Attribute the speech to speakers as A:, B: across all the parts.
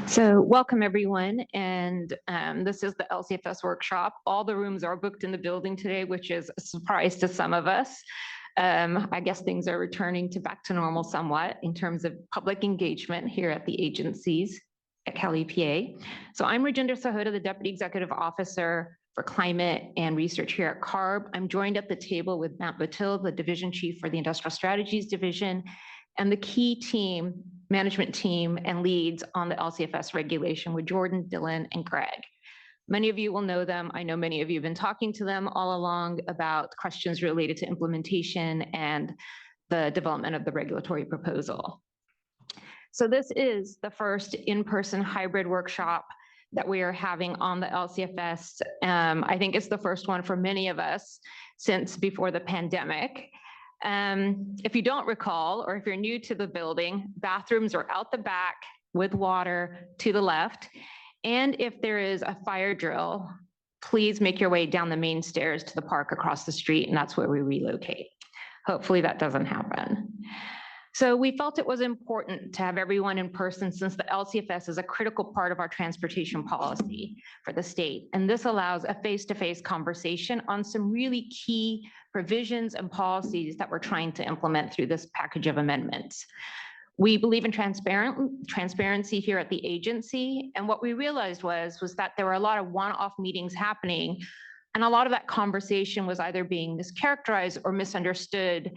A: So welcome everyone, and this is the LCFS workshop. All the rooms are booked in the building today, which is a surprise to some of us. I guess things are returning back to normal somewhat in terms of public engagement here at the agencies at Cal EPA. So I'm Rajinder Sahota, the Deputy Executive Officer for Climate and Research here at CARB. I'm joined at the table with Matt Batil, the Division Chief for the Industrial Strategies Division, and the key team, management team and leads on the LCFS regulation with Jordan, Dylan, and Greg. Many of you will know them. I know many of you have been talking to them all along about questions related to implementation and the development of the regulatory proposal. So this is the first in-person hybrid workshop that we are having on the LCFS. I think it's the first one for many of us since before the pandemic. If you don't recall, or if you're new to the building, bathrooms are out the back with water to the left. And if there is a fire drill, please make your way down the main stairs to the park across the street, and that's where we relocate. Hopefully that doesn't happen. So we felt it was important to have everyone in person since the LCFS is a critical part of our transportation policy for the state. And this allows a face-to-face conversation on some really key provisions and policies that we're trying to implement through this package of amendments. We believe in transparency here at the agency. And what we realized was that there were a lot of one-off meetings happening, and a lot of that conversation was either being mischaracterized or misunderstood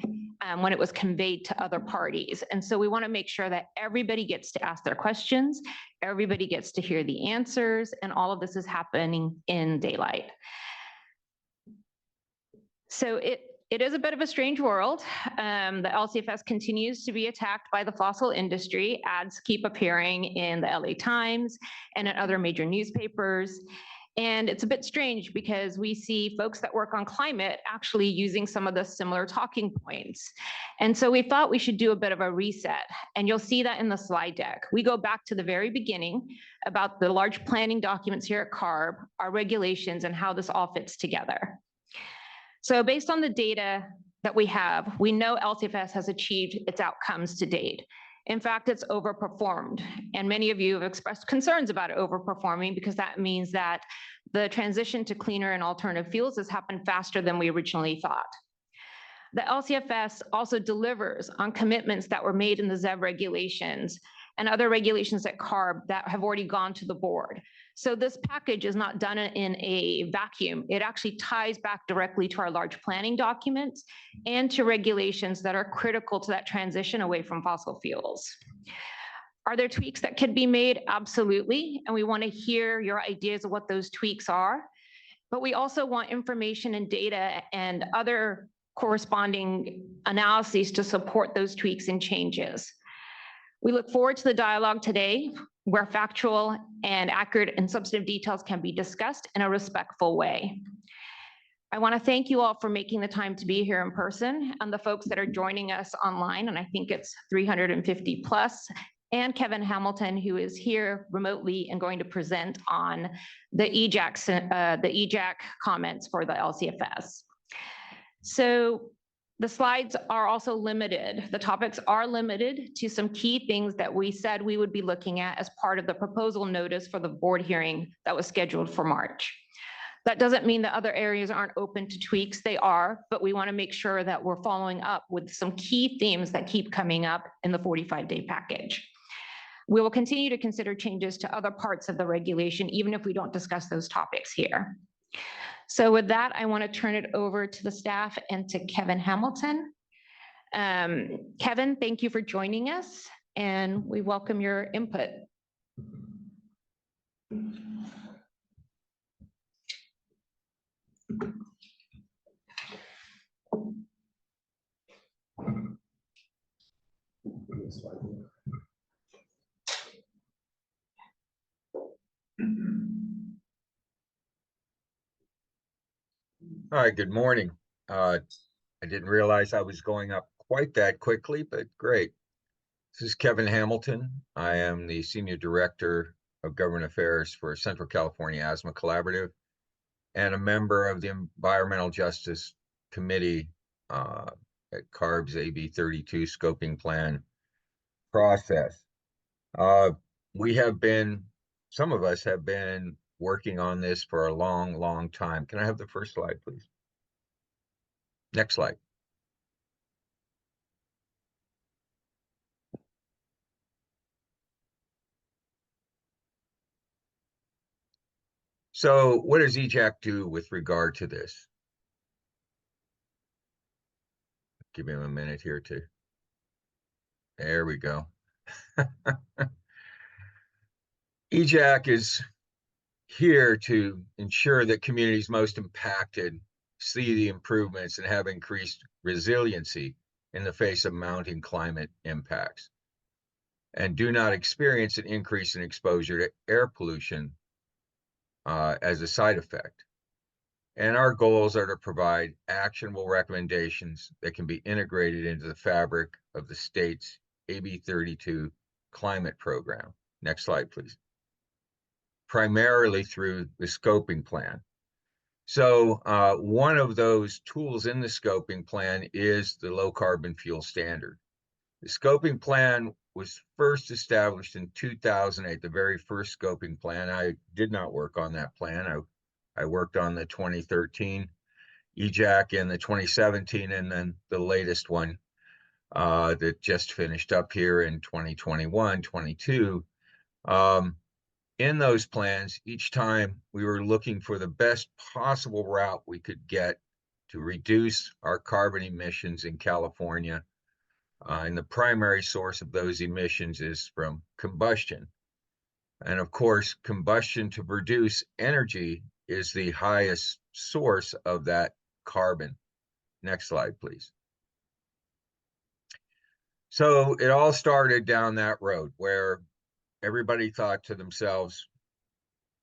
A: when it was conveyed to other parties. And so we want to make sure that everybody gets to ask their questions, everybody gets to hear the answers, and all of this is happening in daylight. So it is a bit of a strange world. The LCFS continues to be attacked by the fossil industry. Ads keep appearing in the LA Times and in other major newspapers. And it's a bit strange because we see folks that work on climate actually using some of the similar talking points. And so we thought we should do a bit of a reset. And you'll see that in the slide deck. We go back to the very beginning about the large planning documents here at CARB, our regulations, and how this all fits together. So based on the data that we have, we know LCFS has achieved its outcomes to date. In fact, it's overperformed. And many of you have expressed concerns about it overperforming because that means that the transition to cleaner and alternative fuels has happened faster than we originally thought. The LCFS also delivers on commitments that were made in the ZEV regulations and other regulations at CARB that have already gone to the board. So this package is not done in a vacuum. It actually ties back directly to our large planning documents and to regulations that are critical to that transition away from fossil fuels. Are there tweaks that could be made? Absolutely. And we want to hear your ideas of what those tweaks are. But we also want information and data and other corresponding analyses to support those tweaks and changes. We look forward to the dialogue today, where factual and accurate and substantive details can be discussed in a respectful way. I want to thank you all for making the time to be here in person, and the folks that are joining us online, and I think it's 350 plus, and Kevin Hamilton, who is here remotely and going to present on the EJAC comments for the LCFS. So the slides are also limited. The topics are limited to some key things that we said we would be looking at as part of the proposal notice for the board hearing that was scheduled for March. That doesn't mean that other areas aren't open to tweaks. They are, but we want to make sure that we're following up with some key themes that keep coming up in the 45-day package. We will continue to consider changes to other parts of the regulation, even if we don't discuss those topics here. So with that, I want to turn it over to the staff and to Kevin Hamilton. Kevin, thank you for joining us, and we welcome your input.
B: All right, good morning. I didn't realize I was going up quite that quickly, but great. This is Kevin Hamilton. I am the Senior Director of Government Affairs for Central California Asthma Collaborative and a member of the Environmental Justice Committee at CARB's AB 32 scoping plan process. some of us have been working on this for a long, long time. Can I have the first slide, please? Next slide. So what does EJAC do with regard to this? Give him a minute here to, there we go. EJAC is here to ensure that communities most impacted see the improvements and have increased resiliency in the face of mounting climate impacts and do not experience an increase in exposure to air pollution as a side effect. And our goals are to provide actionable recommendations that can be integrated into the fabric of the state's AB 32 climate program. Next slide, please. Primarily through the scoping plan. So one of those tools in the scoping plan is the low carbon fuel standard. The scoping plan was first established in 2008, the very first scoping plan. I did not work on that plan. I worked on the 2013 EJAC and the 2017, and then the latest one that just finished up here in 2021, 22. In those plans, each time we were looking for the best possible route we could get to reduce our carbon emissions in California. And the primary source of those emissions is from combustion. And of course, combustion to produce energy is the highest source of that carbon. Next slide, please. So it all started down that road where everybody thought to themselves,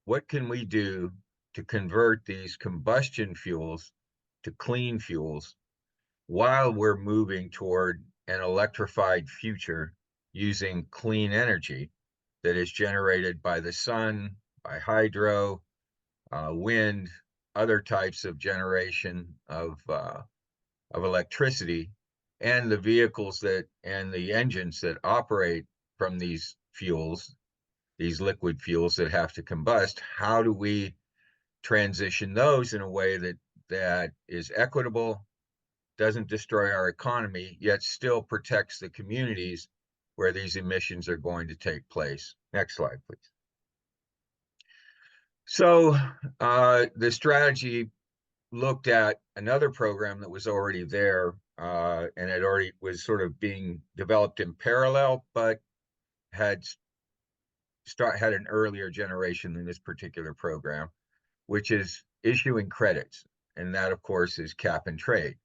B: what can we do to convert these combustion fuels to clean fuels while we're moving toward an electrified future using clean energy that is generated by the sun, by hydro, wind, other types of generation of electricity, and the vehicles and the engines that operate from these fuels, these liquid fuels that have to combust. How do we transition those in a way that is equitable, doesn't destroy our economy, yet still protects the communities where these emissions are going to take place? Next slide, please. So the strategy looked at another program that was already there, and it already was sort of being developed in parallel, but had an earlier generation than this particular program, which is issuing credits. And that, of course, is cap and trade.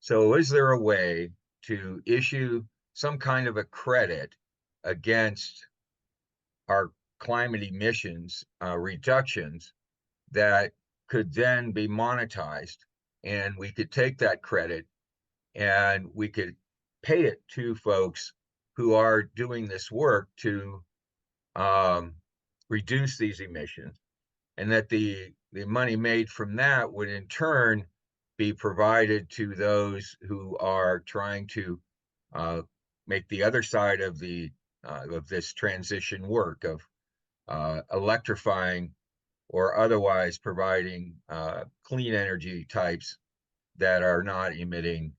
B: So is there a way to issue some kind of a credit against our climate emissions reductions that could then be monetized, and we could take that credit and we could pay it to folks who are doing this work to reduce these emissions, and that the money made from that would in turn be provided to those who are trying to make the other side of this transition work of electrifying or otherwise providing clean energy types that are not emitting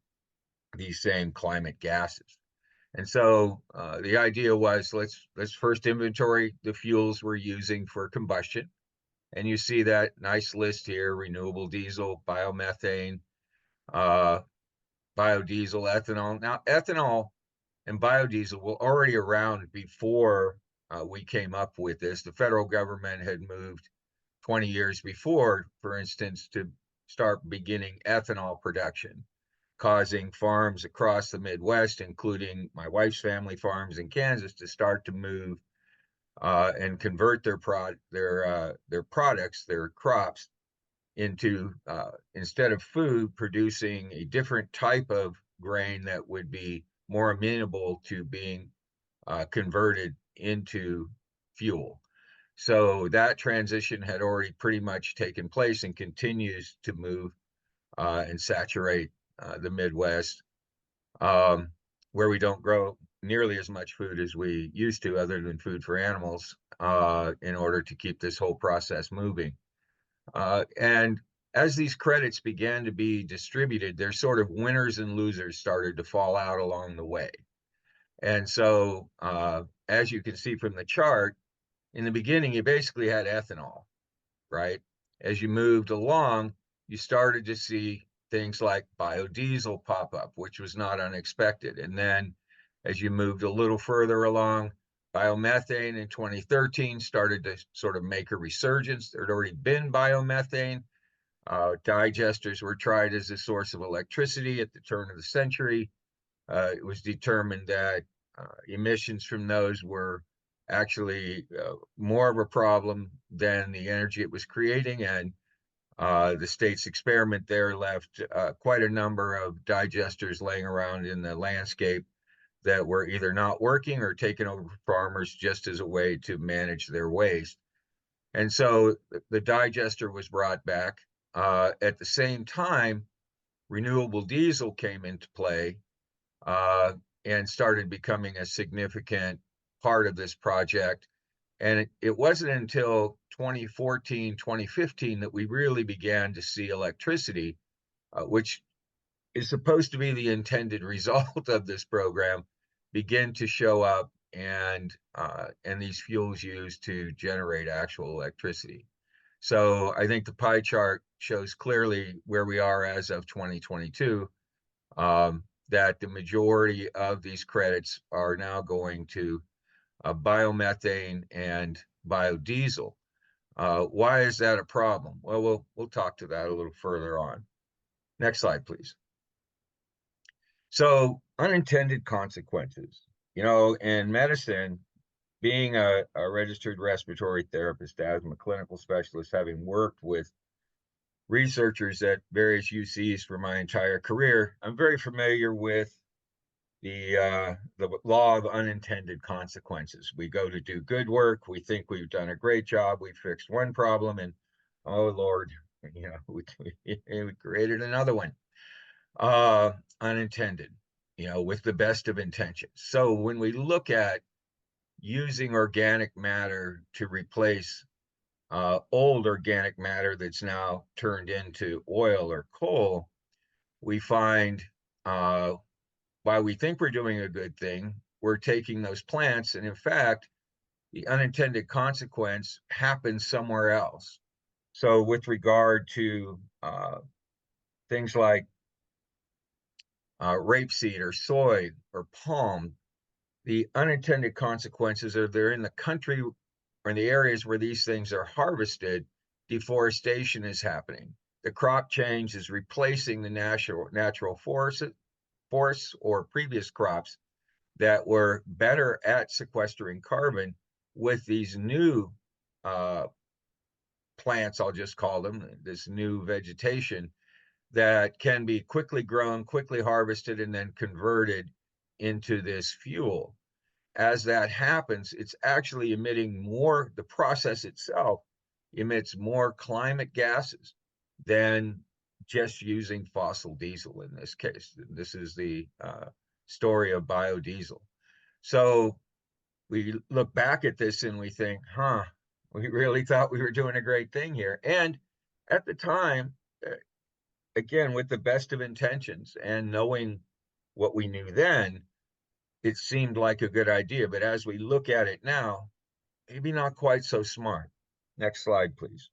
B: these same climate gases. And so the idea was, let's first inventory the fuels we're using for combustion. And you see that nice list here: renewable diesel, biomethane, biodiesel, ethanol. Now, ethanol and biodiesel were already around before we came up with this. The federal government had moved 20 years before, for instance, to start beginning ethanol production, causing farms across the Midwest, including my wife's family farms in Kansas, to start to move and convert their products, their crops, into instead of food, producing a different type of grain that would be more amenable to being converted into fuel. So that transition had already pretty much taken place and continues to move and saturate the Midwest, where we don't grow nearly as much food as we used to, other than food for animals, in order to keep this whole process moving. And as these credits began to be distributed, their sort of winners and losers started to fall out along the way. And so, as you can see from the chart, in the beginning, you basically had ethanol, right? As you moved along, you started to see things like biodiesel pop up, which was not unexpected. And then as you moved a little further along, biomethane in 2013 started to sort of make a resurgence. There had already been biomethane. Digesters were tried as a source of electricity at the turn of the century. It was determined that emissions from those were actually more of a problem than the energy it was creating, and the state's experiment there left quite a number of digesters laying around in the landscape that were either not working or taken over farmers just as a way to manage their waste. And so the digester was brought back. At the same time, renewable diesel came into play, and started becoming a significant part of this project. And it wasn't until 2014, 2015 that we really began to see electricity, which is supposed to be the intended result of this program, begin to show up, and these fuels used to generate actual electricity. So I think the pie chart shows clearly where we are as of 2022, that the majority of these credits are now going to biomethane and biodiesel. Why is that a problem? Well, we'll talk to that a little further on. Next slide, please. So unintended consequences. You know, in medicine, being a registered respiratory therapist, asthma clinical specialist, having worked with researchers at various UCs for my entire career, I'm very familiar with the law of unintended consequences. We go to do good work, we think we've done a great job, we fixed one problem, and oh Lord, you know, we created another one. Unintended, you know, with the best of intentions. So when we look at using organic matter to replace old organic matter that's now turned into oil or coal, we find while we think we're doing a good thing, we're taking those plants, and in fact, the unintended consequence happens somewhere else. So with regard to things like rapeseed or soy or palm, the unintended consequences are they're in the country or in the areas where these things are harvested, deforestation is happening. The crop change is replacing the natural forests or previous crops that were better at sequestering carbon with these new plants, I'll just call them, this new vegetation that can be quickly grown, quickly harvested, and then converted into this fuel. As that happens, it's actually emitting more, the process itself emits more climate gases than just using fossil diesel in this case. This is the story of biodiesel. So we look back at this and we think, we really thought we were doing a great thing here. And at the time, again, with the best of intentions and knowing what we knew then, it seemed like a good idea. But as we look at it now, maybe not quite so smart. Next slide, please.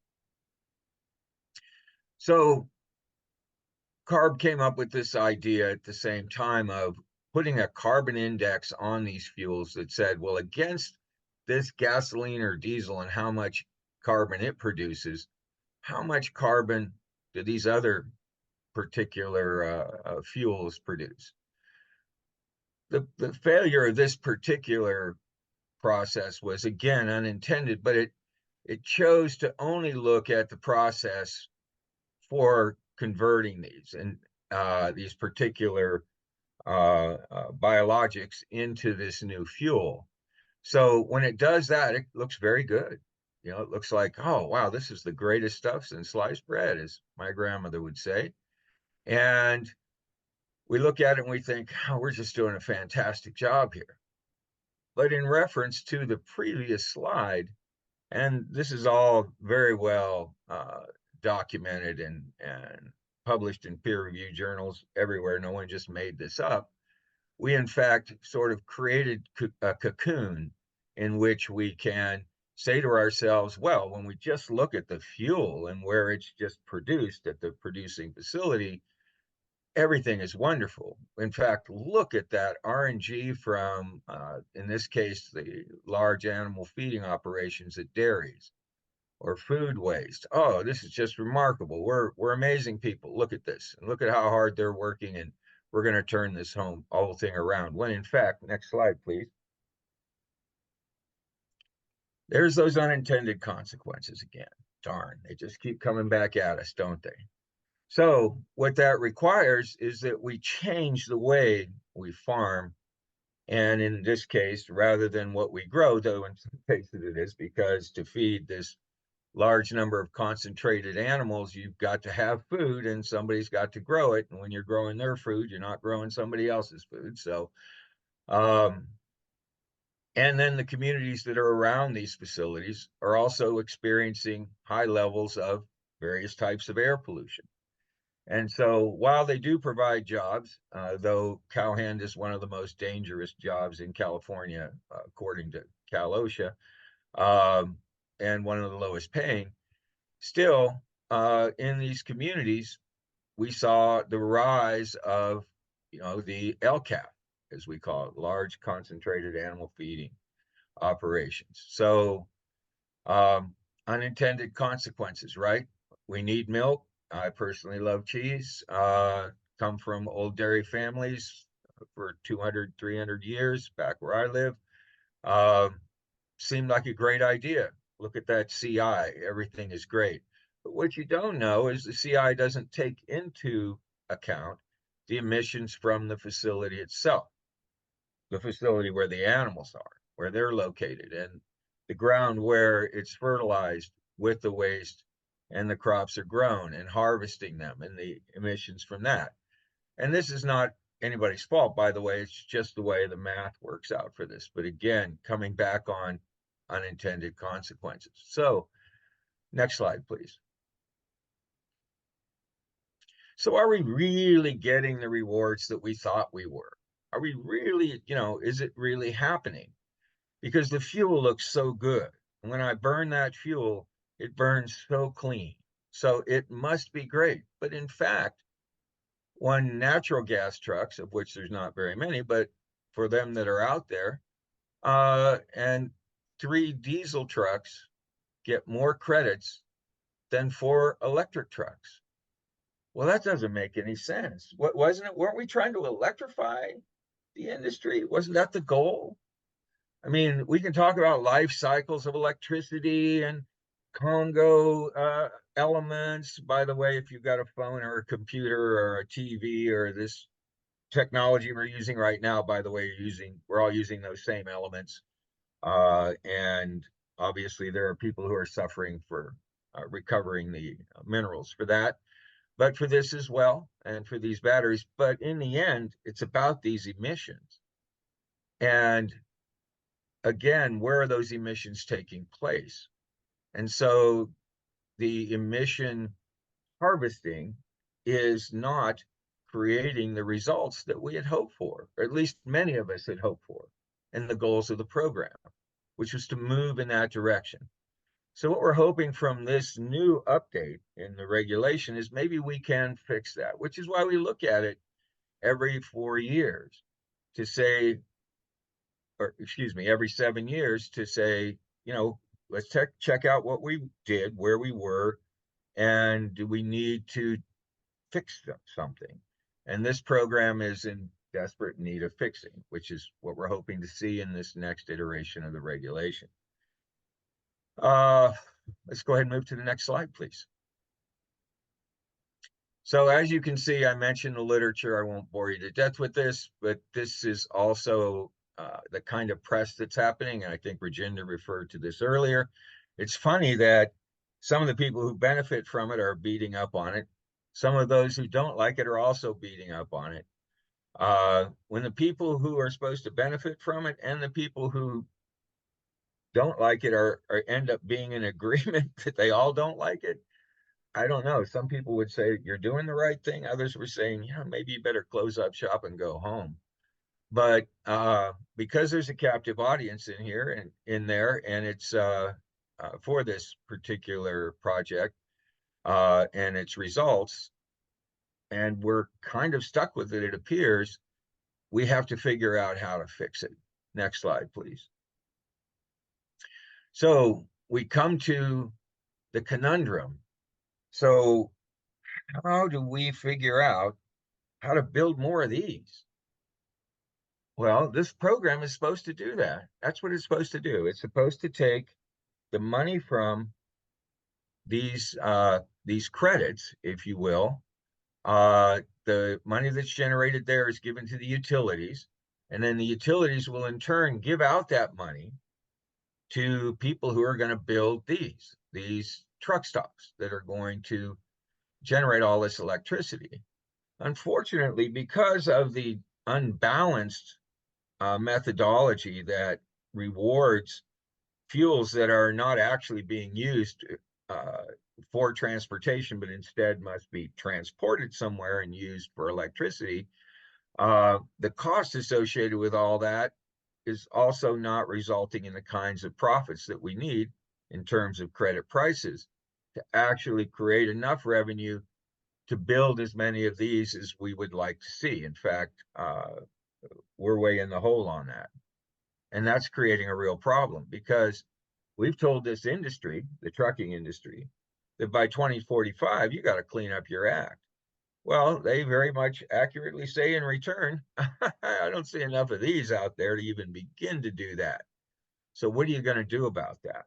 B: So CARB came up with this idea at the same time of putting a carbon index on these fuels that said, well, against this gasoline or diesel and how much carbon it produces, how much carbon do these other particular fuels produce? The failure of this particular process was, again, unintended, but it chose to only look at the process for converting these and these particular biologics into this new fuel. So when it does that, it looks very good. You know, it looks like, oh, wow, this is the greatest stuff since sliced bread, as my grandmother would say. And we look at it and we think, oh, we're just doing a fantastic job here. But in reference to the previous slide, and this is all very well documented and published in peer-reviewed journals everywhere. No one just made this up. We, in fact, sort of created a cocoon in which we can say to ourselves, well, when we just look at the fuel and where it's just produced at the producing facility, everything is wonderful. In fact, look at that RNG from, in this case, the large animal feeding operations at dairies or food waste. Oh, this is just remarkable. We're amazing people. Look at this, and look at how hard they're working, and we're going to turn this whole thing around. When in fact, next slide, please. There's those unintended consequences again. Darn, they just keep coming back at us, don't they? So what that requires is that we change the way we farm. And in this case, rather than what we grow, though in some cases it is, because to feed this large number of concentrated animals, you've got to have food and somebody's got to grow it. And when you're growing their food, you're not growing somebody else's food. So, and then the communities that are around these facilities are also experiencing high levels of various types of air pollution. And so while they do provide jobs, though cowhand is one of the most dangerous jobs in California, according to Cal OSHA, and one of the lowest paying, still in these communities, we saw the rise of, the LCAF, as we call it, large concentrated animal feeding operations. So unintended consequences, right? We need milk. I personally love cheese, come from old dairy families for 200, 300 years back where I live. Seemed like a great idea. Look at that CI, everything is great. But what you don't know is the CI doesn't take into account the emissions from the facility itself, the facility where the animals are, where they're located, and the ground where it's fertilized with the waste and the crops are grown and harvesting them and the emissions from that. And this is not anybody's fault, by the way, it's just the way the math works out for this. But again, coming back on unintended consequences. So next slide, please. So are we really getting the rewards that we thought we were? Are we really, is it really happening? Because the fuel looks so good. And when I burn that fuel, it burns so clean. So it must be great. But in fact, one natural gas trucks, of which there's not very many, but for them that are out there, and 3 diesel trucks get more credits than 4 electric trucks. Well, that doesn't make any sense. Weren't we trying to electrify the industry? Wasn't that the goal? I mean, we can talk about life cycles of electricity and Congo elements. By the way, if you've got a phone or a computer or a TV or this technology we're using right now, by the way, we're all using those same elements. And obviously there are people who are suffering for recovering the minerals for that, but for this as well, and for these batteries. But in the end, it's about these emissions. And again, where are those emissions taking place? And so the emission harvesting is not creating the results that we had hoped for, or at least many of us had hoped for, and the goals of the program, which was to move in that direction. So what we're hoping from this new update in the regulation is maybe we can fix that, which is why we look at it every 4 years to say, or excuse me, every 7 years to say, let's check out what we did, where we were, and do we need to fix something? And this program is in desperate need of fixing, which is what we're hoping to see in this next iteration of the regulation. Let's go ahead and move to the next slide, please. So as you can see, I mentioned the literature. I won't bore you to death with this, but this is also the kind of press that's happening. And I think Virginia referred to this earlier. It's funny that some of the people who benefit from it are beating up on it. Some of those who don't like it are also beating up on it. when the people who are supposed to benefit from it and the people who don't like it are end up being in agreement that they all don't like it. I don't know. Some people would say you're doing the right thing. Others were saying, yeah, maybe you better close up shop and go home. But because there's a captive audience in here and in there, and it's for this particular project and its results, and we're kind of stuck with it, it appears, we have to figure out how to fix it. Next slide, please. So we come to the conundrum. So how do we figure out how to build more of these? Well, this program is supposed to do that. That's what it's supposed to do. It's supposed to take the money from these credits, if you will. The money that's generated there is given to the utilities, and then the utilities will in turn give out that money to people who are going to build these truck stops that are going to generate all this electricity. Unfortunately, because of the unbalanced methodology that rewards fuels that are not actually being used for transportation, but instead must be transported somewhere and used for electricity, the cost associated with all that is also not resulting in the kinds of profits that we need in terms of credit prices to actually create enough revenue to build as many of these as we would like to see. In fact, we're way in the hole on that. And that's creating a real problem because we've told this industry, the trucking industry, that by 2045, you got to clean up your act. Well, they very much accurately say in return, I don't see enough of these out there to even begin to do that. So what are you going to do about that?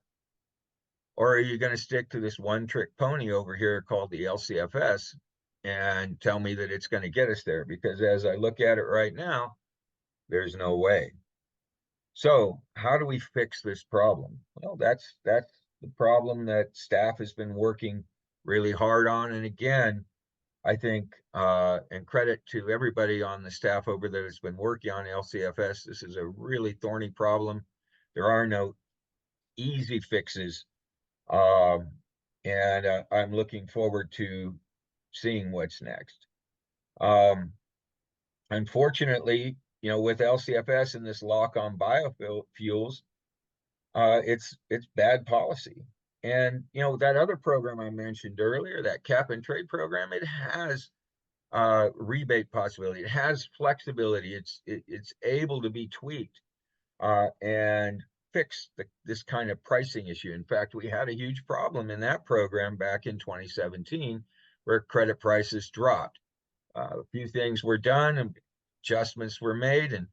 B: Or are you going to stick to this one-trick pony over here called the LCFS and tell me that it's going to get us there? Because as I look at it right now, there's no way. So how do we fix this problem? Well, that's the problem that staff has been working really hard on. And again, I think, and credit to everybody on the staff over there that's been working on LCFS, this is a really thorny problem. There are no easy fixes. And I'm looking forward to seeing what's next. Unfortunately, with LCFS and this lock on biofuels, it's bad policy. And that other program I mentioned earlier, that cap and trade program, it has rebate possibility. It has flexibility. It's able to be tweaked and fix this kind of pricing issue. In fact, we had a huge problem in that program back in 2017 where credit prices dropped. A few things were done and adjustments were made, and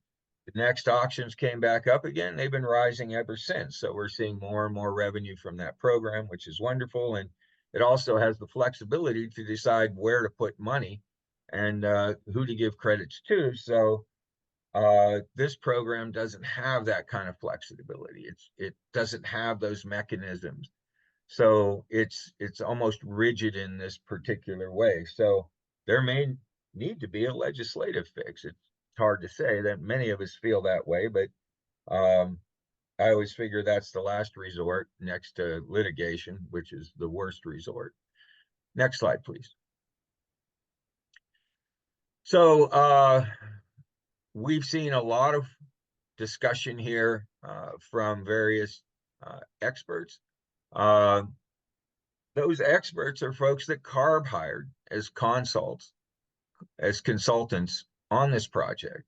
B: the next auctions came back up again. They've been rising ever since. So we're seeing more and more revenue from that program, which is wonderful. And it also has the flexibility to decide where to put money and who to give credits to. So this program doesn't have that kind of flexibility. It doesn't have those mechanisms. So it's almost rigid in this particular way. So there may need to be a legislative fix. It's hard to say that many of us feel that way, but I always figure that's the last resort next to litigation, which is the worst resort. Next slide, please. So we've seen a lot of discussion here from various experts. Those experts are folks that CARB hired as consultants on this project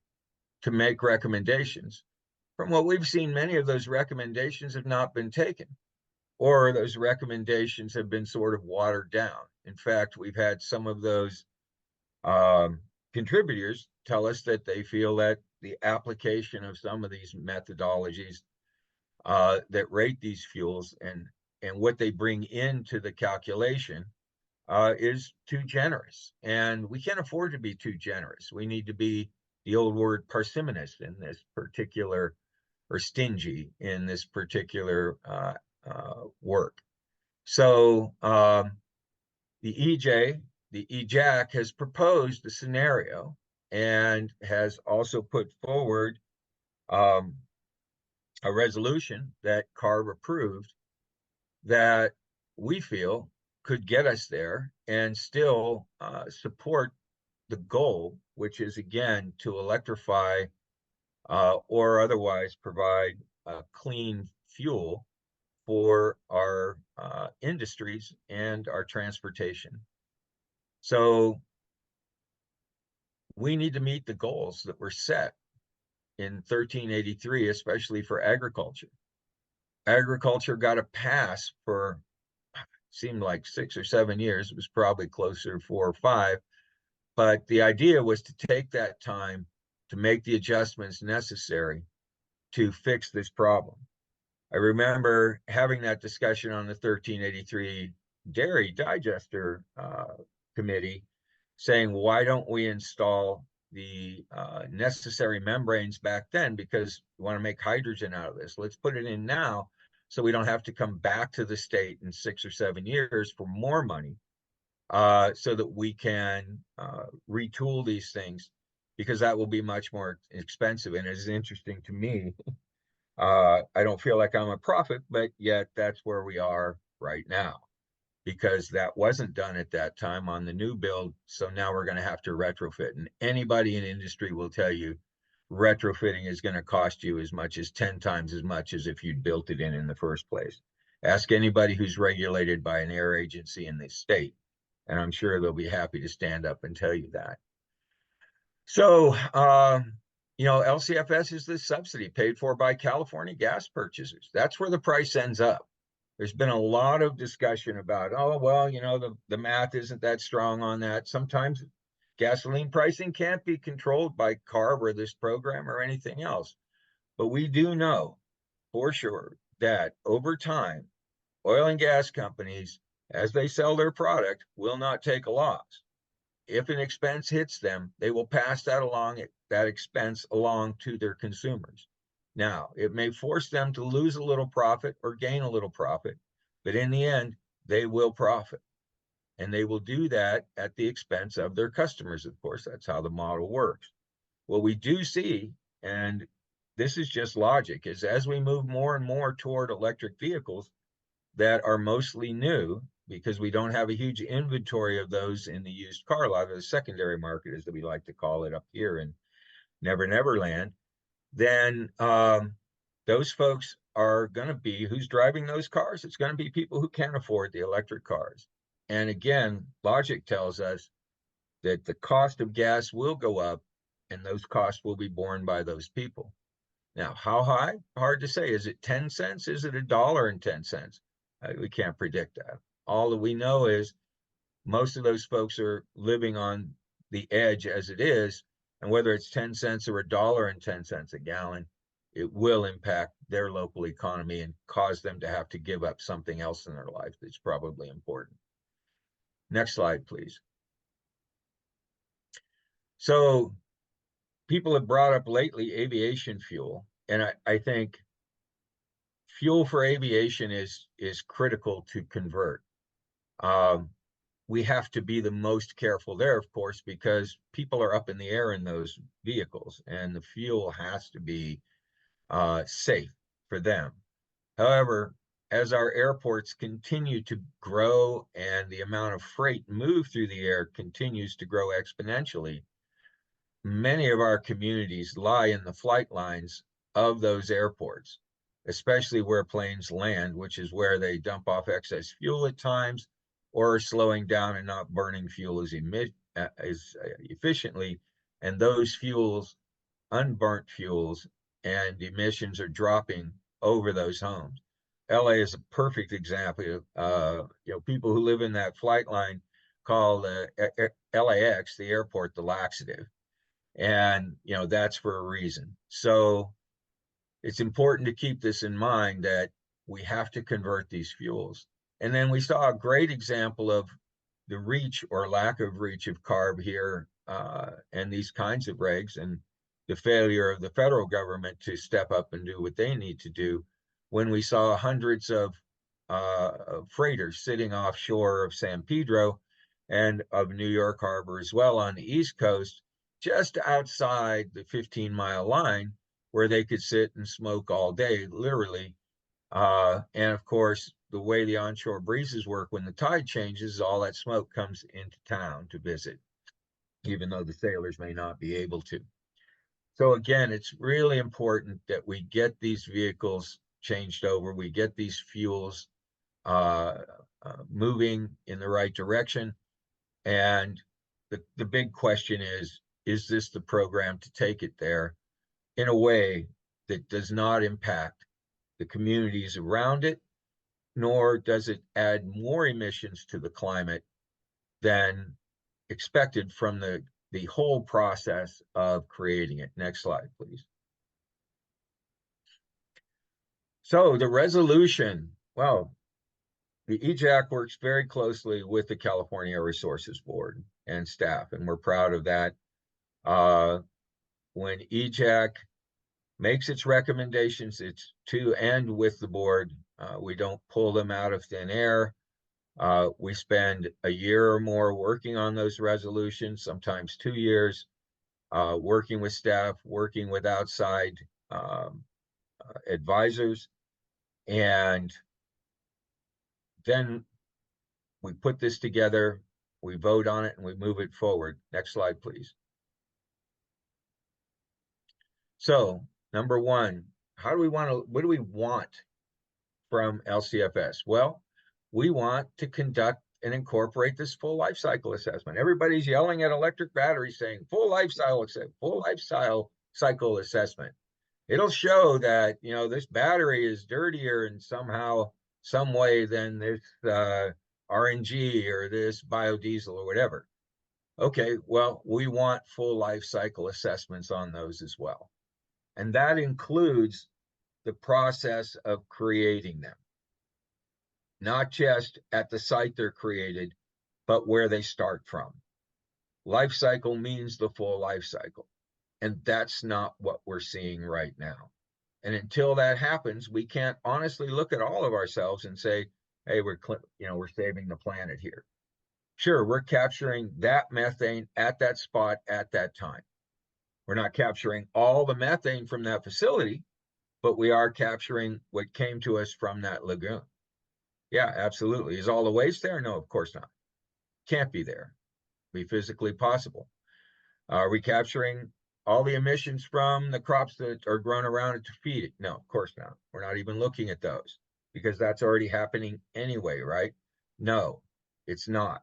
B: to make recommendations. From what we've seen, many of those recommendations have not been taken, or those recommendations have been sort of watered down. In fact, we've had some of those contributors tell us that they feel that the application of some of these methodologies that rate these fuels and what they bring into the calculation is too generous. And we can't afford to be too generous. We need to be, the old word, parsimonious in this particular, or stingy in this particular work. So the EJAC has proposed a scenario and has also put forward a resolution that CARB approved that we feel could get us there and still support the goal, which is again to electrify or otherwise provide clean fuel for our industries and our transportation. So we need to meet the goals that were set in 1383, especially for agriculture. Agriculture got a pass for seemed like 6 or 7 years. It was probably closer to 4 or 5. But the idea was to take that time to make the adjustments necessary to fix this problem. I remember having that discussion on the 1383 dairy digester committee, saying, why don't we install the necessary membranes back then, because we want to make hydrogen out of this. Let's put it in now so we don't have to come back to the state in 6 or 7 years for more money, so that we can retool these things, because that will be much more expensive. And it is interesting to me. I don't feel like I'm a prophet, but yet that's where we are right now, because that wasn't done at that time on the new build. So now we're going to have to retrofit. And anybody in industry will tell you retrofitting is going to cost you as much as 10 times as much as if you'd built it in the first place. Ask anybody who's regulated by an air agency in the state, and I'm sure they'll be happy to stand up and tell you that. So, LCFS is the subsidy paid for by California gas purchasers. That's where the price ends up. There's been a lot of discussion about, oh, well, the math isn't that strong on that. Sometimes gasoline pricing can't be controlled by CARB or this program or anything else. But we do know for sure that over time, oil and gas companies, as they sell their product, will not take a loss. If an expense hits them, they will pass that expense along to their consumers. Now, it may force them to lose a little profit or gain a little profit, but in the end, they will profit. And they will do that at the expense of their customers, of course. That's how the model works. What we do see, and this is just logic, is as we move more and more toward electric vehicles that are mostly new, because we don't have a huge inventory of those in the used car lot, or the secondary market, as we like to call it up here in Never Never Land, then those folks are going to be, who's driving those cars? It's going to be people who can't afford the electric cars. And again, logic tells us that the cost of gas will go up, and those costs will be borne by those people. Now, how high? Hard to say. Is it 10 cents? Is it $1.10? We can't predict that. All that we know is most of those folks are living on the edge as it is, and whether it's 10 cents or $1.10 a gallon, it will impact their local economy and cause them to have to give up something else in their life that's probably important. Next slide, please. So people have brought up lately aviation fuel, and I think fuel for aviation is critical to convert. We have to be the most careful there, of course, because people are up in the air in those vehicles, and the fuel has to be safe for them. However, as our airports continue to grow and the amount of freight moved through the air continues to grow exponentially, many of our communities lie in the flight lines of those airports, especially where planes land, which is where they dump off excess fuel at times, or slowing down and not burning fuel as efficiently. And those fuels, unburnt fuels, and emissions are dropping over those homes. LA is a perfect example. People who live in that flight line call LAX, the airport, the laxative. And, that's for a reason. So it's important to keep this in mind, that we have to convert these fuels. And then we saw a great example of the reach or lack of reach of CARB here, and these kinds of regs, and the failure of the federal government to step up and do what they need to do, when we saw hundreds of freighters sitting offshore of San Pedro and of New York Harbor as well on the East Coast, just outside the 15-mile line where they could sit and smoke all day, literally. And of course, the way the onshore breezes work, when the tide changes, all that smoke comes into town to visit, even though the sailors may not be able to. So again, it's really important that we get these vehicles changed over, we get these fuels moving in the right direction. And the big question is this the program to take it there in a way that does not impact the communities around it, nor does it add more emissions to the climate than expected from the whole process of creating it. Next slide, please. So the resolution, well, the EJAC works very closely with the California Air Resources Board and staff, and we're proud of that. When EJAC makes its recommendations, it's to and with the board. We don't pull them out of thin air. We spend a year or more working on those resolutions, sometimes 2 years, working with staff, working with outside advisors, and then we put this together, we vote on it, and we move it forward. Next slide, please. So, number one, what do we want from LCFS? Well, we want to conduct and incorporate this full life cycle assessment. Everybody's yelling at electric batteries saying full life cycle assessment. It'll show that, you know, this battery is dirtier in somehow, some way than this RNG or this biodiesel or whatever. Okay, well, we want full life cycle assessments on those as well. And that includes the process of creating them. Not just at the site they're created, but where they start from. Life cycle means the full life cycle. And that's not what we're seeing right now. And until that happens, we can't honestly look at all of ourselves and say, hey, we're saving the planet here. Sure, we're capturing that methane at that spot at that time. We're not capturing all the methane from that facility, but we are capturing what came to us from that lagoon. Yeah, absolutely. Is all the waste there? No, of course not. Can't be there. Be physically possible. Are we capturing all the emissions from the crops that are grown around it to feed it? No, of course not. We're not even looking at those because that's already happening anyway, right? No, it's not.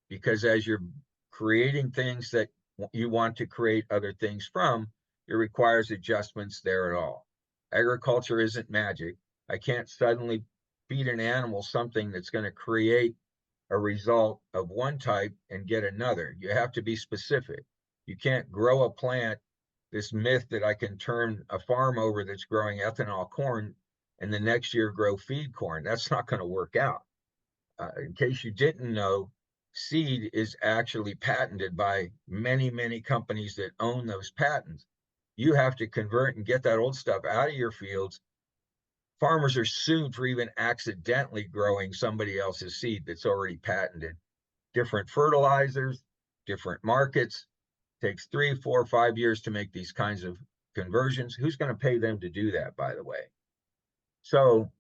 B: Because as you're creating things that you want to create other things from, it requires adjustments there at all. Agriculture isn't magic. I can't suddenly feed an animal something that's going to create a result of one type and get another. You have to be specific. You can't grow a plant, this myth that I can turn a farm over that's growing ethanol corn and the next year grow feed corn. That's not going to work out. In case you didn't know, seed is actually patented by many, many companies that own those patents. You have to convert and get that old stuff out of your fields. Farmers are sued for even accidentally growing somebody else's seed that's already patented. Different fertilizers, different markets. Takes 3, 4, 5 years to make these kinds of conversions. Who's going to pay them to do that, by the way? So,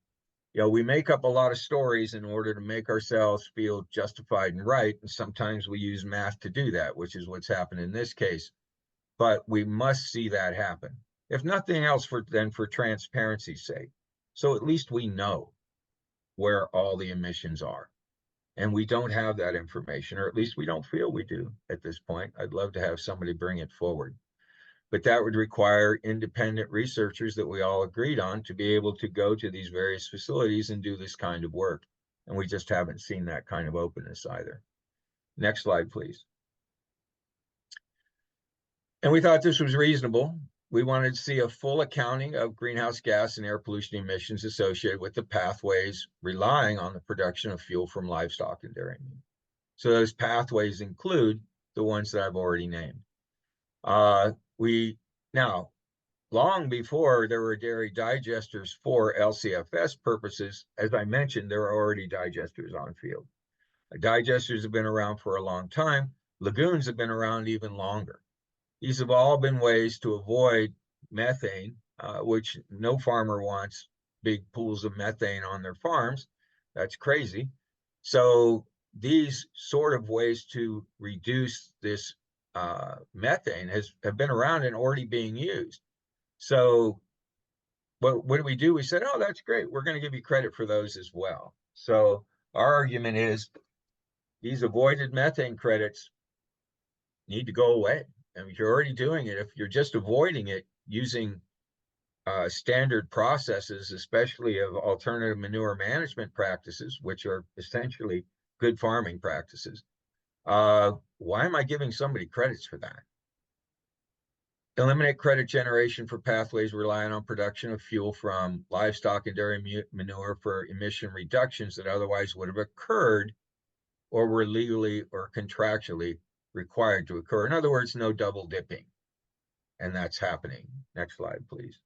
B: you know, we make up a lot of stories in order to make ourselves feel justified and right. And sometimes we use math to do that, which is what's happened in this case. But we must see that happen. If nothing else, for transparency's sake. So at least we know where all the emissions are. And we don't have that information, or at least we don't feel we do at this point. I'd love to have somebody bring it forward. But that would require independent researchers that we all agreed on to be able to go to these various facilities and do this kind of work. And we just haven't seen that kind of openness either. Next slide, please. And we thought this was reasonable. We wanted to see a full accounting of greenhouse gas and air pollution emissions associated with the pathways relying on the production of fuel from livestock and dairy meat. So those pathways include the ones that I've already named. Now, long before there were dairy digesters for LCFS purposes, as I mentioned, there are already digesters on field. Digesters have been around for a long time. Lagoons have been around even longer. These have all been ways to avoid methane, which no farmer wants big pools of methane on their farms. That's crazy. So these sort of ways to reduce this methane have been around and already being used. So what do we do? We said, oh, that's great. We're going to give you credit for those as well. So our argument is these avoided methane credits need to go away. And if you're already doing it, if you're just avoiding it using standard processes, especially of alternative manure management practices, which are essentially good farming practices, why am I giving somebody credits for that? Eliminate credit generation for pathways relying on production of fuel from livestock and dairy manure for emission reductions that otherwise would have occurred or were legally or contractually required to occur. In other words, no double dipping. And that's happening. Next slide, please.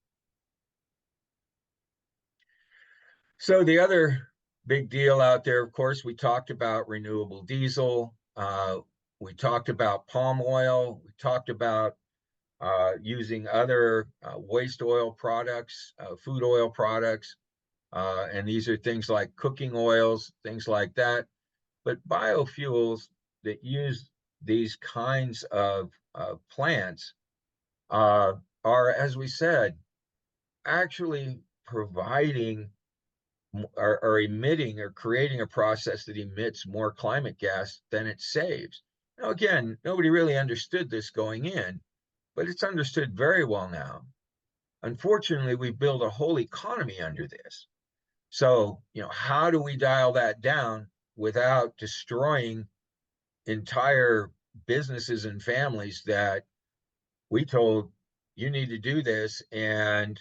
B: So the other big deal out there, of course, we talked about renewable diesel. We talked about palm oil. We talked about using other waste oil products, food oil products. And these are things like cooking oils, things like that. But biofuels that use these kinds of plants are, as we said, actually providing or emitting or creating a process that emits more climate gas than it saves. Now, again, nobody really understood this going in, but it's understood very well now. Unfortunately, we built a whole economy under this. So, how do we dial that down without destroying entire businesses and families that we told you need to do this? And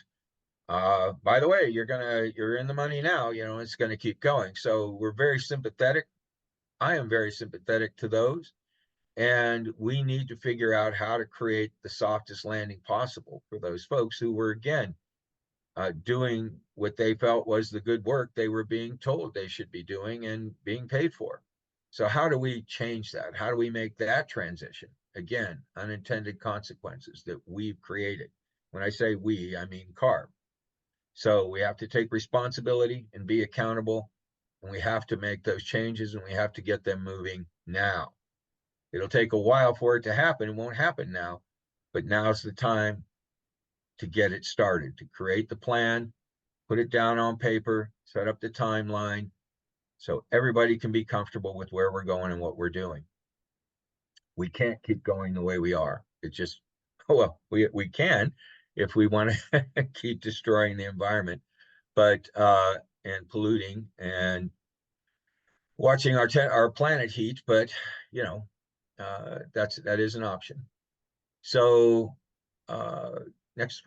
B: by the way, you're in the money now, it's going to keep going. So we're very sympathetic. I am very sympathetic to those. And we need to figure out how to create the softest landing possible for those folks who were, again, doing what they felt was the good work they were being told they should be doing and being paid for. So how do we change that? How do we make that transition? Again, unintended consequences that we've created. When I say we, I mean CARB. So we have to take responsibility and be accountable, and we have to make those changes, and we have to get them moving now. It'll take a while for it to happen. It won't happen now, but now's the time to get it started, to create the plan, put it down on paper, set up the timeline, so everybody can be comfortable with where we're going and what we're doing. We can't keep going the way we are. It just, well, we can if we want to keep destroying the environment, but and polluting and watching our planet heat, but that is an option. So next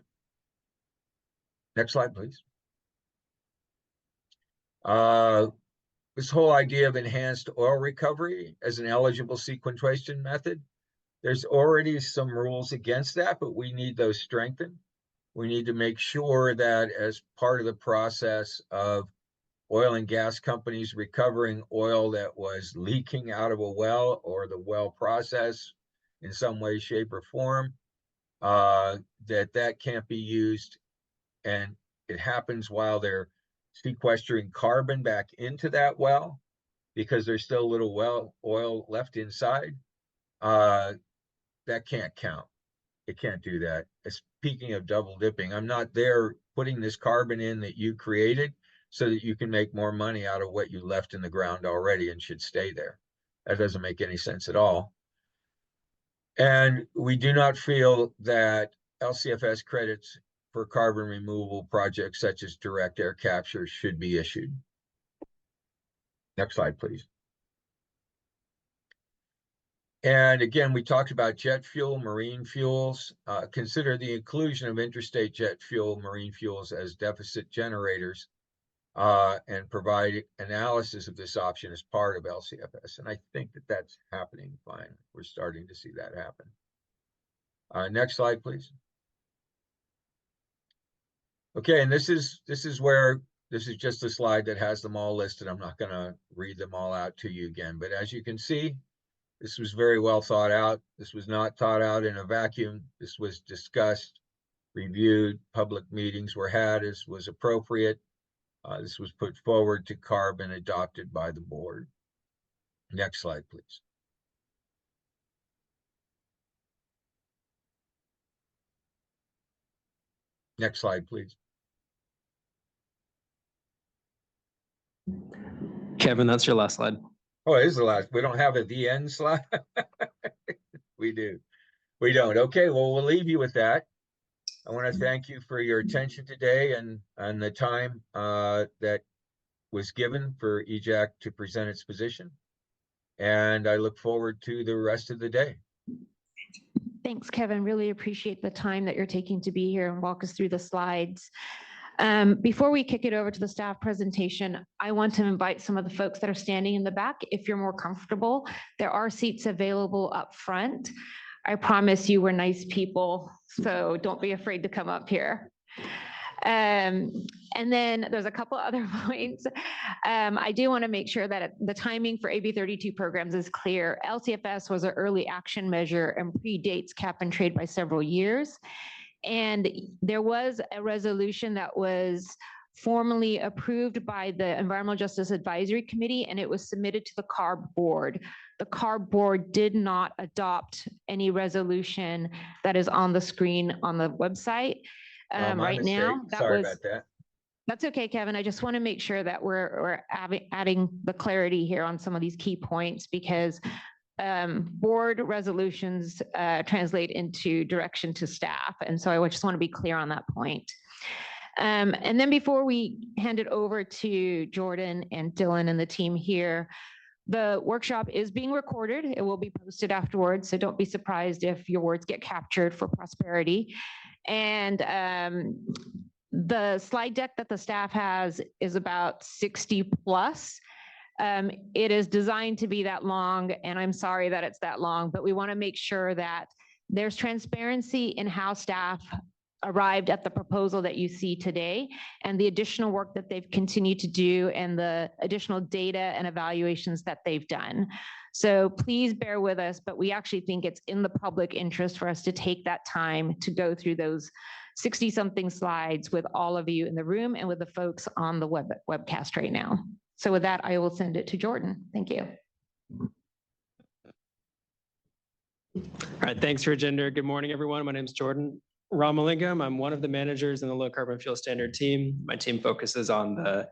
B: slide, please. This whole idea of enhanced oil recovery as an eligible sequestration method, there's already some rules against that, but we need those strengthened. We need to make sure that as part of the process of oil and gas companies recovering oil that was leaking out of a well or the well process in some way, shape, or form, that can't be used, and it happens while they're sequestering carbon back into that well because there's still a little well oil left inside. That can't count. It can't do that. Speaking of double dipping, I'm not there putting this carbon in that you created so that you can make more money out of what you left in the ground already and should stay there. That doesn't make any sense at all. And we do not feel that LCFS credits for carbon removal projects such as direct air capture should be issued. Next slide, please. And again, we talked about jet fuel, marine fuels. Consider the inclusion of interstate jet fuel, marine fuels as deficit generators, and provide analysis of this option as part of LCFS. And I think that that's happening fine. We're starting to see that happen. Next slide, please. Okay, and this is just a slide that has them all listed. I'm not going to read them all out to you again, but as you can see, This was very well thought out. This was not thought out in a vacuum. This was discussed, reviewed, public meetings were had as was appropriate. This was put forward to CARB and adopted by the board. Next slide, please. Next slide, please.
C: Kevin, that's your last slide.
B: Oh, it is the last. We don't have a the end slide. We do. We don't. Okay, well, we'll leave you with that. I want to thank you for your attention today and the time that was given for EJAC to present its position. And I look forward to the rest of the day.
A: Thanks, Kevin. Really appreciate the time that you're taking to be here and walk us through the slides. Before we kick it over to the staff presentation, I want to invite some of the folks that are standing in the back. If you're more comfortable, there are seats available up front. I promise you we're nice people, so don't be afraid to come up here. And then there's a couple other points. I do want to make sure that the timing for AB 32 programs is clear. LCFS was an early action measure and predates cap and trade by several years. And there was a resolution that was formally approved by the Environmental Justice Advisory Committee, and it was submitted to the CARB board. The CARB board did not adopt any resolution that is on the screen on the website right now.
B: Sorry about that.
A: That's okay, Kevin. I just want to make sure that we're adding the clarity here on some of these key points, because board resolutions translate into direction to staff. And so I just want to be clear on that point. And then before we hand it over to Jordan and Dylan and the team here, the workshop is being recorded. It will be posted afterwards, so don't be surprised if your words get captured for prosperity. And the slide deck that the staff has is about 60 plus. It is designed to be that long, and I'm sorry that it's that long, but we want to make sure that there's transparency in how staff arrived at the proposal that you see today and the additional work that they've continued to do and the additional data and evaluations that they've done. So please bear with us, but we actually think it's in the public interest for us to take that time to go through those 60 something slides with all of you in the room and with the folks on the webcast right now. So with that, I will send it to Jordan. Thank you.
C: All right, thanks, Rajinder. Good morning, everyone. My name is Jordan Ramalingam. I'm one of the managers in the low carbon fuel standard team. My team focuses on the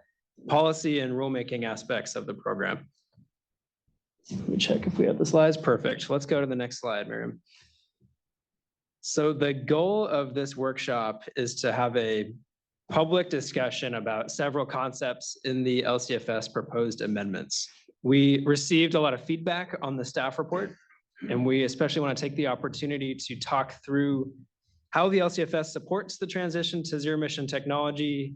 C: policy and rulemaking aspects of the program. Let me check if we have the slides. Perfect. Let's go to the next slide, Miriam. So the goal of this workshop is to have a public discussion about several concepts in the LCFS proposed amendments. We received a lot of feedback on the staff report, and we especially want to take the opportunity to talk through how the LCFS supports the transition to zero emission technology,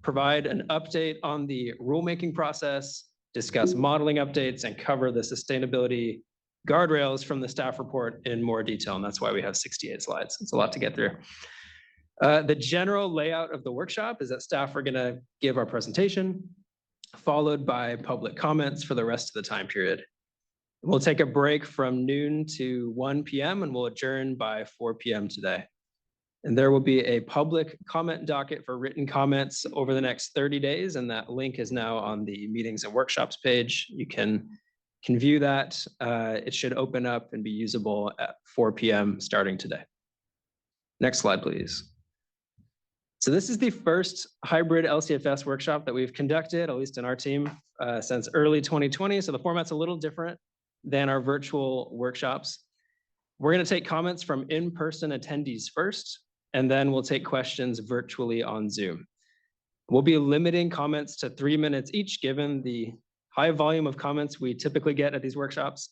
C: provide an update on the rulemaking process, discuss modeling updates, and cover the sustainability guardrails from the staff report in more detail. And that's why we have 68 slides. It's a lot to get through. The general layout of the workshop is that staff are going to give our presentation, followed by public comments for the rest of the time period. We'll take a break from noon to 1 p.m. and we'll adjourn by 4 p.m. today. And there will be a public comment docket for written comments over the next 30 days. And that link is now on the meetings and workshops page. You can view that. It should open up and be usable at 4 p.m. starting today. Next slide, please. So this is the first hybrid LCFS workshop that we've conducted, at least in our team, since early 2020. So the format's a little different than our virtual workshops. We're going to take comments from in-person attendees first, and then we'll take questions virtually on Zoom. We'll be limiting comments to 3 minutes each, given the high volume of comments we typically get at these workshops.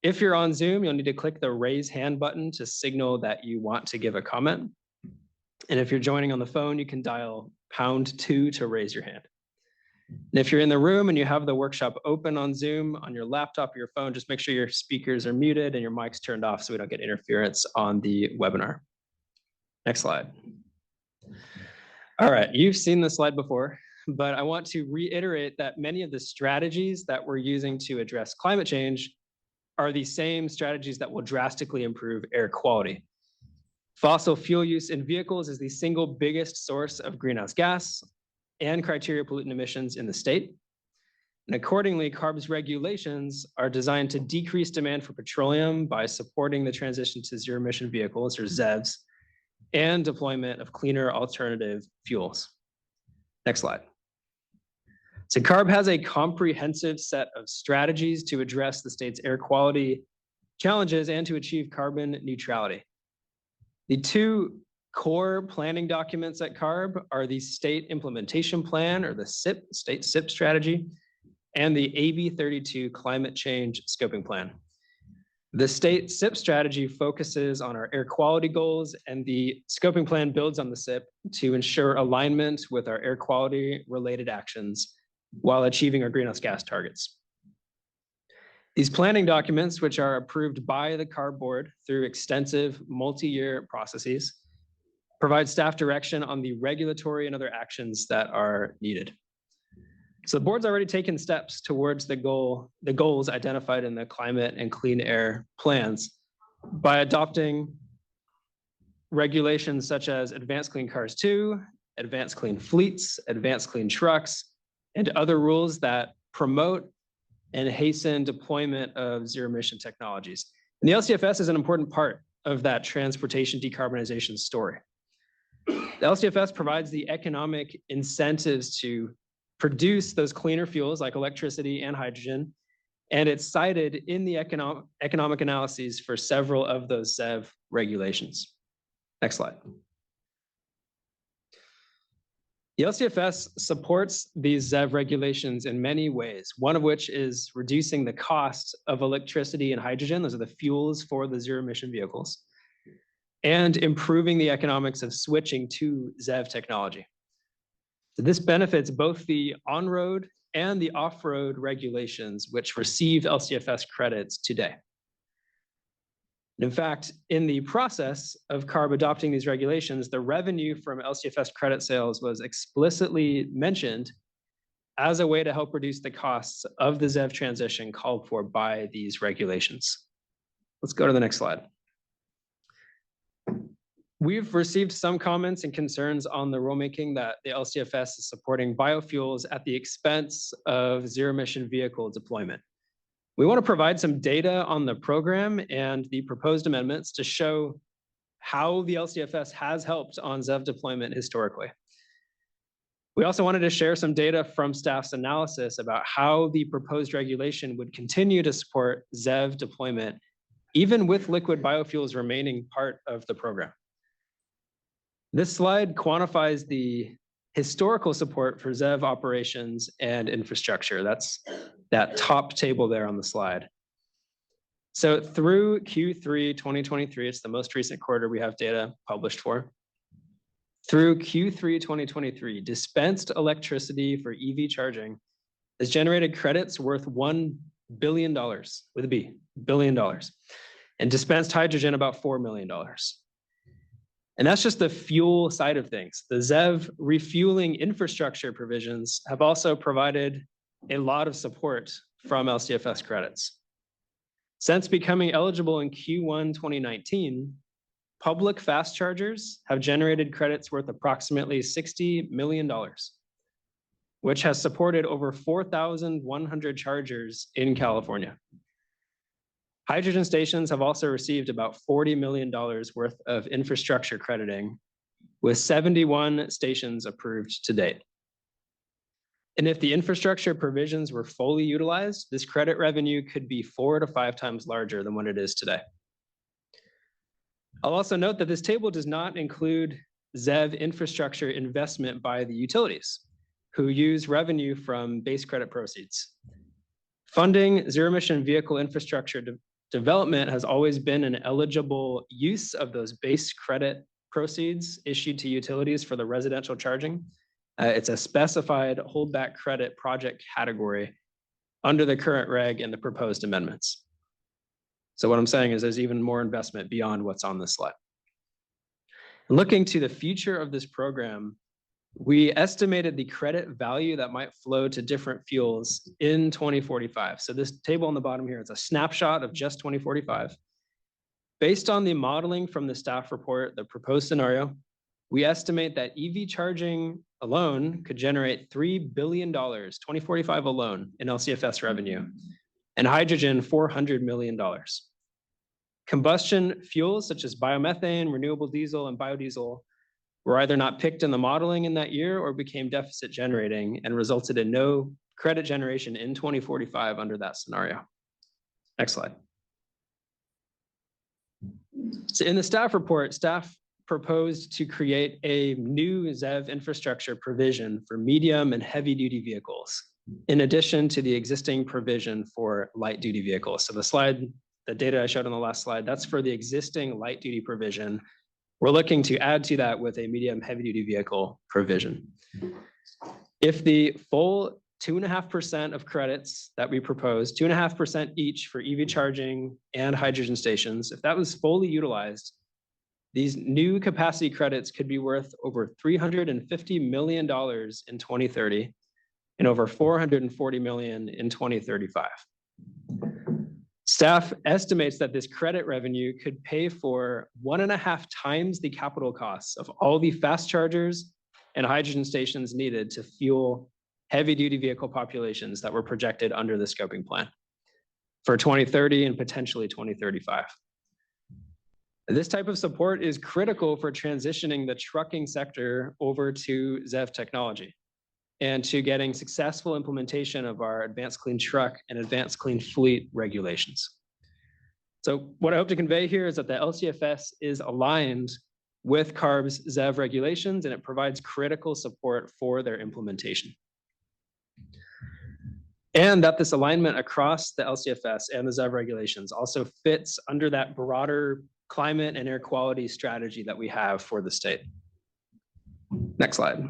C: If you're on Zoom, you'll need to click the raise hand button to signal that you want to give a comment. And if you're joining on the phone, you can dial #2 to raise your hand. And if you're in the room and you have the workshop open on Zoom, on your laptop or your phone, just make sure your speakers are muted and your mic's turned off so we don't get interference on the webinar. Next slide. All right, you've seen this slide before, but I want to reiterate that many of the strategies that we're using to address climate change are the same strategies that will drastically improve air quality. Fossil fuel use in vehicles is the single biggest source of greenhouse gas and criteria pollutant emissions in the state. And accordingly, CARB's regulations are designed to decrease demand for petroleum by supporting the transition to zero emission vehicles, or ZEVs, and deployment of cleaner alternative fuels. Next slide. So CARB has a comprehensive set of strategies to address the state's air quality challenges and to achieve carbon neutrality. The two core planning documents at CARB are the State Implementation Plan, or the SIP, State SIP Strategy, and the AB 32 Climate Change Scoping Plan. The State SIP Strategy focuses on our air quality goals, and the Scoping Plan builds on the SIP to ensure alignment with our air quality related actions while achieving our greenhouse gas targets. These planning documents, which are approved by the CARB board through extensive multi-year processes, provide staff direction on the regulatory and other actions that are needed. So the board's already taken steps towards the goals identified in the climate and clean air plans by adopting regulations such as Advanced Clean Cars 2, Advanced Clean Fleets, Advanced Clean Trucks, and other rules that promote and hasten deployment of zero emission technologies. And the LCFS is an important part of that transportation decarbonization story. The LCFS provides the economic incentives to produce those cleaner fuels like electricity and hydrogen, and it's cited in the economic analyses for several of those ZEV regulations. Next slide. The LCFS supports these ZEV regulations in many ways, one of which is reducing the cost of electricity and hydrogen, those are the fuels for the zero emission vehicles, and improving the economics of switching to ZEV technology. So this benefits both the on-road and the off-road regulations, which receive LCFS credits today. In fact, in the process of CARB adopting these regulations, the revenue from LCFS credit sales was explicitly mentioned as a way to help reduce the costs of the ZEV transition called for by these regulations. Let's go to the next slide. We've received some comments and concerns on the rulemaking that the LCFS is supporting biofuels at the expense of zero emission vehicle deployment. We want to provide some data on the program and the proposed amendments to show how the LCFS has helped on ZEV deployment historically. We also wanted to share some data from staff's analysis about how the proposed regulation would continue to support ZEV deployment, even with liquid biofuels remaining part of the program. This slide quantifies the historical support for ZEV operations and infrastructure. That's that top table there on the slide. So through Q3 2023, it's the most recent quarter we have data published for. Through Q3 2023, dispensed electricity for EV charging has generated credits worth $1 billion, with a B, $billion, and dispensed hydrogen about $4 million. And that's just the fuel side of things. The ZEV refueling infrastructure provisions have also provided a lot of support from LCFS credits. Since becoming eligible in Q1 2019, public fast chargers have generated credits worth approximately $60 million, which has supported over 4,100 chargers in California. Hydrogen stations have also received about $40 million worth of infrastructure crediting, with 71 stations approved to date. And if the infrastructure provisions were fully utilized, this credit revenue could be 4 to 5 times larger than what it is today. I'll also note that this table does not include ZEV infrastructure investment by the utilities, who use revenue from base credit proceeds. Funding zero-emission vehicle infrastructure development has always been an eligible use of those base credit proceeds issued to utilities for the residential charging. It's a specified holdback credit project category under the current reg and the proposed amendments. So what I'm saying is there's even more investment beyond what's on this slide. Looking to the future of this program, We estimated the credit value that might flow to different fuels in 2045. So this table on the bottom here is a snapshot of just 2045. Based on the modeling from the staff report, the proposed scenario, we estimate that EV charging alone could generate $3 billion, 2045 alone, in LCFS revenue, and hydrogen, $400 million. Combustion fuels such as biomethane, renewable diesel, and biodiesel were either not picked in the modeling in that year or became deficit generating and resulted in no credit generation in 2045 under that scenario. Next slide. So in the staff report, staff proposed to create a new ZEV infrastructure provision for medium and heavy duty vehicles, in addition to the existing provision for light duty vehicles. So the data I showed on the last slide, that's for the existing light duty provision. We're looking to add to that with a medium heavy duty vehicle provision. If the full 2.5% of credits that we proposed, 2.5% each for EV charging and hydrogen stations, if that was fully utilized, these new capacity credits could be worth over $350 million in 2030 and over $440 million in 2035. Staff estimates that this credit revenue could pay for 1.5 times the capital costs of all the fast chargers and hydrogen stations needed to fuel heavy duty vehicle populations that were projected under the scoping plan for 2030 and potentially 2035. This type of support is critical for transitioning the trucking sector over to ZEV technology and to getting successful implementation of our advanced clean truck and advanced clean fleet regulations. So what I hope to convey here is that the LCFS is aligned with CARB's ZEV regulations, and it provides critical support for their implementation. And that this alignment across the LCFS and the ZEV regulations also fits under that broader climate and air quality strategy that we have for the state. Next slide.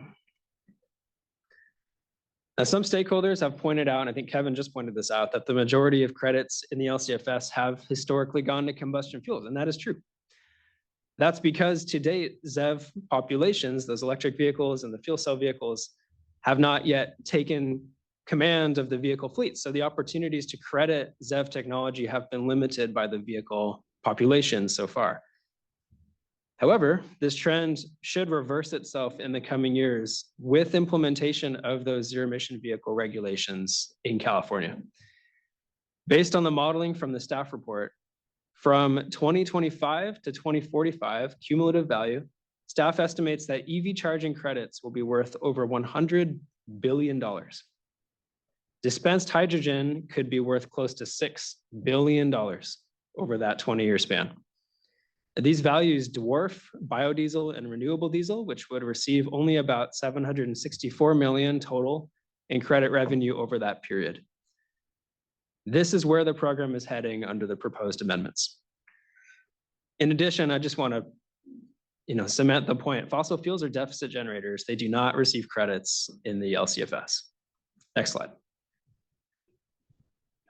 C: Now, some stakeholders have pointed out, and I think Kevin just pointed this out, that the majority of credits in the LCFS have historically gone to combustion fuels, and that is true. That's because to date, ZEV populations, those electric vehicles and the fuel cell vehicles, have not yet taken command of the vehicle fleet. So the opportunities to credit ZEV technology have been limited by the vehicle population so far. However, this trend should reverse itself in the coming years with implementation of those zero emission vehicle regulations in California. Based on the modeling from the staff report, from 2025 to 2045 cumulative value, staff estimates that EV charging credits will be worth over $100 billion. Dispensed hydrogen could be worth close to $6 billion over that 20-year span. These values dwarf biodiesel and renewable diesel, which would receive only about $764 million total in credit revenue over that period. This is where the program is heading under the proposed amendments. In addition, I just want to cement the point. Fossil fuels are deficit generators. They do not receive credits in the LCFS. Next slide.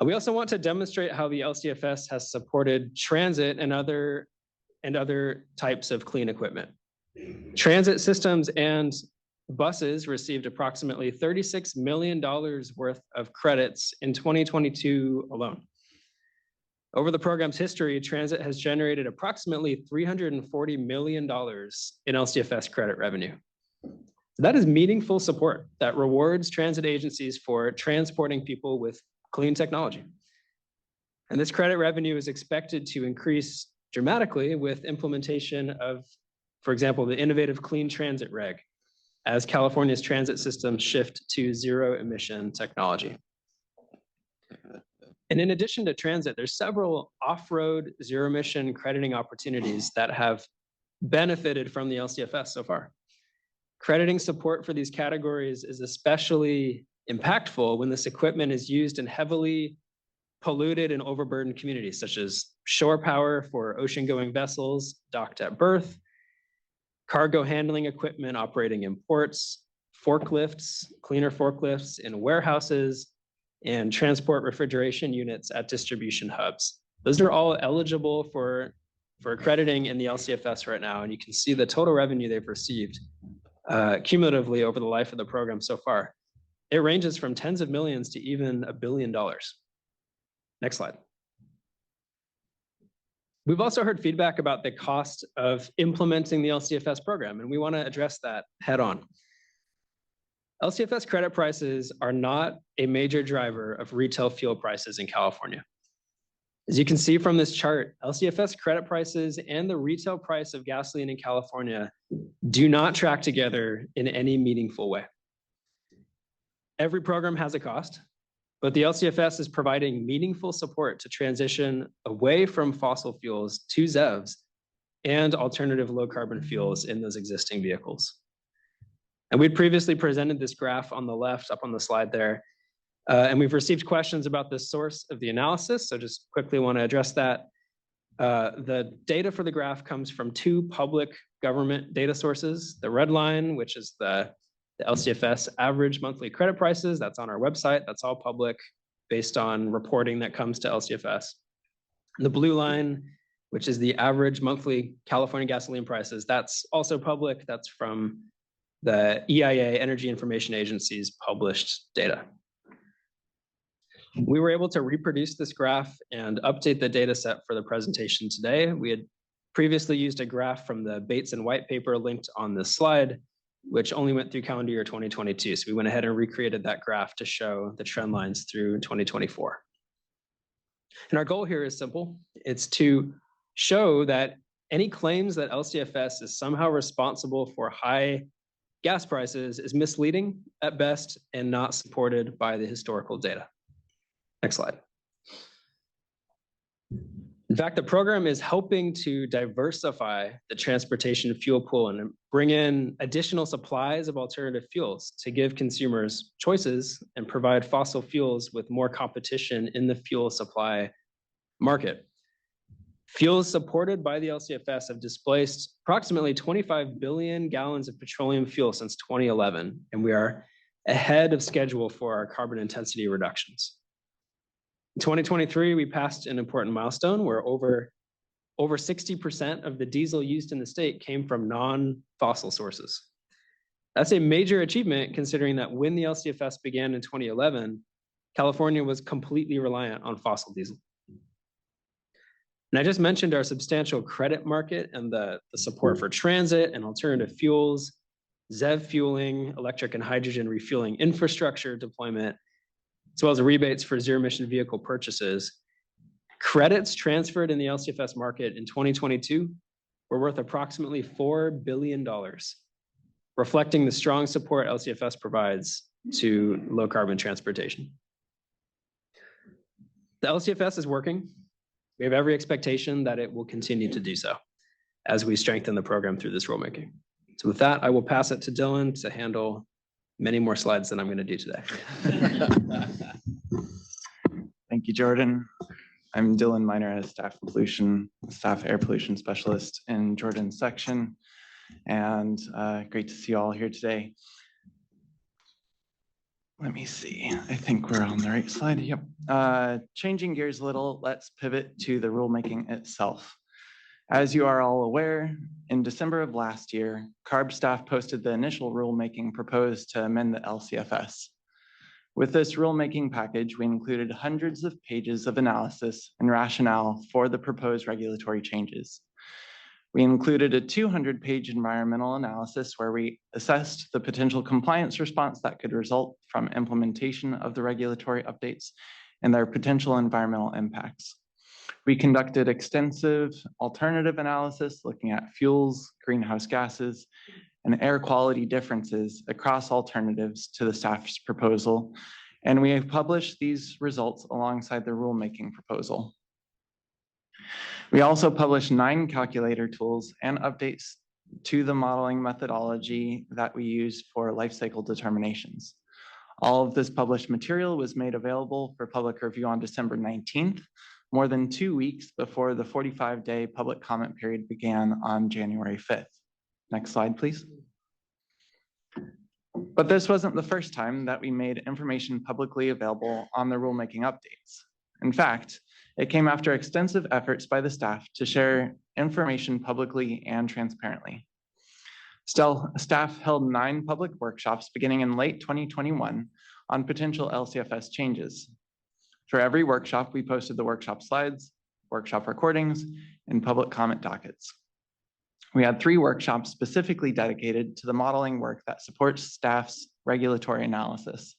C: We also want to demonstrate how the LCFS has supported transit and other types of clean equipment. Transit systems and buses received approximately $36 million worth of credits in 2022 alone. Over the program's history, transit has generated approximately $340 million in LCFS credit revenue. That is meaningful support that rewards transit agencies for transporting people with clean technology. And this credit revenue is expected to increase dramatically with implementation of, for example, the innovative Clean Transit Reg, as California's transit systems shift to zero emission technology. And in addition to transit, there's several off-road zero emission crediting opportunities that have benefited from the LCFS so far. Crediting support for these categories is especially impactful when this equipment is used in heavily polluted and overburdened communities, such as shore power for ocean-going vessels docked at berth, cargo handling equipment operating in ports, forklifts, cleaner forklifts in warehouses, and transport refrigeration units at distribution hubs. Those are all eligible for accrediting in the LCFS right now, and you can see the total revenue they've received cumulatively over the life of the program so far. It ranges from tens of millions to even $1 billion. Next slide. We've also heard feedback about the cost of implementing the LCFS program, and we want to address that head on. LCFS credit prices are not a major driver of retail fuel prices in California. As you can see from this chart, LCFS credit prices and the retail price of gasoline in California do not track together in any meaningful way. Every program has a cost, but the LCFS is providing meaningful support to transition away from fossil fuels to ZEVs and alternative low carbon fuels in those existing vehicles. And we'd previously presented this graph on the left up on the slide there, and we've received questions about the source of the analysis, so just quickly want to address that. The data for the graph comes from two public government data sources. The red line, which is the LCFS average monthly credit prices, that's on our website, that's all public based on reporting that comes to LCFS. And the blue line, which is the average monthly California gasoline prices, that's also public, that's from the EIA, Energy Information Agency's published data. We were able to reproduce this graph and update the data set for the presentation today. We had previously used a graph from the Bates and White paper linked on this slide, which only went through calendar year 2022. So we went ahead and recreated that graph to show the trend lines through 2024. And our goal here is simple. It's to show that any claims that LCFS is somehow responsible for high gas prices is misleading at best and not supported by the historical data. Next slide. In fact, the program is helping to diversify the transportation fuel pool and bring in additional supplies of alternative fuels to give consumers choices and provide fossil fuels with more competition in the fuel supply market. Fuels supported by the LCFS have displaced approximately 25 billion gallons of petroleum fuel since 2011, and we are ahead of schedule for our carbon intensity reductions. In 2023, we passed an important milestone where over 60% of the diesel used in the state came from non-fossil sources. That's a major achievement considering that when the LCFS began in 2011, California was completely reliant on fossil diesel. And I just mentioned our substantial credit market and the support for transit and alternative fuels, ZEV fueling, electric and hydrogen refueling infrastructure deployment, as well as rebates for zero-emission vehicle purchases. Credits transferred in the LCFS market in 2022 were worth approximately $4 billion, reflecting the strong support LCFS provides to low-carbon transportation. The LCFS is working. We have every expectation that it will continue to do so as we strengthen the program through this rulemaking. So with that, I will pass it to Dylan to handle many more slides than I'm going to do today.
D: Thank you, Jordan. I'm Dylan Miner, a staff air pollution specialist in Jordan's section, and great to see you all here today. Let me see, I think we're on the right slide. Yep. Changing gears a little, let's pivot to the rulemaking itself. As you are all aware, in December of last year, CARB staff posted the initial rulemaking proposed to amend the LCFS. With this rulemaking package, we included hundreds of pages of analysis and rationale for the proposed regulatory changes. We included a 200-page environmental analysis where we assessed the potential compliance response that could result from implementation of the regulatory updates and their potential environmental impacts. We conducted extensive alternative analysis looking at fuels, greenhouse gases, and air quality differences across alternatives to the staff's proposal, and we have published these results alongside the rulemaking proposal. We also published 9 calculator tools and updates to the modeling methodology that we use for life cycle determinations. All of this published material was made available for public review on December 19th, more than 2 weeks before the 45-day public comment period began on January 5th. Next slide, please. But this wasn't the first time that we made information publicly available on the rulemaking updates. In fact, it came after extensive efforts by the staff to share information publicly and transparently. Staff held 9 public workshops beginning in late 2021 on potential LCFS changes. For every workshop, we posted the workshop slides, workshop recordings, and public comment dockets. We had 3 workshops specifically dedicated to the modeling work that supports staff's regulatory analysis.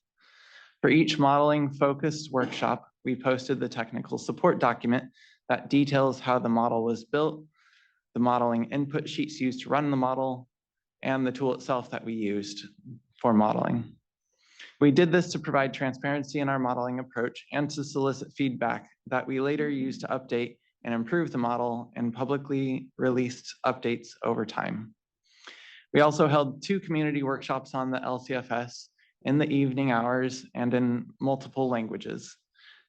D: For each modeling focused workshop, we posted the technical support document that details how the model was built, the modeling input sheets used to run the model, and the tool itself that we used for modeling. We did this to provide transparency in our modeling approach and to solicit feedback that we later used to update and improve the model and publicly released updates over time. We also held 2 community workshops on the LCFS in the evening hours and in multiple languages.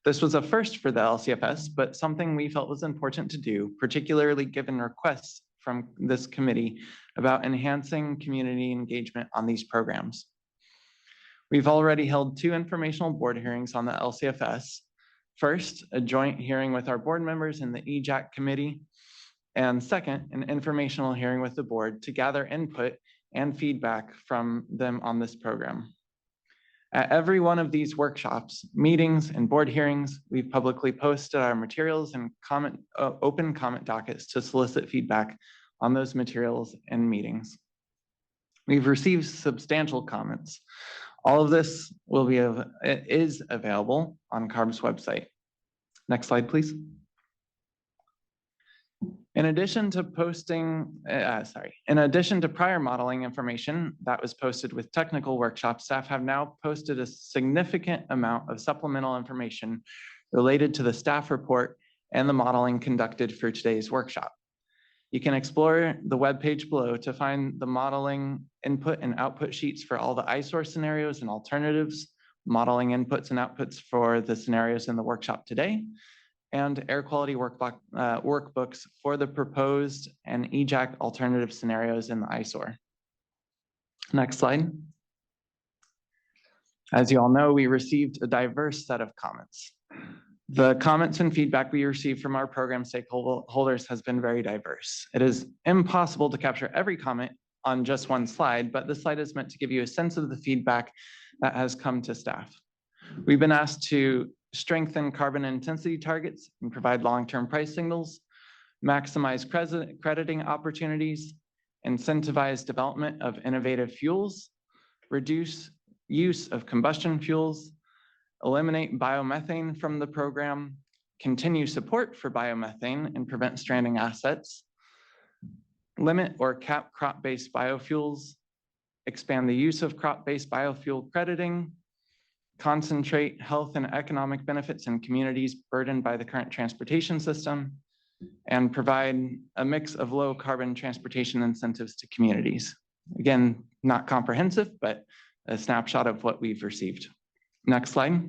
D: This was a first for the LCFS, but something we felt was important to do, particularly given requests from this committee about enhancing community engagement on these programs. We've already held 2 informational board hearings on the LCFS. First, a joint hearing with our board members in the EJAC committee, and second, an informational hearing with the board to gather input and feedback from them on this program. At every one of these workshops, meetings, and board hearings, we've publicly posted our materials and open comment dockets to solicit feedback on those materials and meetings. We've received substantial comments. All of this is available on CARB's website. Next slide, please. In addition to prior modeling information that was posted with technical workshops, staff have now posted a significant amount of supplemental information related to the staff report and the modeling conducted for today's workshop. You can explore the webpage below to find the modeling input and output sheets for all the ISOR scenarios and alternatives, modeling inputs and outputs for the scenarios in the workshop today, and air quality workbooks for the proposed and EJAC alternative scenarios in the ISOR. Next slide. As you all know, we received a diverse set of comments. The comments and feedback we received from our program stakeholders has been very diverse. It is impossible to capture every comment on just one slide, but this slide is meant to give you a sense of the feedback that has come to staff. We've been asked to strengthen carbon intensity targets and provide long-term price signals, maximize crediting opportunities, incentivize development of innovative fuels, reduce use of combustion fuels, eliminate biomethane from the program, continue support for biomethane and prevent stranding assets, limit or cap crop-based biofuels, expand the use of crop-based biofuel crediting, concentrate health and economic benefits in communities burdened by the current transportation system, and provide a mix of low carbon transportation incentives to communities. Again, not comprehensive, but a snapshot of what we've received. Next slide.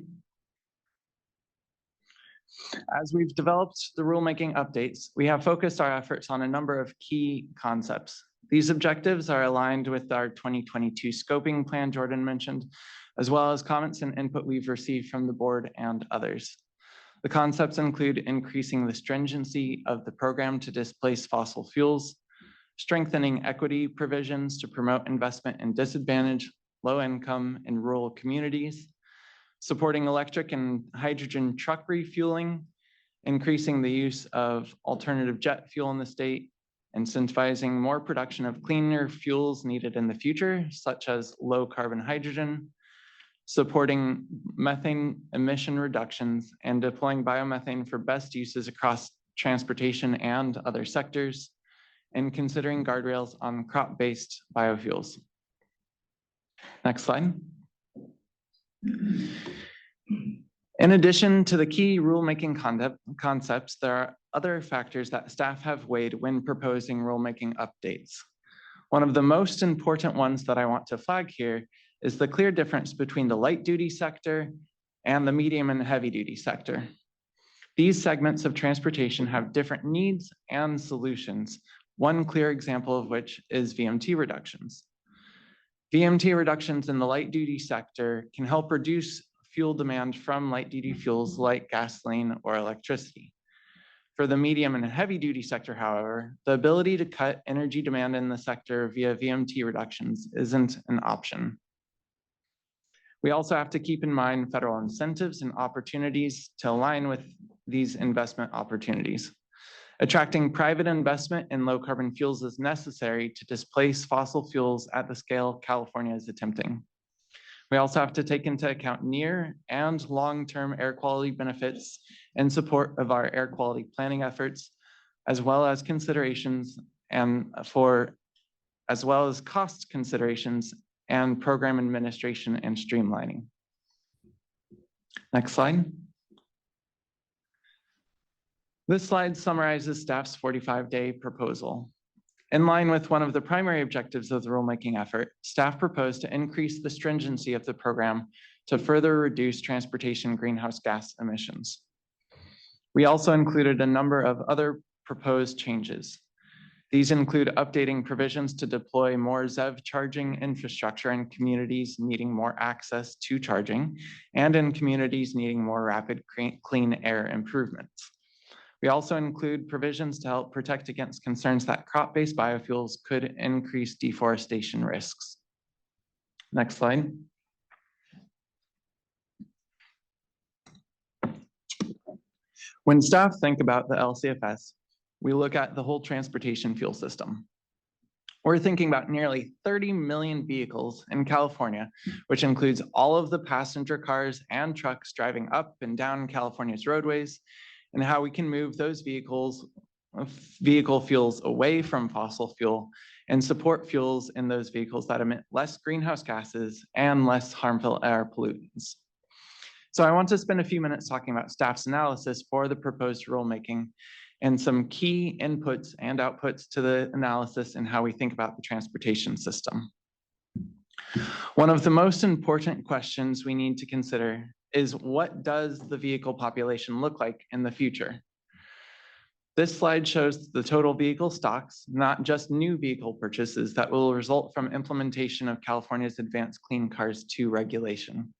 D: As we've developed the rulemaking updates, we have focused our efforts on a number of key concepts. These objectives are aligned with our 2022 scoping plan Jordan mentioned, as well as comments and input we've received from the board and others. The concepts include increasing the stringency of the program to displace fossil fuels, strengthening equity provisions to promote investment in disadvantaged, low-income, and rural communities, supporting electric and hydrogen truck refueling, increasing the use of alternative jet fuel in the state, incentivizing more production of cleaner fuels needed in the future, such as low carbon hydrogen, supporting methane emission reductions, and deploying biomethane for best uses across transportation and other sectors, and considering guardrails on crop-based biofuels. Next slide. In addition to the key rulemaking concepts, there are other factors that staff have weighed when proposing rulemaking updates. One of the most important ones that I want to flag here is the clear difference between the light duty sector and the medium and heavy duty sector. These segments of transportation have different needs and solutions, one clear example of which is VMT reductions. VMT reductions in the light duty sector can help reduce fuel demand from light duty fuels like gasoline or electricity. For the medium and heavy duty sector, however, the ability to cut energy demand in the sector via VMT reductions isn't an option. We also have to keep in mind federal incentives and opportunities to align with these investment opportunities. Attracting private investment in low carbon fuels is necessary to displace fossil fuels at the scale California is attempting. We also have to take into account near and long-term air quality benefits in support of our air quality planning efforts, as well as considerations as well as cost considerations and program administration and streamlining. Next slide. This slide summarizes staff's 45-day proposal. In line with one of the primary objectives of the rulemaking effort, staff proposed to increase the stringency of the program to further reduce transportation greenhouse gas emissions. We also included a number of other proposed changes. These include updating provisions to deploy more ZEV charging infrastructure in communities needing more access to charging and in communities needing more rapid clean air improvements. We also include provisions to help protect against concerns that crop-based biofuels could increase deforestation risks. Next slide. When staff think about the LCFS, we look at the whole transportation fuel system. We're thinking about nearly 30 million vehicles in California, which includes all of the passenger cars and trucks driving up and down California's roadways, and how we can move those vehicle fuels away from fossil fuel and support fuels in those vehicles that emit less greenhouse gases and less harmful air pollutants. So I want to spend a few minutes talking about staff's analysis for the proposed rulemaking and some key inputs and outputs to the analysis and how we think about the transportation system. One of the most important questions we need to consider is, what does the vehicle population look like in the future? This slide shows the total vehicle stocks, not just new vehicle purchases, that will result from implementation of California's Advanced Clean Cars 2 regulation.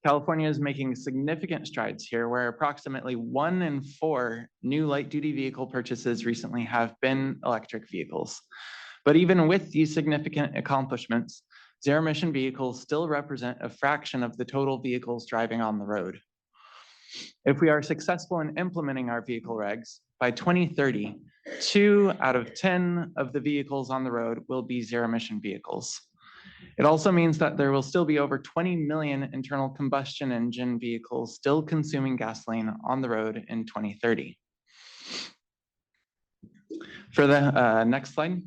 D: California is making significant strides here, where approximately 1 in 4 new light-duty vehicle purchases recently have been electric vehicles. But even with these significant accomplishments, zero-emission vehicles still represent a fraction of the total vehicles driving on the road. If we are successful in implementing our vehicle regs, by 2030, 2 out of 10 of the vehicles on the road will be zero-emission vehicles. It also means that there will still be over 20 million internal combustion engine vehicles still consuming gasoline on the road in 2030. For the next slide.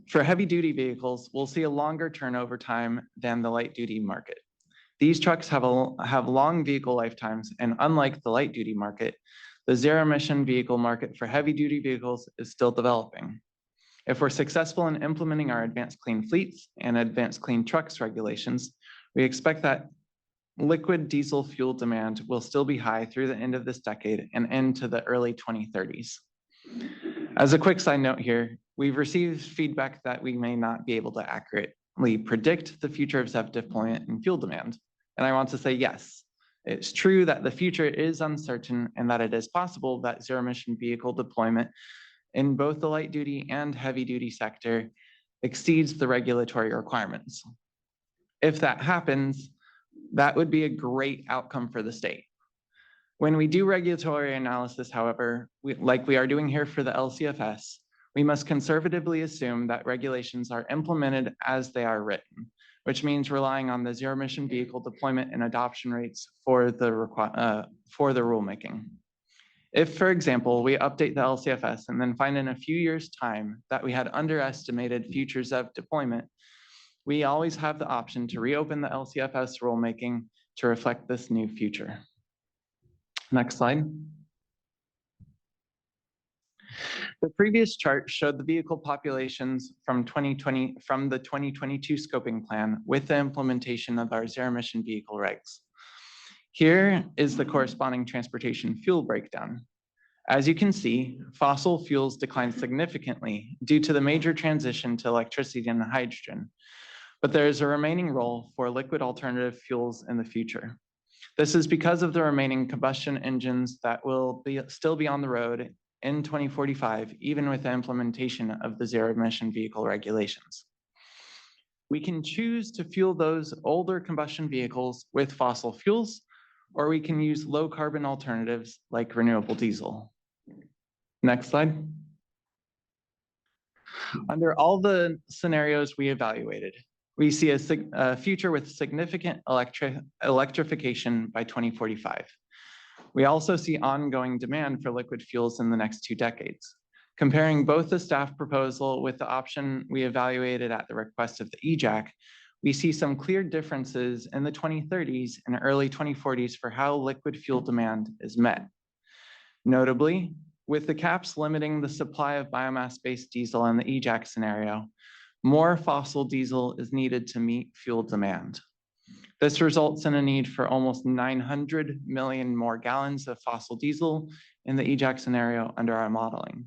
D: For heavy duty vehicles, we'll see a longer turnover time than the light duty market. These trucks have long vehicle lifetimes, and unlike the light duty market, the zero emission vehicle market for heavy duty vehicles is still developing. If we're successful in implementing our advanced clean fleets and advanced clean trucks regulations, we expect that liquid diesel fuel demand will still be high through the end of this decade and into the early 2030s. As a quick side note here, we've received feedback that we may not be able to accurately predict the future of ZEV deployment and fuel demand. And I want to say, yes, it's true that the future is uncertain and that it is possible that zero emission vehicle deployment in both the light duty and heavy duty sector exceeds the regulatory requirements. If that happens, that would be a great outcome for the state. When we do regulatory analysis, however, like we are doing here for the LCFS, we must conservatively assume that regulations are implemented as they are written, which means relying on the zero emission vehicle deployment and adoption rates for the rulemaking. If, for example, we update the LCFS and then find in a few years' time that we had underestimated future ZEV deployment, we always have the option to reopen the LCFS rulemaking to reflect this new future. Next slide. The previous chart showed the vehicle populations from the 2022 scoping plan with the implementation of our zero emission vehicle regs. Here is the corresponding transportation fuel breakdown. As you can see, fossil fuels declined significantly due to the major transition to electricity and hydrogen, but there is a remaining role for liquid alternative fuels in the future. This is because of the remaining combustion engines that will still be on the road in 2045, even with the implementation of the zero emission vehicle regulations. We can choose to fuel those older combustion vehicles with fossil fuels, or we can use low carbon alternatives like renewable diesel. Next slide. Under all the scenarios we evaluated, we see a future with significant electrification by 2045. We also see ongoing demand for liquid fuels in the next 2 decades. Comparing both the staff proposal with the option we evaluated at the request of the EJAC, we see some clear differences in the 2030s and early 2040s for how liquid fuel demand is met. Notably, with the caps limiting the supply of biomass-based diesel in the EJAC scenario, more fossil diesel is needed to meet fuel demand. This results in a need for almost 900 million more gallons of fossil diesel in the EJAC scenario under our modeling.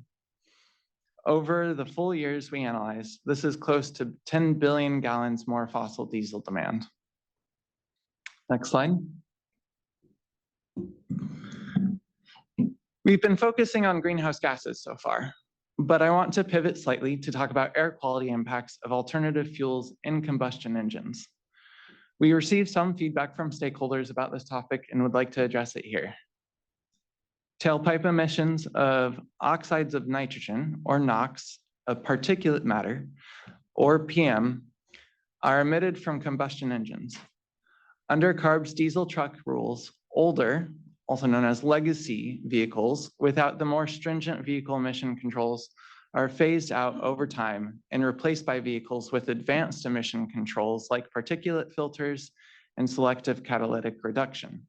D: Over the full years we analyzed, this is close to 10 billion gallons more fossil diesel demand. Next slide. We've been focusing on greenhouse gases so far, but I want to pivot slightly to talk about air quality impacts of alternative fuels in combustion engines. We received some feedback from stakeholders about this topic and would like to address it here. Tailpipe emissions of oxides of nitrogen, or NOx, of particulate matter, or PM, are emitted from combustion engines. Under CARB's diesel truck rules, older, also known as legacy vehicles, without the more stringent vehicle emission controls, are phased out over time and replaced by vehicles with advanced emission controls like particulate filters and selective catalytic reduction.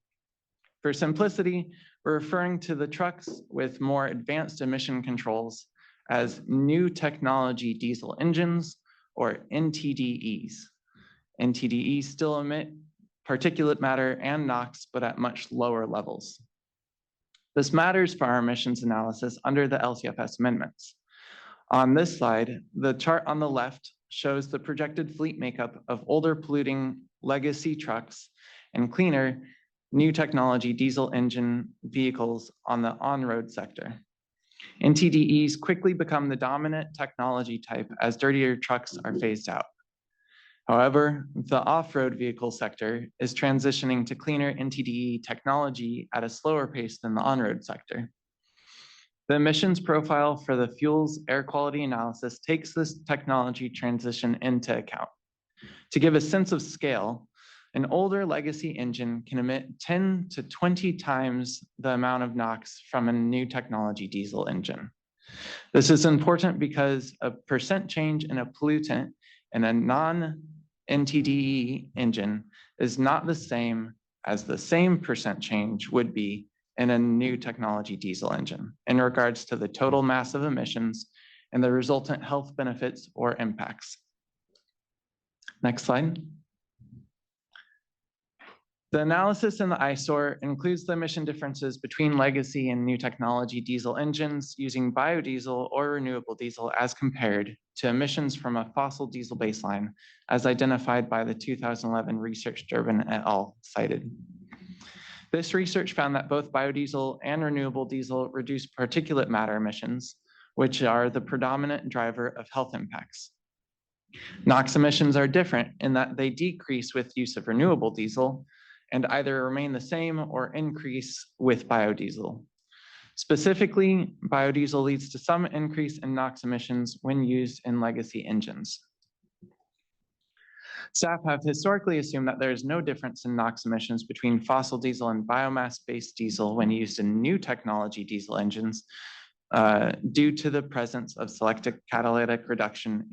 D: For simplicity, we're referring to the trucks with more advanced emission controls as new technology diesel engines, or NTDEs. NTDEs still emit particulate matter and NOx, but at much lower levels. This matters for our emissions analysis under the LCFS amendments. On this slide, the chart on the left shows the projected fleet makeup of older polluting legacy trucks and cleaner new technology diesel engine vehicles on the on-road sector. NTDEs quickly become the dominant technology type as dirtier trucks are phased out. However, the off-road vehicle sector is transitioning to cleaner NTDE technology at a slower pace than the on-road sector. The emissions profile for the fuel's air quality analysis takes this technology transition into account. To give a sense of scale, an older legacy engine can emit 10 to 20 times the amount of NOx from a new technology diesel engine. This is important because a percent change in a pollutant in a non-NTDE engine is not the same as the same percent change would be in a new technology diesel engine in regards to the total mass of emissions and the resultant health benefits or impacts. Next slide. The analysis in the ISOR includes the emission differences between legacy and new technology diesel engines using biodiesel or renewable diesel as compared to emissions from a fossil diesel baseline as identified by the 2011 research Durbin et al. Cited. This research found that both biodiesel and renewable diesel reduce particulate matter emissions, which are the predominant driver of health impacts. NOx emissions are different in that they decrease with use of renewable diesel and either remain the same or increase with biodiesel. Specifically, biodiesel leads to some increase in NOx emissions when used in legacy engines. Staff have historically assumed that there is no difference in NOx emissions between fossil diesel and biomass-based diesel when used in new technology diesel engines due to the presence of selective catalytic reduction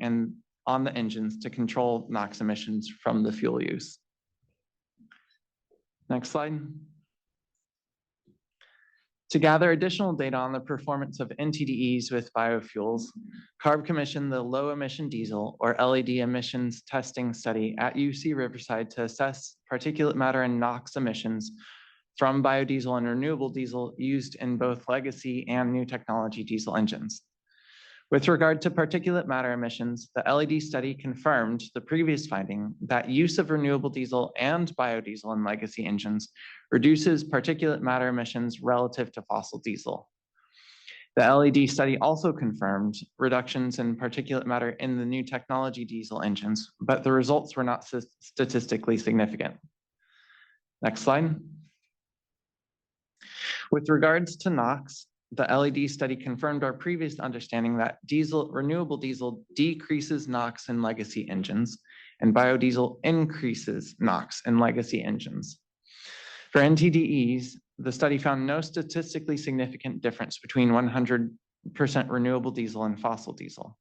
D: on the engines to control NOx emissions from the fuel use. Next slide. To gather additional data on the performance of NTDEs with biofuels, CARB commissioned the Low Emission Diesel, or LED, emissions testing study at UC Riverside to assess particulate matter and NOx emissions from biodiesel and renewable diesel used in both legacy and new technology diesel engines. With regard to particulate matter emissions, the LED study confirmed the previous finding that use of renewable diesel and biodiesel in legacy engines reduces particulate matter emissions relative to fossil diesel. The LED study also confirmed reductions in particulate matter in the new technology diesel engines, but the results were not statistically significant. Next slide. With regards to NOx, the LED study confirmed our previous understanding that renewable diesel decreases NOx in legacy engines and biodiesel increases NOx in legacy engines. For NTDEs, the study found no statistically significant difference between 100% renewable diesel and fossil diesel.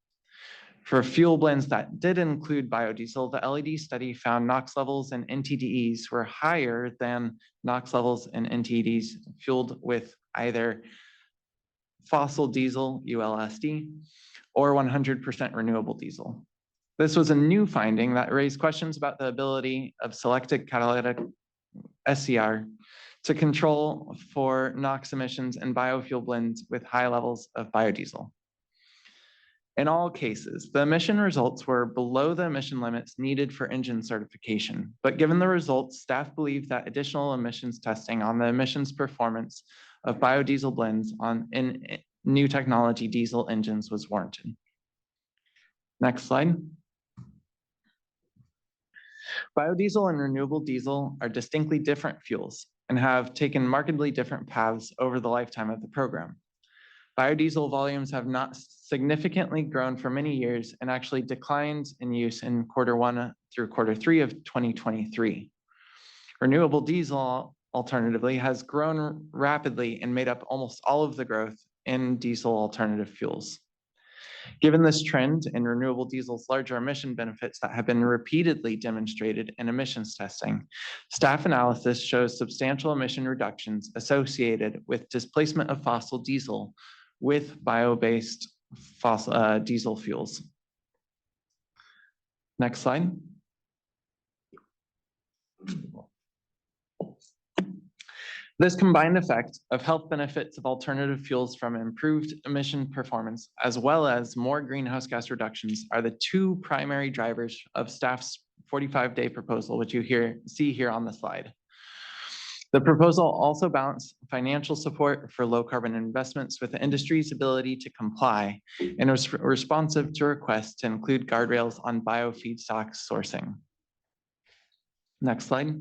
D: For fuel blends that did include biodiesel, the LED study found NOx levels in NTDEs were higher than NOx levels in NTDEs fueled with either fossil diesel, ULSD, or 100% renewable diesel. This was a new finding that raised questions about the ability of selected catalytic SCR to control for NOx emissions in biofuel blends with high levels of biodiesel. In all cases, the emission results were below the emission limits needed for engine certification, but given the results, staff believe that additional emissions testing on the emissions performance of biodiesel blends in new technology diesel engines was warranted. Next slide. Biodiesel and renewable diesel are distinctly different fuels and have taken markedly different paths over the lifetime of the program. Biodiesel volumes have not significantly grown for many years and actually declined in use in Q1 through Q3 of 2023. Renewable diesel, alternatively, has grown rapidly and made up almost all of the growth in diesel alternative fuels. Given this trend in renewable diesel's larger emission benefits that have been repeatedly demonstrated in emissions testing, staff analysis shows substantial emission reductions associated with displacement of fossil diesel with bio-based diesel fuels. Next slide. This combined effect of health benefits of alternative fuels from improved emission performance, as well as more greenhouse gas reductions, are the two primary drivers of staff's 45-day proposal, which you see here on the slide. The proposal also balanced financial support for low carbon investments with the industry's ability to comply and was responsive to requests to include guardrails on biofeedstock sourcing. Next slide.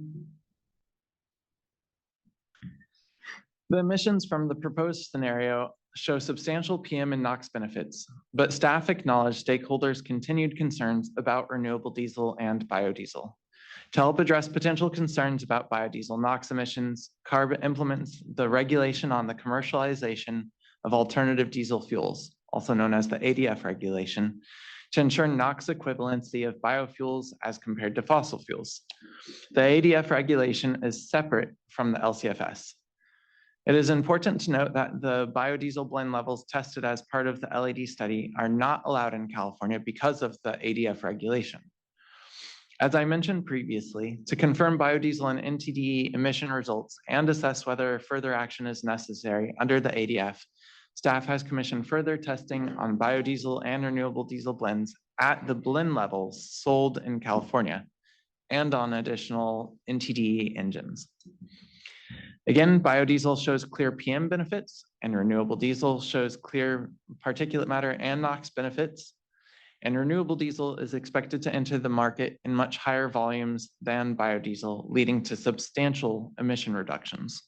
D: The emissions from the proposed scenario show substantial PM and NOx benefits, but staff acknowledge stakeholders' continued concerns about renewable diesel and biodiesel. To help address potential concerns about biodiesel NOx emissions, CARB implements the regulation on the commercialization of alternative diesel fuels, also known as the ADF regulation, to ensure NOx equivalency of biofuels as compared to fossil fuels. The ADF regulation is separate from the LCFS. It is important to note that the biodiesel blend levels tested as part of the LED study are not allowed in California because of the ADF regulation. As I mentioned previously, to confirm biodiesel and NTDE emission results and assess whether further action is necessary under the ADF, staff has commissioned further testing on biodiesel and renewable diesel blends at the blend levels sold in California and on additional NTDE engines. Again, biodiesel shows clear PM benefits and renewable diesel shows clear particulate matter and NOx benefits. And renewable diesel is expected to enter the market in much higher volumes than biodiesel, leading to substantial emission reductions.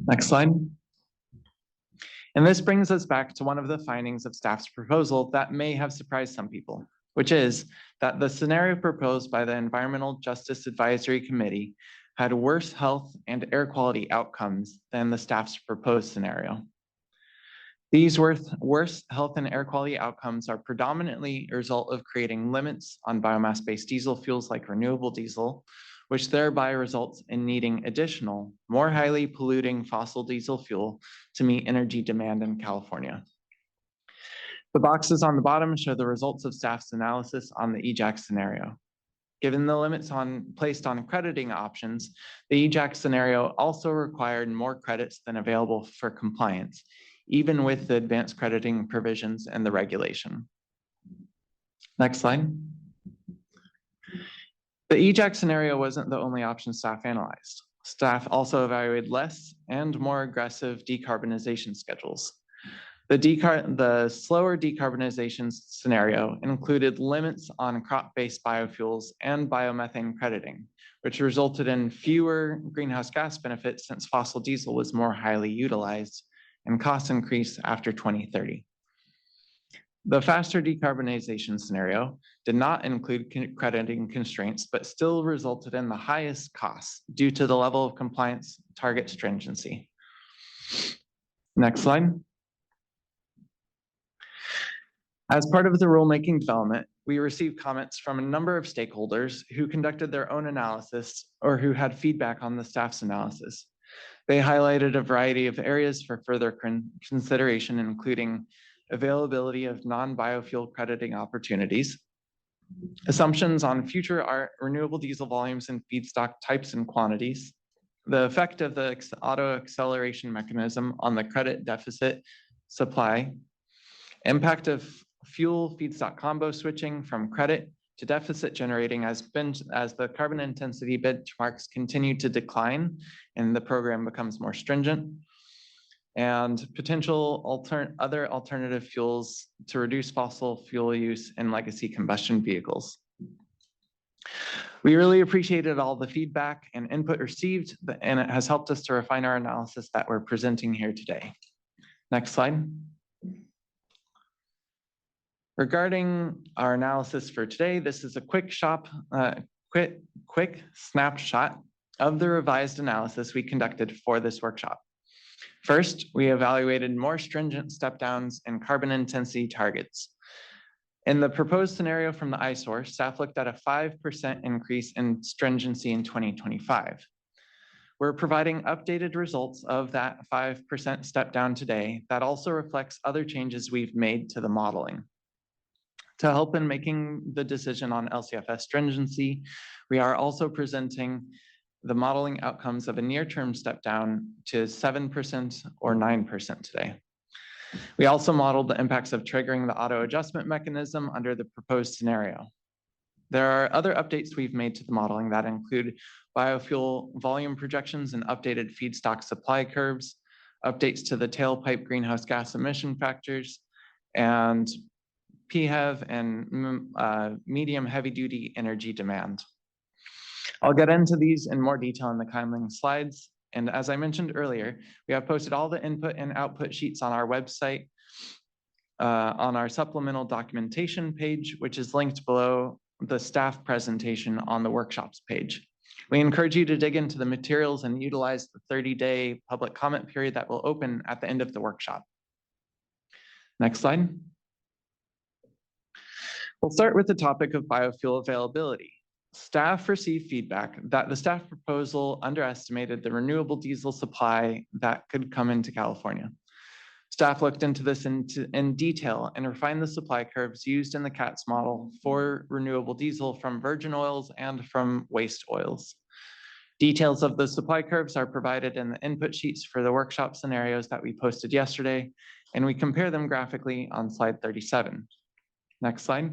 D: Next slide. And this brings us back to one of the findings of staff's proposal that may have surprised some people, which is that the scenario proposed by the Environmental Justice Advisory Committee had worse health and air quality outcomes than the staff's proposed scenario. These worse health and air quality outcomes are predominantly a result of creating limits on biomass-based diesel fuels like renewable diesel, which thereby results in needing additional, more highly polluting fossil diesel fuel to meet energy demand in California. The boxes on the bottom show the results of staff's analysis on the EJAC scenario. Given the limits placed on crediting options, the EJAC scenario also required more credits than available for compliance, even with the advanced crediting provisions and the regulation. Next slide. The EJAC scenario wasn't the only option staff analyzed. Staff also evaluated less and more aggressive decarbonization schedules. The slower decarbonization scenario included limits on crop-based biofuels and biomethane crediting, which resulted in fewer greenhouse gas benefits since fossil diesel was more highly utilized and costs increased after 2030. The faster decarbonization scenario did not include crediting constraints, but still resulted in the highest costs due to the level of compliance target stringency. Next slide. As part of the rulemaking development, we received comments from a number of stakeholders who conducted their own analysis or who had feedback on the staff's analysis. They highlighted a variety of areas for further consideration, including availability of non-biofuel crediting opportunities, assumptions on future renewable diesel volumes and feedstock types and quantities, the effect of the auto acceleration mechanism on the credit deficit supply, impact of fuel feedstock combo switching from credit to deficit generating as the carbon intensity benchmarks continue to decline and the program becomes more stringent, and potential other alternative fuels to reduce fossil fuel use in legacy combustion vehicles. We really appreciated all the feedback and input received, and it has helped us to refine our analysis that we're presenting here today. Next slide. Regarding our analysis for today, this is a quick snapshot of the revised analysis we conducted for this workshop. First, we evaluated more stringent step downs and carbon intensity targets. In the proposed scenario from the ISOR, staff looked at a 5% increase in stringency in 2025. We're providing updated results of that 5% step down today that also reflects other changes we've made to the modeling. To help in making the decision on LCFS stringency, we are also presenting the modeling outcomes of a near-term step down to 7% or 9% today. We also modeled the impacts of triggering the auto adjustment mechanism under the proposed scenario. There are other updates we've made to the modeling that include biofuel volume projections and updated feedstock supply curves, updates to the tailpipe greenhouse gas emission factors, and PHEV and medium heavy-duty energy demand. I'll get into these in more detail in the coming slides. And as I mentioned earlier, we have posted all the input and output sheets on our website on our supplemental documentation page, which is linked below the staff presentation on the workshops page. We encourage you to dig into the materials and utilize the 30-day public comment period that will open at the end of the workshop. Next slide. We'll start with the topic of biofuel availability. Staff received feedback that the staff proposal underestimated the renewable diesel supply that could come into California. Staff looked into this in detail and refined the supply curves used in the CATS model for renewable diesel from virgin oils and from waste oils. Details of the supply curves are provided in the input sheets for the workshop scenarios that we posted yesterday, and we compare them graphically on slide 37. Next slide.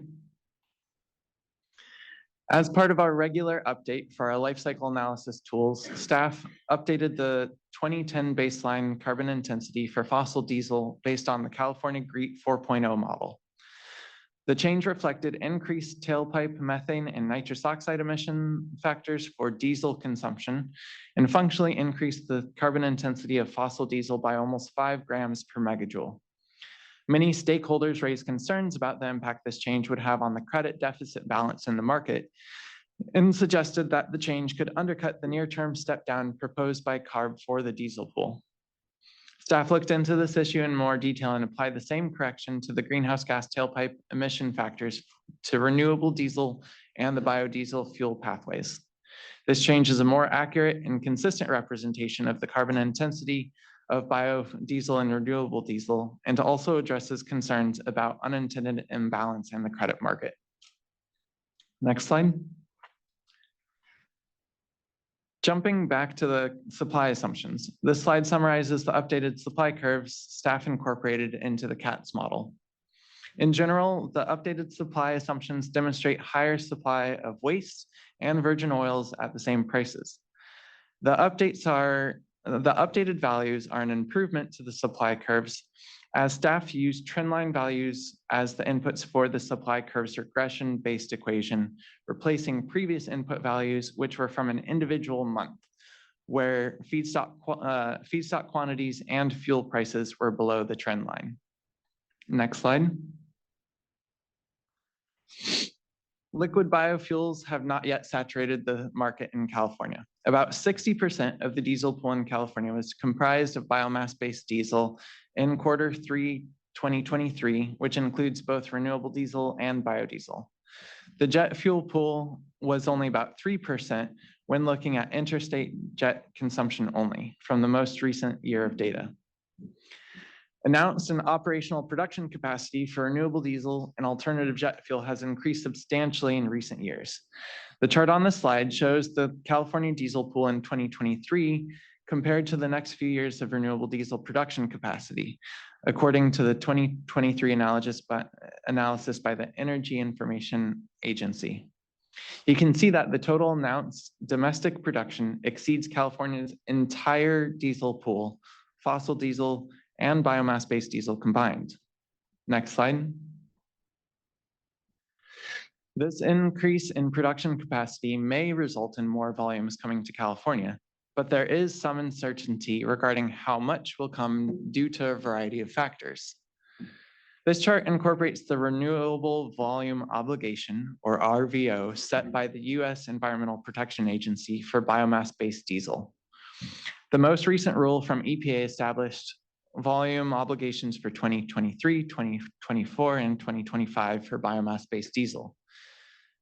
D: As part of our regular update for our life cycle analysis tools, staff updated the 2010 baseline carbon intensity for fossil diesel based on the California GREET 4.0 model. The change reflected increased tailpipe methane and nitrous oxide emission factors for diesel consumption and functionally increased the carbon intensity of fossil diesel by almost 5 grams per megajoule. Many stakeholders raised concerns about the impact this change would have on the credit deficit balance in the market and suggested that the change could undercut the near-term step down proposed by CARB for the diesel pool. Staff looked into this issue in more detail and applied the same correction to the greenhouse gas tailpipe emission factors to renewable diesel and the biodiesel fuel pathways. This change is a more accurate and consistent representation of the carbon intensity of biodiesel and renewable diesel, and also addresses concerns about unintended imbalance in the credit market. Next slide. Jumping back to the supply assumptions, this slide summarizes the updated supply curves staff incorporated into the CATS model. In general, the updated supply assumptions demonstrate higher supply of waste and virgin oils at the same prices. The updated values are an improvement to the supply curves as staff use trendline values as the inputs for the supply curves regression-based equation, replacing previous input values, which were from an individual month, where feedstock quantities and fuel prices were below the trend line. Next slide. Liquid biofuels have not yet saturated the market in California. About 60% of the diesel pool in California was comprised of biomass-based diesel in Q3 2023, which includes both renewable diesel and biodiesel. The jet fuel pool was only about 3% when looking at interstate jet consumption only from the most recent year of data. Announced and operational production capacity for renewable diesel and alternative jet fuel has increased substantially in recent years. The chart on this slide shows the California diesel pool in 2023 compared to the next few years of renewable diesel production capacity, according to the 2023 analysis by the Energy Information Agency. You can see that the total announced domestic production exceeds California's entire diesel pool, fossil diesel, and biomass-based diesel combined. Next slide. This increase in production capacity may result in more volumes coming to California, but there is some uncertainty regarding how much will come due to a variety of factors. This chart incorporates the Renewable Volume Obligation, or RVO, set by the U.S. Environmental Protection Agency for biomass-based diesel. The most recent rule from EPA established volume obligations for 2023, 2024, and 2025 for biomass-based diesel.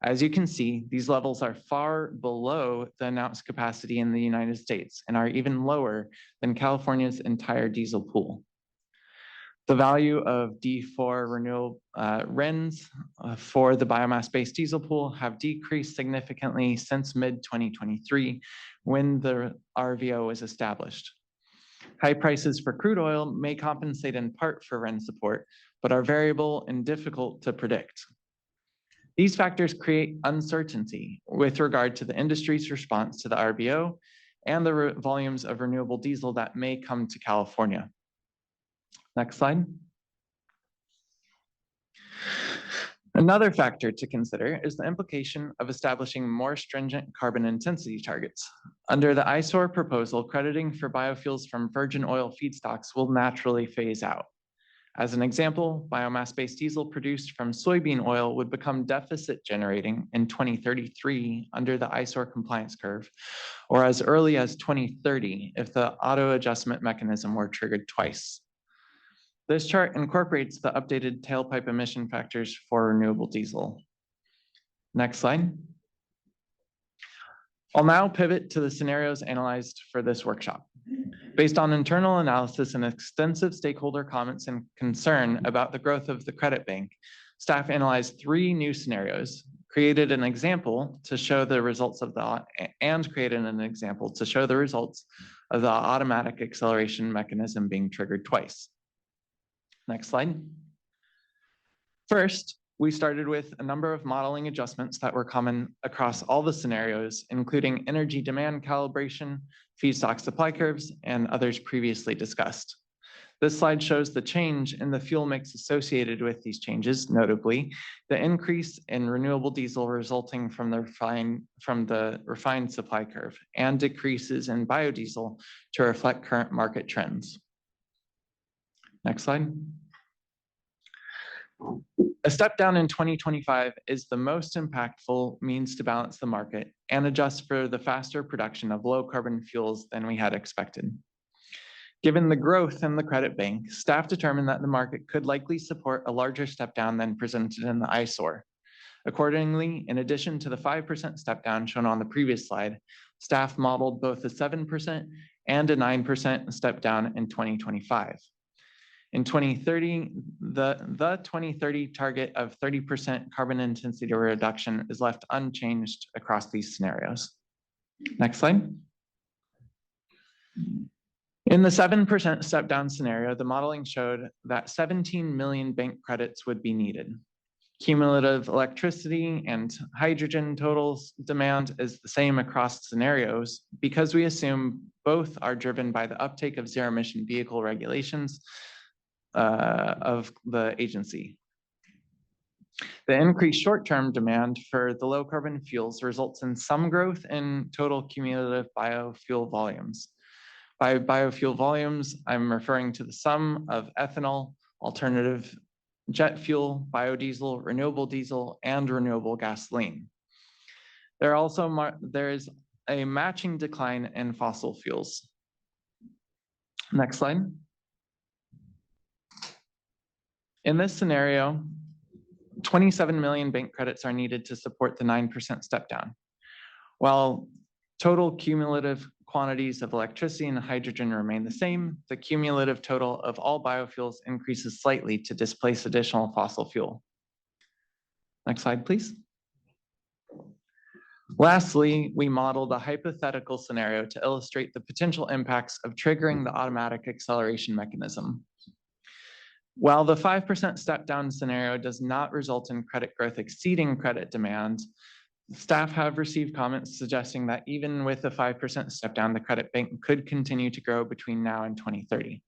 D: As you can see, these levels are far below the announced capacity in the United States and are even lower than California's entire diesel pool. The value of D4 renewable RINs for the biomass-based diesel pool have decreased significantly since mid-2023 when the RVO was established. High prices for crude oil may compensate in part for RIN support, but are variable and difficult to predict. These factors create uncertainty with regard to the industry's response to the RVO and the volumes of renewable diesel that may come to California. Next slide. Another factor to consider is the implication of establishing more stringent carbon intensity targets. Under the ISOR proposal, crediting for biofuels from virgin oil feedstocks will naturally phase out. As an example, biomass-based diesel produced from soybean oil would become deficit generating in 2033 under the ISOR compliance curve, or as early as 2030 if the auto adjustment mechanism were triggered twice. This chart incorporates the updated tailpipe emission factors for renewable diesel. Next slide. I'll now pivot to the scenarios analyzed for this workshop. Based on internal analysis and extensive stakeholder comments and concern about the growth of the credit bank, staff analyzed 3 new scenarios, created an example to show the results of the automatic acceleration mechanism being triggered twice. Next slide. First, we started with a number of modeling adjustments that were common across all the scenarios, including energy demand calibration, feedstock supply curves, and others previously discussed. This slide shows the change in the fuel mix associated with these changes, notably the increase in renewable diesel resulting from the refined supply curve and decreases in biodiesel to reflect current market trends. Next slide. A step down in 2025 is the most impactful means to balance the market and adjust for the faster production of low carbon fuels than we had expected. Given the growth in the credit bank, staff determined that the market could likely support a larger step down than presented in the ISOR. Accordingly, in addition to the 5% step down shown on the previous slide, staff modeled both a 7% and a 9% step down in 2025. In 2030, the 2030 target of 30% carbon intensity reduction is left unchanged across these scenarios. Next slide. In the 7% step down scenario, the modeling showed that 17 million bank credits would be needed. Cumulative electricity and hydrogen totals demand is the same across scenarios because we assume both are driven by the uptake of zero emission vehicle regulations of the agency. The increased short-term demand for the low carbon fuels results in some growth in total cumulative biofuel volumes. By biofuel volumes, I'm referring to the sum of ethanol, alternative jet fuel, biodiesel, renewable diesel, and renewable gasoline. There is a matching decline in fossil fuels. Next slide. In this scenario, 27 million bank credits are needed to support the 9% step down. While total cumulative quantities of electricity and hydrogen remain the same, the cumulative total of all biofuels increases slightly to displace additional fossil fuel. Next slide, please. Lastly, we modeled a hypothetical scenario to illustrate the potential impacts of triggering the automatic acceleration mechanism. While the 5% step down scenario does not result in credit growth exceeding credit demand, staff have received comments suggesting that even with a 5% step down, the credit bank could continue to grow between now and 2030.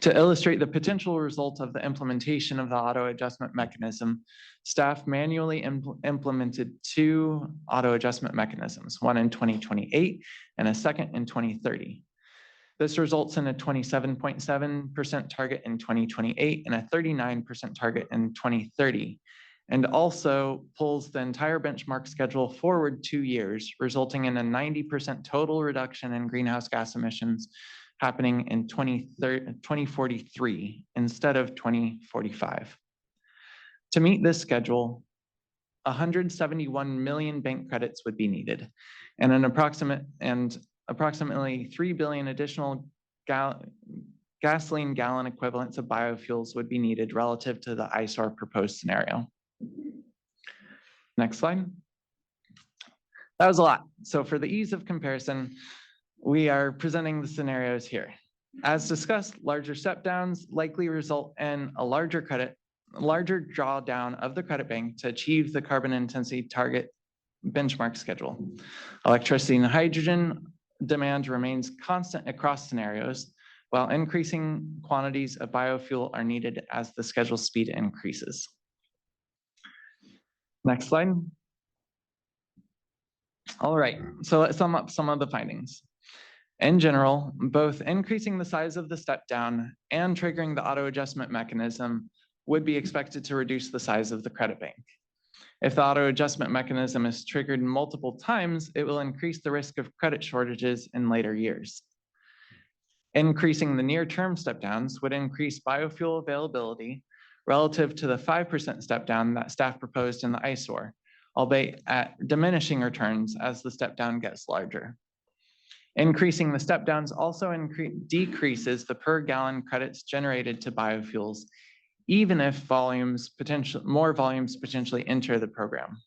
D: To illustrate the potential result of the implementation of the auto adjustment mechanism, staff manually implemented 2 auto adjustment mechanisms, one in 2028 and a second in 2030. This results in a 27.7% target in 2028 and a 39% target in 2030, and also pulls the entire benchmark schedule forward 2 years, resulting in a 90% total reduction in greenhouse gas emissions happening in 2043 instead of 2045. To meet this schedule, 171 million bank credits would be needed, and approximately 3 billion additional gasoline gallon equivalents of biofuels would be needed relative to the ISOR proposed scenario. Next slide. That was a lot. So for the ease of comparison, we are presenting the scenarios here. As discussed, larger step downs likely result in a larger drawdown of the credit bank to achieve the carbon intensity target benchmark schedule. Electricity and hydrogen demand remains constant across scenarios, while increasing quantities of biofuel are needed as the schedule speed increases. Next slide. All right, so let's sum up some of the findings. In general, both increasing the size of the step down and triggering the auto adjustment mechanism would be expected to reduce the size of the credit bank. If the auto adjustment mechanism is triggered multiple times, it will increase the risk of credit shortages in later years. Increasing the near-term step downs would increase biofuel availability relative to the 5% step down that staff proposed in the ISOR, albeit at diminishing returns as the step down gets larger. Increasing the step downs also decreases the per gallon credits generated to biofuels, even if more volumes potentially enter the program.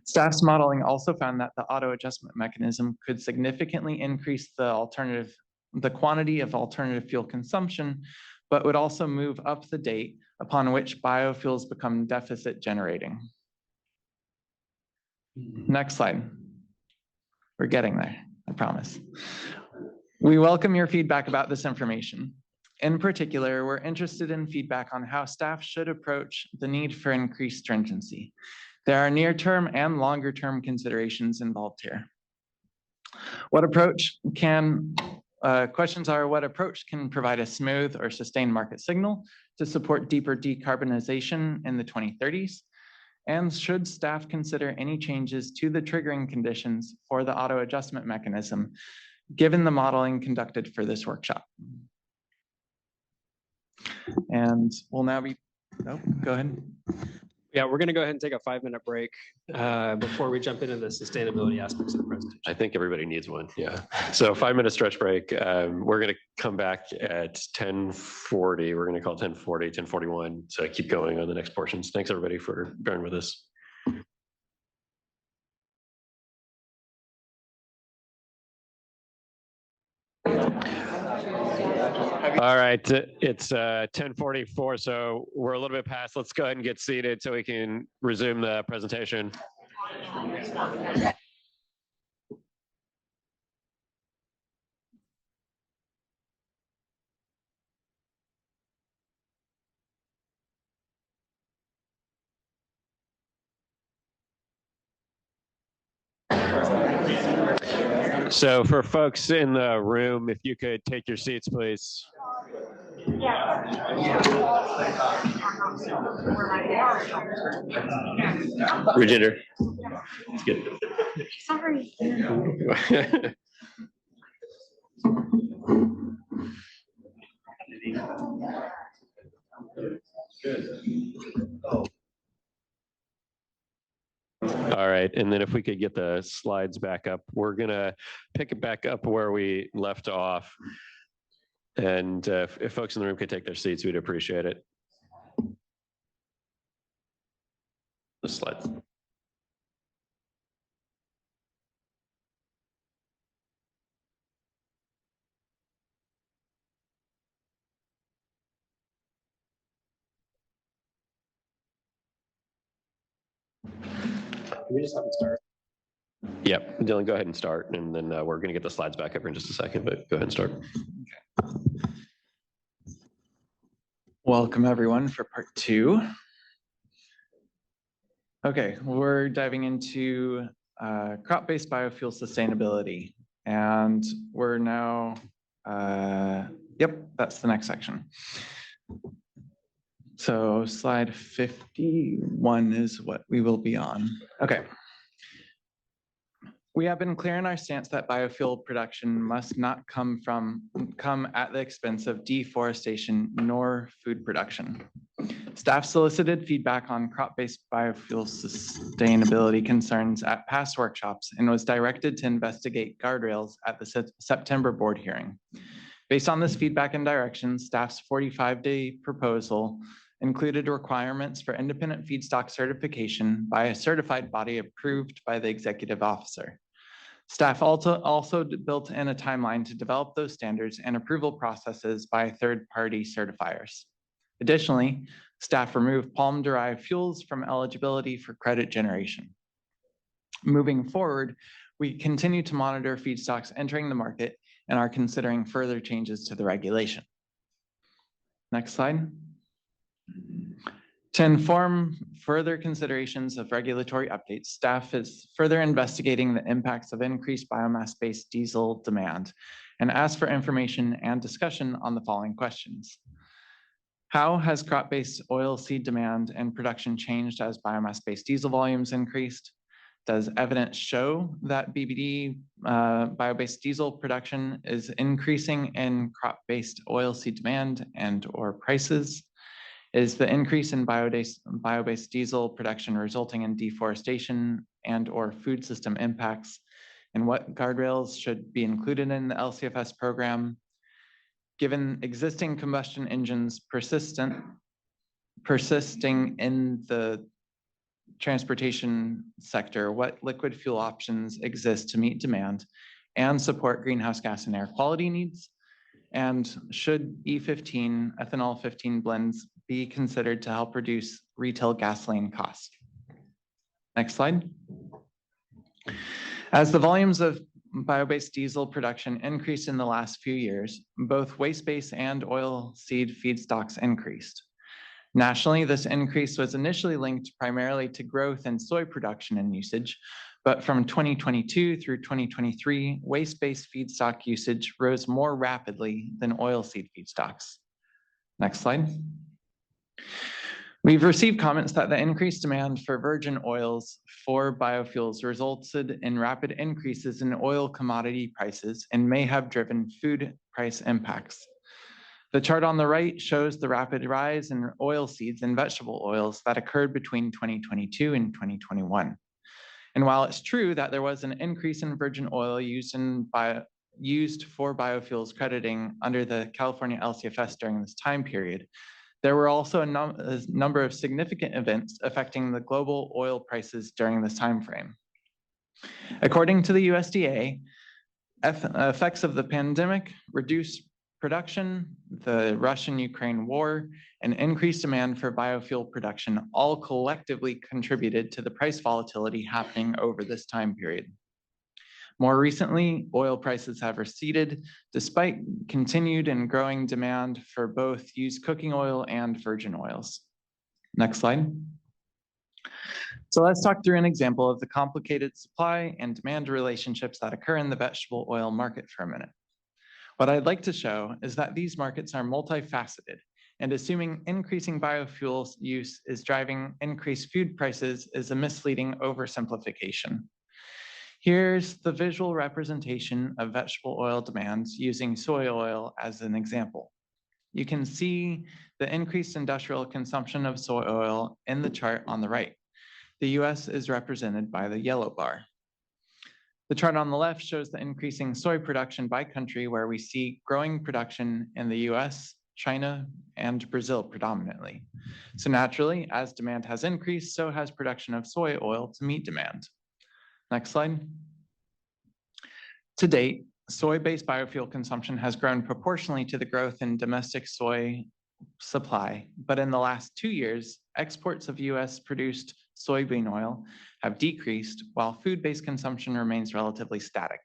D: Staff's modeling also found that the auto adjustment mechanism could significantly increase the quantity of alternative fuel consumption, but would also move up the date upon which biofuels become deficit generating. Next slide. We're getting there, I promise. We welcome your feedback about this information. In particular, we're interested in feedback on how staff should approach the need for increased stringency. There are near-term and longer-term considerations involved here. Questions are, what approach can provide a smooth or sustained market signal to support deeper decarbonization in the 2030s? And should staff consider any changes to the triggering conditions for the auto adjustment mechanism, given the modeling conducted for this workshop? And we'll now be, go ahead.
C: Yeah, we're going to go ahead and take a 5-minute break before we jump into the sustainability aspects of the presentation.
E: I think everybody needs one. Yeah. So 5-minute stretch break. We're going to come back at 10:40. We're going to call 10:40, 10:41. So keep going on the next portions. Thanks everybody for bearing with us. All right, it's 10:44, so we're a little bit past. Let's go ahead and get seated so we can resume the presentation. So for folks in the room, if you could take your seats, please. Regender. It's good.
A: Sorry.
E: All right, and then if we could get the slides back up, we're gonna pick it back up where we left off. And if folks in the room could take their seats, we'd appreciate it. The slides. Can we just have it start? Yep, Dylan, go ahead and start, and then we're going to get the slides back up here in just a second, but go ahead and start.
D: Okay. Welcome everyone for part 2. Okay, we're diving into crop-based biofuel sustainability, and we're now, yep, that's the next section. So slide 51 is what we will be on. Okay. We have been clear in our stance that biofuel production must not come at the expense of deforestation nor food production. Staff solicited feedback on crop-based biofuel sustainability concerns at past workshops and was directed to investigate guardrails at the September board hearing. Based on this feedback and direction, staff's 45-day proposal included requirements for independent feedstock certification by a certified body approved by the executive officer. Staff also built in a timeline to develop those standards and approval processes by third-party certifiers. Additionally, staff removed palm-derived fuels from eligibility for credit generation. Moving forward, we continue to monitor feedstocks entering the market and are considering further changes to the regulation. Next slide. To inform further considerations of regulatory updates, staff is further investigating the impacts of increased biomass-based diesel demand and asked for information and discussion on the following questions. How has crop-based oilseed demand and production changed as biomass-based diesel volumes increased? Does evidence show that BBD bio-based diesel production is increasing in crop-based oilseed demand and or prices? Is the increase in bio-based diesel production resulting in deforestation and or food system impacts? And what guardrails should be included in the LCFS program? Given existing combustion engines persisting in the transportation sector, what liquid fuel options exist to meet demand and support greenhouse gas and air quality needs? And should E15 ethanol 15 blends be considered to help reduce retail gasoline costs? Next slide. As the volumes of bio-based diesel production increased in the last few years, both waste-based and oilseed feedstocks increased. Nationally, this increase was initially linked primarily to growth in soy production and usage, but from 2022 through 2023, waste-based feedstock usage rose more rapidly than oilseed feedstocks. Next slide. We've received comments that the increased demand for virgin oils for biofuels resulted in rapid increases in oil commodity prices and may have driven food price impacts. The chart on the right shows the rapid rise in oilseeds and vegetable oils that occurred between 2022 and 2021. And while it's true that there was an increase in virgin oil used for biofuels crediting under the California LCFS during this time period, there were also a number of significant events affecting the global oil prices during this time frame. According to the USDA, effects of the pandemic reduced production, the Russian-Ukraine war, and increased demand for biofuel production all collectively contributed to the price volatility happening over this time period. More recently, oil prices have receded despite continued and growing demand for both used cooking oil and virgin oils. Next slide. So let's talk through an example of the complicated supply and demand relationships that occur in the vegetable oil market for a minute. What I'd like to show is that these markets are multifaceted, and assuming increasing biofuels use is driving increased food prices is a misleading oversimplification. Here's the visual representation of vegetable oil demands using soy oil as an example. You can see the increased industrial consumption of soy oil in the chart on the right. The US is represented by the yellow bar. The chart on the left shows the increasing soy production by country, where we see growing production in the US, China, and Brazil predominantly. So naturally, as demand has increased, so has production of soy oil to meet demand. Next slide. To date, soy-based biofuel consumption has grown proportionally to the growth in domestic soy supply, but in the last 2 years, exports of US-produced soybean oil have decreased while food-based consumption remains relatively static.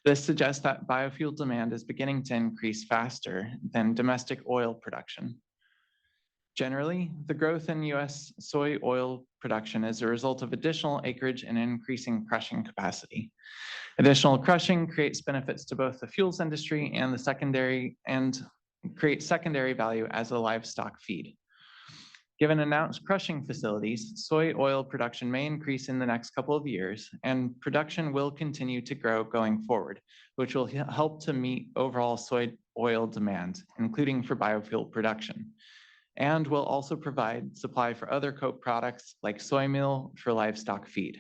D: This suggests that biofuel demand is beginning to increase faster than domestic oil production. Generally, the growth in US soy oil production is a result of additional acreage and increasing crushing capacity. Additional crushing creates benefits to both the fuels industry and the secondary and creates secondary value as a livestock feed. Given announced crushing facilities, soy oil production may increase in the next couple of years, and production will continue to grow going forward, which will help to meet overall soy oil demand, including for biofuel production, and will also provide supply for other co-products like soy meal for livestock feed.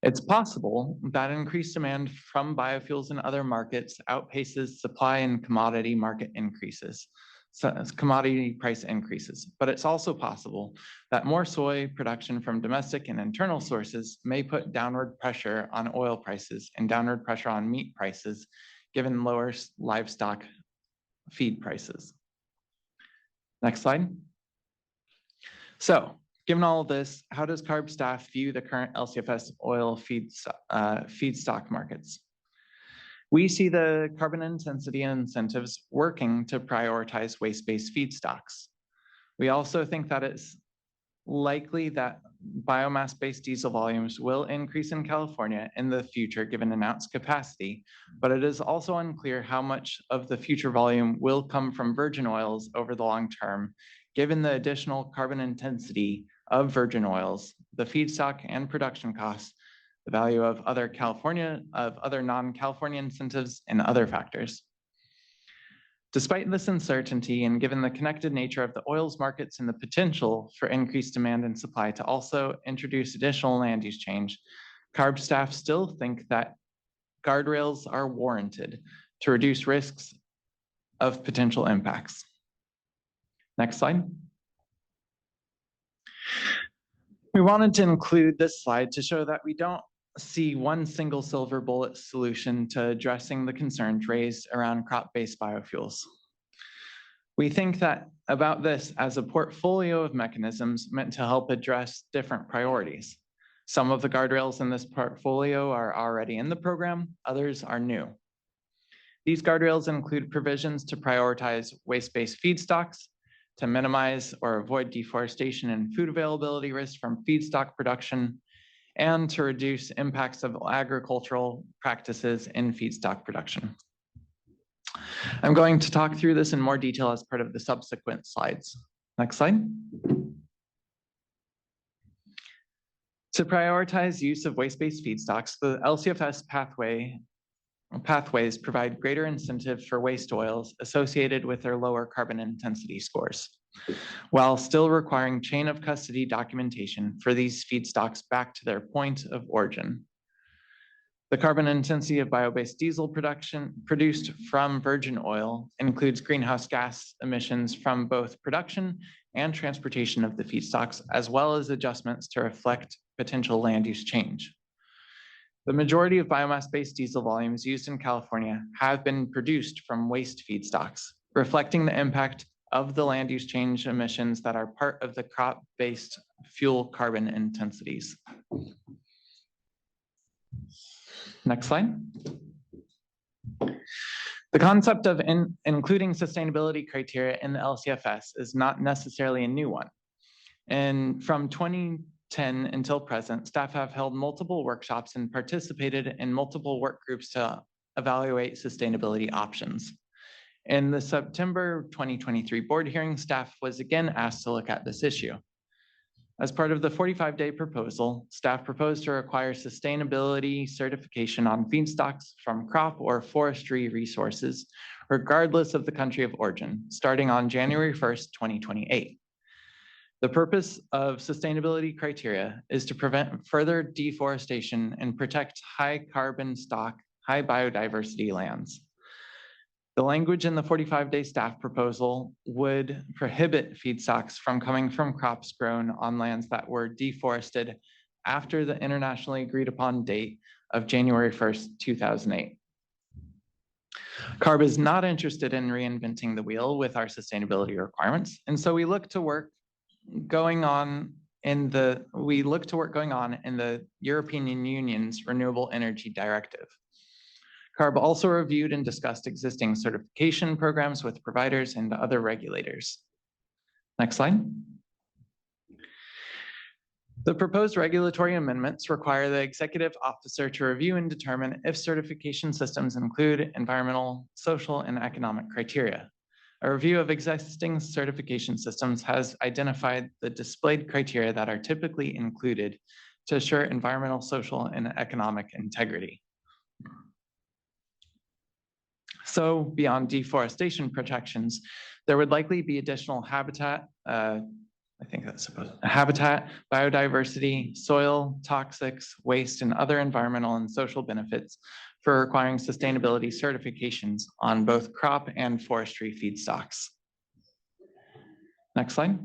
D: It's possible that increased demand from biofuels in other markets outpaces supply and commodity market increases. So commodity price increases, but it's also possible that more soy production from domestic and internal sources may put downward pressure on oil prices and downward pressure on meat prices, given lower livestock feed prices. Next slide. So, given all of this, how does CARB staff view the current LCFS oil feedstock markets? We see the carbon intensity incentives working to prioritize waste-based feedstocks. We also think that it's likely that biomass-based diesel volumes will increase in California in the future given announced capacity, but it is also unclear how much of the future volume will come from virgin oils over the long term, given the additional carbon intensity of virgin oils, the feedstock and production costs, the value of other non-California incentives, and other factors. Despite this uncertainty, and given the connected nature of the oils markets and the potential for increased demand and supply to also introduce additional land use change, CARB staff still think that guardrails are warranted to reduce risks of potential impacts. Next slide. We wanted to include this slide to show that we don't see one single silver bullet solution to addressing the concerns raised around crop-based biofuels. We think that about this as a portfolio of mechanisms meant to help address different priorities. Some of the guardrails in this portfolio are already in the program, others are new. These guardrails include provisions to prioritize waste-based feedstocks, to minimize or avoid deforestation and food availability risks from feedstock production, and to reduce impacts of agricultural practices in feedstock production. I'm going to talk through this in more detail as part of the subsequent slides. Next slide. To prioritize use of waste-based feedstocks, the LCFS pathways provide greater incentive for waste oils associated with their lower carbon intensity scores, while still requiring chain of custody documentation for these feedstocks back to their point of origin. The carbon intensity of bio-based diesel production produced from virgin oil includes greenhouse gas emissions from both production and transportation of the feedstocks, as well as adjustments to reflect potential land use change. The majority of biomass-based diesel volumes used in California have been produced from waste feedstocks, reflecting the impact of the land use change emissions that are part of the crop-based fuel carbon intensities. Next slide. The concept of including sustainability criteria in the LCFS is not necessarily a new one. And from 2010 until present, staff have held multiple workshops and participated in multiple work groups to evaluate sustainability options. In the September 2023 board hearing, staff was again asked to look at this issue. As part of the 45-day proposal, staff proposed to require sustainability certification on feedstocks from crop or forestry resources, regardless of the country of origin, starting on January 1st, 2028. The purpose of sustainability criteria is to prevent further deforestation and protect high carbon stock, high biodiversity lands. The language in the 45-day staff proposal would prohibit feedstocks from coming from crops grown on lands that were deforested after the internationally agreed upon date of January 1st, 2008. CARB is not interested in reinventing the wheel with our sustainability requirements, and so we look to work going on in the European Union's Renewable Energy Directive. CARB also reviewed and discussed existing certification programs with providers and other regulators. Next slide. The proposed regulatory amendments require the executive officer to review and determine if certification systems include environmental, social, and economic criteria. A review of existing certification systems has identified the displayed criteria that are typically included to assure environmental, social, and economic integrity. So beyond deforestation protections, there would likely be additional habitat, habitat, biodiversity, soil, toxics, waste, and other environmental and social benefits for requiring sustainability certifications on both crop and forestry feedstocks. Next slide.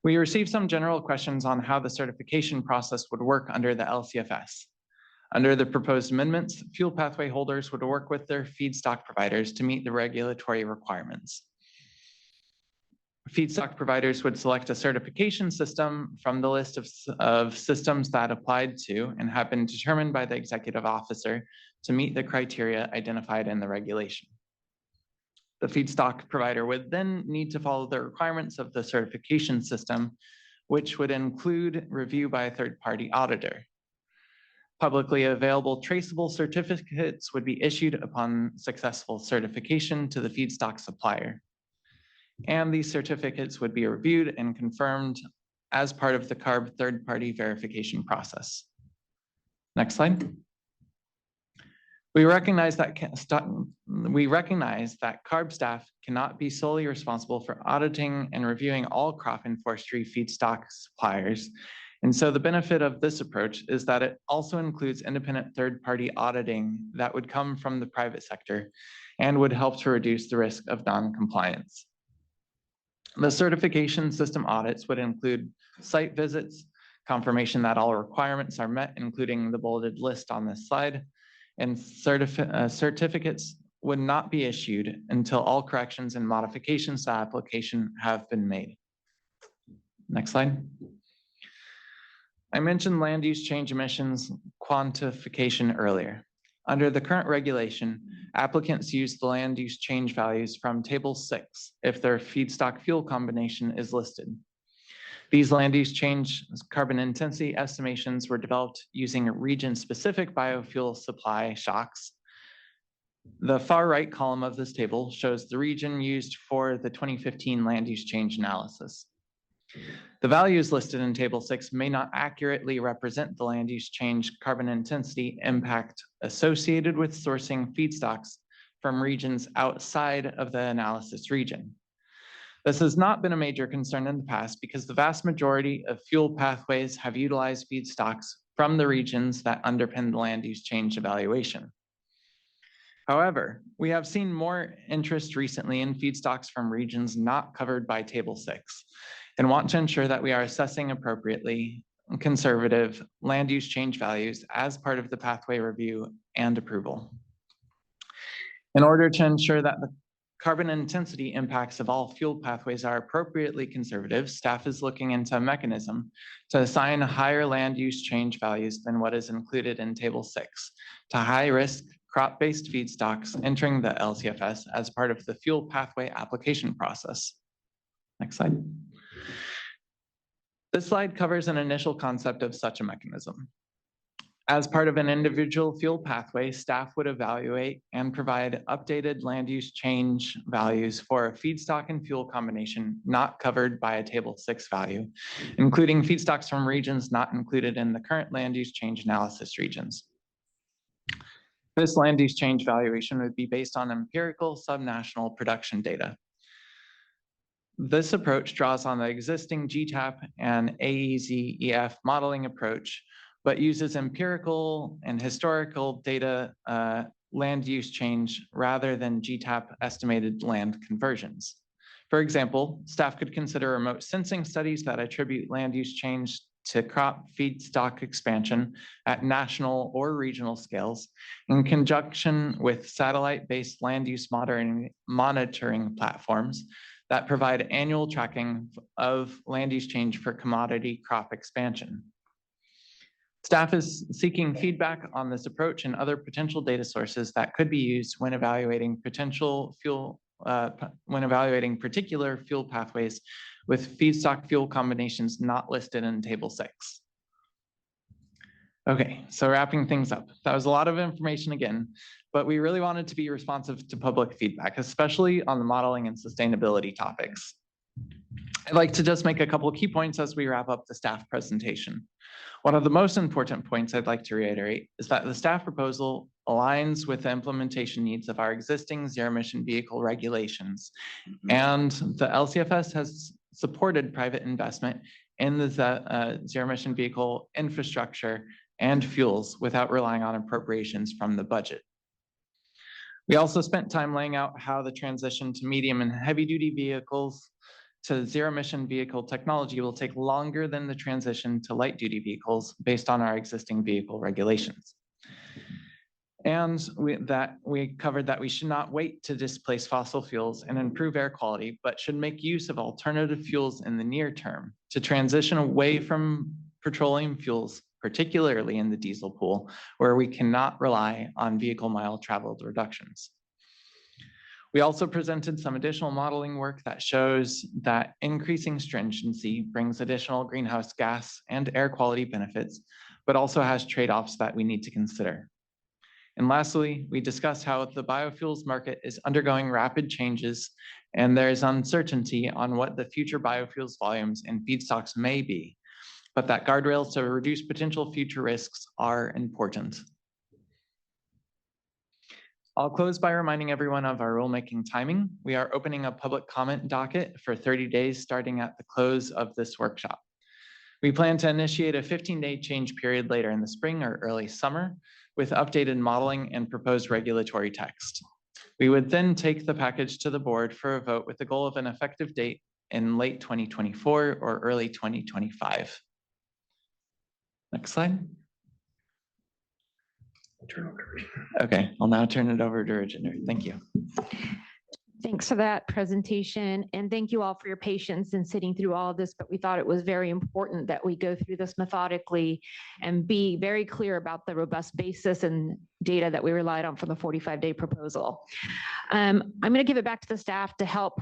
D: We received some general questions on how the certification process would work under the LCFS. Under the proposed amendments, fuel pathway holders would work with their feedstock providers to meet the regulatory requirements. Feedstock providers would select a certification system from the list of systems that applied to and have been determined by the executive officer to meet the criteria identified in the regulation. The feedstock provider would then need to follow the requirements of the certification system, which would include review by a third-party auditor. Publicly available traceable certificates would be issued upon successful certification to the feedstock supplier. And these certificates would be reviewed and confirmed as part of the CARB third-party verification process. Next slide. We recognize that CARB staff cannot be solely responsible for auditing and reviewing all crop and forestry feedstock suppliers. And so the benefit of this approach is that it also includes independent third-party auditing that would come from the private sector and would help to reduce the risk of non-compliance. The certification system audits would include site visits, confirmation that all requirements are met, including the bolded list on this slide, and certificates would not be issued until all corrections and modifications to the application have been made. Next slide. I mentioned land use change emissions quantification earlier. Under the current regulation, applicants use the land use change values from Table 6 if their feedstock fuel combination is listed. These land use change carbon intensity estimations were developed using region-specific biofuel supply shocks. The far right column of this table shows the region used for the 2015 land use change analysis. The values listed in Table 6 may not accurately represent the land use change carbon intensity impact associated with sourcing feedstocks from regions outside of the analysis region. This has not been a major concern in the past because the vast majority of fuel pathways have utilized feedstocks from the regions that underpin the land use change evaluation. However, we have seen more interest recently in feedstocks from regions not covered by Table 6 and want to ensure that we are assessing appropriately conservative land use change values as part of the pathway review and approval. In order to ensure that the carbon intensity impacts of all fuel pathways are appropriately conservative, staff is looking into a mechanism to assign higher land use change values than what is included in Table 6 to high-risk crop-based feedstocks entering the LCFS as part of the fuel pathway application process. Next slide. This slide covers an initial concept of such a mechanism. As part of an individual fuel pathway, staff would evaluate and provide updated land use change values for a feedstock and fuel combination not covered by a Table 6 value, including feedstocks from regions not included in the current land use change analysis regions. This land use change valuation would be based on empirical subnational production data. This approach draws on the existing GTAP and AEZ-EF modeling approach, but uses empirical and historical data land use change rather than GTAP estimated land conversions. For example, staff could consider remote sensing studies that attribute land use change to crop feedstock expansion at national or regional scales in conjunction with satellite-based land use monitoring platforms that provide annual tracking of land use change for commodity crop expansion. Staff is seeking feedback on this approach and other potential data sources that could be used when evaluating particular fuel pathways with feedstock fuel combinations not listed in Table 6. Okay, so wrapping things up. That was a lot of information again, but we really wanted to be responsive to public feedback, especially on the modeling and sustainability topics. I'd like to just make a couple of key points as we wrap up the staff presentation. One of the most important points I'd like to reiterate is that the staff proposal aligns with the implementation needs of our existing zero-emission vehicle regulations. And the LCFS has supported private investment in the zero-emission vehicle infrastructure and fuels without relying on appropriations from the budget. We also spent time laying out how the transition to medium and heavy-duty vehicles to zero-emission vehicle technology will take longer than the transition to light-duty vehicles based on our existing vehicle regulations. And we covered that we should not wait to displace fossil fuels and improve air quality, but should make use of alternative fuels in the near term to transition away from petroleum fuels, particularly in the diesel pool, where we cannot rely on vehicle mile traveled reductions. We also presented some additional modeling work that shows that increasing stringency brings additional greenhouse gas and air quality benefits, but also has trade-offs that we need to consider. And lastly, we discussed how the biofuels market is undergoing rapid changes and there is uncertainty on what the future biofuels volumes and feedstocks may be, but that guardrails to reduce potential future risks are important. I'll close by reminding everyone of our rulemaking timing. We are opening a public comment docket for 30 days starting at the close of this workshop. We plan to initiate a 15-day change period later in the spring or early summer with updated modeling and proposed regulatory text. We would then take the package to the board for a vote with the goal of an effective date in late 2024 or early 2025. Next slide. Okay, I'll now turn it over to Rajinder. Thank you.
A: Thanks for that presentation, and thank you all for your patience in sitting through all of this, but we thought it was very important that we go through this methodically and be very clear about the robust basis and data that we relied on for the 45-day proposal. I'm going to give it back to the staff to help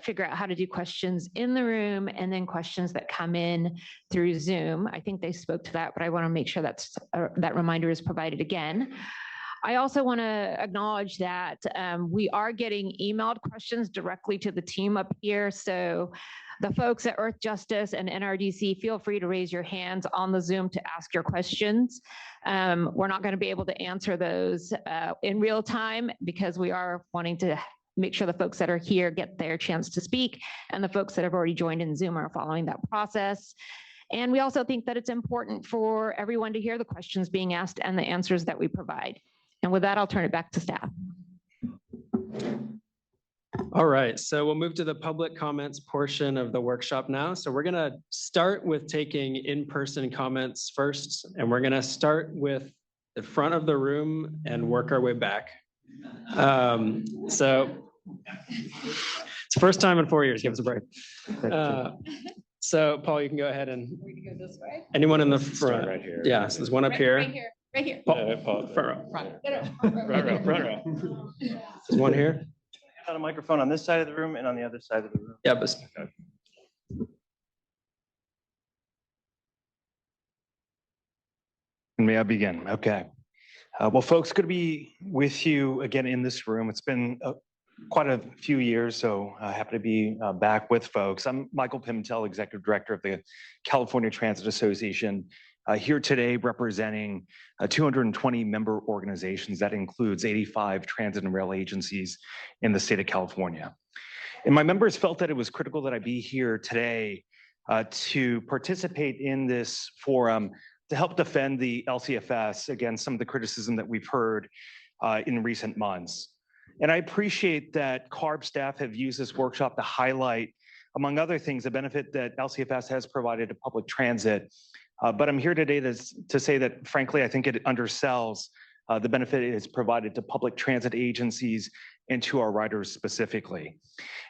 A: figure out how to do questions in the room and then questions that come in through Zoom. I think they spoke to that, but I want to make sure that reminder is provided again. I also want to acknowledge that we are getting emailed questions directly to the team up here. So the folks at Earth Justice and NRDC, feel free to raise your hands on the Zoom to ask your questions. We're not going to be able to answer those in real time because we are wanting to make sure the folks that are here get their chance to speak, and the folks that have already joined in Zoom are following that process. And we also think that it's important for everyone to hear the questions being asked and the answers that we provide. And with that, I'll turn it back to staff.
C: All right, so we'll move to the public comments portion of the workshop now. So we're going to start with taking in-person comments first, and we're going to start with the front of the room and work our way back. So it's the first time in 4 years. Give us a break. So Paul, you can go ahead and
A: We can go this way.
C: anyone in the
E: Start
C: front.
E: right here.
C: Yeah, so there's one up here.
A: Right here.
C: Paul, front row.
A: Front.
C: Front row. There's one here.
F: Got a microphone on this side of the room and on the other side of the room.
C: Yeah, but
G: May I begin? Okay. Well, folks, good to be with you again in this room. It's been quite a few years, so happy to be back with folks. I'm Michael Pimentel, Executive Director of the California Transit Association, here today representing 220 member organizations. That includes 85 transit and rail agencies in the state of California. And my members felt that it was critical that I be here today to participate in this forum to help defend the LCFS against some of the criticism that we've heard in recent months. And I appreciate that CARB staff have used this workshop to highlight, among other things, the benefit that LCFS has provided to public transit. But I'm here today to say that, frankly, I think it undersells the benefit it has provided to public transit agencies and to our riders specifically.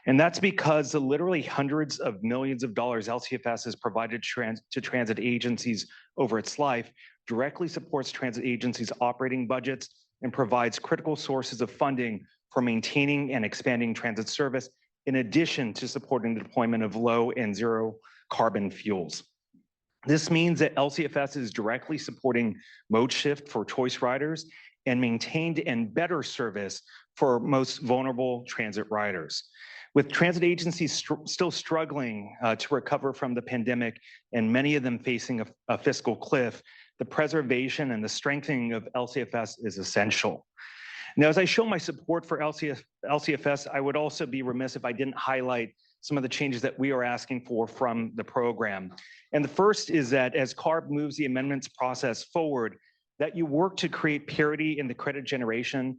G: And that's because the literally hundreds of millions of dollars LCFS has provided to transit agencies over its life directly supports transit agencies' operating budgets and provides critical sources of funding for maintaining and expanding transit service, in addition to supporting the deployment of low and zero carbon fuels. This means that LCFS is directly supporting mode shift for choice riders and maintained and better service for most vulnerable transit riders. With transit agencies still struggling to recover from the pandemic and many of them facing a fiscal cliff, the preservation and the strengthening of LCFS is essential. Now, as I show my support for LCFS, I would also be remiss if I didn't highlight some of the changes that we are asking for from the program. And the first is that as CARB moves the amendments process forward, that you work to create parity in the credit generation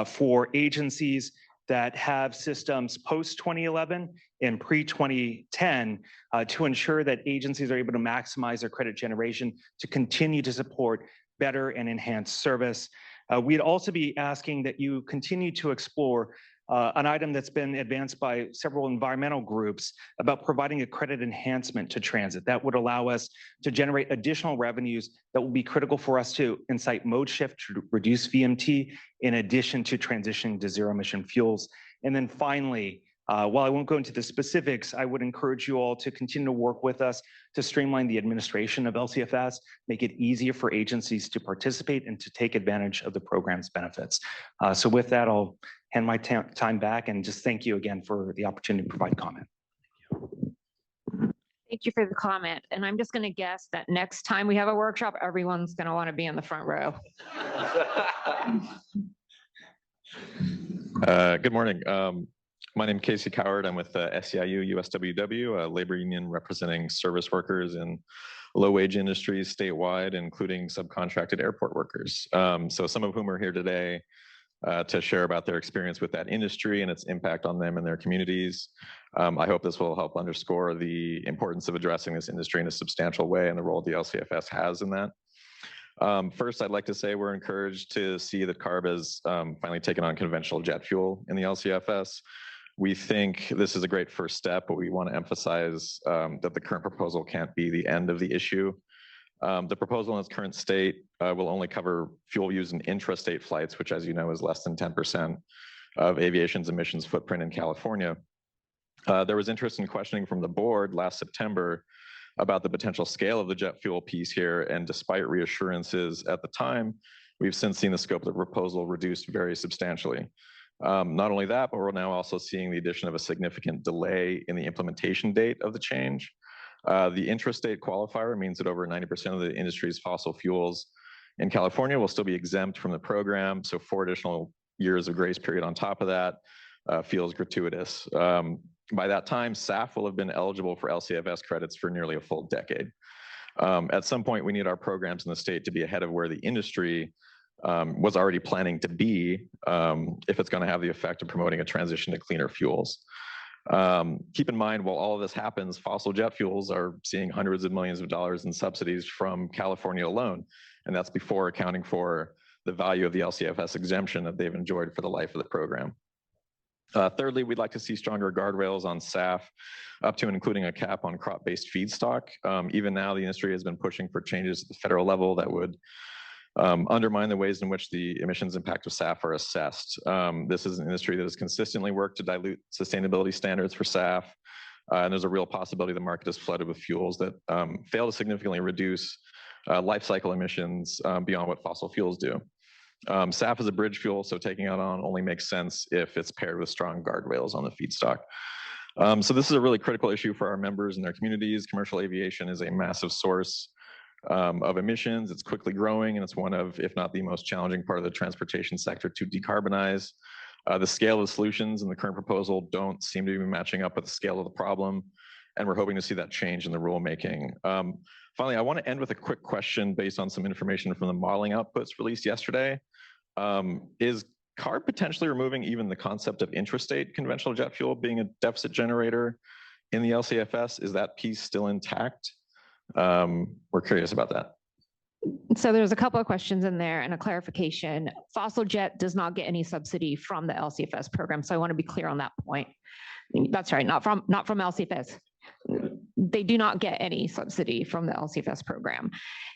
G: for agencies that have systems post-2011 and pre-2010 to ensure that agencies are able to maximize their credit generation to continue to support better and enhanced service. We'd also be asking that you continue to explore an item that's been advanced by several environmental groups about providing a credit enhancement to transit. That would allow us to generate additional revenues that will be critical for us to incite mode shift to reduce VMT in addition to transitioning to zero emission fuels. And then finally, while I won't go into the specifics, I would encourage you all to continue to work with us to streamline the administration of LCFS, make it easier for agencies to participate and to take advantage of the program's benefits. So with that, I'll hand my time back and just thank you again for the opportunity to provide comment.
A: Thank you for the comment. And I'm just going to guess that next time we have a workshop, everyone's going to want to be in the front row.
H: Good morning. My name is Casey Coward. I'm with SEIU USWW, a labor union representing service workers in low-wage industries statewide, including subcontracted airport workers. So some of whom are here today to share about their experience with that industry and its impact on them and their communities. I hope this will help underscore the importance of addressing this industry in a substantial way and the role the LCFS has in that. First, I'd like to say we're encouraged to see that CARB has finally taken on conventional jet fuel in the LCFS. We think this is a great first step, but we want to emphasize that the current proposal can't be the end of the issue. The proposal in its current state will only cover fuel used in intrastate flights, which, as you know, is less than 10% of aviation's emissions footprint in California. There was interest in questioning from the board last September about the potential scale of the jet fuel piece here, and despite reassurances at the time, we've since seen the scope of the proposal reduced very substantially. Not only that, but we're now also seeing the addition of a significant delay in the implementation date of the change. The intrastate qualifier means that over 90% of the industry's fossil fuels in California will still be exempt from the program. So 4 additional years of grace period on top of that feels gratuitous. By that time, SAF will have been eligible for LCFS credits for nearly a full decade. At some point, we need our programs in the state to be ahead of where the industry was already planning to be if it's going to have the effect of promoting a transition to cleaner fuels. Keep in mind, while all of this happens, fossil jet fuels are seeing hundreds of millions of dollars in subsidies from California alone, and that's before accounting for the value of the LCFS exemption that they've enjoyed for the life of the program. Thirdly, we'd like to see stronger guardrails on SAF, up to and including a cap on crop-based feedstock. Even now, the industry has been pushing for changes at the federal level that would undermine the ways in which the emissions impact of SAF are assessed. This is an industry that has consistently worked to dilute sustainability standards for SAF, and there's a real possibility the market is flooded with fuels that fail to significantly reduce life cycle emissions beyond what fossil fuels do. SAF is a bridge fuel, so taking it on only makes sense if it's paired with strong guardrails on the feedstock. So this is a really critical issue for our members and their communities. Commercial aviation is a massive source of emissions. It's quickly growing, and it's one of, if not the most challenging part of the transportation sector to decarbonize. The scale of the solutions in the current proposal don't seem to be matching up with the scale of the problem, and we're hoping to see that change in the rulemaking. Finally, I want to end with a quick question based on some information from the modeling outputs released yesterday. Is CARB potentially removing even the concept of intrastate conventional jet fuel being a deficit generator in the LCFS? Is that piece still intact? We're curious about that.
A: So there's a couple of questions in there and a clarification. Fossil jet does not get any subsidy from the LCFS program. So I want to be clear on that point. That's right, not from LCFS. They do not get any subsidy from the LCFS program.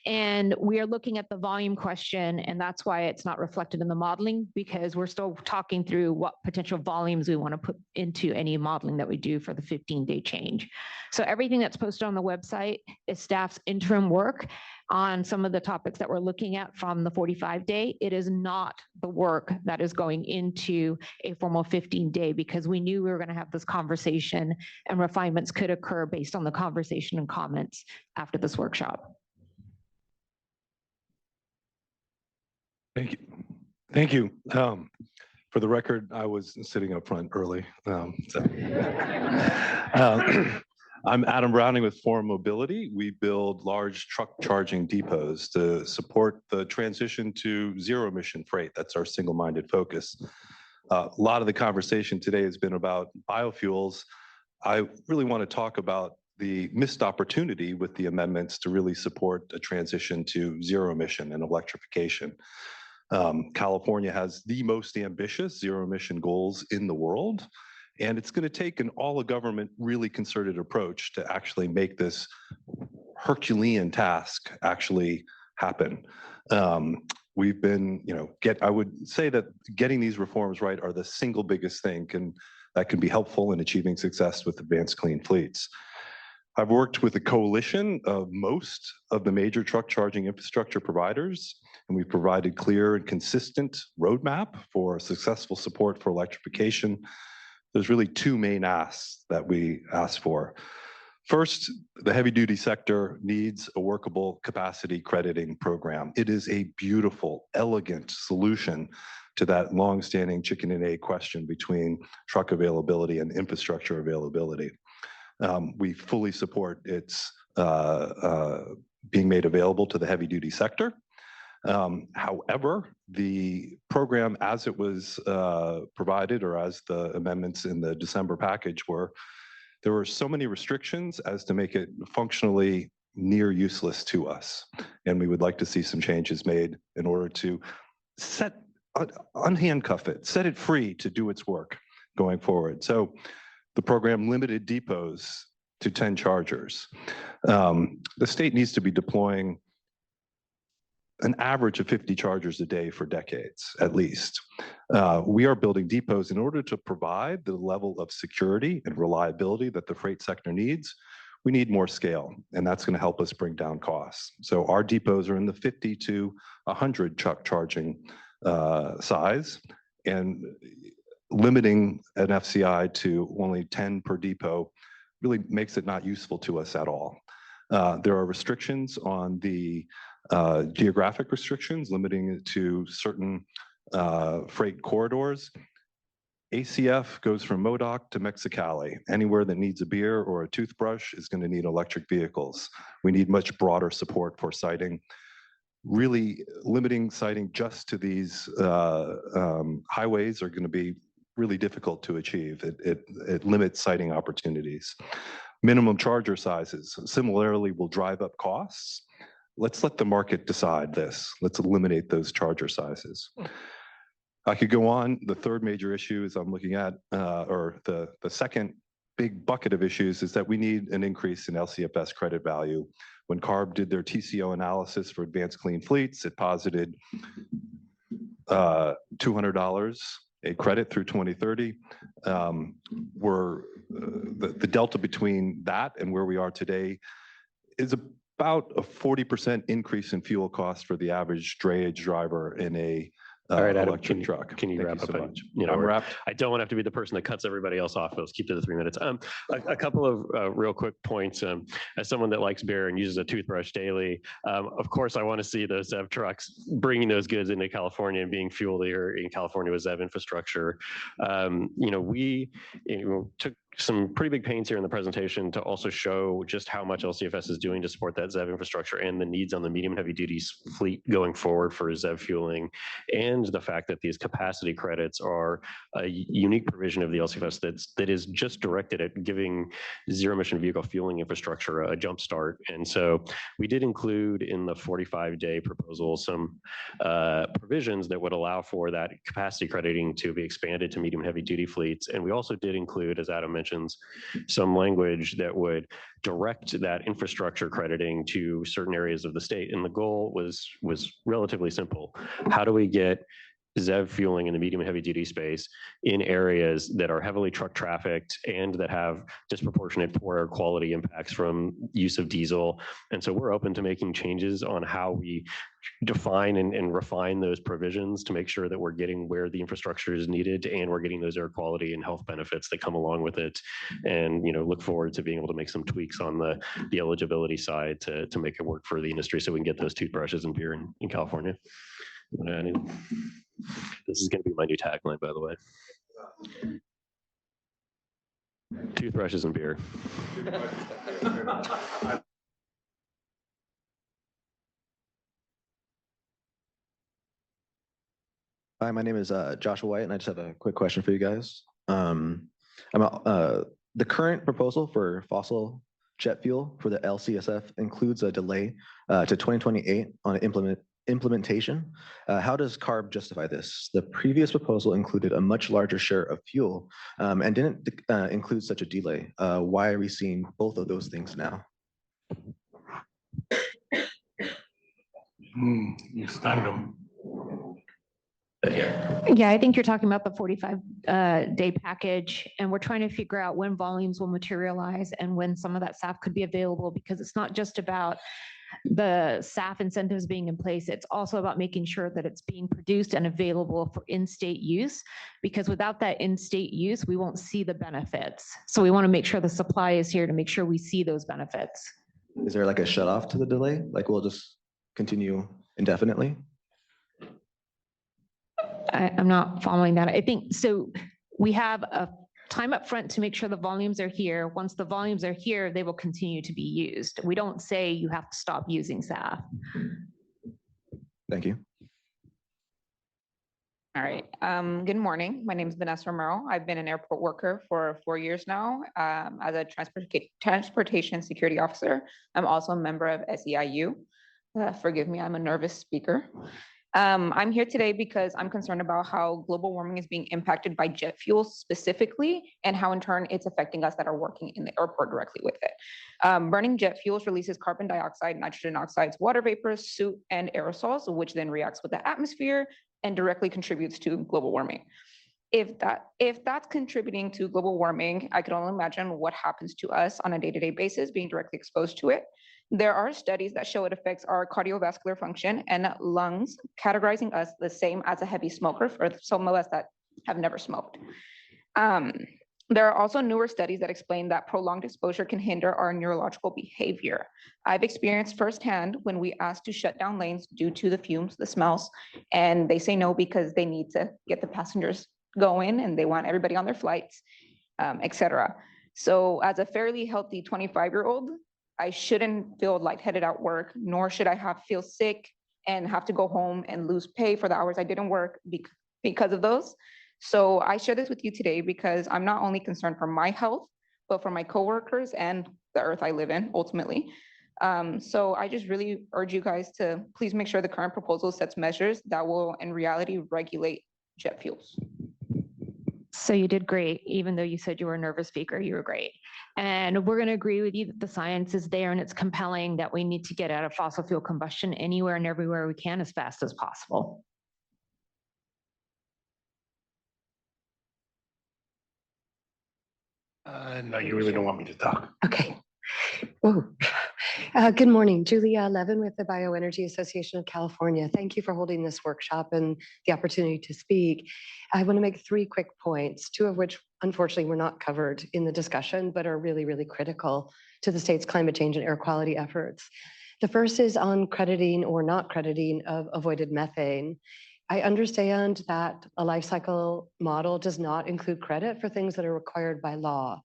A: And we are looking at the volume question, and that's why it's not reflected in the modeling, because we're still talking through what potential volumes we want to put into any modeling that we do for the 15-day change. So everything that's posted on the website is staff's interim work on some of the topics that we're looking at from the 45-day. It is not the work that is going into a formal 15-day, because we knew we were going to have this conversation and refinements could occur based on the conversation and comments after this workshop.
I: Thank you. Thank you. For the record, I was sitting up front early. I'm Adam Browning with Forum Mobility. We build large truck charging depots to support the transition to zero emission freight. That's our single-minded focus. A lot of the conversation today has been about biofuels. I really want to talk about the missed opportunity with the amendments to really support a transition to zero emission and electrification. California has the most ambitious zero emission goals in the world, and it's going to take an all-of-government, really concerted approach to actually make this Herculean task actually happen. We've been, I would say that getting these reforms right are the single biggest thing that can be helpful in achieving success with advanced clean fleets. I've worked with a coalition of most of the major truck charging infrastructure providers, and we've provided clear and consistent roadmap for successful support for electrification. There's really two main asks that we ask for. First, the heavy-duty sector needs a workable capacity crediting program. It is a beautiful, elegant solution to that long-standing chicken and egg question between truck availability and infrastructure availability. We fully support its being made available to the heavy-duty sector. However, the program as it was provided, or as the amendments in the December package were, there were so many restrictions as to make it functionally near useless to us. And we would like to see some changes made in order to unhandcuff it, set it free to do its work going forward. So the program limited depots to 10 chargers. The state needs to be deploying an average of 50 chargers a day for decades, at least. We are building depots in order to provide the level of security and reliability that the freight sector needs. We need more scale, and that's going to help us bring down costs. So our depots are in the 50 to 100 truck charging size, and limiting an FCI to only 10 per depot really makes it not useful to us at all. There are restrictions on the geographic restrictions, limiting it to certain freight corridors. ACF goes from Modoc to Mexicali. Anywhere that needs a beer or a toothbrush is going to need electric vehicles. We need much broader support for siting. really limiting siting just to these highways are going to be really difficult to achieve. It limits siting opportunities. Minimum charger sizes similarly will drive up costs. Let's let the market decide this. Let's eliminate those charger sizes. I could go on. The third major issue is I'm looking at, or the second big bucket of issues is that we need an increase in LCFS credit value. When CARB did their TCO analysis for advanced clean fleets, it posited $200 a credit through 2030. The delta between that and where we are today is about a 40% increase in fuel costs for the average drayage driver in a
E: All right, Adam,
I: electric truck.
E: Can you
I: Thank
E: wrap up?
I: so much.
E: I'm
I: wrapped.
E: I don't want to have to be the person that cuts everybody else off. Let's keep to the 3 minutes. A couple of real quick points. As someone that likes beer and uses a toothbrush daily, of course, I want to see those ZEV trucks bringing those goods into California and being fueled here in California with ZEV infrastructure. We took some pretty big pains here in the presentation to also show just how much LCFS is doing to support that ZEV infrastructure and the needs on the medium and heavy duty fleet going forward for ZEV fueling, and the fact that these capacity credits are a unique provision of the LCFS that is just directed at giving zero emission vehicle fueling infrastructure a jump start. And so we did include in the 45-day proposal some provisions that would allow for that capacity crediting to be expanded to medium and heavy duty fleets. And we also did include, as Adam mentioned, some language that would direct that infrastructure crediting to certain areas of the state. And the goal was relatively simple. How do we get ZEV fueling in the medium and heavy duty space in areas that are heavily truck trafficked and that have disproportionate poor air quality impacts from use of diesel? And so we're open to making changes on how we define and refine those provisions to make sure that we're getting where the infrastructure is needed and we're getting those air quality and health benefits that come along with it. And look forward to being able to make some tweaks on the eligibility side to make it work for the industry so we can get those toothbrushes and beer in California. This is going to be my new tagline, by the way. Toothbrushes and beer.
J: Hi, my name is Joshua White, and I just have a quick question for you guys. The current proposal for fossil jet fuel for the LCSF includes a delay to 2028 on implementation. How does CARB justify this? The previous proposal included a much larger share of fuel and didn't include such a delay. Why are we seeing both of those things now?
G: You stunned them.
A: Yeah, I think you're talking about the 45-day package, and we're trying to figure out when volumes will materialize and when some of that SAF could be available, because it's not just about the SAF incentives being in place. It's also about making sure that it's being produced and available for in-state use, because without that in-state use, we won't see the benefits. So we want to make sure the supply is here to make sure we see those benefits.
J: Is there like a shut off to the delay? Like we'll just continue indefinitely?
A: I'm not following that. I think so. We have a time up front to make sure the volumes are here. Once the volumes are here, they will continue to be used. We don't say you have to stop using SAF.
J: Thank you.
K: All right. Good morning. My name is Vanessa Romero. I've been an airport worker for 4 years now as a transportation security officer. I'm also a member of SEIU. Forgive me, I'm a nervous speaker. I'm here today because I'm concerned about how global warming is being impacted by jet fuel specifically, and how in turn it's affecting us that are working in the airport directly with it. Burning jet fuels releases carbon dioxide, nitrogen oxides, water vapors, soot, and aerosols, which then reacts with the atmosphere and directly contributes to global warming. If that's contributing to global warming, I can only imagine what happens to us on a day-to-day basis being directly exposed to it. There are studies that show it affects our cardiovascular function and lungs, categorizing us the same as a heavy smoker for some of us that have never smoked. There are also newer studies that explain that prolonged exposure can hinder our neurological behavior. I've experienced firsthand when we asked to shut down lanes due to the fumes, the smells, and they say no because they need to get the passengers going and they want everybody on their flights, etc. So as a fairly healthy 25-year-old, I shouldn't feel lightheaded at work, nor should I feel sick and have to go home and lose pay for the hours I didn't work because of those. So I share this with you today because I'm not only concerned for my health, but for my coworkers and the earth I live in ultimately. So I just really urge you guys to please make sure the current proposal sets measures that will in reality regulate jet fuels.
A: So you did great, even though you said you were a nervous speaker, you were great. And we're going to agree with you that the science is there and it's compelling that we need to get out of fossil fuel combustion anywhere and everywhere we can as fast as possible.
G: No, you really don't want me to talk.
L: Okay. Oh, good morning. Julia Levin with the Bioenergy Association of California. Thank you for holding this workshop and the opportunity to speak. I want to make 3 quick points, 2 of which unfortunately were not covered in the discussion, but are really, really critical to the state's climate change and air quality efforts. The first is on crediting or not crediting of avoided methane. I understand that a life cycle model does not include credit for things that are required by law.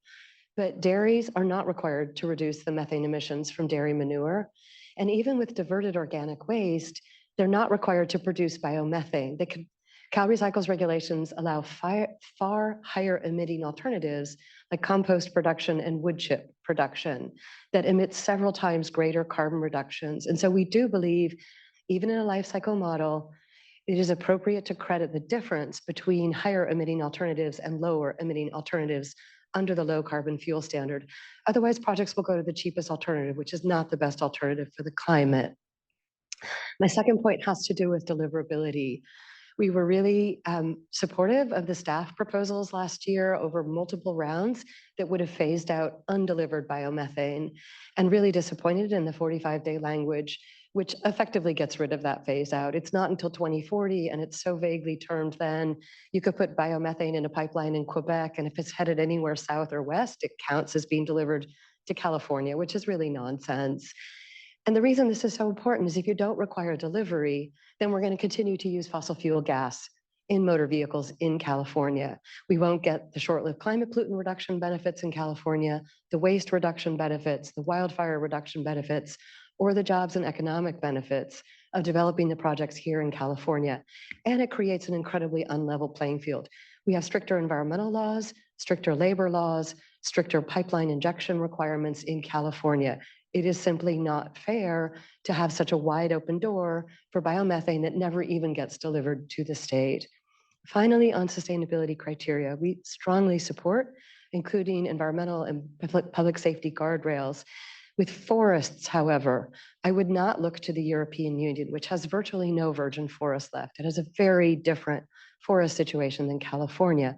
L: But dairies are not required to reduce the methane emissions from dairy manure. And even with diverted organic waste, they're not required to produce biomethane. CalRecycle's regulations allow far higher emitting alternatives like compost production and wood chip production that emit several times greater carbon reductions. And so we do believe, even in a life cycle model, it is appropriate to credit the difference between higher emitting alternatives and lower emitting alternatives under the low carbon fuel standard. Otherwise, projects will go to the cheapest alternative, which is not the best alternative for the climate. My second point has to do with deliverability. We were really supportive of the staff proposals last year over multiple rounds that would have phased out undelivered biomethane, and really disappointed in the 45-day language, which effectively gets rid of that phase out. It's not until 2040, and it's so vaguely termed then. You could put biomethane in a pipeline in Quebec, and if it's headed anywhere south or west, it counts as being delivered to California, which is really nonsense. And the reason this is so important is if you don't require delivery, then we're going to continue to use fossil fuel gas in motor vehicles in California. We won't get the short-lived climate pollutant reduction benefits in California, the waste reduction benefits, the wildfire reduction benefits, or the jobs and economic benefits of developing the projects here in California. And it creates an incredibly unlevel playing field. We have stricter environmental laws, stricter labor laws, stricter pipeline injection requirements in California. It is simply not fair to have such a wide open door for biomethane that never even gets delivered to the state. Finally, on sustainability criteria, we strongly support including environmental and public safety guardrails. With forests, however, I would not look to the European Union, which has virtually no virgin forest left. It has a very different forest situation than California.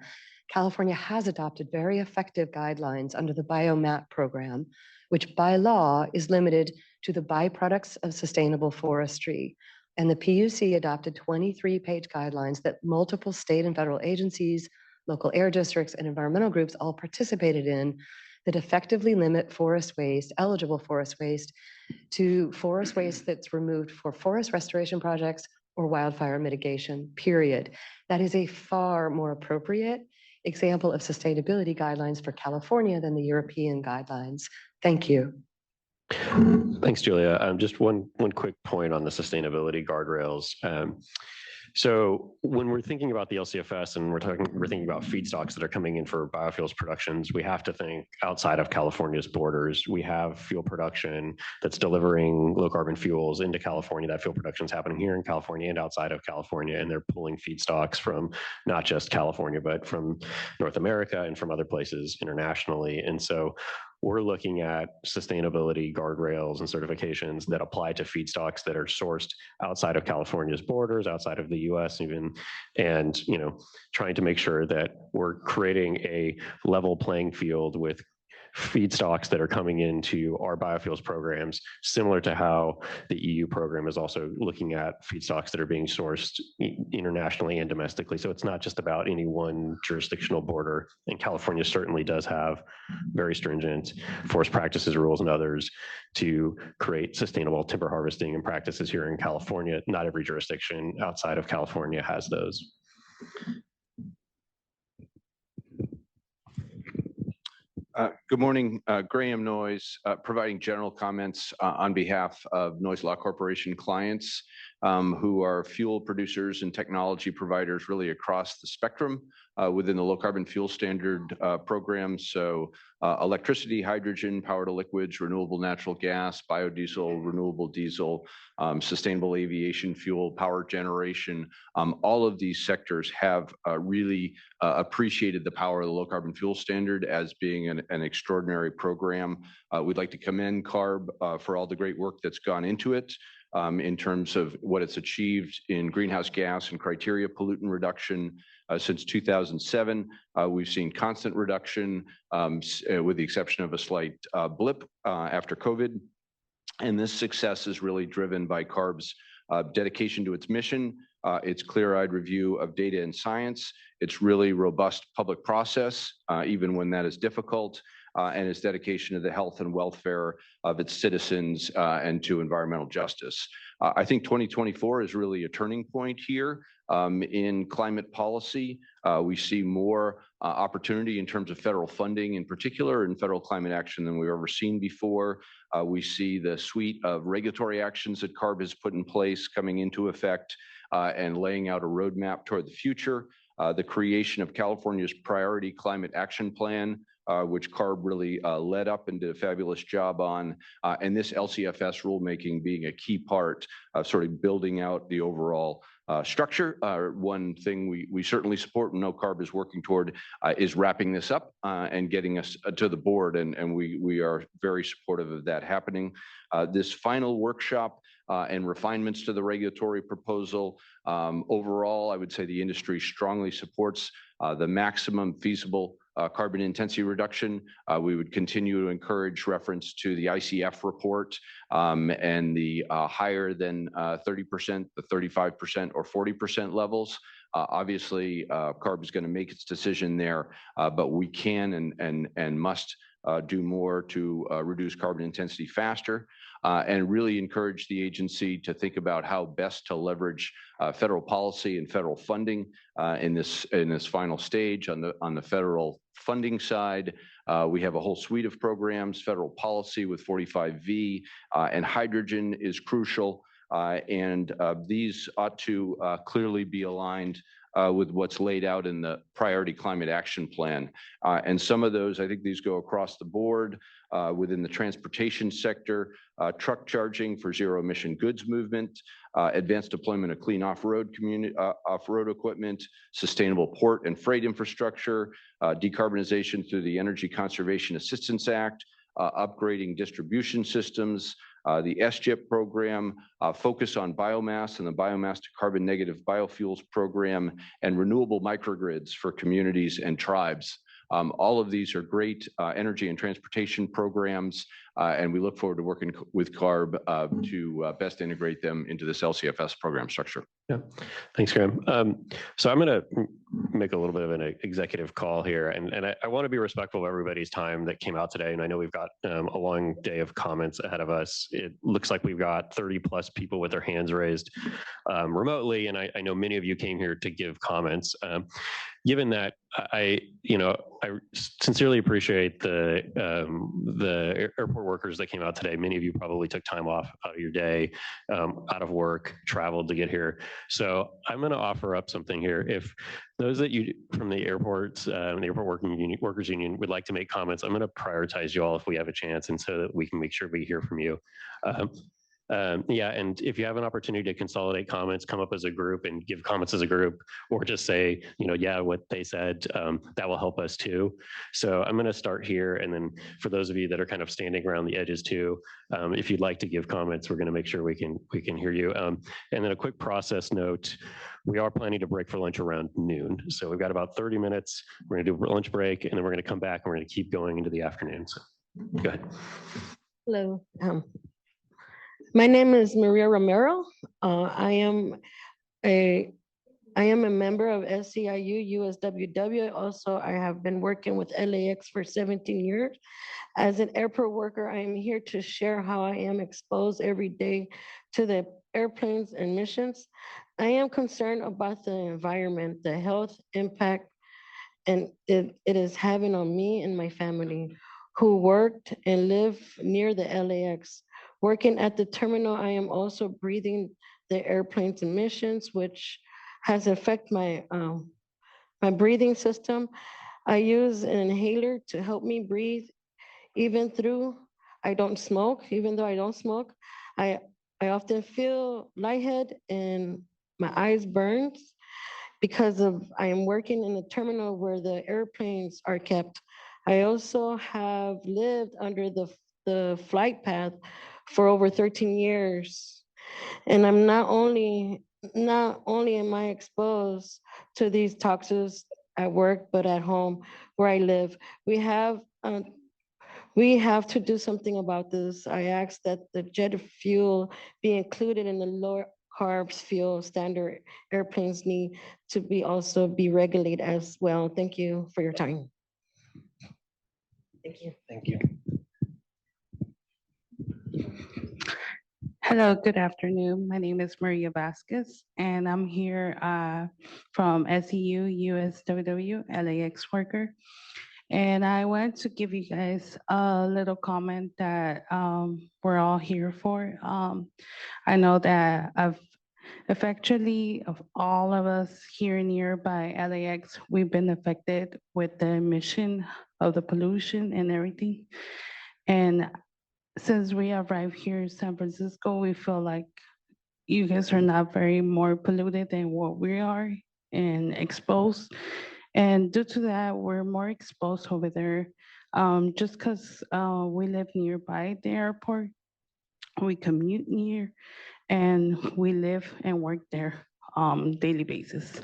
L: California has adopted very effective guidelines under the BioMap program, which by law is limited to the byproducts of sustainable forestry. And the PUC adopted 23-page guidelines that multiple state and federal agencies, local air districts, and environmental groups all participated in, that effectively limit forest waste, eligible forest waste, to forest waste that's removed for forest restoration projects or wildfire mitigation, period. That is a far more appropriate example of sustainability guidelines for California than the European guidelines. Thank you.
E: Thanks, Julia. Just one quick point on the sustainability guardrails. So when we're thinking about the LCFS and we're thinking about feedstocks that are coming in for biofuels productions, we have to think outside of California's borders. We have fuel production that's delivering low carbon fuels into California. That fuel production is happening here in California and outside of California, and they're pulling feedstocks from not just California, but from North America and from other places internationally. And so we're looking at sustainability guardrails and certifications that apply to feedstocks that are sourced outside of California's borders, outside of the US even, and trying to make sure that we're creating a level playing field with feedstocks that are coming into our biofuels programs, similar to how the EU program is also looking at feedstocks that are being sourced internationally and domestically. So it's not just about any one jurisdictional border. And California certainly does have very stringent forest practices rules and others to create sustainable timber harvesting and practices here in California. Not every jurisdiction outside of California has those.
I: Good
M: Good morning, Graham Noyes, providing general comments on behalf of Noise Law Corporation clients who are fuel producers and technology providers really across the spectrum within the low carbon fuel standard program. So electricity, hydrogen, power to liquids, renewable natural gas, biodiesel, renewable diesel, sustainable aviation fuel, power generation. All of these sectors have really appreciated the power of the low carbon fuel standard as being an extraordinary program. We'd like to commend CARB for all the great work that's gone into it in terms of what it's achieved in greenhouse gas and criteria pollutant reduction. Since 2007, we've seen constant reduction with the exception of a slight blip after COVID. And this success is really driven by CARB's dedication to its mission, its clear-eyed review of data and science, its really robust public process, even when that is difficult, and its dedication to the health and welfare of its citizens and to environmental justice. I think 2024 is really a turning point here in climate policy. We see more opportunity in terms of federal funding, in particular in federal climate action, than we've ever seen before. We see the suite of regulatory actions that CARB has put in place coming into effect and laying out a roadmap toward the future. The creation of California's Priority Climate Action Plan, which CARB really led up and did a fabulous job on, and this LCFS rulemaking being a key part of sort of building out the overall structure. One thing we certainly support and know CARB is working toward is wrapping this up and getting us to the board, and we are very supportive of that happening. This final workshop and refinements to the regulatory proposal. Overall, I would say the industry strongly supports the maximum feasible carbon intensity reduction. We would continue to encourage reference to the ICF report and the higher than 30%, the 35% or 40% levels. Obviously, CARB is going to make its decision there, but we can and must do more to reduce carbon intensity faster and really encourage the agency to think about how best to leverage federal policy and federal funding in this final stage. On the federal funding side, we have a whole suite of programs. Federal policy with 45V and hydrogen is crucial, and these ought to clearly be aligned with what's laid out in the Priority Climate Action Plan. And some of those, I think these go across the board within the transportation sector, truck charging for zero emission goods movement, advanced deployment of clean off-road equipment, sustainable port and freight infrastructure, decarbonization through the Energy Conservation Assistance Act, upgrading distribution systems, the SGIP program, focus on biomass and the biomass to carbon negative biofuels program, and renewable microgrids for communities and tribes. All of these are great energy and transportation programs, and we look forward to working with CARB to best integrate them into this LCFS program structure.
E: Yeah, thanks, Graham. So I'm going to make a little bit of an executive call here, and I want to be respectful of everybody's time that came out today. And I know we've got a long day of comments ahead of us. It looks like we've got 30 plus people with their hands raised remotely, and I know many of you came here to give comments. Given that, I sincerely appreciate the airport workers that came out today. Many of you probably took time off out of your day, out of work, traveled to get here. So I'm going to offer up something here. If those that you from the airports, the airport workers union would like to make comments, I'm going to prioritize you all if we have a chance, and so that we can make sure we hear from you. Yeah, and if you have an opportunity to consolidate comments, come up as a group and give comments as a group, or just say, yeah, what they said, that will help us too. So I'm going to start here, and then for those of you that are kind of standing around the edges too, if you'd like to give comments, we're going to make sure we can hear you. And then a quick process note: we are planning to break for lunch around noon, so we've got about 30 minutes. We're going to do a lunch break, and then we're going to come back and we're going to keep going into the afternoon. So go ahead.
N: Hello. My name is Maria Romero. I am a member of SEIU USWW. Also, I have been working with LAX for 17 years. As an airport worker, I am here to share how I am exposed every day to the airplanes and missions. I am concerned about the environment, the health impact, and it is having on me and my family. who worked and live near the LAX. Working at the terminal, I am also breathing the airplane's emissions, which has affected my breathing system. I use an inhaler to help me breathe, even though I don't smoke. I often feel lightheaded and my eyes burns because I am working in a terminal where the airplanes are kept. I also have lived under the flight path for over 13 years. And I'm not only am I exposed to these toxins at work, but at home where I live. We have to do something about this. I ask that the jet fuel be included in the lower carbs fuel standard airplanes need to be regulated as well. Thank you for your time. Thank you.
G: Thank you.
O: Hello, good afternoon. My name is Maria Vasquez, and I'm here from SEU USWW LAX worker. And I want to give you guys a little comment that we're all here for. I know that effectively of all of us here nearby LAX, we've been affected with the emission of the pollution and everything. And since we arrived here in San Francisco, we feel like you guys are not very more polluted than what we are and exposed. And due to that, we're more exposed over there. Just because we live nearby the airport, we commute near, and we live and work there daily basis.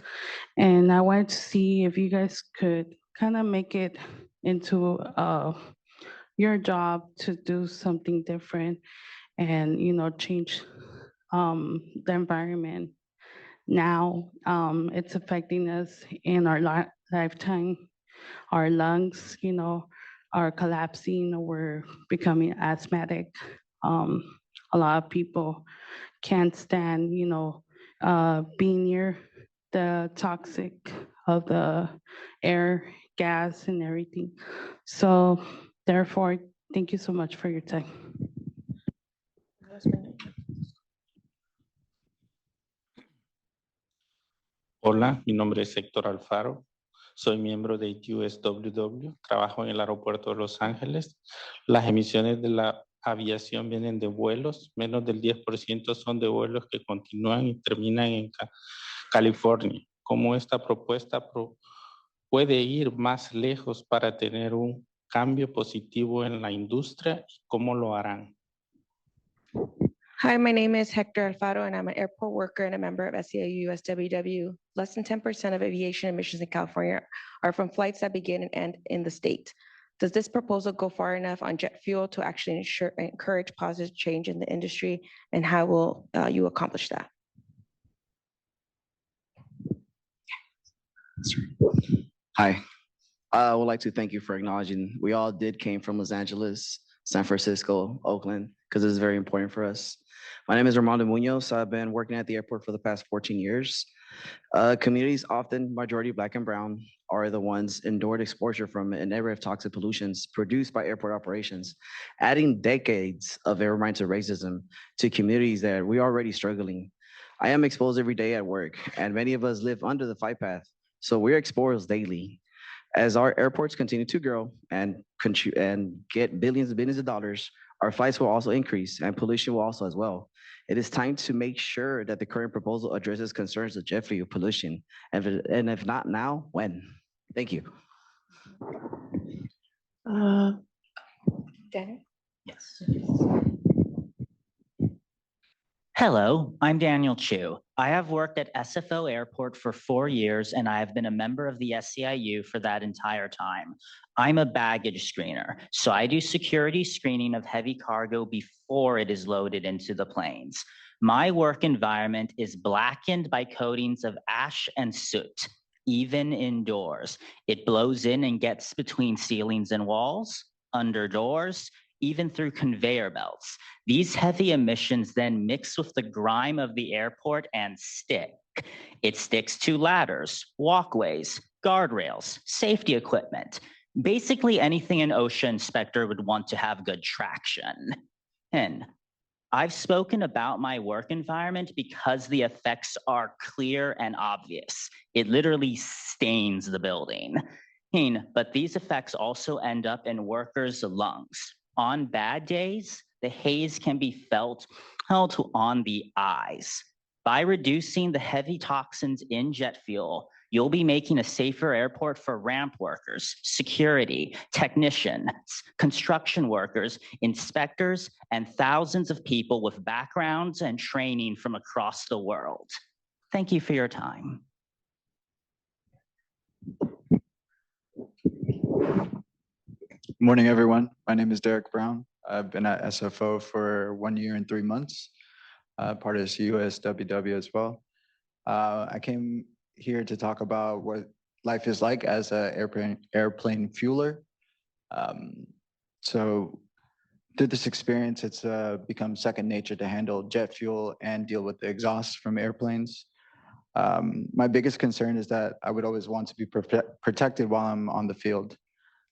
O: And I wanted to see if you guys could kind of make it into your job to do something different and, change the environment. Now it's affecting us in our lifetime. Our lungs, are collapsing. We're becoming asthmatic. A lot of people can't stand, being near the toxic of the air, gas, and everything. So therefore, thank you so much for your time.
P: Hola, mi nombre es Héctor Alfaro. Soy miembro de USWW. Trabajo en el aeropuerto de Los Ángeles. Las emisiones de la aviación vienen de vuelos. Menos del 10% son de vuelos que continúan y terminan en California. ¿Cómo esta propuesta puede ir más lejos para tener un cambio positivo en la industria y cómo lo harán?
Q: Hi, my name is Hector Alfaro, and I'm an airport worker and a member of SEIU USWW. Less than 10% of aviation emissions in California are from flights that begin and end in the state. Does this proposal go far enough on jet fuel to actually encourage positive change in the industry, and how will you accomplish that?
R: Hi, I would like to thank you for acknowledging we all came from Los Angeles, San Francisco, Oakland, because this is very important for us. My name is Armando Munoz. I've been working at the airport for the past 14 years. Communities, often majority Black and brown, are the ones endured exposure from an array of toxic pollutions produced by airport operations, adding decades of environmental racism to communities that we are already struggling. I am exposed every day at work, and many of us live under the flight path, so we're exposed daily. As our airports continue to grow and get billions and billions of dollars, our flights will also increase and pollution will also as well. It is time to make sure that the current proposal addresses concerns of jet fuel pollution. And if not now, when? Thank you.
Q: Daniel?
S: Yes. Hello, I'm Daniel Chu. I have worked at SFO Airport for 4 years, and I have been a member of the SEIU for that entire time. I'm a baggage screener, so I do security screening of heavy cargo before it is loaded into the planes. My work environment is blackened by coatings of ash and soot, even indoors. It blows in and gets between ceilings and walls, under doors, even through conveyor belts. These heavy emissions then mix with the grime of the airport and stick. It sticks to ladders, walkways, guardrails, safety equipment. Basically anything an OSHA inspector would want to have good traction. And I've spoken about my work environment because the effects are clear and obvious. It literally stains the building. But these effects also end up in workers' lungs. On bad days, the haze can be felt on the eyes. By reducing the heavy toxins in jet fuel, you'll be making a safer airport for ramp workers, security, technicians, construction workers, inspectors, and thousands of people with backgrounds and training from across the world. Thank you for your time.
T: Morning, everyone. My name is Derek Brown. I've been at SFO for 1 year and 3 months, part of USWW as well. I came here to talk about what life is like as an airplane fueler. So through this experience, it's become second nature to handle jet fuel and deal with the exhaust from airplanes. My biggest concern is that I would always want to be protected while I'm on the field.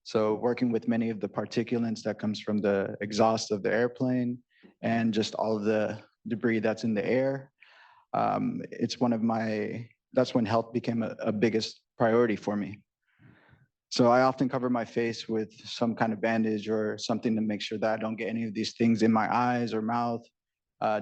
T: So working with many of the particulates that comes from the exhaust of the airplane and just all of the debris that's in the air, that's when health became a biggest priority for me. So I often cover my face with some kind of bandage or something to make sure that I don't get any of these things in my eyes or mouth,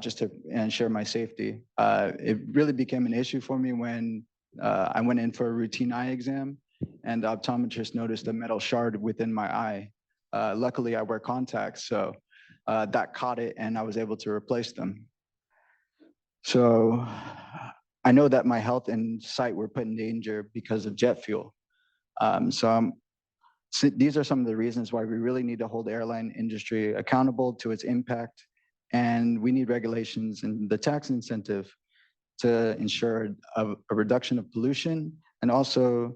T: just to ensure my safety. It really became an issue for me when I went in for a routine eye exam and the optometrist noticed a metal shard within my eye. Luckily, I wear contacts, so that caught it and I was able to replace them. So I know that my health and sight were put in danger because of jet fuel. So these are some of the reasons why we really need to hold the airline industry accountable to its impact. And we need regulations and the tax incentive to ensure a reduction of pollution and also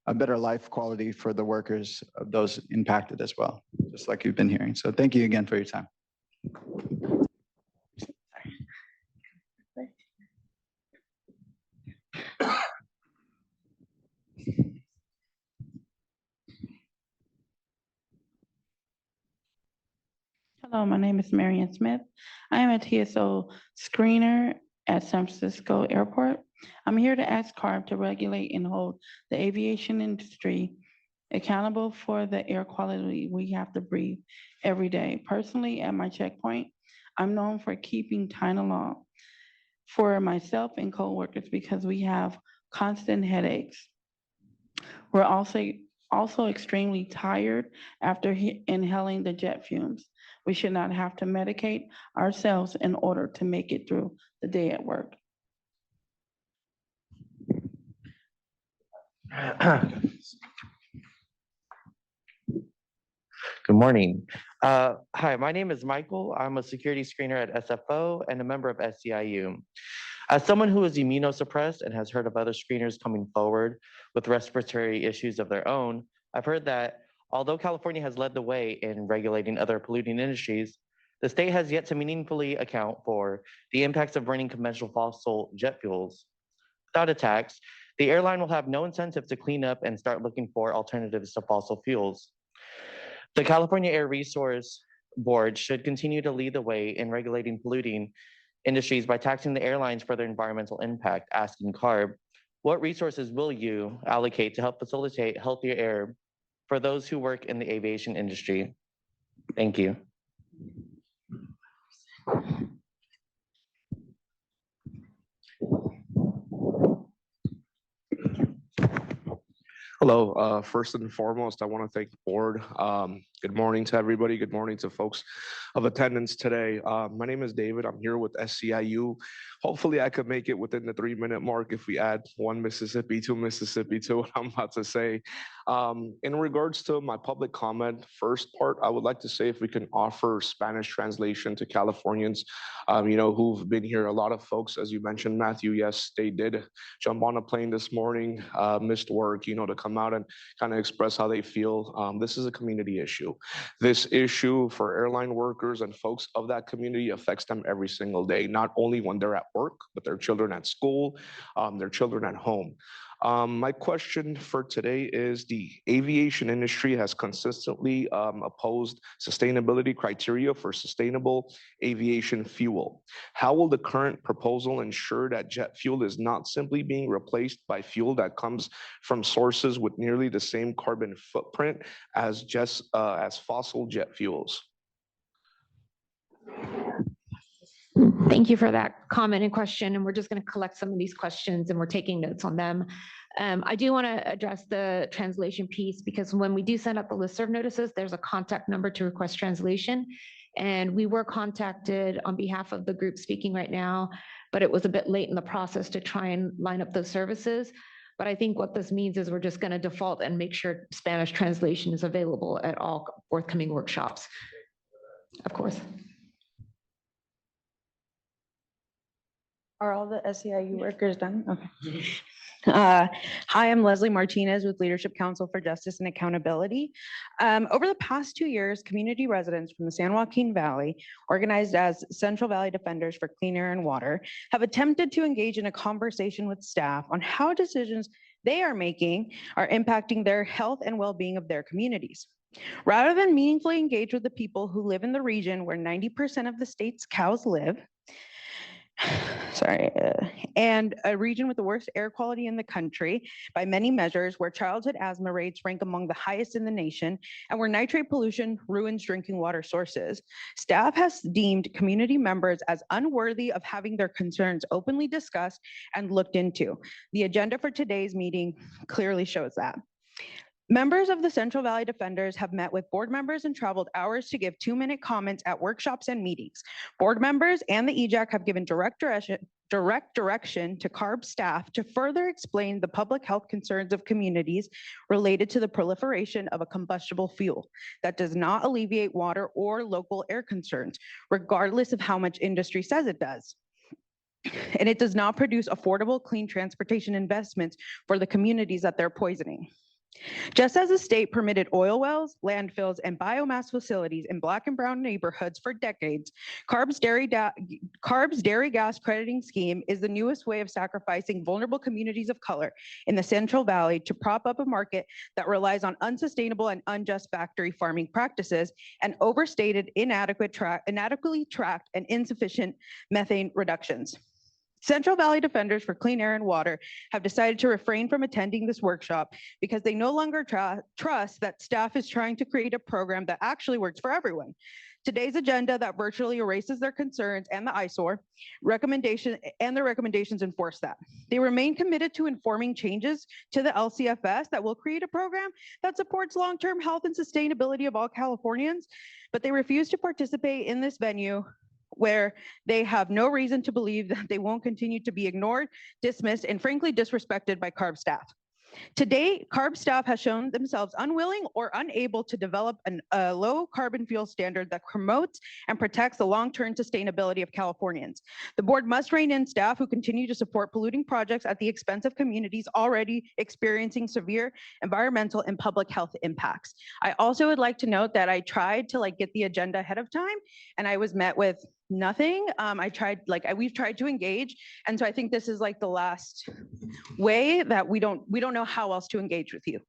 T: a better life quality for the workers of those impacted as well, just like you've been hearing. So thank you again for your time.
O: Hello, my name is Marian Smith. I am a TSO screener at San Francisco Airport. I'm here to ask CARB to regulate and hold the aviation industry accountable for the air quality we have to breathe every day. Personally, at my checkpoint, I'm known for keeping Tylenol for myself and coworkers because we have constant headaches. We're also extremely tired after inhaling the jet fumes. We should not have to medicate ourselves in order to make it through the day at work.
U: Good morning. Hi, my name is Michael. I'm a security screener at SFO and a member of SEIU. As someone who is immunosuppressed and has heard of other screeners coming forward with respiratory issues of their own, I've heard that although California has led the way in regulating other polluting industries, the state has yet to meaningfully account for the impacts of burning conventional fossil jet fuels. Without a tax, the airline will have no incentive to clean up and start looking for alternatives to fossil fuels. The California Air Resource Board should continue to lead the way in regulating polluting industries by taxing the airlines for their environmental impact, asking CARB, what resources will you allocate to help facilitate healthier air for those who work in the aviation industry? Thank you.
V: Hello, first and foremost, I want to thank the board. Good morning to everybody. Good morning to folks of attendance today. My name is David. I'm here with SEIU. Hopefully I could make it within the 3-minute mark if we add one Mississippi to what I'm about to say. In regards to my public comment, first part, I would like to say if we can offer Spanish translation to Californians, who've been here. A lot of folks, as you mentioned, Matthew, yes, they did jump on a plane this morning, missed work, to come out and kind of express how they feel. This is a community issue. This issue for airline workers and folks of that community affects them every single day, not only when they're at work, but their children at school, their children at home. My question for today is the aviation industry has consistently opposed sustainability criteria for sustainable aviation fuel. How will the current proposal ensure that jet fuel is not simply being replaced by fuel that comes from sources with nearly the same carbon footprint as as fossil jet fuels?
A: Thank you for that comment and question. And we're just going to collect some of these questions and we're taking notes on them. I do want to address the translation piece because when we do send out the listserv notices, there's a contact number to request translation. And we were contacted on behalf of the group speaking right now, but it was a bit late in the process to try and line up those services. But I think what this means is we're just going to default and make sure Spanish translation is available at all forthcoming workshops. Of course.
Q: Are all the SEIU workers done? Okay. Hi, I'm Leslie Martinez with Leadership Council for Justice and Accountability. Over the past 2 years, community residents from the San Joaquin Valley, organized as Central Valley Defenders for Clean Air and Water, have attempted to engage in a conversation with staff on how decisions they are making are impacting their health and well-being of their communities. Rather than meaningfully engage with the people who live in the region where 90% of the state's cows live, and a region with the worst air quality in the country by many measures, where childhood asthma rates rank among the highest in the nation, and where nitrate pollution ruins drinking water sources. Staff has deemed community members as unworthy of having their concerns openly discussed and looked into. The agenda for today's meeting clearly shows that. Members of the Central Valley Defenders have met with board members and traveled hours to give 2-minute comments at workshops and meetings. Board members and the EJAC have given direct direction to CARB staff to further explain the public health concerns of communities related to the proliferation of a combustible fuel that does not alleviate water or local air concerns, regardless of how much industry says it does. And it does not produce affordable, clean transportation investments for the communities that they're poisoning. Just as the state permitted oil wells, landfills, and biomass facilities in Black and brown neighborhoods for decades, CARB's dairy gas crediting scheme is the newest way of sacrificing vulnerable communities of color in the Central Valley to prop up a market that relies on unsustainable and unjust factory farming practices and overstated, inadequately tracked, and insufficient methane reductions. Central Valley Defenders for Clean Air and Water have decided to refrain from attending this workshop because they no longer trust that staff is trying to create a program that actually works for everyone. Today's agenda that virtually erases their concerns and the eyesore their recommendations enforce that. They remain committed to informing changes to the LCFS that will create a program that supports long-term health and sustainability of all Californians, but they refuse to participate in this venue where they have no reason to believe that they won't continue to be ignored, dismissed, and frankly disrespected by CARB staff. To date, CARB staff has shown themselves unwilling or unable to develop a low carbon fuel standard that promotes and protects the long-term sustainability of Californians. The board must rein in staff who continue to support polluting projects at the expense of communities already experiencing severe environmental and public health impacts. I also would like to note that I tried to get the agenda ahead of time and I was met with nothing. We've tried to engage. And so I think this is the last way that we don't know how else to engage with you.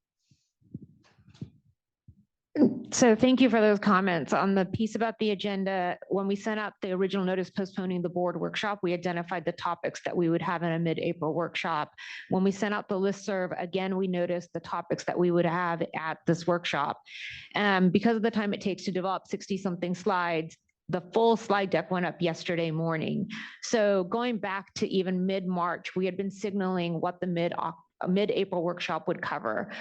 A: So thank you for those comments. On the piece about the agenda, when we sent out the original notice postponing the board workshop, we identified the topics that we would have in a mid-April workshop. When we sent out the listserv, again, we noticed the topics that we would have at this workshop. Because of the time it takes to develop 60-something slides, the full slide deck went up yesterday morning. So going back to even mid-March, we had been signaling what the mid-April workshop would cover.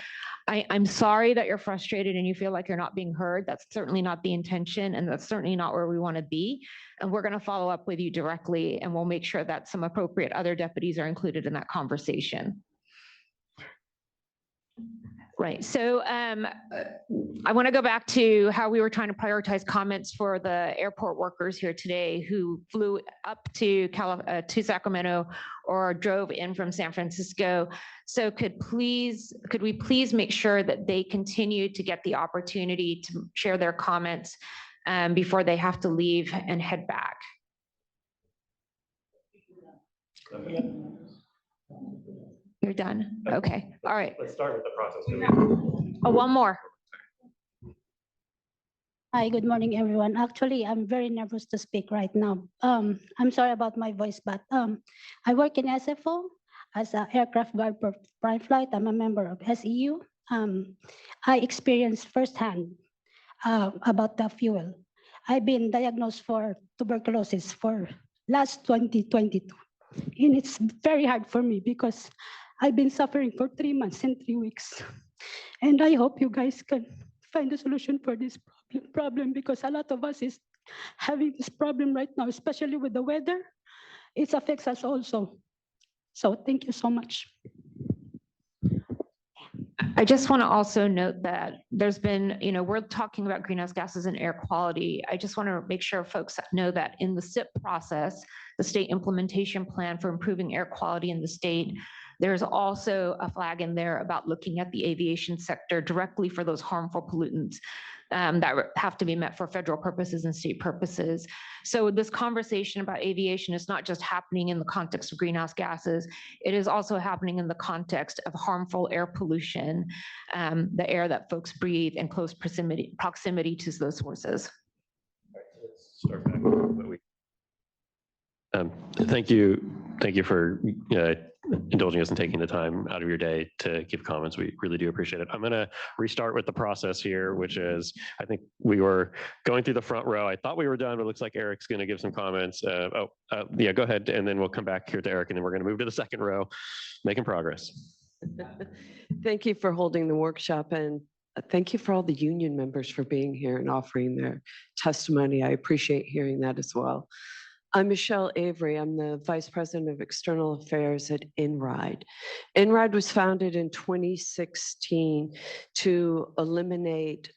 A: I'm sorry that you're frustrated and you feel like you're not being heard. That's certainly not the intention, and that's certainly not where we want to be. And we're going to follow up with you directly, and we'll make sure that some appropriate other deputies are included in that conversation. Right. So I want to go back to how we were trying to prioritize comments for the airport workers here today who flew up to Sacramento or drove in from San Francisco. So could we please make sure that they continue to get the opportunity to share their comments before they have to leave and head back? You're done. Okay. All right.
E: Let's start with the process.
A: Oh, one more.
B: Hi, good morning, everyone. Actually, I'm very nervous to speak right now. I'm sorry about my voice, but I work in SFO as an aircraft guard for prime flight. I'm a member of SEU. I experienced firsthand about the fuel. I've been diagnosed for tuberculosis for last 2022. And it's very hard for me because I've been suffering for 3 months and 3 weeks. And I hope you guys can find a solution for this problem because a lot of us is having this problem right now, especially with the weather. It affects us also. So thank you so much.
A: I just want to also note that there's been, we're talking about greenhouse gases and air quality. I just want to make sure folks know that in the SIP process, the state implementation plan for improving air quality in the state, there's also a flag in there about looking at the aviation sector directly for those harmful pollutants that have to be met for federal purposes and state purposes. So this conversation about aviation is not just happening in the context of greenhouse gases, it is also happening in the context of harmful air pollution, the air that folks breathe in close proximity to those sources.
E: Thank you for indulging us and taking the time out of your day to give comments. We really do appreciate it. I'm going to restart with the process here, which is, I think we were going through the front row. I thought we were done, but it looks like Eric's going to give some comments. Yeah, go ahead. And then we'll come back here to Eric, and then we're going to move to the second row, making progress.
D: Thank you for holding the workshop, and thank you for all the union members for being here and offering their testimony. I appreciate hearing that as well. I'm Michelle Avery. I'm the Vice President of External Affairs at INRIDE. INRIDE was founded in 2016 to eliminate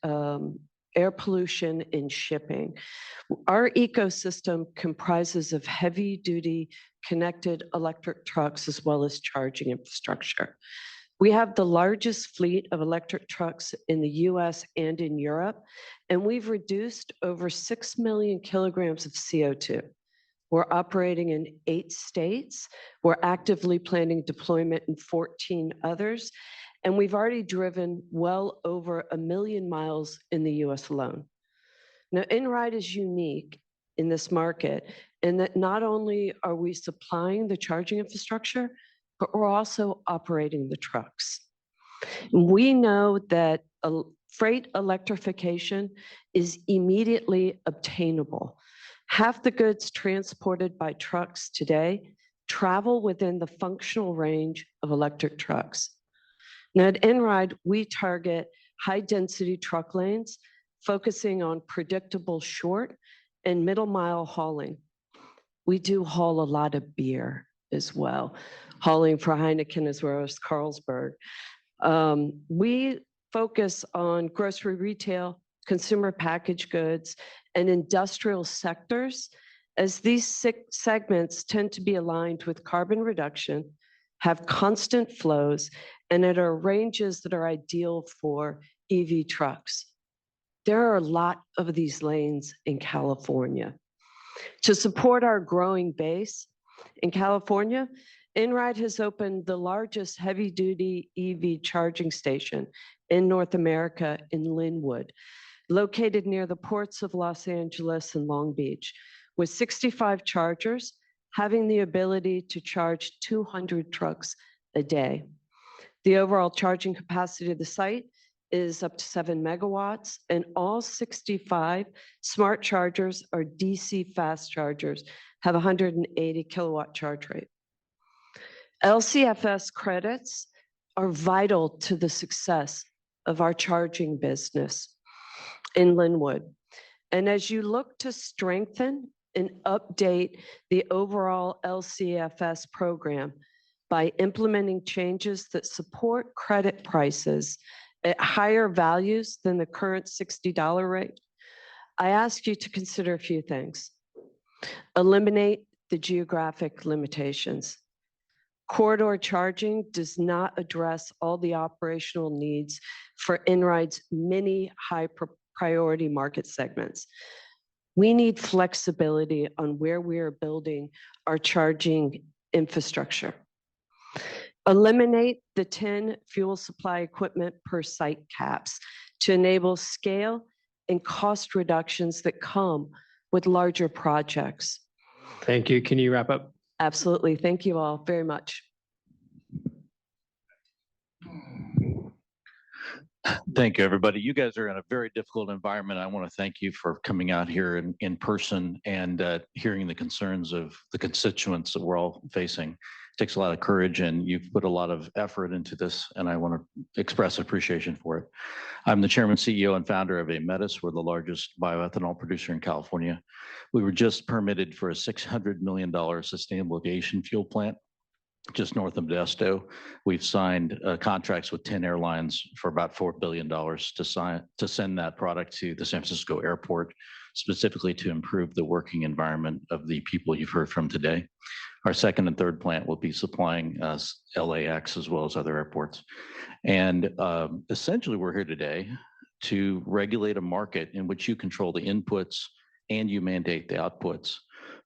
D: air pollution in shipping. Our ecosystem comprises of heavy-duty connected electric trucks as well as charging infrastructure. We have the largest fleet of electric trucks in the US and in Europe, and we've reduced over 6 million kilograms of CO2. We're operating in 8 states. We're actively planning deployment in 14 others, and we've already driven well over 1 million miles in the US alone. Now, INRIDE is unique in this market in that not only are we supplying the charging infrastructure, but we're also operating the trucks. We know that freight electrification is immediately obtainable. Half the goods transported by trucks today travel within the functional range of electric trucks. Now at INRIDE, we target high-density truck lanes, focusing on predictable short and middle mile hauling. We do haul a lot of beer as well, hauling for Heineken as well as Carlsberg. We focus on grocery retail, consumer packaged goods, and industrial sectors, as these segments tend to be aligned with carbon reduction, have constant flows, and at our ranges that are ideal for EV trucks. There are a lot of these lanes in California. To support our growing base in California, INRIDE has opened the largest heavy-duty EV charging station in North America in Linwood, located near the ports of Los Angeles and Long Beach, with 65 chargers, having the ability to charge 200 trucks a day. The overall charging capacity of the site is up to 7 megawatts, and all 65 smart chargers or DC fast chargers have 180 kilowatt charge rate. LCFS credits are vital to the success of our charging business in Linwood. And as you look to strengthen and update the overall LCFS program by implementing changes that support credit prices at higher values than the current $60 rate, I ask you to consider a few things. Eliminate the geographic limitations. Corridor charging does not address all the operational needs for INRIDE's many high priority market segments. We need flexibility on where we are building our charging infrastructure. eliminate the 10 fuel supply equipment per site caps to enable scale and cost reductions that come with larger projects.
C: Thank you. Can you wrap up?
D: Absolutely. Thank you all very much.
F: Thank you, everybody. You guys are in a very difficult environment. I want to thank you for coming out here in person and hearing the concerns of the constituents that we're all facing. It takes a lot of courage, and you've put a lot of effort into this, and I want to express appreciation for it. I'm the chairman, CEO, and founder of Ametis. We're the largest bioethanol producer in California. We were just permitted for a $600 million sustainable aviation fuel plant just north of Modesto. We've signed contracts with 10 airlines for about $4 billion to send that product to the San Francisco airport, specifically to improve the working environment of the people you've heard from today. Our second and third plant will be supplying LAX as well as other airports. And essentially, we're here today to regulate a market in which you control the inputs and you mandate the outputs.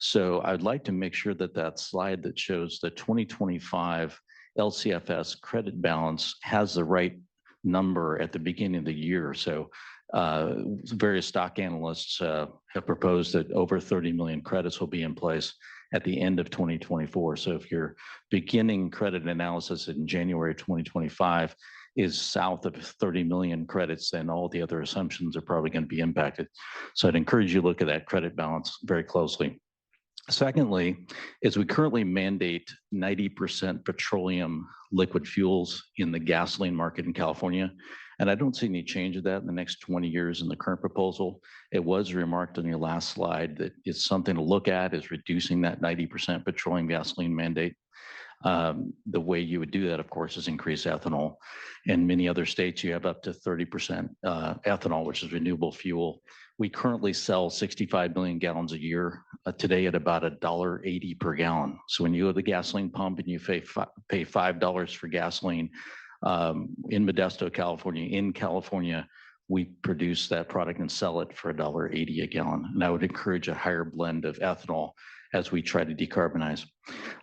F: So I'd like to make sure that that slide that shows the 2025 LCFS credit balance has the right number at the beginning of the year. So various stock analysts have proposed that over 30 million credits will be in place at the end of 2024. So if your beginning credit analysis in January 2025 is south of 30 million credits, then all the other assumptions are probably going to be impacted. So I'd encourage you to look at that credit balance very closely. Secondly, is we currently mandate 90% petroleum liquid fuels in the gasoline market in California. And I don't see any change of that in the next 20 years in the current proposal. It was remarked on your last slide that it's something to look at, is reducing that 90% petroleum gasoline mandate. The way you would do that, of course, is increase ethanol. In many other states, you have up to 30% ethanol, which is renewable fuel. We currently sell 65 million gallons a year, today at about $1.80 per gallon. So when you go to the gasoline pump and you pay $5 for gasoline in Modesto, California, we produce that product and sell it for $1.80 a gallon. And I would encourage a higher blend of ethanol as we try to decarbonize.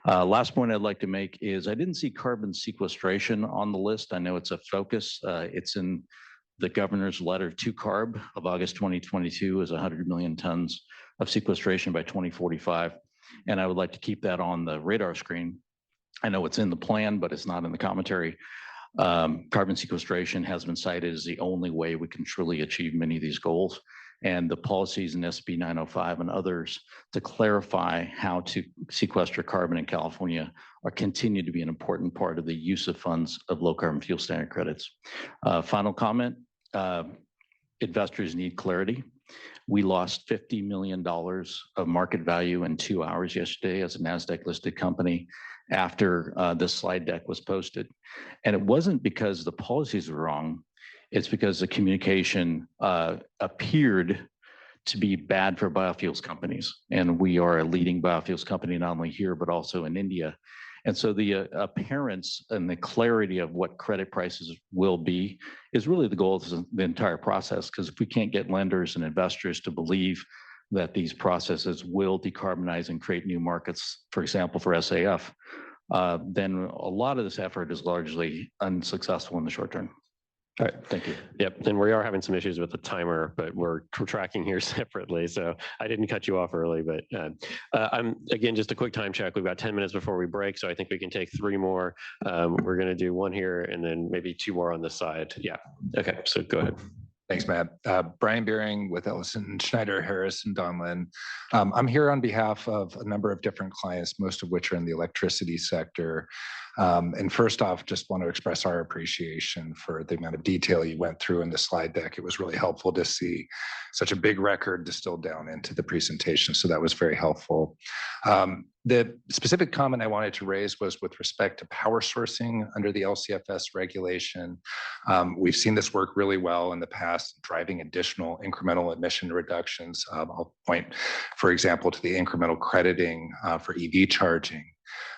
F: Last point I'd like to make is I didn't see carbon sequestration on the list. I know it's a focus. It's in the governor's letter to CARB of August 2022 is 100 million tons of sequestration by 2045. And I would like to keep that on the radar screen. I know it's in the plan, but it's not in the commentary. Carbon sequestration has been cited as the only way we can truly achieve many of these goals. And the policies in SB 905 and others to clarify how to sequester carbon in California are continue to be an important part of the use of funds of low carbon fuel standard credits. Final comment, investors need clarity. We lost $50 million of market value in 2 hours yesterday as a NASDAQ listed company after this slide deck was posted. And it wasn't because the policies were wrong. It's because the communication appeared to be bad for biofuels companies. And we are a leading biofuels company, not only here, but also in India. And so the appearance and the clarity of what credit prices will be is really the goal of the entire process. Because if we can't get lenders and investors to believe that these processes will decarbonize and create new markets, for example, for SAF, then a lot of this effort is largely unsuccessful in the short term.
E: All right.
F: Thank you.
E: Yep. And we are having some issues with the timer, but we're tracking here separately. So I didn't cut you off early, but again, just a quick time check. We've got 10 minutes before we break. So I think we can take 3 more. We're going to do 1 here and then maybe 2 more on this side. Yeah. Okay. So go ahead.
W: Thanks, Matt. Brian Beering with Ellison Schneider, Harris, and Donlin. I'm here on behalf of a number of different clients, most of which are in the electricity sector. And first off, just want to express our appreciation for the amount of detail you went through in the slide deck. It was really helpful to see such a big record distilled down into the presentation. So that was very helpful. The specific comment I wanted to raise was with respect to power sourcing under the LCFS regulation. We've seen this work really well in the past, driving additional incremental emission reductions. I'll point, for example, to the incremental crediting for EV charging.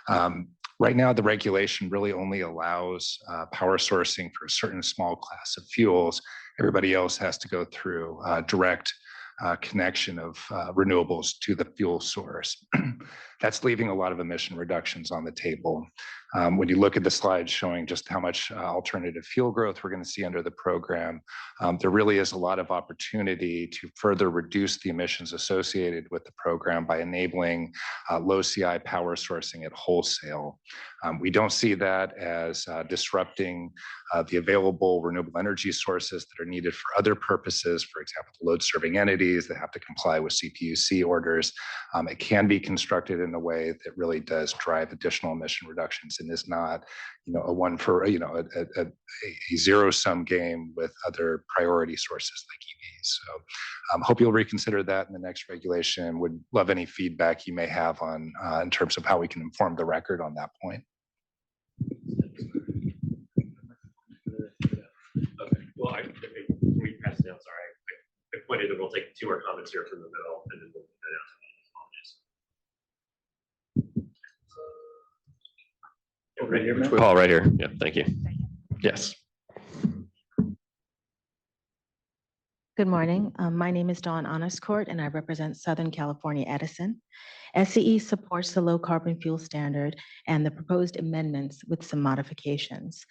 W: Right now, the regulation really only allows power sourcing for a certain small class of fuels. Everybody else has to go through direct connection of renewables to the fuel source. That's leaving a lot of emission reductions on the table. When you look at the slides showing just how much alternative fuel growth we're going to see under the program, there really is a lot of opportunity to further reduce the emissions associated with the program by enabling low CI power sourcing at wholesale. We don't see that as disrupting the available renewable energy sources that are needed for other purposes, for example, load serving entities that have to comply with CPUC orders. It can be constructed in a way that really does drive additional emission reductions and is not, a one for, a zero-sum game with other priority sources like EVs. So hope you'll reconsider that in the next regulation. Would love any feedback you may have on in terms of how we can inform the record on that point.
E: Okay. Well, we passed it down. Sorry, I pointed that we'll take 2 more comments here from the middle, and then we'll go down. Right here, Paul, right here. Yeah, thank you. Yes.
H: Good morning. My name is Dawn Honorscourt, and I represent Southern California Edison. SCE supports the low carbon fuel standard and the proposed amendments with some modifications.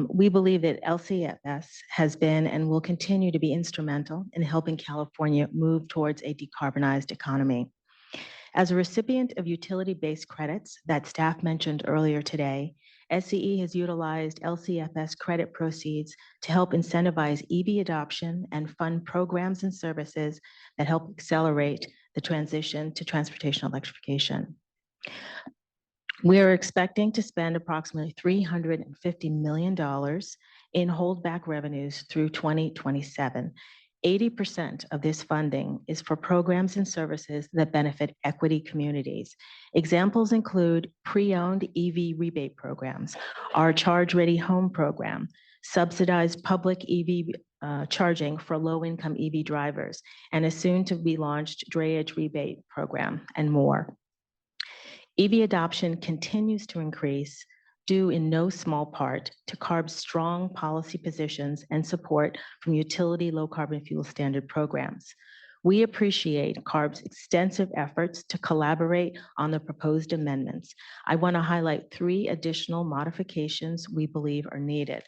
H: We believe that LCFS has been and will continue to be instrumental in helping California move towards a decarbonized economy. As a recipient of utility-based credits that staff mentioned earlier today, SCE has utilized LCFS credit proceeds to help incentivize EV adoption and fund programs and services that help accelerate the transition to transportation electrification. We are expecting to spend approximately $350 million in holdback revenues through 2027. 80% of this funding is for programs and services that benefit equity communities. Examples include pre-owned EV rebate programs, our Charge Ready Home program, subsidized public EV charging for low-income EV drivers, and a soon-to-be launched drayage rebate program, and more. EV adoption continues to increase, due in no small part to CARB's strong policy positions and support from utility low carbon fuel standard programs. We appreciate CARB's extensive efforts to collaborate on the proposed amendments. I want to highlight 3 additional modifications we believe are needed.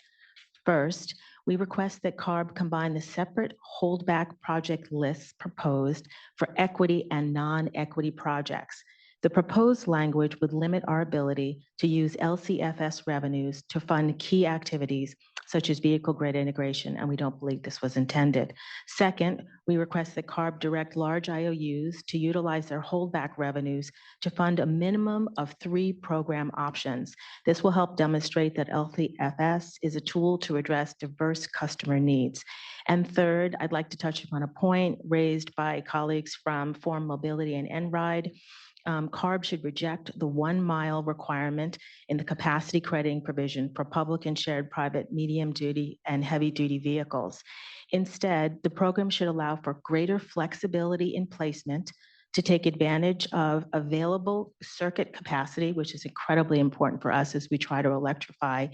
H: First, we request that CARB combine the separate holdback project lists proposed for equity and non-equity projects. The proposed language would limit our ability to use LCFS revenues to fund key activities such as vehicle grid integration, and we don't believe this was intended. Second, we request that CARB direct large IOUs to utilize their holdback revenues to fund a minimum of 3 program options. This will help demonstrate that LCFS is a tool to address diverse customer needs. And third, I'd like to touch upon a point raised by colleagues from Forum Mobility and NRIDE. CARB should reject the 1 mile requirement in the capacity crediting provision for public and shared private medium duty and heavy duty vehicles. Instead, the program should allow for greater flexibility in placement to take advantage of available circuit capacity, which is incredibly important for us as we try to electrify,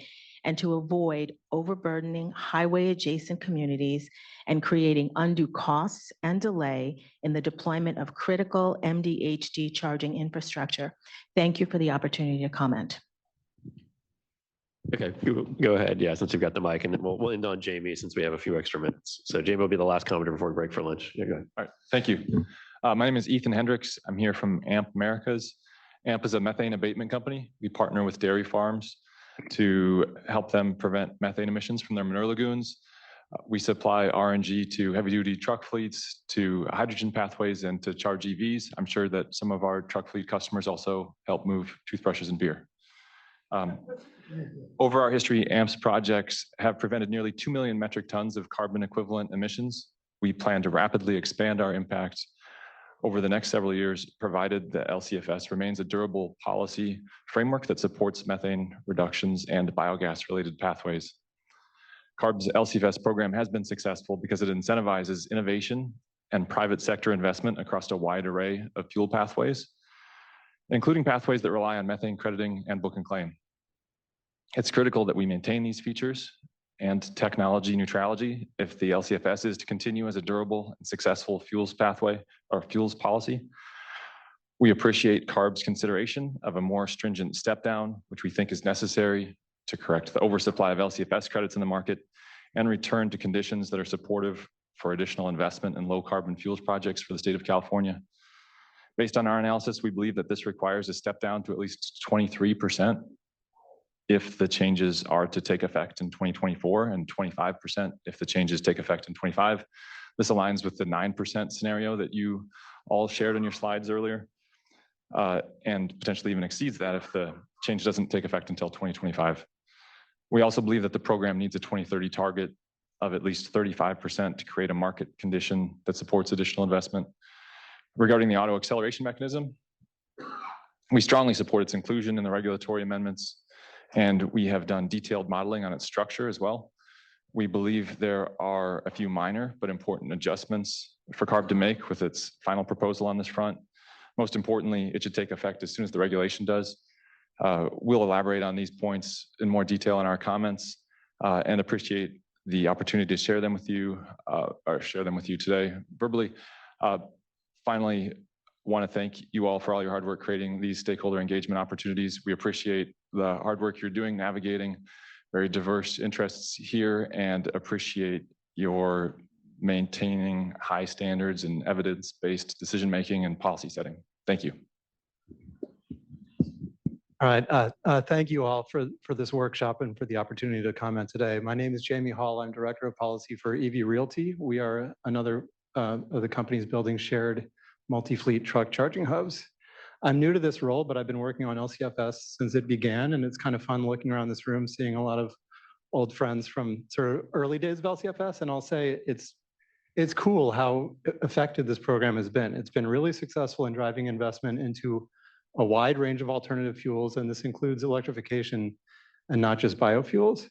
H: and to avoid overburdening highway adjacent communities and creating undue costs and delay in the deployment of critical MDHD charging infrastructure. Thank you for the opportunity to comment.
E: Okay, go ahead. Yeah, since you've got the mic, and then we'll end on Jamie since we have a few extra minutes. So Jamie will be the last commenter before we break for lunch. Yeah, go ahead.
J: All right, thank you. My name is Ethan Hendricks. I'm here from AMP Americas. AMP is a methane abatement company. We partner with dairy farms to help them prevent methane emissions from their manure lagoons. We supply RNG to heavy-duty truck fleets, to hydrogen pathways, and to charge EVs. I'm sure that some of our truck fleet customers also help move toothbrushes and beer. Over our history, AMP's projects have prevented nearly 2 million metric tons of carbon equivalent emissions. We plan to rapidly expand our impact over the next several years, provided the LCFS remains a durable policy framework that supports methane reductions and biogas-related pathways. CARB's LCFS program has been successful because it incentivizes innovation and private sector investment across a wide array of fuel pathways, including pathways that rely on methane crediting and book and claim. It's critical that we maintain these features and technology neutrality if the LCFS is to continue as a durable and successful fuels pathway or fuels policy. We appreciate CARB's consideration of a more stringent step down, which we think is necessary to correct the oversupply of LCFS credits in the market and return to conditions that are supportive for additional investment in low carbon fuels projects for the state of California. Based on our analysis, we believe that this requires a step down to at least 23% if the changes are to take effect in 2024 and 25% if the changes take effect in 25. This aligns with the 9% scenario that you all shared in your slides earlier, and potentially even exceeds that if the change doesn't take effect until 2025. We also believe that the program needs a 2030 target of at least 35% to create a market condition that supports additional investment. Regarding the auto acceleration mechanism, we strongly support its inclusion in the regulatory amendments, and we have done detailed modeling on its structure as well. We believe there are a few minor but important adjustments for CARB to make with its final proposal on this front. Most importantly, it should take effect as soon as the regulation does. We'll elaborate on these points in more detail in our comments and appreciate the opportunity to share them with you today verbally. Finally, want to thank you all for all your hard work creating these stakeholder engagement opportunities. We appreciate the hard work you're doing navigating very diverse interests here and appreciate your maintaining high standards and evidence-based decision-making and policy setting. Thank you.
I: All right, thank you all for this workshop and for the opportunity to comment today. My name is Jamie Hall. I'm Director of Policy for EV Realty. We are another of the companies building shared multi-fleet truck charging hubs. I'm new to this role, but I've been working on LCFS since it began, and it's kind of fun looking around this room, seeing a lot of old friends from sort of early days of LCFS, and I'll say it's cool how effective this program has been. It's been really successful in driving investment into a wide range of alternative fuels, and this includes electrification and not just biofuels.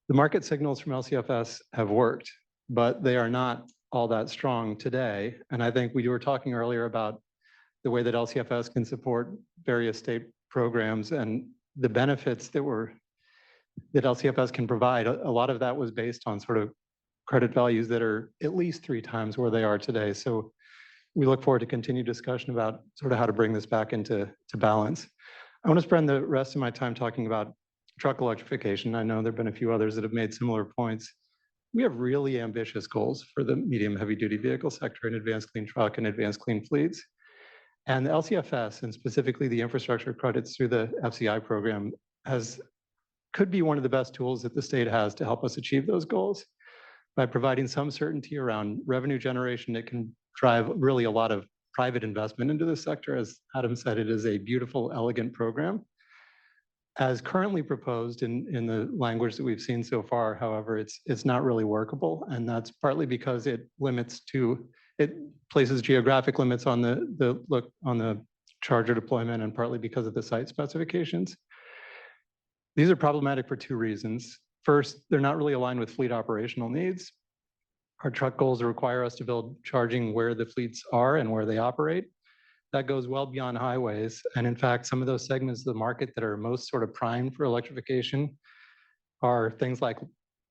I: The market signals from LCFS have worked, but they are not all that strong today. And I think we were talking earlier about the way that LCFS can support various state programs and the benefits that LCFS can provide. A lot of that was based on sort of credit values that are at least 3 times where they are today. So we look forward to continued discussion about sort of how to bring this back into balance. I want to spend the rest of my time talking about truck electrification. I know there have been a few others that have made similar points. We have really ambitious goals for the medium heavy duty vehicle sector and advanced clean truck and advanced clean fleets. And the LCFS, and specifically the infrastructure credits through the FCI program, could be one of the best tools that the state has to help us achieve those goals. By providing some certainty around revenue generation, it can drive really a lot of private investment into this sector. As Adam said, it is a beautiful, elegant program. As currently proposed in the language that we've seen so far, however, it's not really workable. And that's partly because it places geographic limits on the charger deployment, and partly because of the site specifications. These are problematic for 2 reasons. First, they're not really aligned with fleet operational needs. Our truck goals require us to build charging where the fleets are and where they operate. That goes well beyond highways. And in fact, some of those segments of the market that are most sort of primed for electrification are things like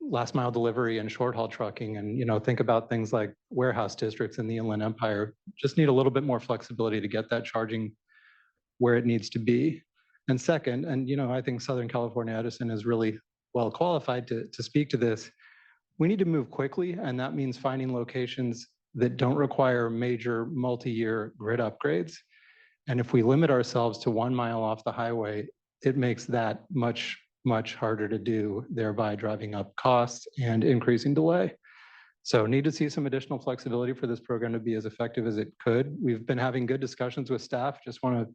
I: last mile delivery and short haul trucking. And, think about things like warehouse districts in the Inland Empire. Just need a little bit more flexibility to get that charging where it needs to be. And second, I think Southern California Edison is really well qualified to speak to this. We need to move quickly, and that means finding locations that don't require major multi-year grid upgrades. And if we limit ourselves to 1 mile off the highway, it makes that much, much harder to do, thereby driving up costs and increasing delay. So need to see some additional flexibility for this program to be as effective as it could. We've been having good discussions with staff. Just want to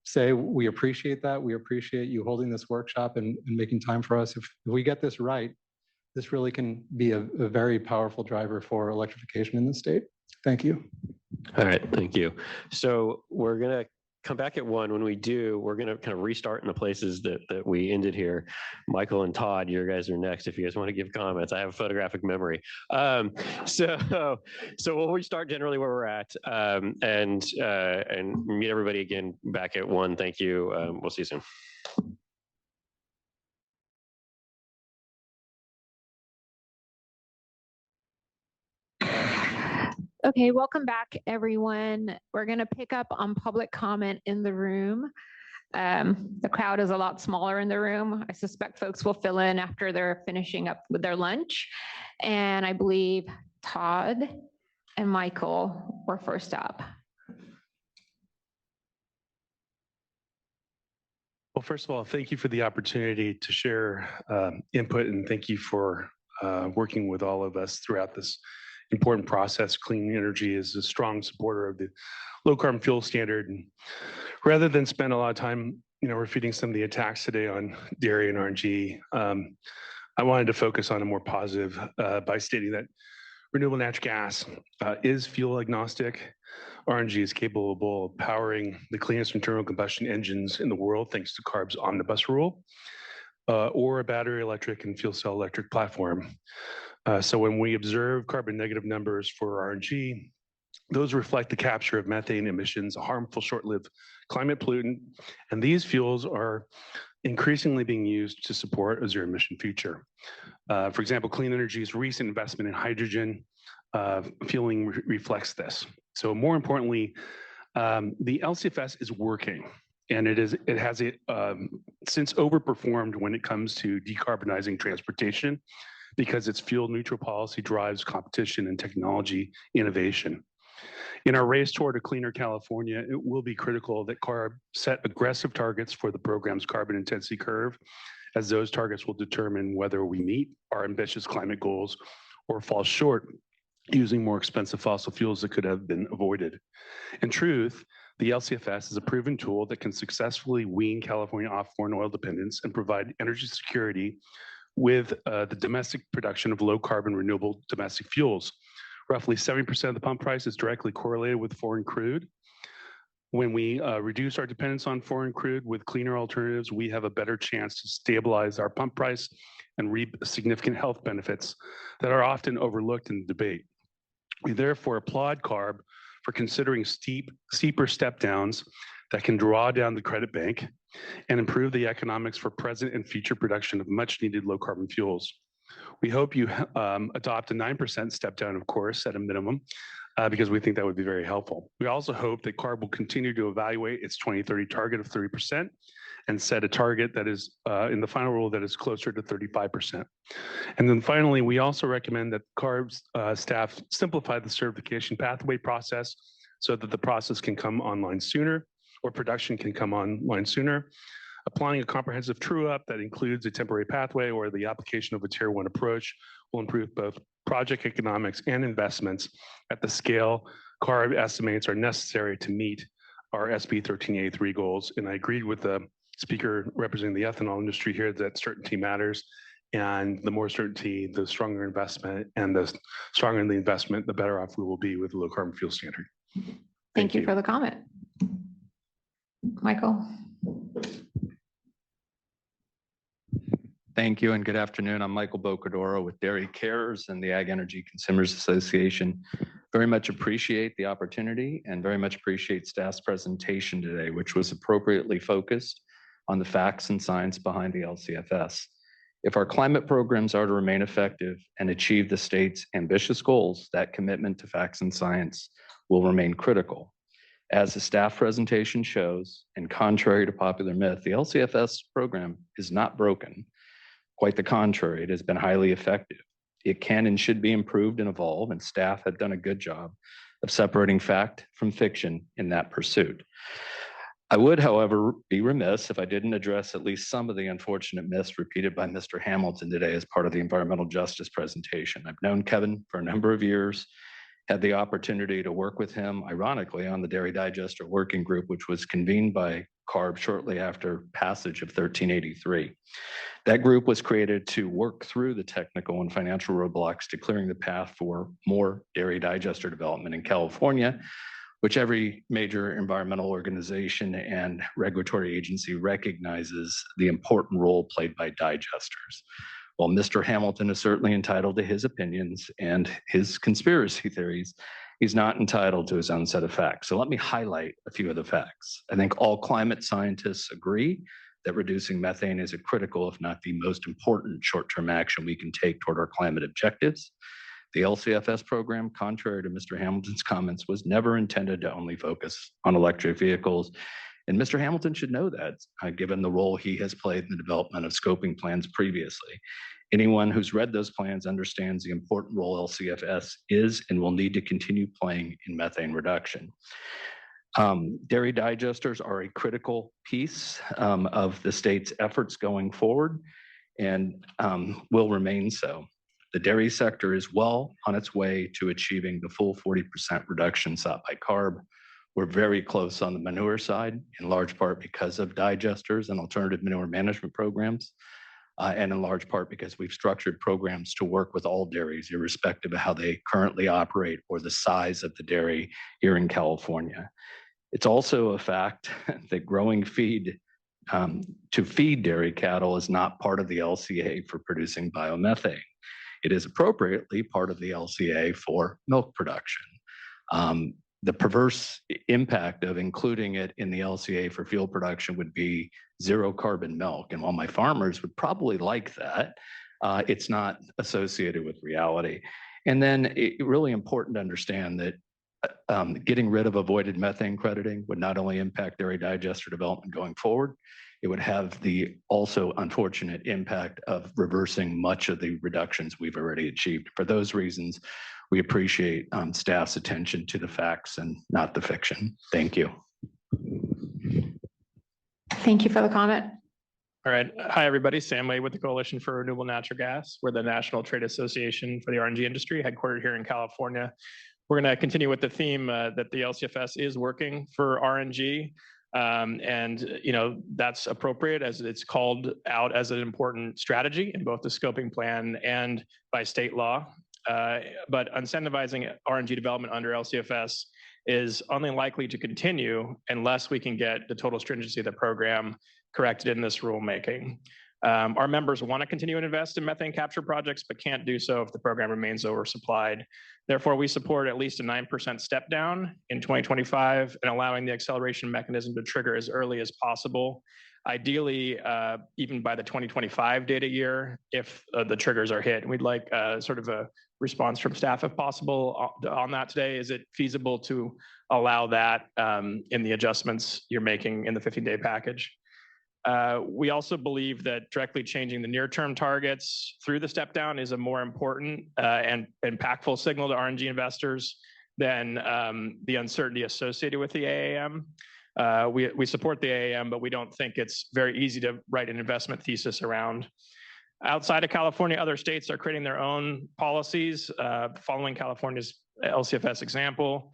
I: say we appreciate that. We appreciate you holding this workshop and making time for us. If we get this right, this really can be a very powerful driver for electrification in the state. Thank you.
E: All right, thank you. So we're going to come back at 1. When we do, we're going to kind of restart in the places that we ended here. Michael and Todd, you guys are next if you guys want to give comments. I have a photographic memory. So we'll restart generally where we're at and meet everybody again back at 1. Thank you. We'll see you soon.
A: Okay, welcome back, everyone. We're going to pick up on public comment in the room. The crowd is a lot smaller in the room. I suspect folks will fill in after they're finishing up with their lunch. And I believe Todd and Michael were first up.
K: Well, first of all, thank you for the opportunity to share input, and thank you for working with all of us throughout this important process. Clean Energy is a strong supporter of the low carbon fuel standard. And rather than spend a lot of time, refuting some of the attacks today on dairy and RNG, I wanted to focus on a more positive by stating that renewable natural gas is fuel agnostic. RNG is capable of powering the cleanest internal combustion engines in the world, thanks to CARB's omnibus rule, or a battery electric and fuel cell electric platform. So when we observe carbon negative numbers for RNG, those reflect the capture of methane emissions, a harmful short-lived climate pollutant, and these fuels are increasingly being used to support a zero-emission future. For example, Clean Energy's recent investment in hydrogen fueling reflects this. So more importantly, the LCFS is working, and it has since overperformed when it comes to decarbonizing transportation, because its fuel neutral policy drives competition and technology innovation. In our race toward a cleaner California, it will be critical that CARB set aggressive targets for the program's carbon intensity curve, as those targets will determine whether we meet our ambitious climate goals or fall short using more expensive fossil fuels that could have been avoided. In truth, the LCFS is a proven tool that can successfully wean California off foreign oil dependence and provide energy security with the domestic production of low carbon renewable domestic fuels. Roughly 70% of the pump price is directly correlated with foreign crude. When we reduce our dependence on foreign crude with cleaner alternatives, we have a better chance to stabilize our pump price and reap significant health benefits that are often overlooked in the debate. We therefore applaud CARB for considering steeper step downs that can draw down the credit bank and improve the economics for present and future production of much needed low carbon fuels. We hope you adopt a 9% step down, of course, at a minimum, because we think that would be very helpful. We also hope that CARB will continue to evaluate its 2030 target of 30% and set a target that is in the final rule that is closer to 35%. And then finally, we also recommend that CARB's staff simplify the certification pathway process so that the process can come online sooner, or production can come online sooner. Applying a comprehensive true-up that includes a temporary pathway or the application of a tier 1 approach will improve both project economics and investments at the scale CARB estimates are necessary to meet our SB 1383 goals. And I agreed with the speaker representing the ethanol industry here that certainty matters. And the more certainty, the stronger investment, and the stronger the investment, the better off we will be with the low carbon fuel standard.
A: Thank you for the comment. Michael.
L: Thank you and good afternoon. I'm Michael Bocadoro with Dairy Cares and the Ag Energy Consumers Association. Very much appreciate the opportunity and very much appreciate staff's presentation today, which was appropriately focused on the facts and science behind the LCFS. If our climate programs are to remain effective and achieve the state's ambitious goals, that commitment to facts and science will remain critical. As the staff presentation shows, and contrary to popular myth, the LCFS program is not broken. Quite the contrary, it has been highly effective. It can and should be improved and evolve, and staff have done a good job of separating fact from fiction in that pursuit. I would, however, be remiss if I didn't address at least some of the unfortunate myths repeated by Mr. Hamilton today as part of the environmental justice presentation. I've known Kevin for a number of years, had the opportunity to work with him, ironically, on the Dairy Digester Working Group, which was convened by CARB shortly after passage of 1383. That group was created to work through the technical and financial roadblocks to clearing the path for more dairy digester development in California, which every major environmental organization and regulatory agency recognizes the important role played by digesters. While Mr. Hamilton is certainly entitled to his opinions and his conspiracy theories, he's not entitled to his own set of facts. So let me highlight a few of the facts. I think all climate scientists agree that reducing methane is a critical, if not the most important short-term action we can take toward our climate objectives. The LCFS program, contrary to Mr. Hamilton's comments, was never intended to only focus on electric vehicles. And Mr. Hamilton should know that, given the role he has played in the development of scoping plans previously. Anyone who's read those plans understands the important role LCFS is and will need to continue playing in methane reduction. Dairy digesters are a critical piece of the state's efforts going forward and will remain so. The dairy sector is well on its way to achieving the full 40% reduction sought by CARB. We're very close on the manure side, in large part because of digesters and alternative manure management programs, and in large part because we've structured programs to work with all dairies, irrespective of how they currently operate or the size of the dairy here in California. It's also a fact that growing feed to feed dairy cattle is not part of the LCA for producing biomethane. It is appropriately part of the LCA for milk production. The perverse impact of including it in the LCA for fuel production would be zero carbon milk. And while my farmers would probably like that, it's not associated with reality. And then it's really important to understand that getting rid of avoided methane crediting would not only impact dairy digester development going forward, it would have the also unfortunate impact of reversing much of the reductions we've already achieved. For those reasons, we appreciate staff's attention to the facts and not the fiction. Thank you.
A: Thank you for the comment.
C: All right. Hi, everybody. Sam Way with the Coalition for Renewable Natural Gas. We're the National Trade Association for the RNG industry, headquartered here in California. We're going to continue with the theme that the LCFS is working for RNG. And that's appropriate as it's called out as an important strategy in both the scoping plan and by state law. But incentivizing RNG development under LCFS is only likely to continue unless we can get the total stringency of the program corrected in this rulemaking. Our members want to continue to invest in methane capture projects, but can't do so if the program remains oversupplied. Therefore, we support at least a 9% step down in 2025 and allowing the acceleration mechanism to trigger as early as possible. Ideally, even by the 2025 data year, if the triggers are hit. And we'd like sort of a response from staff if possible on that today. Is it feasible to allow that in the adjustments you're making in the 15-day package? We also believe that directly changing the near-term targets through the step down is a more important and impactful signal to RNG investors than the uncertainty associated with the AAM. We support the AAM, but we don't think it's very easy to write an investment thesis around. Outside of California, other states are creating their own policies following California's LCFS example.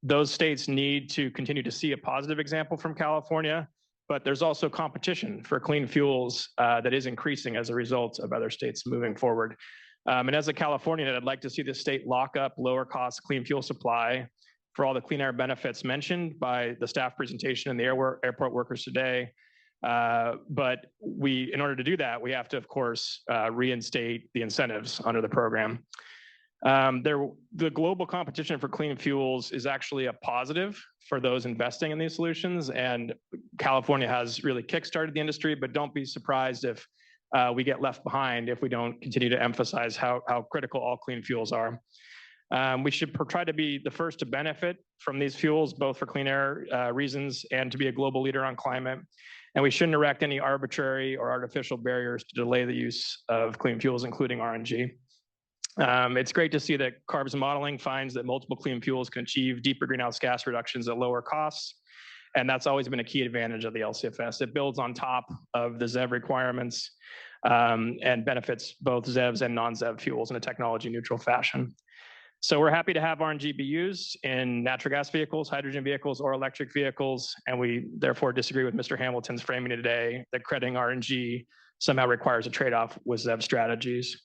C: Those states need to continue to see a positive example from California. But there's also competition for clean fuels that is increasing as a result of other states moving forward. And as a Californian, I'd like to see the state lock up lower cost clean fuel supply for all the clean air benefits mentioned by the staff presentation and the airport workers today. But in order to do that, we have to, of course, reinstate the incentives under the program. The global competition for clean fuels is actually a positive for those investing in these solutions. And California has really kickstarted the industry, but don't be surprised if we get left behind if we don't continue to emphasize how critical all clean fuels are. We should try to be the first to benefit from these fuels, both for clean air reasons and to be a global leader on climate. And we shouldn't erect any arbitrary or artificial barriers to delay the use of clean fuels, including RNG. It's great to see that CARB's modeling finds that multiple clean fuels can achieve deeper greenhouse gas reductions at lower costs. And that's always been a key advantage of the LCFS. It builds on top of the ZEV requirements and benefits both ZEVs and non-ZEV fuels in a technology neutral fashion. So we're happy to have RNG be used in natural gas vehicles, hydrogen vehicles, or electric vehicles. And we therefore disagree with Mr. Hamilton's framing today that crediting RNG somehow requires a trade-off with ZEV strategies.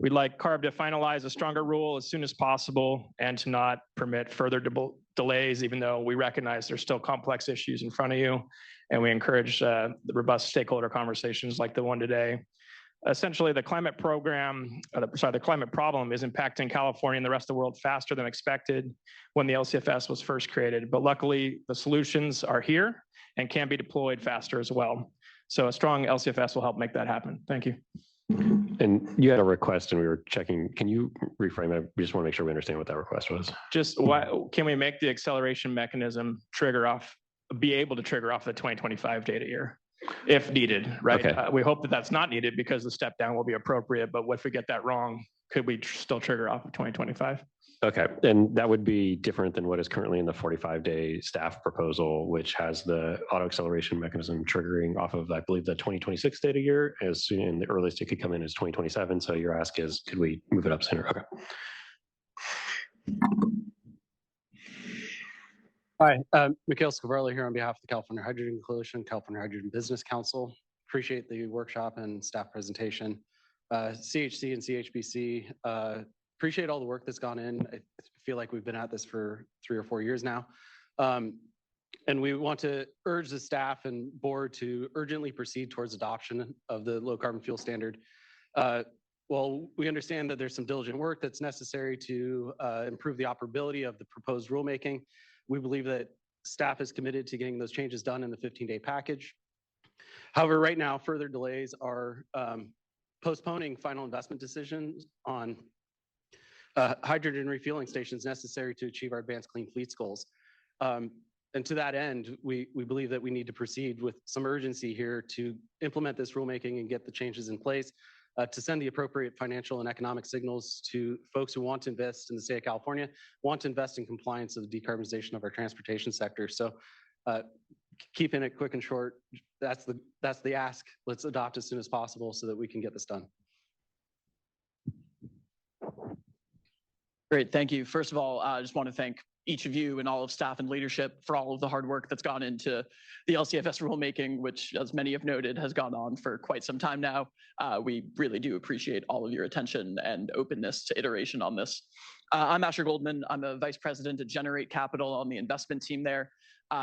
C: We'd like CARB to finalize a stronger rule as soon as possible and to not permit further delays, even though we recognize there's still complex issues in front of you. And we encourage the robust stakeholder conversations like the one today. Essentially, the climate problem is impacting California and the rest of the world faster than expected when the LCFS was first created. But luckily, the solutions are here and can be deployed faster as well. So a strong LCFS will help make that happen. Thank you.
E: And you had a request and we were checking. Can you reframe it? We just want to make sure we understand what that request was.
C: Just why, can we make the acceleration mechanism trigger off, be able to trigger off the 2025 data year if needed, right?
E: Okay.
C: We hope that that's not needed because the step down will be appropriate, but if we get that wrong, could we still trigger off of 2025?
E: Okay, and that would be different than what is currently in the 45-day staff proposal, which has the auto acceleration mechanism triggering off of, I believe, the 2026 data year. As soon, and the earliest it could come in is 2027. So your ask is, could we move it up sooner? Okay.
G: Hi, Mikhail Scavarla here on behalf of the California Hydrogen Coalition, California Hydrogen Business Council. Appreciate the workshop and staff presentation. CHC and CHBC, appreciate all the work that's gone in. I feel like we've been at this for 3 or 4 years now. And we want to urge the staff and board to urgently proceed towards adoption of the low carbon fuel standard. Well, we understand that there's some diligent work that's necessary to improve the operability of the proposed rulemaking. We believe that staff is committed to getting those changes done in the 15-day package. However, right now, further delays are postponing final investment decisions on hydrogen refueling stations necessary to achieve our advanced clean fleets goals. And to that end, we believe that we need to proceed with some urgency here to implement this rulemaking and get the changes in place to send the appropriate financial and economic signals to folks who want to invest in the state of California, want to invest in compliance of the decarbonization of our transportation sector. So keeping it quick and short, that's the ask. Let's adopt as soon as possible so that we can get this done.
M: Great, thank you. First of all, I just want to thank each of you and all of staff and leadership for all of the hard work that's gone into the LCFS rulemaking, which, as many have noted, has gone on for quite some time now. We really do appreciate all of your attention and openness to iteration on this. I'm Asher Goldman. I'm a vice president at Generate Capital on the investment team there.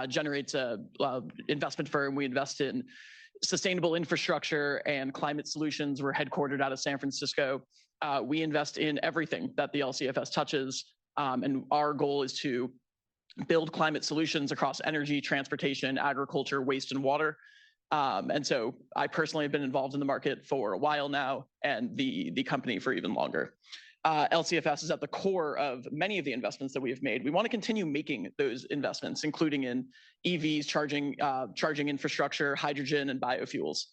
M: Generate's an investment firm. We invest in sustainable infrastructure and climate solutions. We're headquartered out of San Francisco. We invest in everything that the LCFS touches. And our goal is to build climate solutions across energy, transportation, agriculture, waste, and water. And so I personally have been involved in the market for a while now, and the company for even longer. LCFS is at the core of many of the investments that we have made. We want to continue making those investments, including in EVs, charging infrastructure, hydrogen, and biofuels.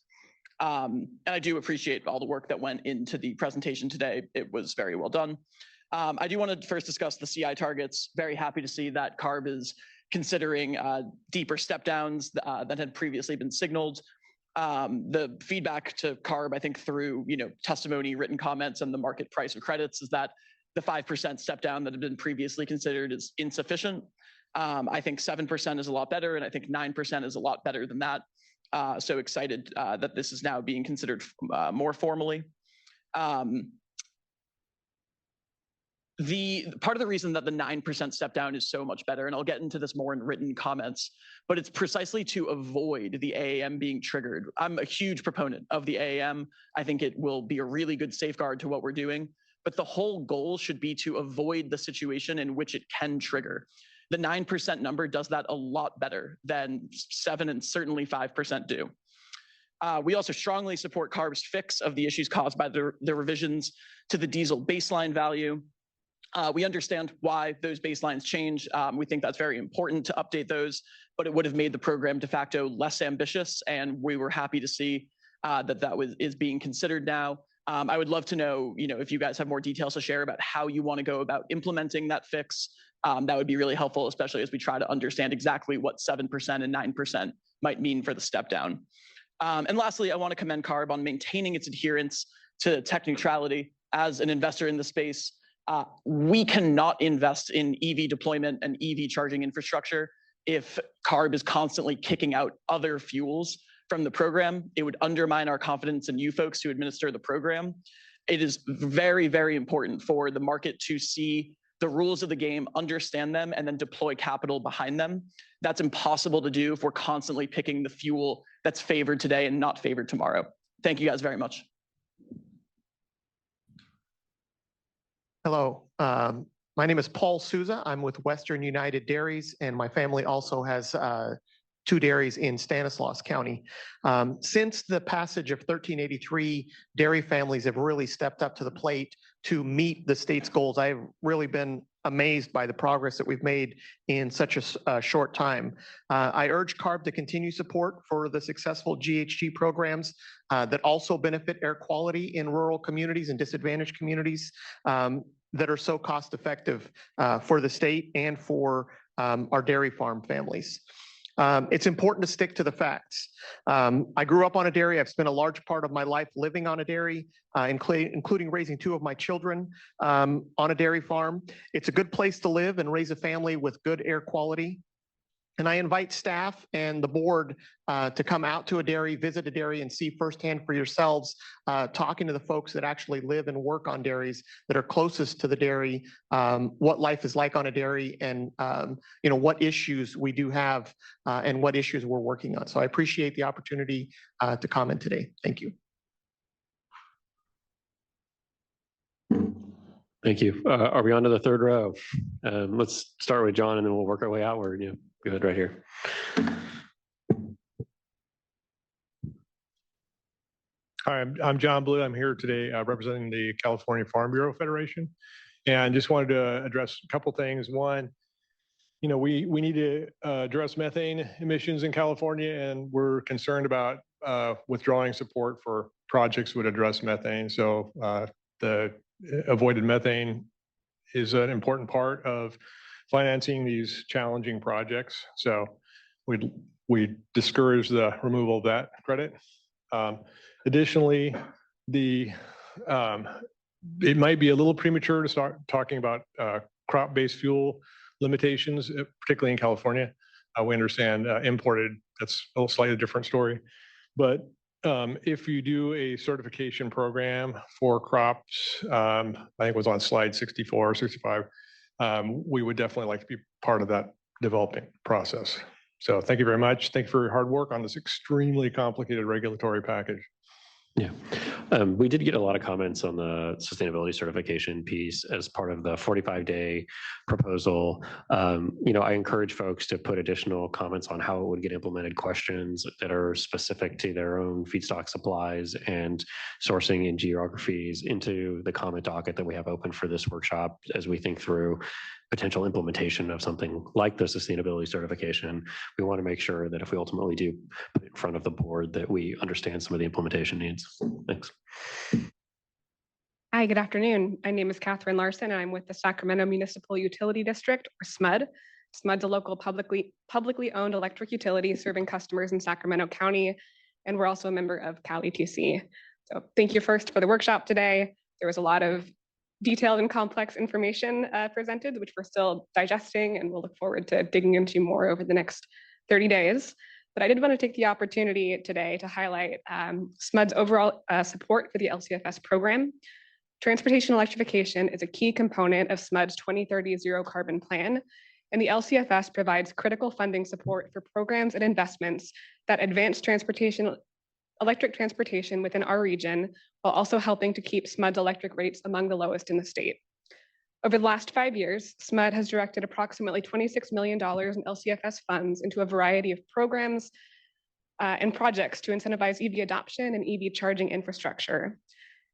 M: And I do appreciate all the work that went into the presentation today. It was very well done. I do want to first discuss the CI targets. Very happy to see that CARB is considering deeper step downs that had previously been signaled. The feedback to CARB, I think through testimony, written comments, and the market price of credits is that the 5% step down that had been previously considered is insufficient. I think 7% is a lot better, and I think 9% is a lot better than that. So excited that this is now being considered more formally. Part of the reason that the 9% step down is so much better, and I'll get into this more in written comments, but it's precisely to avoid the AAM being triggered. I'm a huge proponent of the AAM. I think it will be a really good safeguard to what we're doing, but the whole goal should be to avoid the situation in which it can trigger. The 9% number does that a lot better than 7 and certainly 5% do. We also strongly support CARB's fix of the issues caused by the revisions to the diesel baseline value. We understand why those baselines change. We think that's very important to update those, but it would have made the program de facto less ambitious, and we were happy to see that is being considered now. I would love to know, if you guys have more details to share about how you want to go about implementing that fix. That would be really helpful, especially as we try to understand exactly what 7% and 9% might mean for the step down. And lastly, I want to commend CARB on maintaining its adherence to tech neutrality. As an investor in the space, we cannot invest in EV deployment and EV charging infrastructure if CARB is constantly kicking out other fuels from the program. It would undermine our confidence in you folks who administer the program. It is very, very important for the market to see the rules of the game, understand them, and then deploy capital behind them. That's impossible to do if we're constantly picking the fuel that's favored today and not favored tomorrow. Thank you guys very much.
N: Hello, my name is Paul Souza. I'm with Western United Dairies, and my family also has two dairies in Stanislaus County. Since the passage of 1383, dairy families have really stepped up to the plate to meet the state's goals. I've really been amazed by the progress that we've made in such a short time. I urge CARB to continue support for the successful GHG programs that also benefit air quality in rural communities and disadvantaged communities that are so cost effective for the state and for our dairy farm families. It's important to stick to the facts. I grew up on a dairy. I've spent a large part of my life living on a dairy, including raising two of my children on a dairy farm. It's a good place to live and raise a family with good air quality. And I invite staff and the board to come out to a dairy, visit a dairy, and see firsthand for yourselves, talking to the folks that actually live and work on dairies that are closest to the dairy, what life is like on a dairy, and what issues we do have and what issues we're working on. So I appreciate the opportunity to comment today. Thank you.
E: Thank you. Are we on to the third row? Let's start with John and then we'll work our way outward. Yeah, go ahead right here.
P: Hi, I'm John Blue. I'm here today representing the California Farm Bureau Federation. And just wanted to address a couple things. One, we need to address methane emissions in California, and we're concerned about withdrawing support for projects would address methane. So the avoided methane is an important part of financing these challenging projects. So we discourage the removal of that credit. Additionally, it might be a little premature to start talking about crop-based fuel limitations, particularly in California. We understand imported, that's a slightly different story. But if you do a certification program for crops, I think it was on slide 64 or 65, we would definitely like to be part of that developing process. So thank you very much. Thank you for your hard work on this extremely complicated regulatory package.
E: Yeah, we did get a lot of comments on the sustainability certification piece as part of the 45-day proposal. I encourage folks to put additional comments on how it would get implemented, questions that are specific to their own feedstock supplies and sourcing and geographies into the comment docket that we have open for this workshop as we think through potential implementation of something like the sustainability certification. We want to make sure that if we ultimately do put it in front of the board, that we understand some of the implementation needs. Thanks.
R: Hi, good afternoon. My name is Catherine Larson, and I'm with the Sacramento Municipal Utility District, or SMUD. SMUD's a local publicly owned electric utility serving customers in Sacramento County, and we're also a member of CalETC. So thank you first for the workshop today. There was a lot of detailed and complex information presented, which we're still digesting, and we'll look forward to digging into more over the next 30 days. But I did want to take the opportunity today to highlight SMUD's overall support for the LCFS program. Transportation electrification is a key component of SMUD's 2030 zero carbon plan, and the LCFS provides critical funding support for programs and investments that advance electric transportation within our region, while also helping to keep SMUD's electric rates among the lowest in the state. Over the last 5 years, SMUD has directed approximately $26 million in LCFS funds into a variety of programs and projects to incentivize EV adoption and EV charging infrastructure.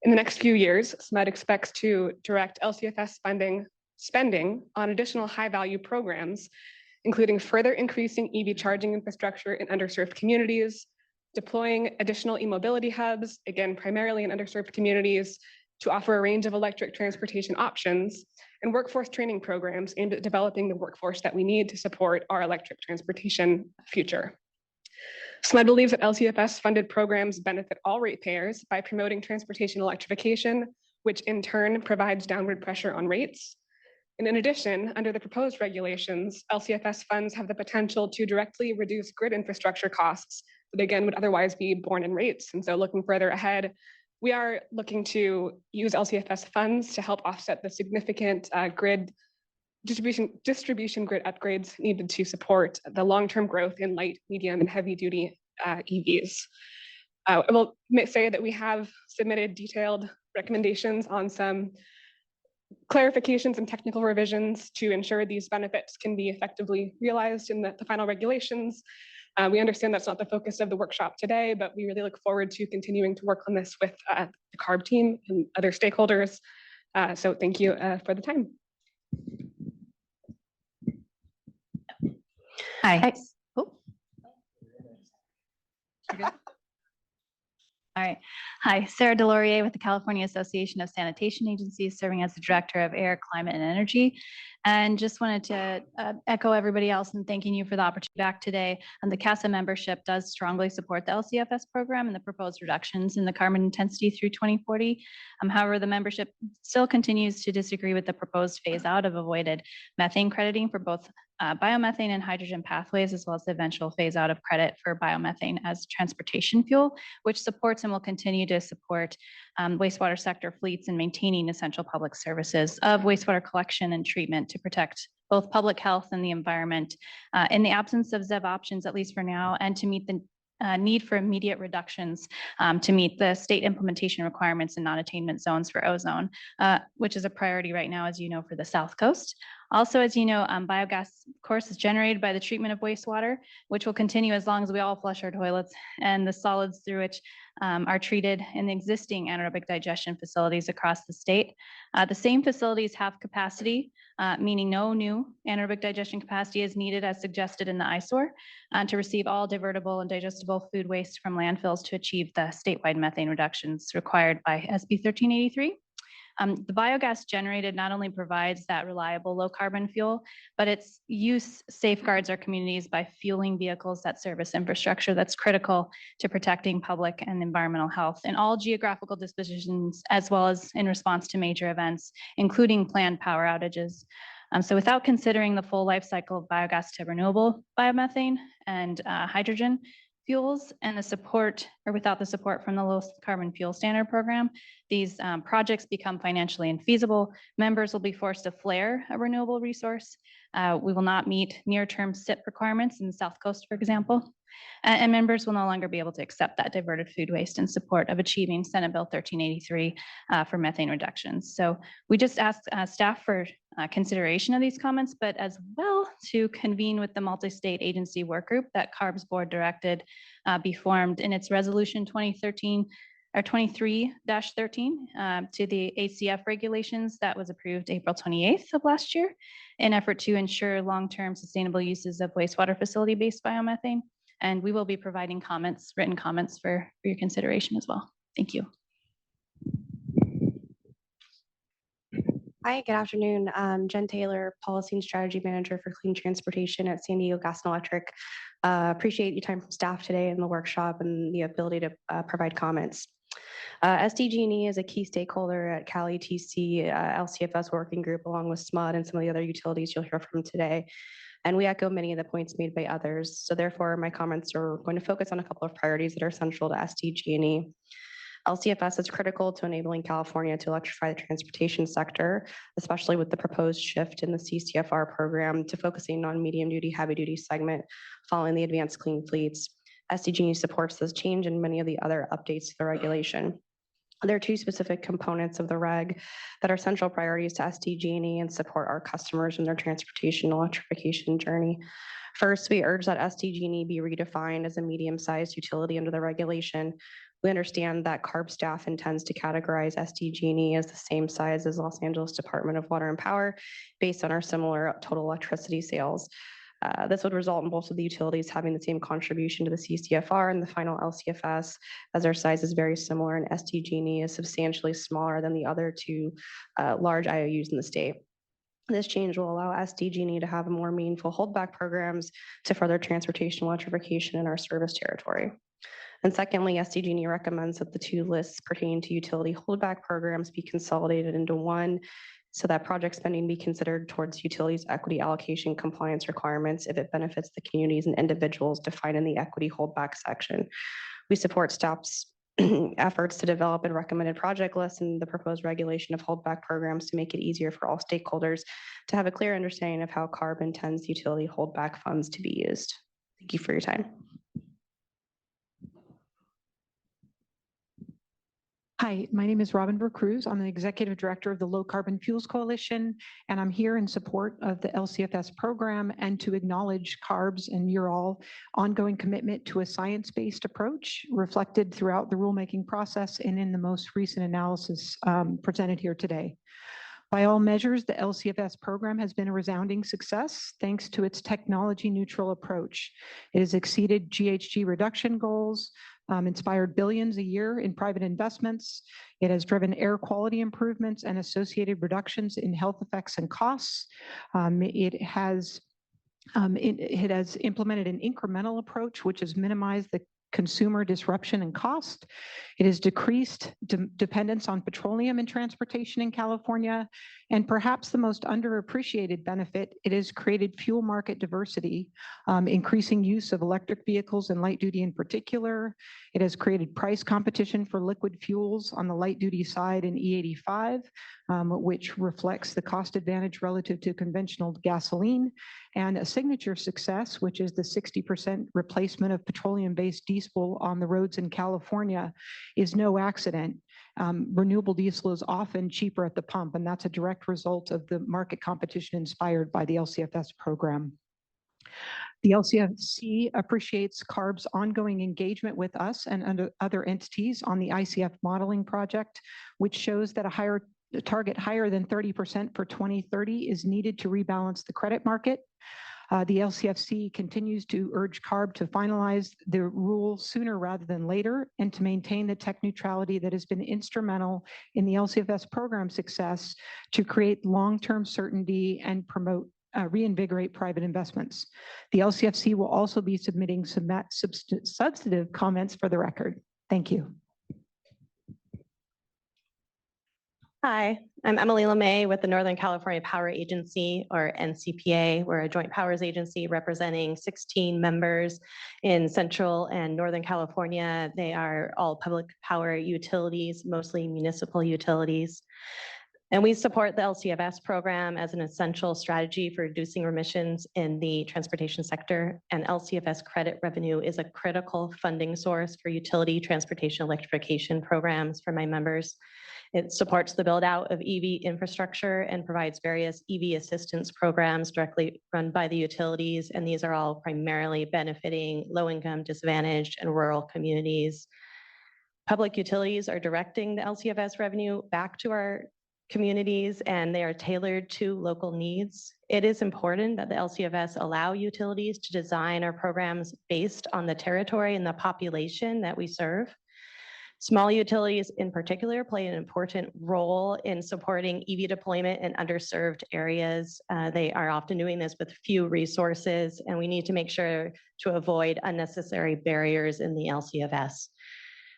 R: In the next few years, SMUD expects to direct LCFS spending on additional high-value programs, including further increasing EV charging infrastructure in underserved communities, deploying additional e-mobility hubs, again, primarily in underserved communities, to offer a range of electric transportation options, and workforce training programs aimed at developing the workforce that we need to support our electric transportation future. SMUD believes that LCFS-funded programs benefit all ratepayers by promoting transportation electrification, which in turn provides downward pressure on rates. And in addition, under the proposed regulations, LCFS funds have the potential to directly reduce grid infrastructure costs that again would otherwise be borne in rates. And so looking further ahead, we are looking to use LCFS funds to help offset the significant grid distribution grid upgrades needed to support the long-term growth in light, medium, and heavy-duty EVs. I will say that we have submitted detailed recommendations on some clarifications and technical revisions to ensure these benefits can be effectively realized in the final regulations. We understand that's not the focus of the workshop today, but we really look forward to continuing to work on this with the CARB team and other stakeholders. So thank you for the time.
O: Hi. Oh. All right. Hi, Sarah Delorier with the California Association of Sanitation Agencies, serving as the Director of Air, Climate, and Energy. And just wanted to echo everybody else in thanking you for the opportunity back today. And the CASA membership does strongly support the LCFS program and the proposed reductions in the carbon intensity through 2040. However, the membership still continues to disagree with the proposed phase out of avoided methane crediting for both biomethane and hydrogen pathways, as well as the eventual phase out of credit for biomethane as transportation fuel, which supports and will continue to support wastewater sector fleets in maintaining essential public services of wastewater collection and treatment to protect both public health and the environment in the absence of ZEV options, at least for now, and to meet the need for immediate reductions to meet the state implementation requirements in non-attainment zones for ozone, which is a priority right now, as you know, for the South Coast. Also, as you know, biogas, of course, is generated by the treatment of wastewater, which will continue as long as we all flush our toilets, and the solids through which are treated in the existing anaerobic digestion facilities across the state. The same facilities have capacity, meaning no new anaerobic digestion capacity is needed as suggested in the ISOR to receive all divertible and digestible food waste from landfills to achieve the statewide methane reductions required by SB 1383. The biogas generated not only provides that reliable low carbon fuel, but its use safeguards our communities by fueling vehicles that service infrastructure that's critical to protecting public and environmental health in all geographical dispositions, as well as in response to major events, including planned power outages. So without considering the full life cycle of biogas to renewable biomethane and hydrogen fuels and the support, or without the support from the low carbon fuel standard program, these projects become financially infeasible. Members will be forced to flare a renewable resource. We will not meet near-term SIP requirements in the South Coast, for example. And members will no longer be able to accept that diverted food waste in support of achieving Senate Bill 1383 for methane reductions. So we just asked staff for consideration of these comments, but as well to convene with the multi-state agency work group that CARB's board directed be formed in its resolution 2013 or 23-13 to the ACF regulations that was approved April 28th of last year in effort to ensure long-term sustainable uses of wastewater facility-based biomethane. And we will be providing comments, written comments for your consideration as well. Thank you.
S: Hi, good afternoon. Jen Taylor, Policy and Strategy Manager for Clean Transportation at San Diego Gas and Electric. Appreciate your time from staff today in the workshop and the ability to provide comments. SDG&E is a key stakeholder at Cali TC LCFS working group, along with SMUD and some of the other utilities you'll hear from today. And we echo many of the points made by others. So therefore, my comments are going to focus on a couple of priorities that are central to SDG&E. LCFS is critical to enabling California to electrify the transportation sector, especially with the proposed shift in the CCFR program to focusing on medium duty, heavy duty segment following the advanced clean fleets. SDG&E supports this change and many of the other updates to the regulation. There are two specific components of the reg that are central priorities to SDG&E and support our customers in their transportation electrification journey. First, we urge that SDG&E be redefined as a medium-sized utility under the regulation. We understand that CARB staff intends to categorize SDG&E as the same size as Los Angeles Department of Water and Power based on our similar total electricity sales. This would result in both of the utilities having the same contribution to the CCFR and the final LCFS, as their size is very similar, and SDG&E is substantially smaller than the other two large IOUs in the state. This change will allow SDG&E to have more meaningful holdback programs to further transportation electrification in our service territory. And secondly, SDG&E recommends that the two lists pertaining to utility holdback programs be consolidated into one, so that project spending be considered towards utilities equity allocation compliance requirements if it benefits the communities and individuals defined in the equity holdback section. We support staff's efforts to develop and recommended project lists and the proposed regulation of holdback programs to make it easier for all stakeholders to have a clear understanding of how CARB intends utility holdback funds to be used. Thank you for your time.
T: Hi, my name is Robin Vercruz. I'm the Executive Director of the Low Carbon Fuels Coalition, and I'm here in support of the LCFS program and to acknowledge CARB's and your all ongoing commitment to a science-based approach reflected throughout the rulemaking process and in the most recent analysis presented here today. By all measures, the LCFS program has been a resounding success thanks to its technology-neutral approach. It has exceeded GHG reduction goals, inspired billions a year in private investments. It has driven air quality improvements and associated reductions in health effects and costs. It has implemented an incremental approach, which has minimized the consumer disruption and cost. It has decreased dependence on petroleum in transportation in California. And perhaps the most underappreciated benefit, it has created fuel market diversity, increasing use of electric vehicles and light duty in particular. It has created price competition for liquid fuels on the light duty side in E85, which reflects the cost advantage relative to conventional gasoline, and a signature success, which is the 60% replacement of petroleum-based diesel on the roads in California, is no accident. Renewable diesel is often cheaper at the pump, and that's a direct result of the market competition inspired by the LCFS program. The LCFC appreciates CARB's ongoing engagement with us and other entities on the ICF modeling project, which shows that a target higher than 30% for 2030 is needed to rebalance the credit market. The LCFC continues to urge CARB to finalize the rule sooner rather than later and to maintain the tech neutrality that has been instrumental in the LCFS program success to create long-term certainty and promote reinvigorate private investments. The LCFC will also be submitting substantive comments for the record. Thank you.
U: Hi, I'm Emily LeMay with the Northern California Power Agency, or NCPA. We're a joint powers agency representing 16 members in Central and Northern California. They are all public power utilities, mostly municipal utilities. And we support the LCFS program as an essential strategy for reducing emissions in the transportation sector. And LCFS credit revenue is a critical funding source for utility transportation electrification programs for my members. It supports the build out of EV infrastructure and provides various EV assistance programs directly run by the utilities. And these are all primarily benefiting low-income, disadvantaged, and rural communities. Public utilities are directing the LCFS revenue back to our communities, and they are tailored to local needs. It is important that the LCFS allow utilities to design our programs based on the territory and the population that we serve. Small utilities in particular play an important role in supporting EV deployment in underserved areas. They are often doing this with few resources, and we need to make sure to avoid unnecessary barriers in the LCFS.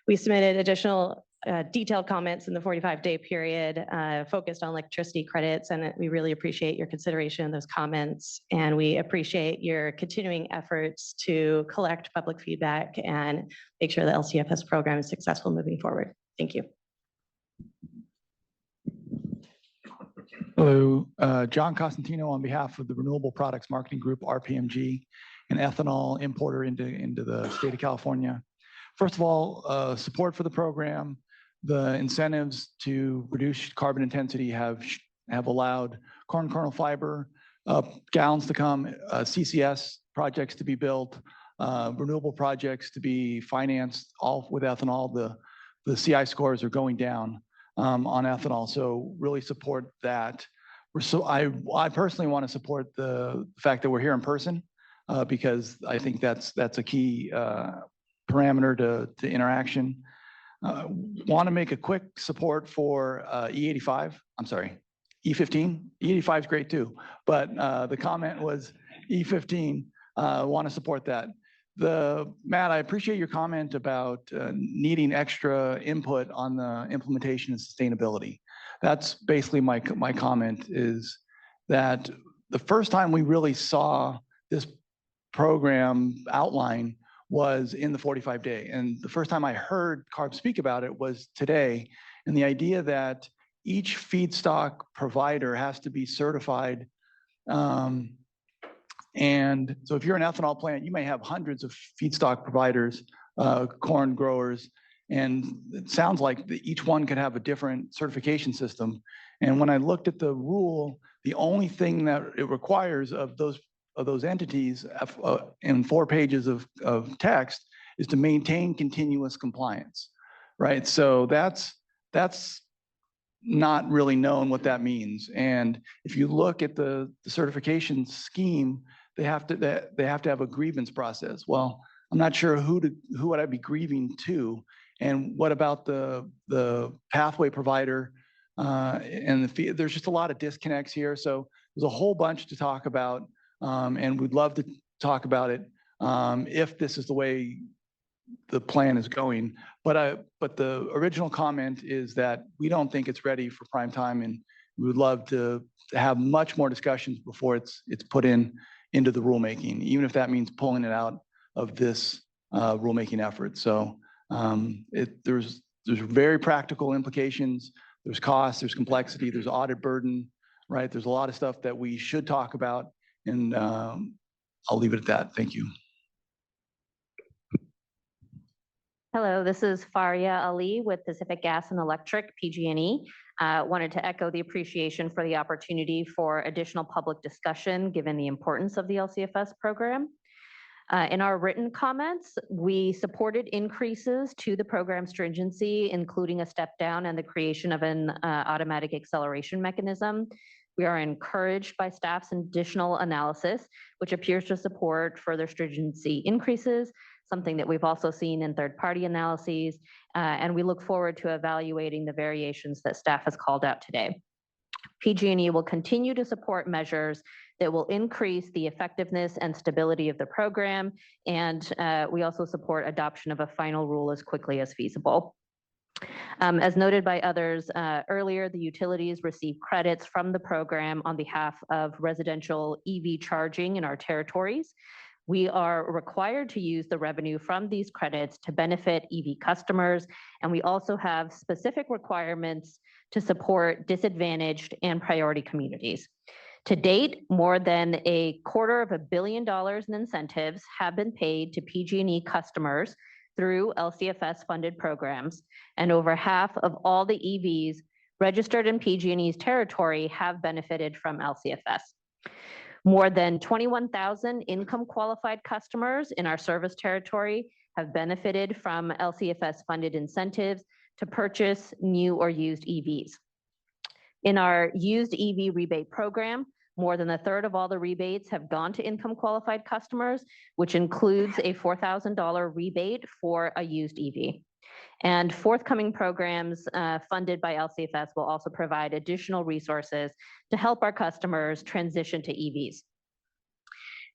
U: We submitted additional detailed comments in the 45-day period focused on electricity credits, and we really appreciate your consideration of those comments. And we appreciate your continuing efforts to collect public feedback and make sure the LCFS program is successful moving forward. Thank you.
V: Hello, John Costantino on behalf of the Renewable Products Marketing Group, RPMG, an ethanol importer into the state of California. First of all, support for the program. The incentives to reduce carbon intensity have allowed corn kernel fiber gallons to come, CCS projects to be built, renewable projects to be financed, all with ethanol. The CI scores are going down on ethanol, so really support that. I personally want to support the fact that we're here in person because I think that's a key parameter to interaction. Want to make a quick support for E85. I'm sorry, E15. E85 is great too, but the comment was E15. Want to support that. Matt, I appreciate your comment about needing extra input on the implementation and sustainability. That's basically my comment is that the first time we really saw this program outline was in the 45-day. And the first time I heard CARB speak about it was today. And the idea that each feedstock provider has to be certified. And so if you're an ethanol plant, you may have hundreds of feedstock providers, corn growers, And it sounds like each one could have a different certification system. And when I looked at the rule, the only thing that it requires of those entities in 4 pages of text is to maintain continuous compliance, right? So that's not really known what that means. And if you look at the certification scheme, they have to have a grievance process. Well, I'm not sure who would I be grieving to, and what about the pathway provider and the fee? There's just a lot of disconnects here. So there's a whole bunch to talk about, and we'd love to talk about it if this is the way the plan is going. But the original comment is that we don't think it's ready for prime time, and we would love to have much more discussions before it's put into the rulemaking, even if that means pulling it out of this rulemaking effort. So there's very practical implications. There's cost, there's complexity, there's audit burden, right? There's a lot of stuff that we should talk about, and I'll leave it at that. Thank you.
A: Hello, this is Faria Ali with Pacific Gas and Electric, PG&E. Wanted to echo the appreciation for the opportunity for additional public discussion, given the importance of the LCFS program. In our written comments, we supported increases to the program stringency, including a step down and the creation of an automatic acceleration mechanism. We are encouraged by staff's additional analysis, which appears to support further stringency increases, something that we've also seen in third-party analyses, and we look forward to evaluating the variations that staff has called out today. PG&E will continue to support measures that will increase the effectiveness and stability of the program, and we also support adoption of a final rule as quickly as feasible. As noted by others earlier, the utilities receive credits from the program on behalf of residential EV charging in our territories. We are required to use the revenue from these credits to benefit EV customers, and we also have specific requirements to support disadvantaged and priority communities. To date, more than $250 million in incentives have been paid to PG&E customers through LCFS funded programs, and over half of all the EVs registered in PG&E's territory have benefited from LCFS. More than 21,000 income qualified customers in our service territory have benefited from LCFS funded incentives to purchase new or used EVs. In our used EV rebate program, more than a third of all the rebates have gone to income qualified customers, which includes a $4,000 rebate for a used EV. And forthcoming programs funded by LCFS will also provide additional resources to help our customers transition to EVs.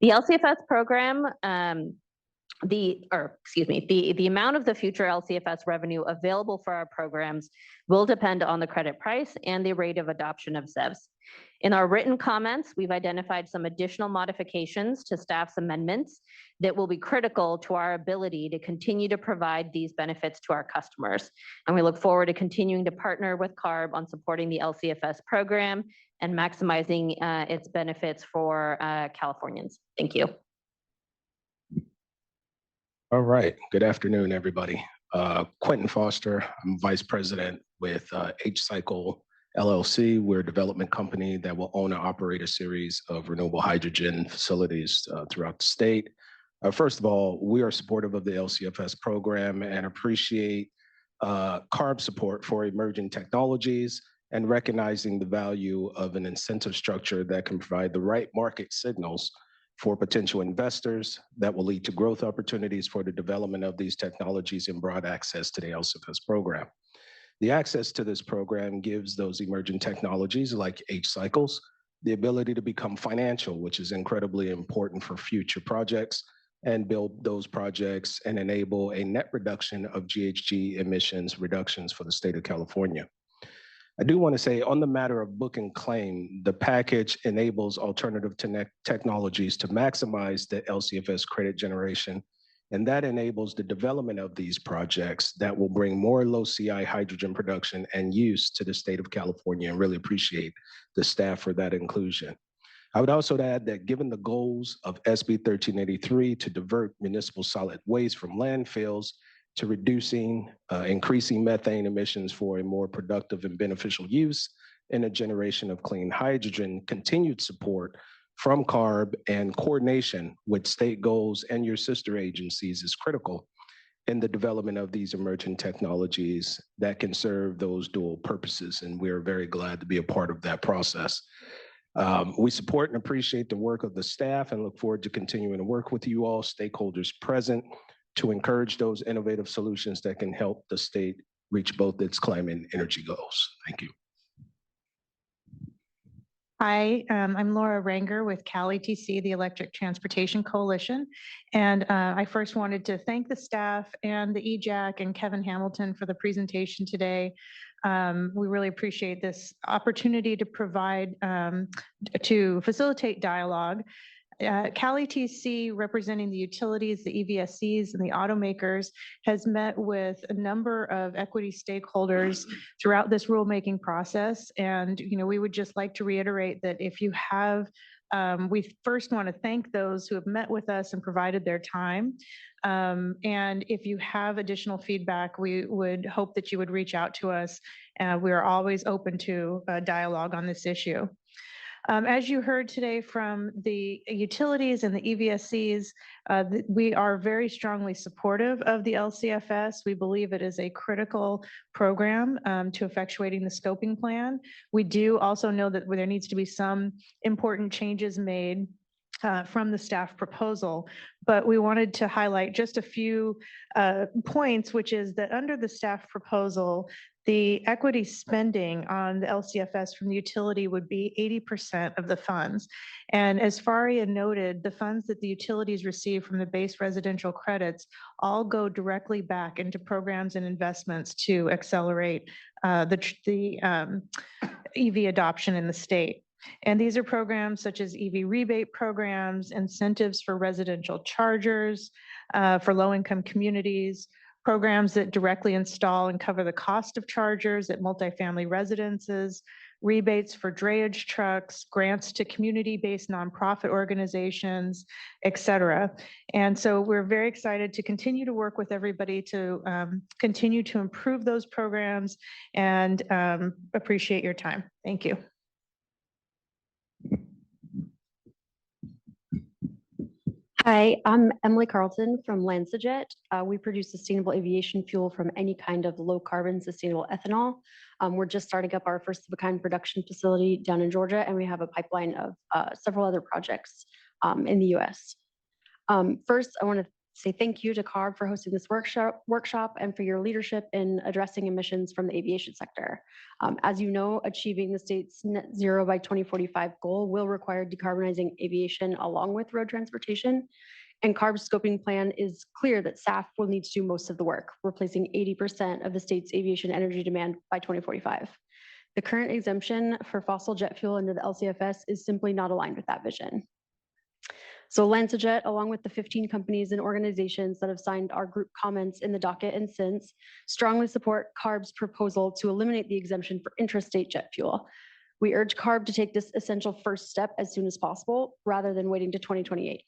A: The LCFS program, the amount of the future LCFS revenue available for our programs will depend on the credit price and the rate of adoption of ZEVs. In our written comments, we've identified some additional modifications to staff's amendments that will be critical to our ability to continue to provide these benefits to our customers. And we look forward to continuing to partner with CARB on supporting the LCFS program and maximizing its benefits for Californians. Thank you.
B: All right. Good afternoon, everybody. Quentin Foster. I'm Vice President with EJAC LLC. We're a development company that will own and operate a series of renewable hydrogen facilities throughout the state. First of all, we are supportive of the LCFS program and appreciate CARB support for emerging technologies and recognizing the value of an incentive structure that can provide the right market signals for potential investors that will lead to growth opportunities for the development of these technologies and broad access to the LCFS program. The access to this program gives those emerging technologies like EJAC the ability to become financial, which is incredibly important for future projects, and build those projects and enable a net reduction of GHG emissions reductions for the state of California. I do want to say on the matter of book and claim, the package enables alternative technologies to maximize the LCFS credit generation, and that enables the development of these projects that will bring more low CI hydrogen production and use to the state of California, and really appreciate the staff for that inclusion. I would also add that given the goals of SB 1383 to divert municipal solid waste from landfills to reducing, increasing methane emissions for a more productive and beneficial use, and a generation of clean hydrogen. Continued support from CARB and coordination with state goals and your sister agencies is critical in the development of these emerging technologies that can serve those dual purposes. And we're very glad to be a part of that process. We support and appreciate the work of the staff and look forward to continuing to work with you all, stakeholders present, to encourage those innovative solutions that can help the state reach both its climate and energy goals. Thank you.
T: Hi, I'm Laura Ranger with CalETC, the Electric Transportation Coalition. And I first wanted to thank the staff and the EJAC and Kevin Hamilton for the presentation today. We really appreciate this opportunity to provide, to facilitate dialogue. CalETC, representing the utilities, the EVSCs, and the automakers, has met with a number of equity stakeholders throughout this rulemaking process. And we would just like to reiterate that if you have, we first want to thank those who have met with us and provided their time. And if you have additional feedback, we would hope that you would reach out to us. We are always open to dialogue on this issue. As you heard today from the utilities and the EVSCs, we are very strongly supportive of the LCFS. We believe it is a critical program to effectuating the scoping plan. We do also know that there needs to be some important changes made from the staff proposal, but we wanted to highlight just a few points, which is that under the staff proposal, the equity spending on the LCFS from the utility would be 80% of the funds. And as Faria noted, the funds that the utilities receive from the base residential credits all go directly back into programs and investments to accelerate the EV adoption in the state. And these are programs such as EV rebate programs, incentives for residential chargers, for low-income communities, programs that directly install and cover the cost of chargers at multifamily residences, rebates for drayage trucks, grants to community-based nonprofit organizations, et cetera. And so we're very excited to continue to work with everybody to continue to improve those programs and appreciate your time. Thank you.
D: Hi, I'm Emily Carlton from LanzaJet. We produce sustainable aviation fuel from any kind of low carbon sustainable ethanol. We're just starting up our first of a kind production facility down in Georgia, and we have a pipeline of several other projects in the US. First, I want to say thank you to CARB for hosting this workshop and for your leadership in addressing emissions from the aviation sector. As you know, achieving the state's net zero by 2045 goal will require decarbonizing aviation along with road transportation. And CARB's scoping plan is clear that SAF will need to do most of the work, replacing 80% of the state's aviation energy demand by 2045. The current exemption for fossil jet fuel under the LCFS is simply not aligned with that vision. So LanzaJet, along with the 15 companies and organizations that have signed our group comments in the docket and since, strongly support CARB's proposal to eliminate the exemption for intrastate jet fuel. We urge CARB to take this essential first step as soon as possible, rather than waiting to 2028.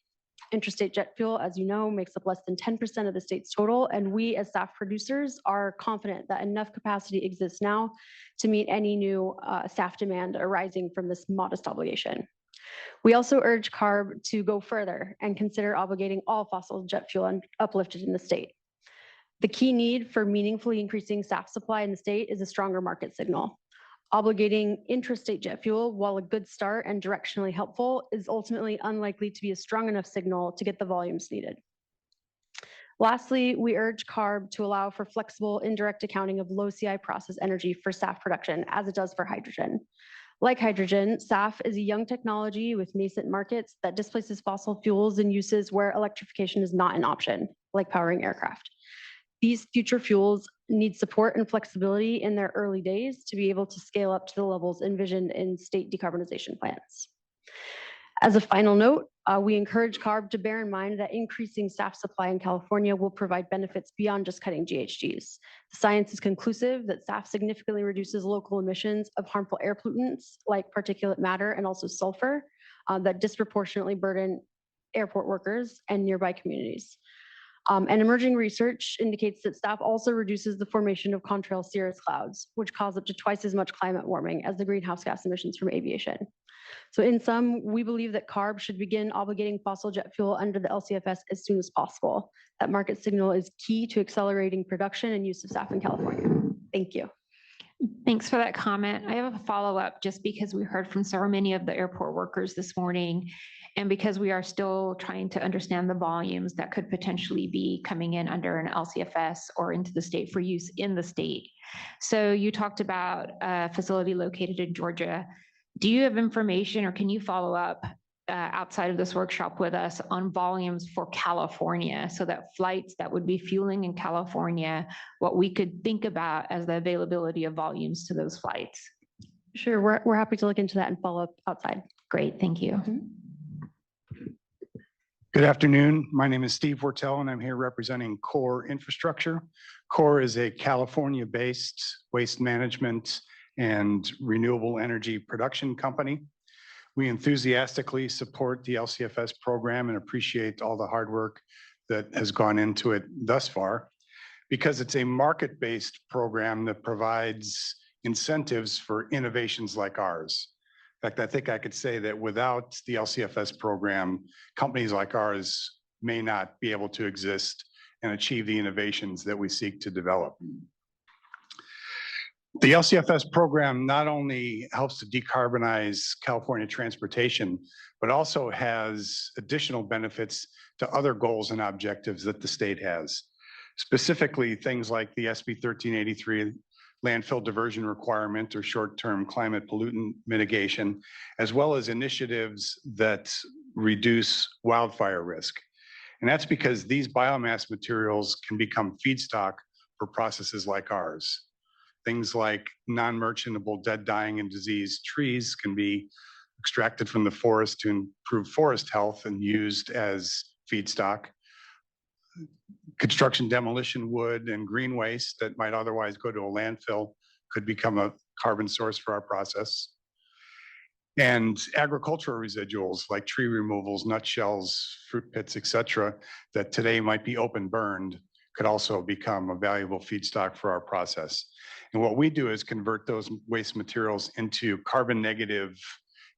D: Intrastate jet fuel, as you know, makes up less than 10% of the state's total, and we as SAF producers are confident that enough capacity exists now to meet any new SAF demand arising from this modest obligation. We also urge CARB to go further and consider obligating all fossil jet fuel uplifted in the state. The key need for meaningfully increasing SAF supply in the state is a stronger market signal. Obligating intrastate jet fuel, while a good start and directionally helpful, is ultimately unlikely to be a strong enough signal to get the volumes needed. Lastly, we urge CARB to allow for flexible indirect accounting of low CI process energy for SAF production, as it does for hydrogen. Like hydrogen, SAF is a young technology with nascent markets that displaces fossil fuels in uses where electrification is not an option, like powering aircraft. These future fuels need support and flexibility in their early days to be able to scale up to the levels envisioned in state decarbonization plans. As a final note, we encourage CARB to bear in mind that increasing SAF supply in California will provide benefits beyond just cutting GHGs. The science is conclusive that SAF significantly reduces local emissions of harmful air pollutants like particulate matter and also sulfur that disproportionately burden airport workers and nearby communities. And emerging research indicates that staff also reduces the formation of contrail cirrus clouds, which cause up to twice as much climate warming as the greenhouse gas emissions from aviation. So in sum, we believe that CARB should begin obligating fossil jet fuel under the LCFS as soon as possible. That market signal is key to accelerating production and use of SAF in California. Thank you.
A: Thanks for that comment. I have a follow-up just because we heard from so many of the airport workers this morning, and because we are still trying to understand the volumes that could potentially be coming in under an LCFS or into the state for use in the state. So you talked about a facility located in Georgia. Do you have information, or can you follow up outside of this workshop with us on volumes for California, so that flights that would be fueling in California, what we could think about as the availability of volumes to those flights?
D: Sure, we're happy to look into that and follow up outside.
A: Great, thank you.
F: Good afternoon. My name is Steve Wortell, and I'm here representing Core Infrastructure. Core is a California-based waste management and renewable energy production company. We enthusiastically support the LCFS program and appreciate all the hard work that has gone into it thus far, because it's a market-based program that provides incentives for innovations like ours. In fact, I think I could say that without the LCFS program, companies like ours may not be able to exist and achieve the innovations that we seek to develop. The LCFS program not only helps to decarbonize California transportation, but also has additional benefits to other goals and objectives that the state has. Specifically, things like the SB 1383 landfill diversion requirement or short-term climate pollutant mitigation, as well as initiatives that reduce wildfire risk. And that's because these biomass materials can become feedstock for processes like ours. Things like non-merchantable dead, dying, and diseased trees can be extracted from the forest to improve forest health and used as feedstock. Construction demolition wood and green waste that might otherwise go to a landfill could become a carbon source for our process. And agricultural residuals like tree removals, nutshells, fruit pits, et cetera, that today might be open burned could also become a valuable feedstock for our process. And what we do is convert those waste materials into carbon negative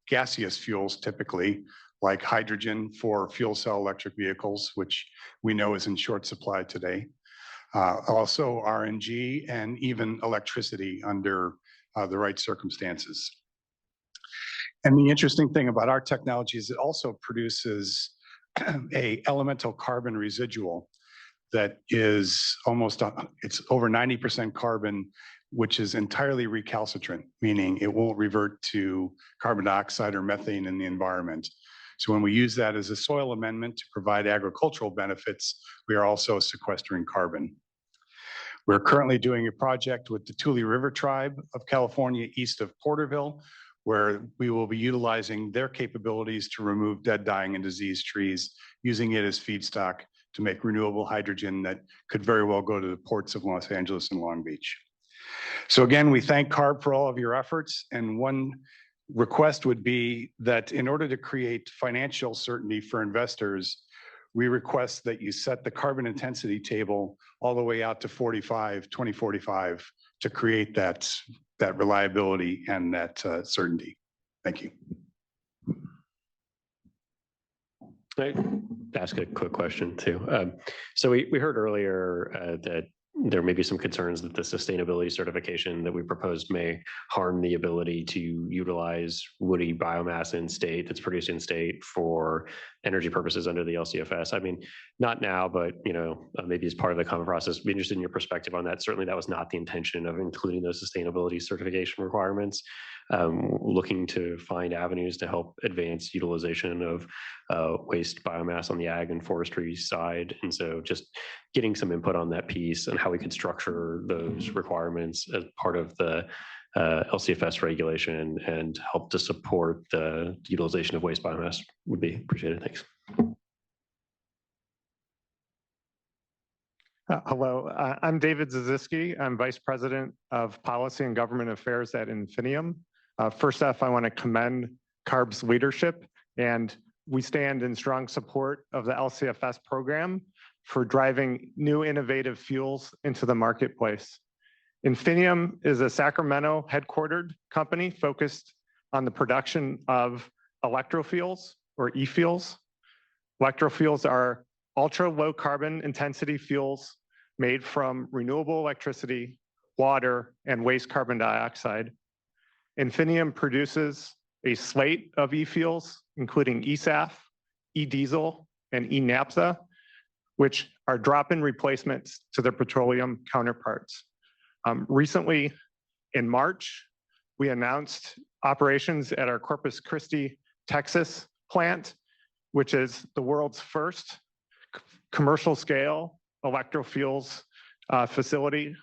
F: gaseous fuels, typically, like hydrogen for fuel cell electric vehicles, which we know is in short supply today. Also RNG and even electricity under the right circumstances. And the interesting thing about our technology is it also produces a elemental carbon residual that is almost, it's over 90% carbon, which is entirely recalcitrant, meaning it won't revert to carbon dioxide or methane in the environment. So when we use that as a soil amendment to provide agricultural benefits, we are also sequestering carbon. We're currently doing a project with the Tule River Tribe of California east of Porterville, where we will be utilizing their capabilities to remove dead, dying, and diseased trees, using it as feedstock to make renewable hydrogen that could very well go to the ports of Los Angeles and Long Beach. So again, we thank CARB for all of your efforts. And one request would be that in order to create financial certainty for investors, we request that you set the carbon intensity table all the way out to 2045 to create that reliability and that certainty. Thank you.
E: Can I ask a quick question too? So we heard earlier that there may be some concerns that the sustainability certification that we proposed may harm the ability to utilize woody biomass in state that's produced in state for energy purposes under the LCFS. I mean, not now, but maybe as part of the common process. Be interested in your perspective on that. Certainly, that was not the intention of including those sustainability certification requirements. Looking to find avenues to help advance utilization of waste biomass on the ag and forestry side. And so just getting some input on that piece and how we could structure those requirements as part of the LCFS regulation and help to support the utilization of waste biomass would be appreciated. Thanks.
Q: Hello, I'm David Zaziski. I'm Vice President of Policy and Government Affairs at Infinium. First off, I want to commend CARB's leadership, and we stand in strong support of the LCFS program. for driving new innovative fuels into the marketplace. Infinium is a Sacramento headquartered company focused on the production of electrofuels or e-fuels. Electrofuels are ultra low carbon intensity fuels made from renewable electricity, water, and waste carbon dioxide. Infinium produces a slate of e-fuels, including eSAF, e-diesel, and e-naphtha, which are drop-in replacements to their petroleum counterparts. Recently, in March, we announced operations at our Corpus Christi, Texas plant, which is the world's first commercial scale electrofuels facility.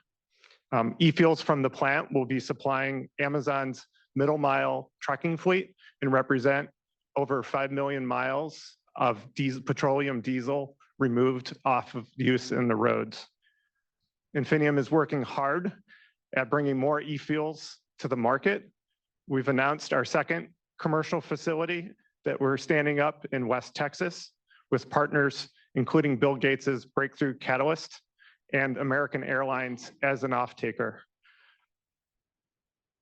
Q: E-fuels from the plant will be supplying Amazon's middle mile trucking fleet and represent over 5 million miles of petroleum diesel removed off of use in the roads. Infinium is working hard at bringing more e-fuels to the market. We've announced our second commercial facility that we're standing up in West Texas with partners including Bill Gates's Breakthrough Catalyst and American Airlines as an off-taker.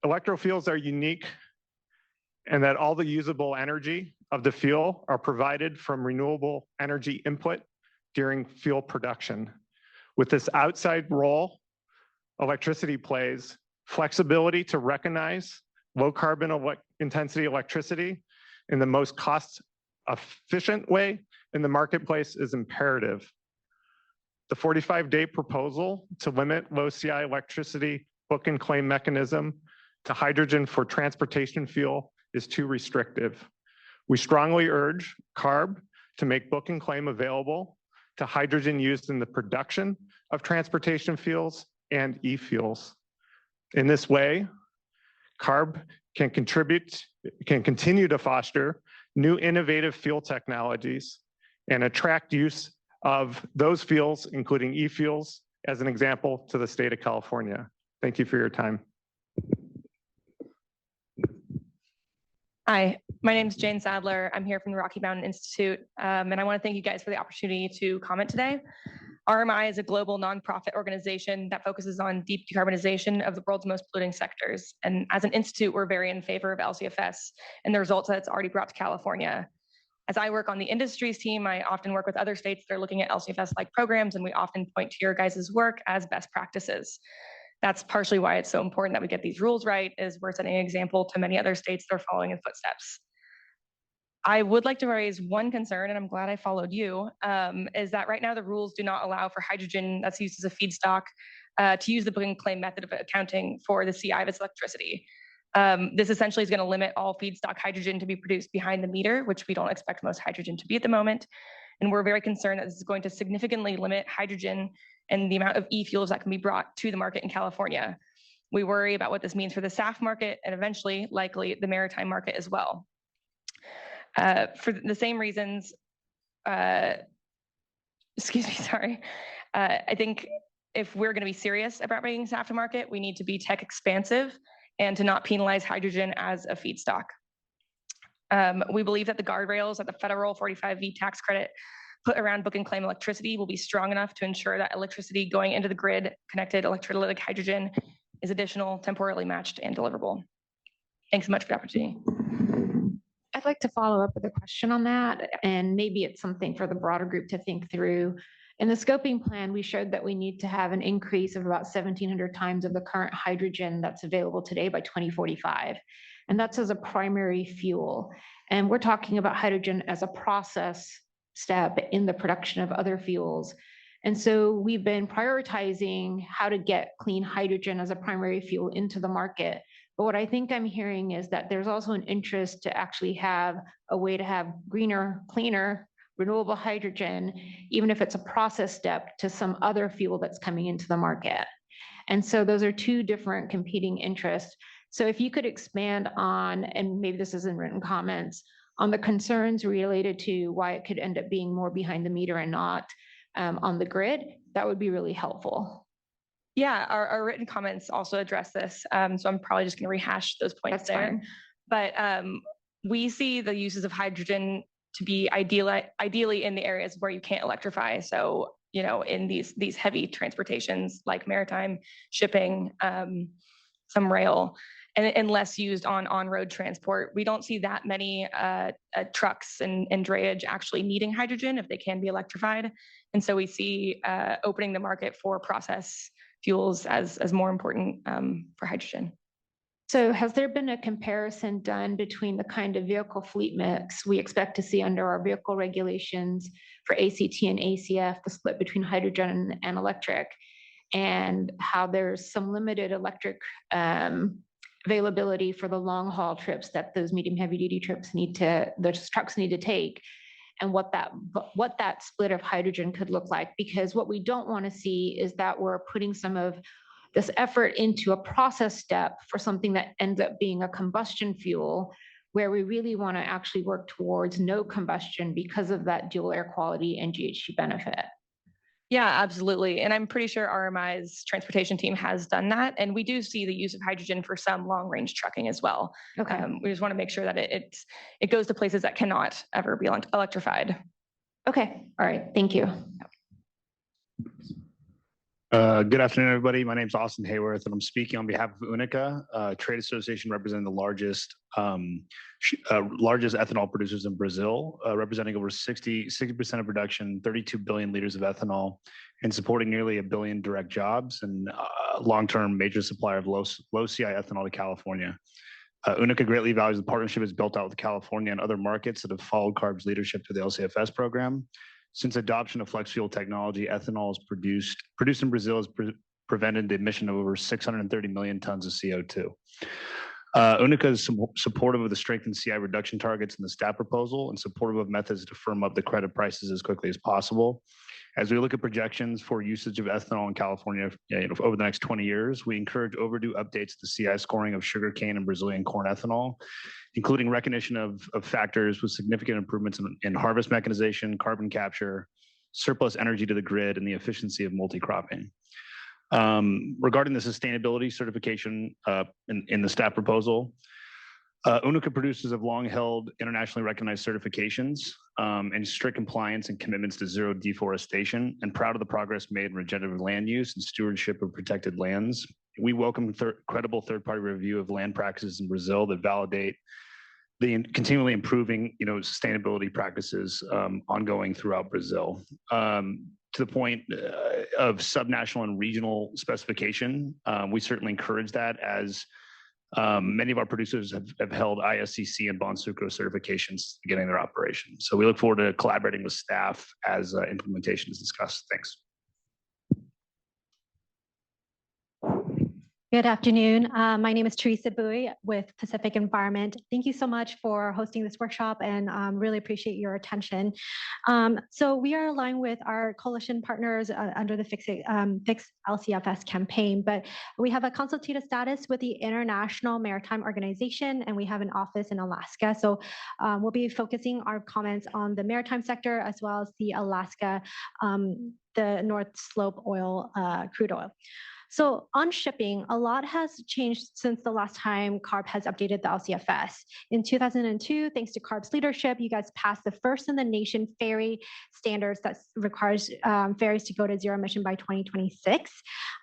Q: Electrofuels are unique in that all the usable energy of the fuel are provided from renewable energy input during fuel production. With this outside role electricity plays, flexibility to recognize low carbon intensity electricity in the most cost efficient way in the marketplace is imperative. The 45-day proposal to limit low CI electricity book and claim mechanism to hydrogen for transportation fuel is too restrictive. We strongly urge CARB to make book and claim available to hydrogen used in the production of transportation fuels and e-fuels. In this way, CARB can continue to foster new innovative fuel technologies and attract use of those fuels, including e-fuels, as an example, to the state of California. Thank you for your time.
H: Hi, my name is Jane Sadler. I'm here from the Rocky Mountain Institute, and I want to thank you guys for the opportunity to comment today. RMI is a global nonprofit organization that focuses on deep decarbonization of the world's most polluting sectors. And as an institute, we're very in favor of LCFS and the results that it's already brought to California. As I work on the industries team, I often work with other states that are looking at LCFS-like programs, and we often point to your guys' work as best practices. That's partially why it's so important that we get these rules right, is we're setting an example to many other states that are following in footsteps. I would like to raise one concern, and I'm glad I followed you, is that right now the rules do not allow for hydrogen that's used as a feedstock to use the book and claim method of accounting for the CI of its electricity. This essentially is going to limit all feedstock hydrogen to be produced behind the meter, which we don't expect most hydrogen to be at the moment. And we're very concerned that this is going to significantly limit hydrogen and the amount of e-fuels that can be brought to the market in California. We worry about what this means for the SAF market and eventually, likely, the maritime market as well. For the same reasons, I think if we're going to be serious about bringing SAF to market, we need to be tech expansive and to not penalize hydrogen as a feedstock. We believe that the guardrails that the federal 45V tax credit put around book and claim electricity will be strong enough to ensure that electricity going into the grid connected electrolytic hydrogen is additional, temporally matched, and deliverable. Thanks so much for the opportunity.
A: I'd like to follow up with a question on that, and maybe it's something for the broader group to think through. In the scoping plan, we showed that we need to have an increase of about 1,700 times of the current hydrogen that's available today by 2045. And that's as a primary fuel. And we're talking about hydrogen as a process step in the production of other fuels. And so we've been prioritizing how to get clean hydrogen as a primary fuel into the market. But what I think I'm hearing is that there's also an interest to actually have a way to have greener, cleaner, renewable hydrogen, even if it's a process step to some other fuel that's coming into the market. And so those are two different competing interests. So if you could expand on, and maybe this is in written comments, on the concerns related to why it could end up being more behind the meter and not on the grid, that would be really helpful.
H: Yeah, our written comments also address this. So I'm probably just going to rehash those points. That's there. Fine. But we see the uses of hydrogen to be ideally in the areas where you can't electrify. So in these heavy transportations like maritime shipping, some rail, and less used on road transport. We don't see that many trucks and drayage actually needing hydrogen if they can be electrified. And so we see opening the market for process fuels as more important for hydrogen.
A: So has there been a comparison done between the kind of vehicle fleet mix we expect to see under our vehicle regulations for ACT and ACF, the split between hydrogen and electric, and how there's some limited electric availability for the long haul trips that those medium heavy duty trips those trucks need to take, and what that split of hydrogen could look like? Because what we don't want to see is that we're putting some of this effort into a process step for something that ends up being a combustion fuel, where we really want to actually work towards no combustion because of that dual air quality and GHG benefit.
H: Yeah, absolutely. And I'm pretty sure RMI's transportation team has done that. And we do see the use of hydrogen for some long range trucking as well.
A: Okay.
H: We just want to make sure that it goes to places that cannot ever be electrified.
A: Okay. All right. Thank you.
I: Good afternoon, everybody. My name is Austin Hayworth, and I'm speaking on behalf of UNICA, a trade association representing the largest ethanol producers in Brazil, representing over 60% of production, 32 billion liters of ethanol, and supporting nearly 1 billion direct jobs and long-term major supplier of low CI ethanol to California. UNICA greatly values the partnership it's built out with California and other markets that have followed CARB's leadership to the LCFS program. Since adoption of flex fuel technology, ethanol is produced in Brazil has prevented the emission of over 630 million tons of CO2. UNICA is supportive of the strengthened CI reduction targets in the staff proposal and supportive of methods to firm up the credit prices as quickly as possible. As we look at projections for usage of ethanol in California over the next 20 years, we encourage overdue updates to the CI scoring of sugarcane and Brazilian corn ethanol, including recognition of factors with significant improvements in harvest mechanization, carbon capture, surplus energy to the grid, and the efficiency of multi-cropping. Regarding the sustainability certification in the staff proposal, UNICA producers have long held internationally recognized certifications and strict compliance and commitments to zero deforestation, and proud of the progress made in regenerative land use and stewardship of protected lands. We welcome credible third-party review of land practices in Brazil that validate the continually improving sustainability practices ongoing throughout Brazil. To the point of subnational and regional specification, we certainly encourage that, as many of our producers have held ISCC and Bonsucro certifications beginning their operation. So we look forward to collaborating with staff as implementation is discussed. Thanks.
J: Good afternoon. My name is Teresa Bowie with Pacific Environment. Thank you so much for hosting this workshop, and really appreciate your attention. So we are aligned with our coalition partners under the Fix LCFS campaign, but we have a consultative status with the International Maritime Organization, and we have an office in Alaska. So we'll be focusing our comments on the maritime sector as well as the Alaska, the North Slope oil, crude oil. So on shipping, a lot has changed since the last time CARB has updated the LCFS. In 2002, thanks to CARB's leadership, you guys passed the first in the nation ferry standards that requires ferries to go to zero emission by 2026.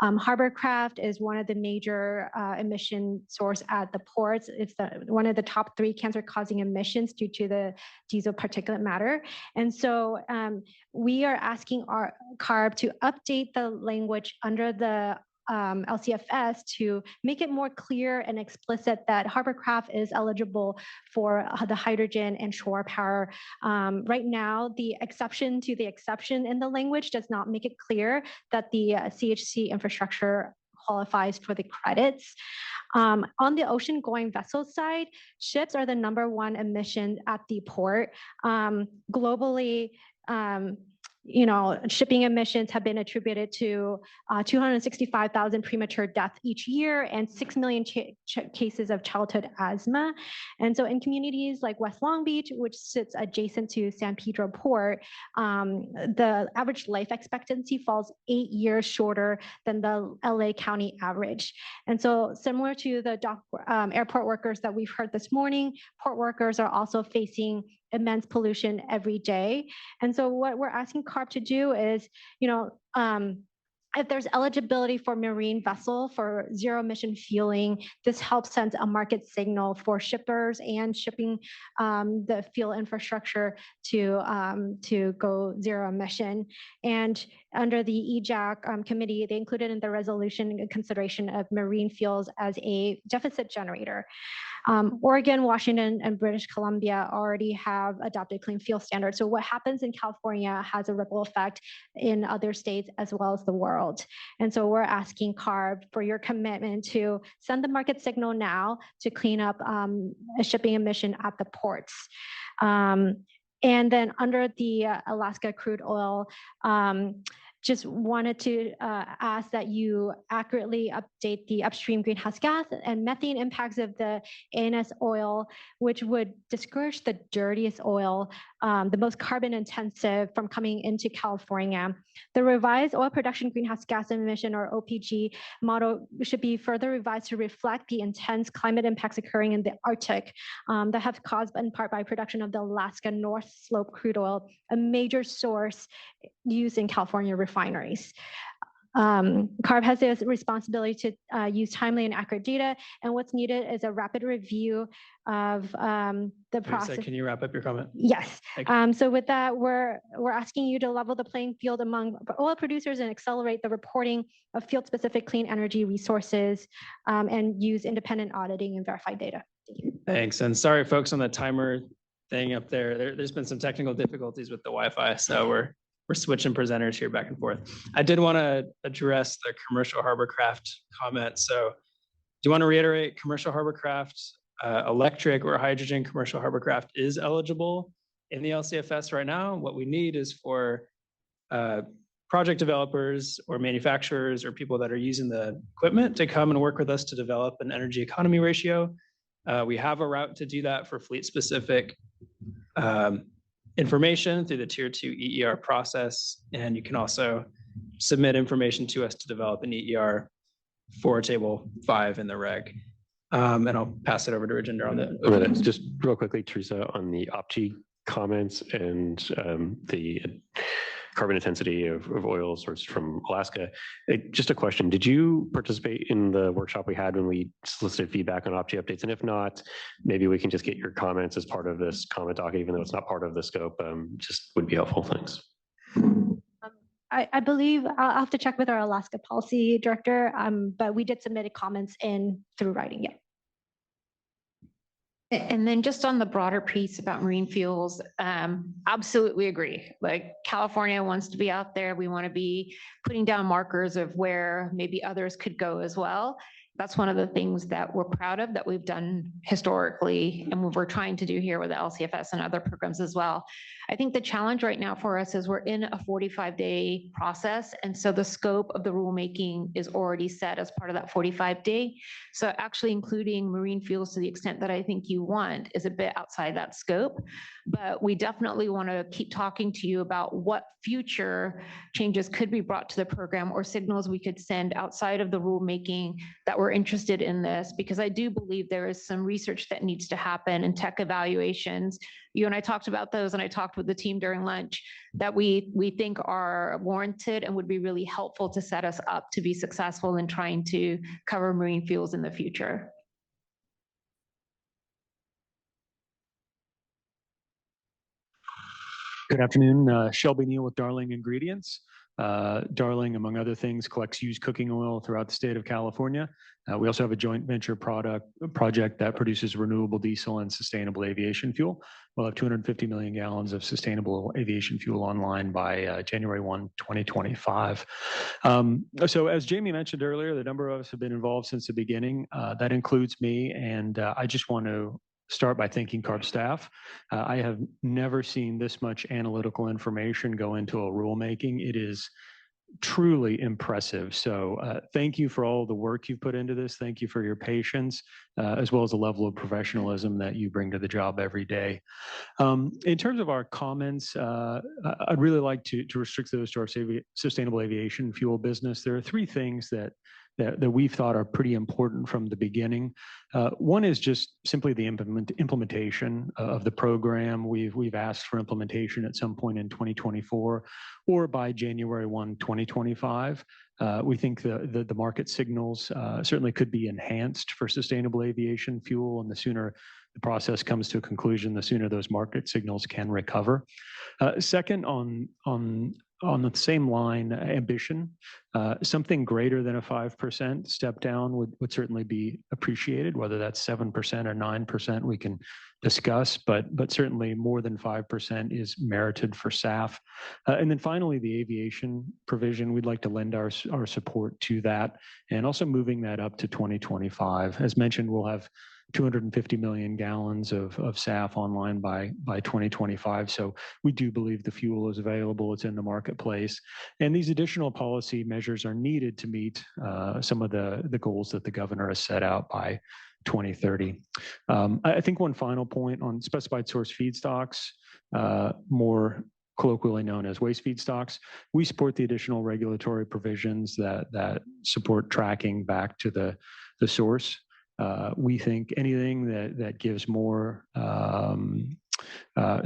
J: Hovercraft is one of the major emission source at the ports. It's one of the top 3 cancer-causing emissions due to the diesel particulate matter. And so we are asking our CARB to update the language under the LCFS to make it more clear and explicit that hovercraft is eligible for the hydrogen and shore power. Right now, the exception to the exception in the language does not make it clear that the CHC infrastructure qualifies for the credits. On the ocean-going vessel side, ships are the #1 emission at the port. Globally, shipping emissions have been attributed to 265,000 premature deaths each year and 6 million cases of childhood asthma. And so in communities like West Long Beach, which sits adjacent to San Pedro Port, the average life expectancy falls 8 years shorter than the LA County average. And so similar to the airport workers that we've heard this morning, port workers are also facing immense pollution every day. And so what we're asking CARB to do is, if there's eligibility for marine vessel for zero emission fueling, this helps send a market signal for shippers and shipping the fuel infrastructure to go zero emission. And under the EJAC committee, they included in the resolution a consideration of marine fuels as a deficit generator. Oregon, Washington, and British Columbia already have adopted clean fuel standards. So what happens in California has a ripple effect in other states as well as the world. And so we're asking CARB for your commitment to send the market signal now to clean up a shipping emission at the ports. And then under the Alaska crude oil, just wanted to ask that you accurately update the upstream greenhouse gas and methane impacts of the ANS oil, which would discourage the dirtiest oil, the most carbon intensive from coming into California. The revised oil production greenhouse gas emission, or OPG model, should be further revised to reflect the intense climate impacts occurring in the Arctic that have caused in part by production of the Alaska North Slope crude oil, a major source used in California refineries. CARB has the responsibility to use timely and accurate data, and what's needed is a rapid review of the process.
C: Can you wrap up your comment?
J: Yes. So with that, we're asking you to level the playing field among oil producers and accelerate the reporting of field-specific clean energy resources and use independent auditing and verified data. Thank you.
C: Thanks. And sorry, folks, on the timer thing up there. There's been some technical difficulties with the Wi-Fi, so we're switching presenters here back and forth. I did want to address the commercial hovercraft comment. So do you want to reiterate commercial hovercraft, electric or hydrogen commercial hovercraft is eligible in the LCFS right now? What we need is for project developers or manufacturers or people that are using the equipment to come and work with us to develop an energy economy ratio. We have a route to do that for fleet specific information through the Tier 2 EER process. And you can also submit information to us to develop an EER for Table 5 in the reg. And I'll pass it over to Rajinder on that.
E: Just real quickly, Teresa, on the OPG comments and the carbon intensity of oil sourced from Alaska. Just a question, did you participate in the workshop we had when we solicited feedback on OPG updates? And if not, maybe we can just get your comments as part of this comment docket, even though it's not part of the scope, just would be helpful. Thanks.
J: I believe I'll have to check with our Alaska policy director, but we did submit comments in through writing, yeah.
A: And then just on the broader piece about marine fuels, absolutely agree. Like California wants to be out there. We want to be putting down markers of where maybe others could go as well. That's one of the things that we're proud of that we've done historically and what we're trying to do here with the LCFS and other programs as well. I think the challenge right now for us is we're in a 45-day process. And so the scope of the rulemaking is already set as part of that 45-day. So actually including marine fuels to the extent that I think you want is a bit outside that scope. But we definitely want to keep talking to you about what future changes could be brought to the program or signals we could send outside of the rulemaking that we're interested in this, because I do believe there is some research that needs to happen and tech evaluations. You and I talked about those, and I talked with the team during lunch that we think are warranted and would be really helpful to set us up to be successful in trying to cover marine fuels in the future.
K: Good afternoon, Shelby Neal with Darling Ingredients. Darling, among other things, collects used cooking oil throughout the state of California. We also have a joint venture project that produces renewable diesel and sustainable aviation fuel. We'll have 250 million gallons of sustainable aviation fuel online by January 1, 2025. So as Jamie mentioned earlier, the number of us have been involved since the beginning. That includes me, and I just want to start by thanking CARB staff. I have never seen this much analytical information go into a rulemaking. It is truly impressive. So thank you for all the work you've put into this. Thank you for your patience, as well as the level of professionalism that you bring to the job every day. In terms of our comments, I'd really like to restrict those to our sustainable aviation fuel business. There are three things that that we've thought are pretty important from the beginning. One is just simply the implementation of the program. We've asked for implementation at some point in 2024 or by January 1, 2025. We think the market signals certainly could be enhanced for sustainable aviation fuel, and the sooner the process comes to a conclusion, the sooner those market signals can recover. Second, on the same line, ambition, something greater than a 5% step down would certainly be appreciated. Whether that's 7% or 9%, we can discuss, but certainly more than 5% is merited for SAF. And then finally, the aviation provision, we'd like to lend our support to that, and also moving that up to 2025. As mentioned, we'll have 250 million gallons of SAF online by 2025. So we do believe the fuel is available, it's in the marketplace. And these additional policy measures are needed to meet some of the goals that the governor has set out by 2030. I think one final point on specified source feedstocks, more colloquially known as waste feedstocks, we support the additional regulatory provisions that support tracking back to the source. We think anything that gives more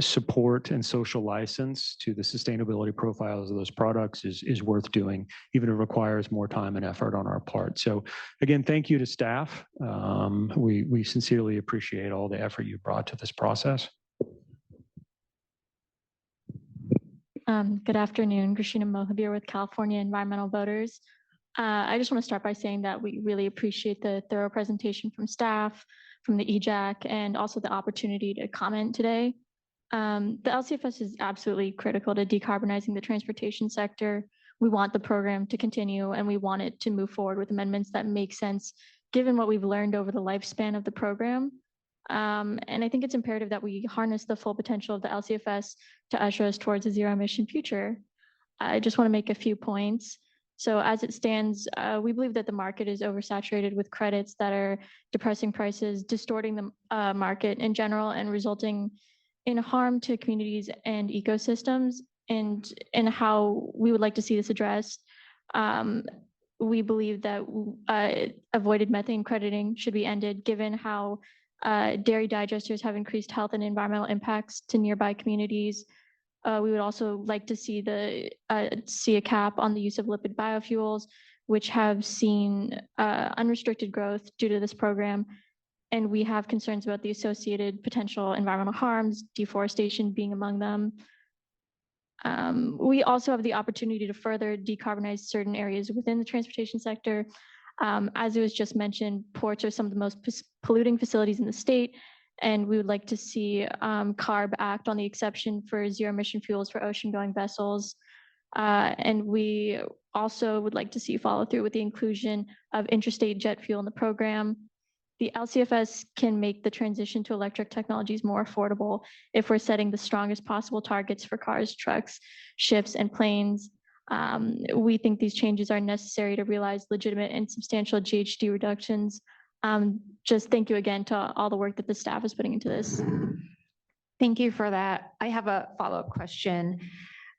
K: support and social license to the sustainability profiles of those products is worth doing, even if it requires more time and effort on our part. So again, thank you to staff. We sincerely appreciate all the effort you brought to this process.
G: Good afternoon, Christina Mohabir with California Environmental Voters. I just want to start by saying that we really appreciate the thorough presentation from staff, from the EJAC, and also the opportunity to comment today. The LCFS is absolutely critical to decarbonizing the transportation sector. We want the program to continue, and we want it to move forward with amendments that make sense, given what we've learned over the lifespan of the program. And I think it's imperative that we harness the full potential of the LCFS to usher us towards a zero emission future. I just want to make a few points. So as it stands, we believe that the market is oversaturated with credits that are depressing prices, distorting the market in general, and resulting in harm to communities and ecosystems, and how we would like to see this addressed. We believe that avoided methane crediting should be ended, given how dairy digesters have increased health and environmental impacts to nearby communities. We would also like to see a cap on the use of lipid biofuels, which have seen unrestricted growth due to this program. And we have concerns about the associated potential environmental harms, deforestation being among them. We also have the opportunity to further decarbonize certain areas within the transportation sector. As it was just mentioned, ports are some of the most polluting facilities in the state, and we would like to see CARB act on the exception for zero emission fuels for ocean-going vessels. And we also would like to see follow through with the inclusion of interstate jet fuel in the program. The LCFS can make the transition to electric technologies more affordable if we're setting the strongest possible targets for cars, trucks, ships, and planes. We think these changes are necessary to realize legitimate and substantial GHG reductions. Just thank you again to all the work that the staff is putting into this.
A: Thank you for that. I have a follow-up question.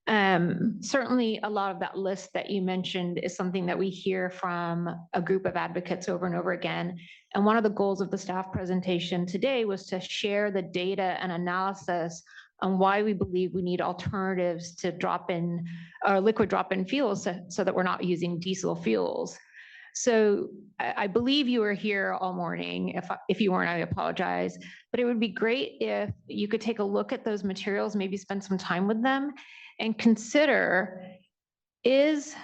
A: Certainly a lot of that list that you mentioned is something that we hear from a group of advocates over and over again. And one of the goals of the staff presentation today was to share the data and analysis on why we believe we need alternatives to drop-in or liquid drop-in fuels so that we're not using diesel fuels. So I believe you were here all morning. If you weren't, I apologize. But it would be great if you could take a look at those materials, maybe spend some time with them, and consider, is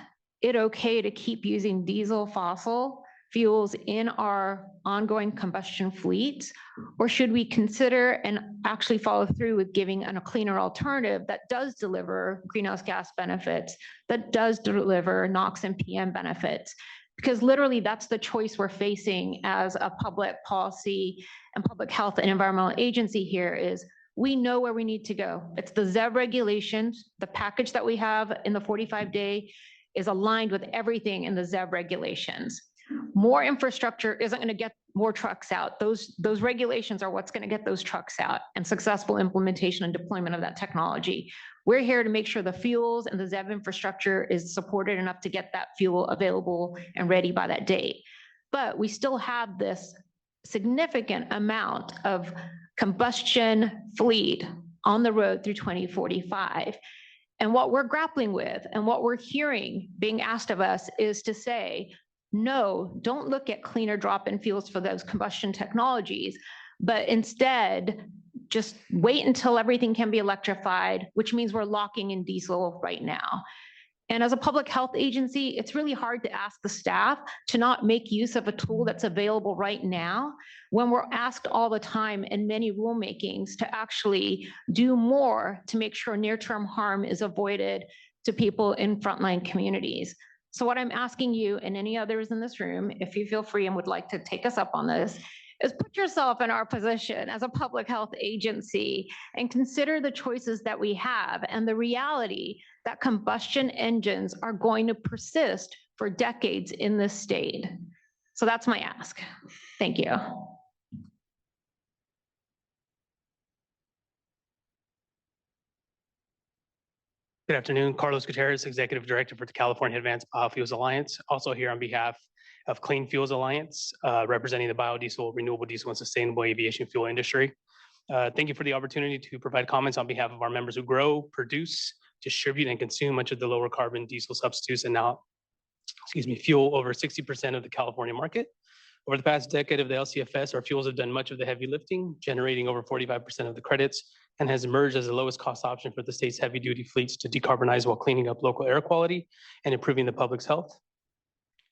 A: it okay to keep using diesel fossil fuels in our ongoing combustion fleet? Or should we consider and actually follow through with giving a cleaner alternative that does deliver greenhouse gas benefits, that does deliver NOx and PM benefits? Because literally that's the choice we're facing as a public policy and public health and environmental agency here is we know where we need to go. It's the ZEB regulations. The package that we have in the 45-day is aligned with everything in the ZEB regulations. More infrastructure isn't going to get more trucks out. Those regulations are what's going to get those trucks out and successful implementation and deployment of that technology. We're here to make sure the fuels and the ZEV infrastructure is supported enough to get that fuel available and ready by that date. But we still have this significant amount of combustion fleet on the road through 2045. And what we're grappling with and what we're hearing being asked of us is to say, no, don't look at cleaner drop-in fuels for those combustion technologies, but instead just wait until everything can be electrified, which means we're locking in diesel right now. And as a public health agency, it's really hard to ask the staff to not make use of a tool that's available right now when we're asked all the time in many rulemakings to actually do more to make sure near-term harm is avoided to people in frontline communities. So what I'm asking you and any others in this room, if you feel free and would like to take us up on this, is put yourself in our position as a public health agency and consider the choices that we have and the reality that combustion engines are going to persist for decades in this state. So that's my ask. Thank you.
L: Good afternoon, Carlos Gutierrez, Executive Director for the California Advanced Biofuels Alliance. Also here on behalf of Clean Fuels Alliance, representing the biodiesel, renewable diesel, and sustainable aviation fuel industry. Thank you for the opportunity to provide comments on behalf of our members who grow, produce, distribute, and consume much of the lower carbon diesel substitutes and now, fuel over 60% of the California market. Over the past decade of the LCFS, our fuels have done much of the heavy lifting, generating over 45% of the credits, and has emerged as the lowest cost option for the state's heavy duty fleets to decarbonize while cleaning up local air quality and improving the public's health.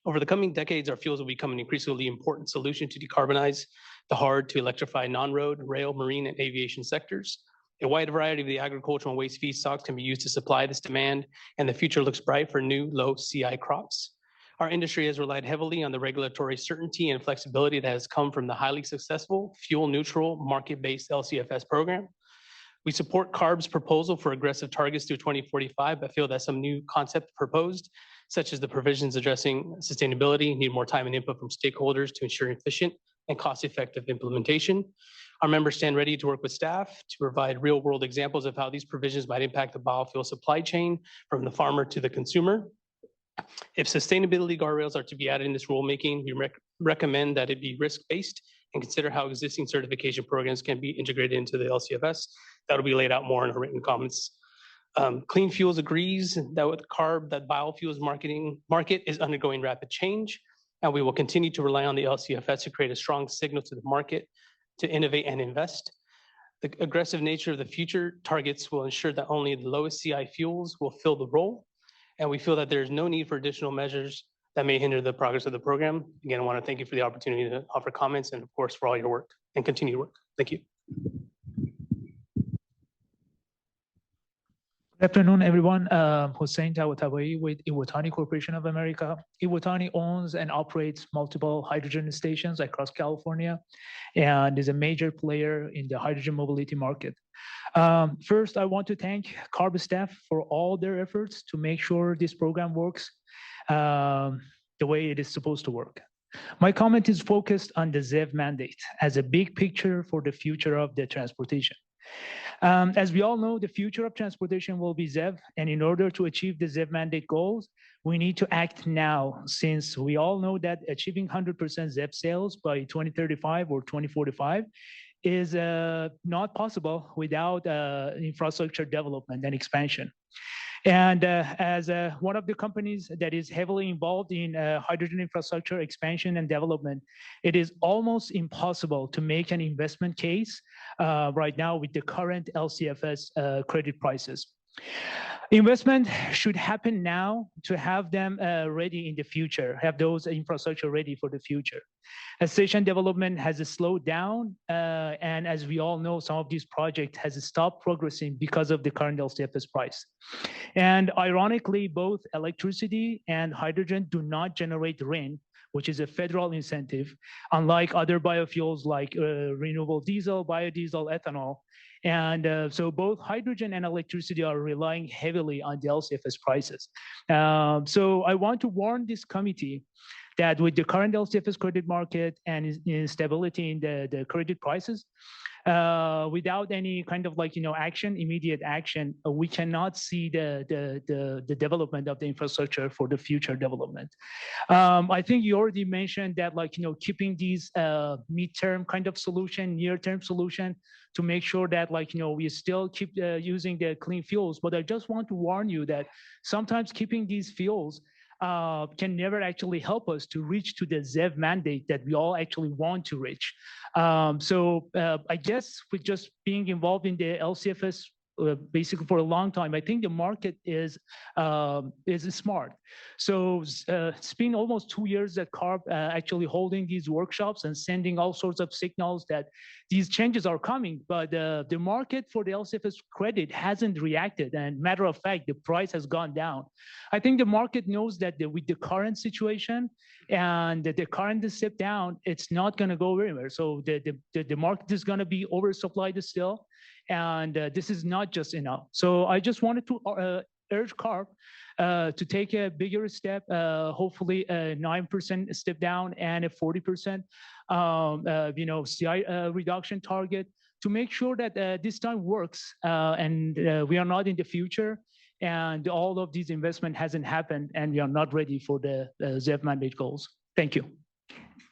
L: Over the coming decades, our fuels will become an increasingly important solution to decarbonize the hard to electrify non-road, rail, marine, and aviation sectors. A wide variety of the agricultural and waste feedstocks can be used to supply this demand, and the future looks bright for new low CI crops. Our industry has relied heavily on the regulatory certainty and flexibility that has come from the highly successful fuel-neutral, market-based LCFS program. We support CARB's proposal for aggressive targets through 2045, but feel that some new concepts proposed, such as the provisions addressing sustainability, need more time and input from stakeholders to ensure efficient and cost-effective implementation. Our members stand ready to work with staff to provide real-world examples of how these provisions might impact the biofuel supply chain from the farmer to the consumer. If sustainability guardrails are to be added in this rulemaking, we recommend that it be risk-based and consider how existing certification programs can be integrated into the LCFS. That'll be laid out more in our written comments. Clean Fuels agrees that with CARB, that biofuels market is undergoing rapid change, and we will continue to rely on the LCFS to create a strong signal to the market to innovate and invest. The aggressive nature of the future targets will ensure that only the lowest CI fuels will fill the role, and we feel that there's no need for additional measures that may hinder the progress of the program. Again, I want to thank you for the opportunity to offer comments and, of course, for all your work and continued work. Thank you.
M: Good afternoon, everyone. Hussein Tawatabai with Iwatani Corporation of America. Iwatani owns and operates multiple hydrogen stations across California and is a major player in the hydrogen mobility market. First, I want to thank CARB staff for all their efforts to make sure this program works the way it is supposed to work. My comment is focused on the ZEV mandate as a big picture for the future of the transportation. As we all know, the future of transportation will be ZEV, and in order to achieve the ZEV mandate goals, we need to act now, since we all know that achieving 100% ZEV sales by 2035 or 2045 is not possible without infrastructure development and expansion. And as one of the companies that is heavily involved in hydrogen infrastructure expansion and development, it is almost impossible to make an investment case right now with the current LCFS credit prices. Investment should happen now to have them ready in the future, have those infrastructure ready for the future. As station development has slowed down, and as we all know, some of these projects has stopped progressing because of the current LCFS price. And ironically, both electricity and hydrogen do not generate RIN, which is a federal incentive, unlike other biofuels like renewable diesel, biodiesel, ethanol. And so both hydrogen and electricity are relying heavily on the LCFS prices. So I want to warn this committee that with the current LCFS credit market and stability in the credit prices, without any kind of immediate action, we cannot see the development of the infrastructure for the future development. I think you already mentioned that keeping these midterm kind of solution, near-term solution to make sure that we still keep using the clean fuels. But I just want to warn you that sometimes keeping these fuels can never actually help us to reach to the ZEV mandate that we all actually want to reach. So I guess with just being involved in the LCFS basically for a long time, I think the market is smart. So it's been almost 2 years that CARB actually holding these workshops and sending all sorts of signals that these changes are coming, but the market for the LCFS credit hasn't reacted. And matter of fact, the price has gone down. I think the market knows that with the current situation and the current step down, it's not going to go anywhere. So the market is going to be oversupplied still. And this is not just enough. So I just wanted to urge CARB to take a bigger step, hopefully a 9% step down and a 40% CI reduction target to make sure that this time works and we are not in the future and all of these investment hasn't happened and we are not ready for the ZEV mandate goals. Thank you.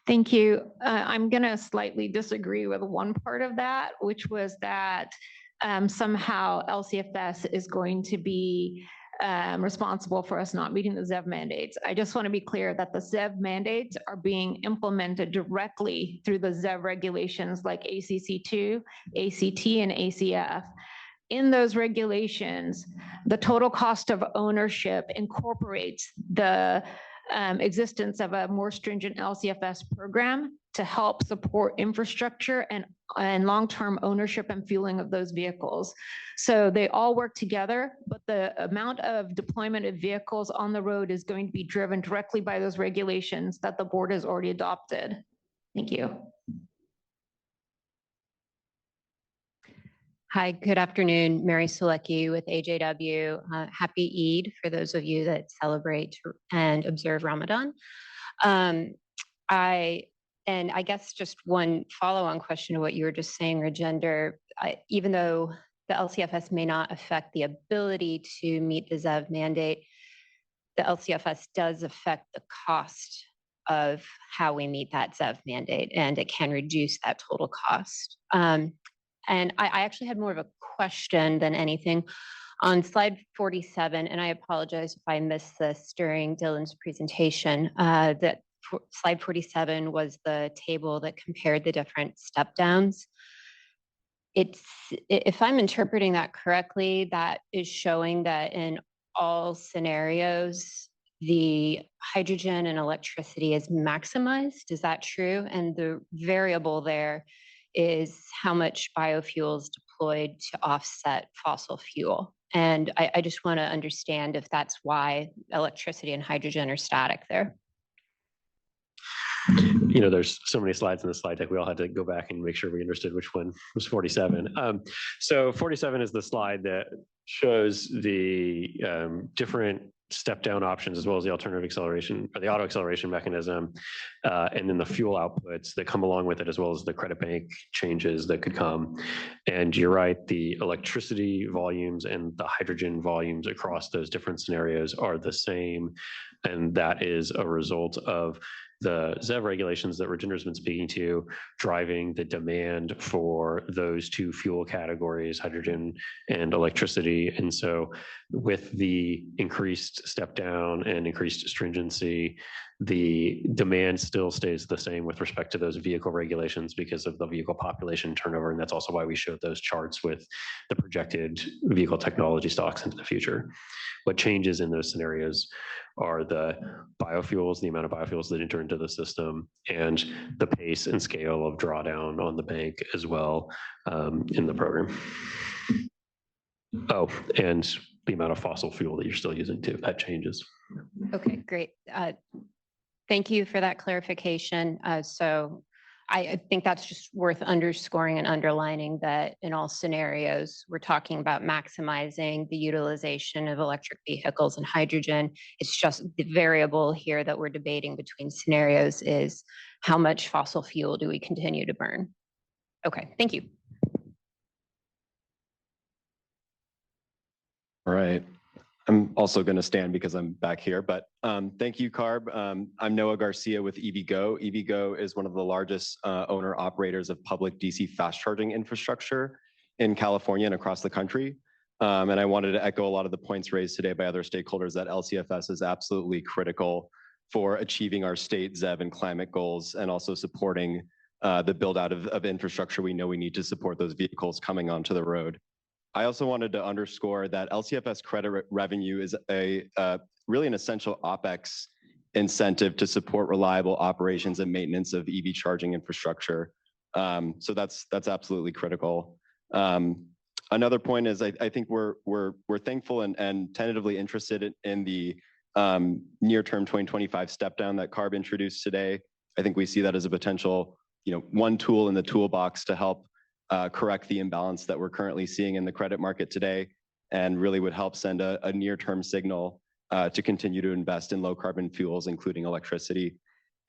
A: Thank you. I'm going to slightly disagree with one part of that, which was that somehow LCFS is going to be responsible for us not meeting the ZEV mandates. I just want to be clear that the ZEV mandates are being implemented directly through the ZEV regulations like ACC2, ACT, and ACF. In those regulations, the total cost of ownership incorporates the existence of a more stringent LCFS program to help support infrastructure and long-term ownership and fueling of those vehicles. So they all work together, but the amount of deployment of vehicles on the road is going to be driven directly by those regulations that the board has already adopted. Thank you.
N: Hi, good afternoon. Mary Sulecki with AJW. Happy Eid for those of you that celebrate and observe Ramadan. I guess just one follow-on question to what you were just saying, Rajender, even though the LCFS may not affect the ability to meet the ZEV mandate, the LCFS does affect the cost of how we meet that ZEV mandate, and it can reduce that total cost. And I actually had more of a question than anything. On slide 47, and I apologize if I missed this during Dylan's presentation, that slide 47 was the table that compared the different step downs. If I'm interpreting that correctly, that is showing that in all scenarios, the hydrogen and electricity is maximized. Is that true? And the variable there is how much biofuels deployed to offset fossil fuel. And I just want to understand if that's why electricity and hydrogen are static there.
E: You know, there's so many slides in the slide deck. We all had to go back and make sure we understood which one was 47. So 47 is the slide that shows the different step down options as well as the alternative acceleration or the auto acceleration mechanism, and then the fuel outputs that come along with it, as well as the credit bank changes that could come. And you're right, the electricity volumes and the hydrogen volumes across those different scenarios are the same. And that is a result of the ZEV regulations that Rajender's been speaking to, driving the demand for those two fuel categories, hydrogen and electricity. And so with the increased step down and increased stringency, the demand still stays the same with respect to those vehicle regulations because of the vehicle population turnover. And that's also why we showed those charts with the projected vehicle technology stocks into the future. What changes in those scenarios are the biofuels, the amount of biofuels that enter into the system, and the pace and scale of drawdown on the bank as well in the program. Oh, and the amount of fossil fuel that you're still using too, that changes.
N: Okay, great. Thank you for that clarification. So I think that's just worth underscoring and underlining that in all scenarios, we're talking about maximizing the utilization of electric vehicles and hydrogen. It's just the variable here that we're debating between scenarios is how much fossil fuel do we continue to burn? Okay, thank you.
E: All right. I'm also going to stand because I'm back here, but thank you, Carb. I'm Noah Garcia with EVgo. EVgo is one of the largest owner-operators of public DC fast charging infrastructure in California and across the country. And I wanted to echo a lot of the points raised today by other stakeholders that LCFS is absolutely critical for achieving our state ZEV and climate goals and also supporting the build out of infrastructure we know we need to support those vehicles coming onto the road. I also wanted to underscore that LCFS credit revenue is really an essential OpEx incentive to support reliable operations and maintenance of EV charging infrastructure. So that's absolutely critical. Another point is I think we're thankful and tentatively interested in the near-term 2025 step down that CARB introduced today. I think we see that as a potential, one tool in the toolbox to help correct the imbalance that we're currently seeing in the credit market today, and really would help send a near-term signal to continue to invest in low carbon fuels, including electricity.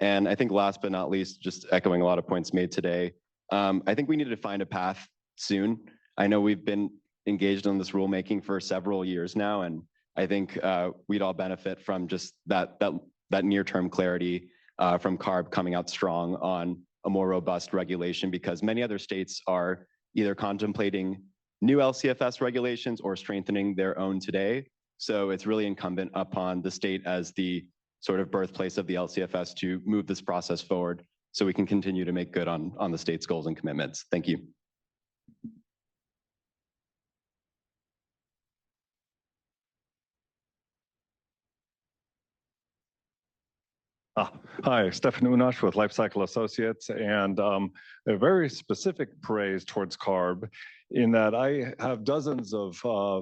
E: And I think last but not least, just echoing a lot of points made today, I think we need to find a path soon. I know we've been engaged on this rulemaking for several years now, and I think we'd all benefit from just that near-term clarity from CARB coming out strong on a more robust regulation, because many other states are either contemplating new LCFS regulations or strengthening their own today. So it's really incumbent upon the state as the sort of birthplace of the LCFS to move this process forward so we can continue to make good on the state's goals and commitments. Thank you.
P: Hi, Stefan Unash with Lifecycle Associates, and a very specific praise towards CARB in that I have dozens of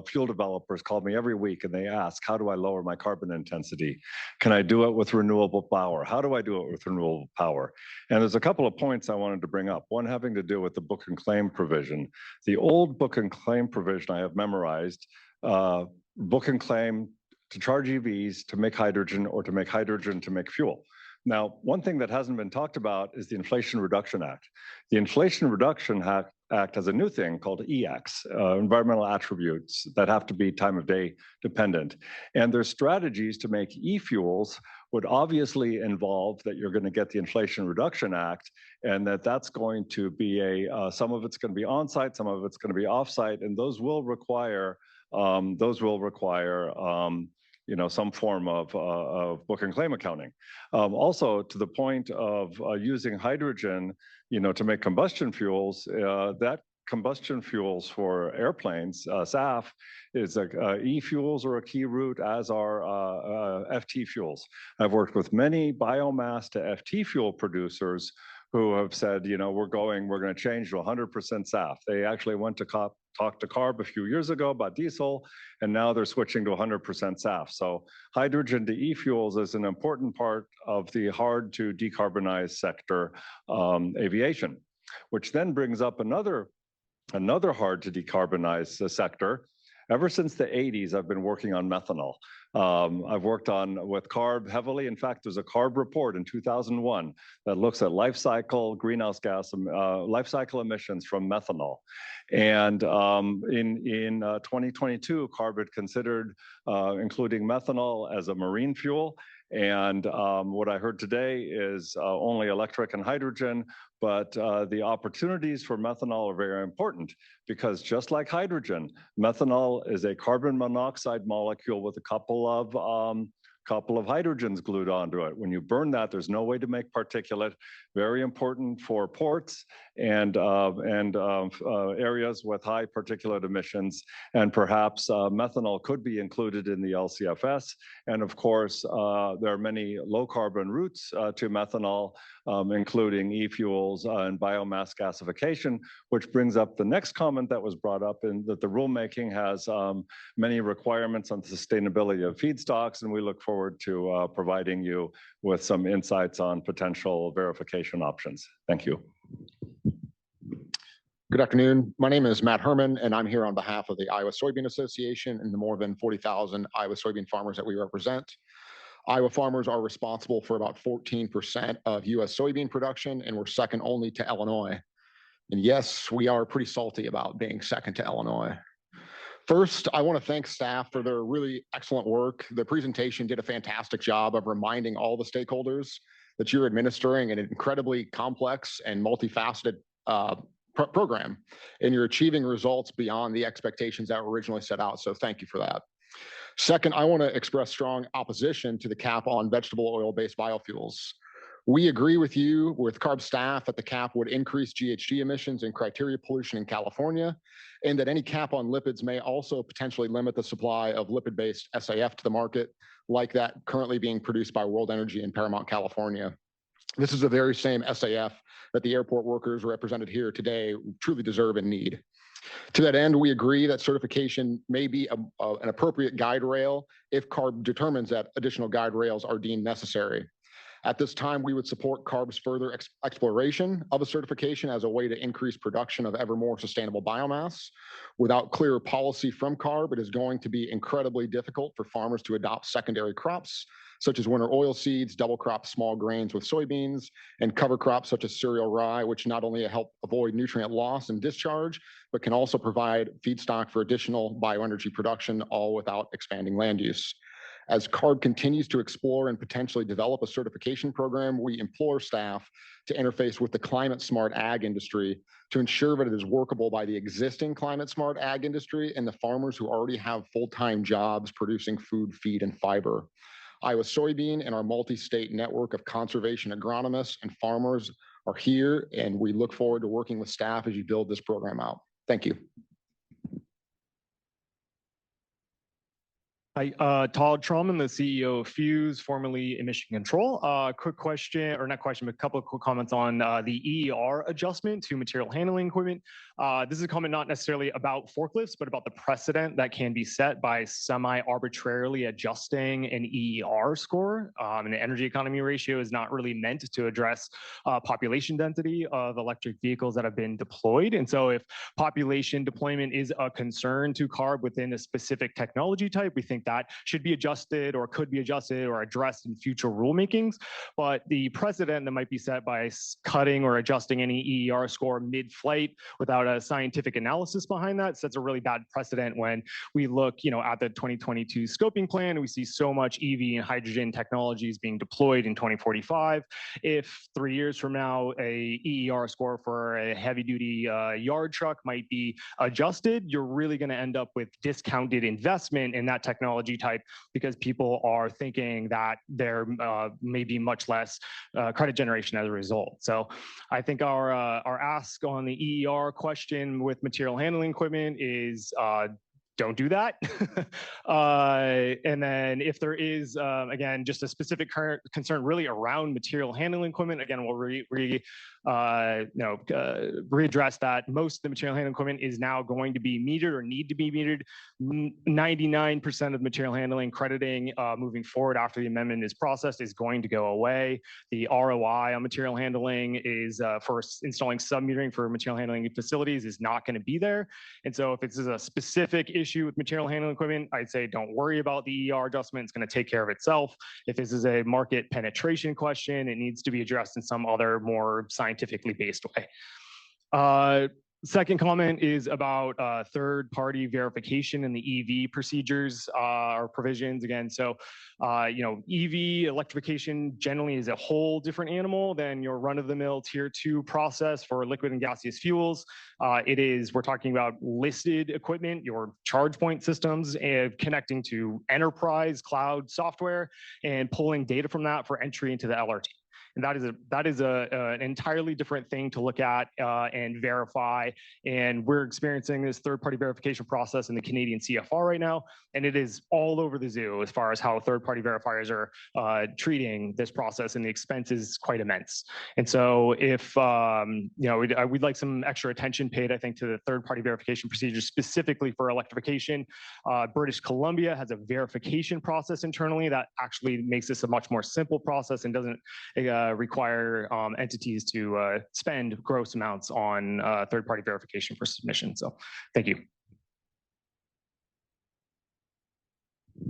P: fuel developers call me every week and they ask, how do I lower my carbon intensity? Can I do it with renewable power? How do I do it with renewable power? And there's a couple of points I wanted to bring up. One having to do with the book and claim provision. The old book and claim provision I have memorized, book and claim to charge EVs, to make hydrogen, or to make hydrogen to make fuel. Now, one thing that hasn't been talked about is the Inflation Reduction Act. The Inflation Reduction Act has a new thing called EJACs, environmental attributes that have to be time of day dependent. And their strategies to make e-fuels would obviously involve that you're going to get the Inflation Reduction Act, and that's going to be some of it's going to be on-site, some of it's going to be off-site, and those will require some form of book and claim accounting. Also, to the point of using hydrogen, to make combustion fuels, that combustion fuels for airplanes, SAF, is e-fuels are a key route, as are FT fuels. I've worked with many biomass to FT fuel producers who have said, we're going to change to 100% SAF. They actually went to talk to CARB a few years ago about diesel, and now they're switching to 100% SAF. So hydrogen to e-fuels is an important part of the hard to decarbonize sector, aviation, which then brings up another hard to decarbonize sector. Ever since the 80s, I've been working on methanol. I've worked with CARB heavily. In fact, there's a CARB report in 2001 that looks at life cycle greenhouse gas, life cycle emissions from methanol. And in 2022, CARB had considered including methanol as a marine fuel. And what I heard today is only electric and hydrogen, but the opportunities for methanol are very important, because just like hydrogen, methanol is a carbon monoxide molecule with a couple of hydrogens glued onto it. When you burn that, there's no way to make particulate. Very important for ports and areas with high particulate emissions. And perhaps methanol could be included in the LCFS. And of course, there are many low carbon routes to methanol, including e-fuels and biomass gasification, which brings up the next comment that was brought up, in that the rulemaking has many requirements on the sustainability of feedstocks, and we look forward forward to providing you with some insights on potential verification options. Thank you.
O: Good afternoon. My name is Matt Herman, and I'm here on behalf of the Iowa Soybean Association and the more than 40,000 Iowa soybean farmers that we represent. Iowa farmers are responsible for about 14% of U.S. soybean production, and we're second only to Illinois. And yes, we are pretty salty about being second to Illinois. First, I want to thank staff for their really excellent work. The presentation did a fantastic job of reminding all the stakeholders that you're administering an incredibly complex and multifaceted program, and you're achieving results beyond the expectations that were originally set out. So thank you for that. Second, I want to express strong opposition to the cap on vegetable oil-based biofuels. We agree with you, with CARB staff, that the cap would increase GHG emissions and criteria pollution in California, and that any cap on lipids may also potentially limit the supply of lipid-based SAF to the market, like that currently being produced by World Energy in Paramount, California. This is the very same SAF that the airport workers represented here today truly deserve and need. To that end, we agree that certification may be an appropriate guide rail if CARB determines that additional guide rails are deemed necessary. At this time, we would support CARB's further exploration of a certification as a way to increase production of ever more sustainable biomass. Without clear policy from CARB, it is going to be incredibly difficult for farmers to adopt secondary crops, such as winter oil seeds, double crop small grains with soybeans, and cover crops such as cereal rye, which not only help avoid nutrient loss and discharge, but can also provide feedstock for additional bioenergy production, all without expanding land use. As CARB continues to explore and potentially develop a certification program, we implore staff to interface with the climate smart ag industry to ensure that it is workable by the existing climate smart ag industry and the farmers who already have full-time jobs producing food, feed, and fiber. Iowa Soybean and our multi-state network of conservation agronomists and farmers are here, and we look forward to working with staff as you build this program out. Thank you.
R: Hi, Todd Trollman, the CEO of Fuse, formerly Emission Control. Quick question, or not question, but a couple of quick comments on the EER adjustment to material handling equipment. This is a comment not necessarily about forklifts, but about the precedent that can be set by semi-arbitrarily adjusting an EER score. An energy economy ratio is not really meant to address population density of electric vehicles that have been deployed. And so if population deployment is a concern to CARB within a specific technology type, we think that should be adjusted or could be adjusted or addressed in future rulemakings. But the precedent that might be set by cutting or adjusting any EER score mid-flight without a scientific analysis behind that sets a really bad precedent when we look, at the 2022 scoping plan, and we see so much EV and hydrogen technologies being deployed in 2045. If 3 years from now, a EER score for a heavy-duty yard truck might be adjusted, you're really going to end up with discounted investment in that technology type because people are thinking that there may be much less credit generation as a result. So I think our ask on the EER question with material handling equipment is don't do that. And then if there is, again, just a specific current concern really around material handling equipment, again, we'll readdress that. Most of the material handling equipment is now going to be metered or need to be metered. 99% of material handling crediting moving forward after the amendment is processed is going to go away. The ROI on material handling is for installing sub-metering for material handling facilities is not going to be there. And so if it's a specific issue with material handling equipment, I'd say don't worry about the ER adjustment. It's going to take care of itself. If this is a market penetration question, it needs to be addressed in some other more scientifically based way. Second comment is about third-party verification in the EV procedures or provisions. Again, so EV electrification generally is a whole different animal than your run-of-the-mill tier 2 process for liquid and gaseous fuels. We're talking about listed equipment, your charge point systems, and connecting to enterprise cloud software and pulling data from that for entry into the LRT. And that is an entirely different thing to look at and verify. And we're experiencing this third-party verification process in the Canadian CFR right now, and it is all over the zoo as far as how third-party verifiers are treating this process, and the expense is quite immense. And so if, we'd like some extra attention paid, I think, to the third-party verification procedures specifically for electrification. British Columbia has a verification process internally that actually makes this a much more simple process and doesn't require entities to spend gross amounts on third-party verification for submission. So thank you.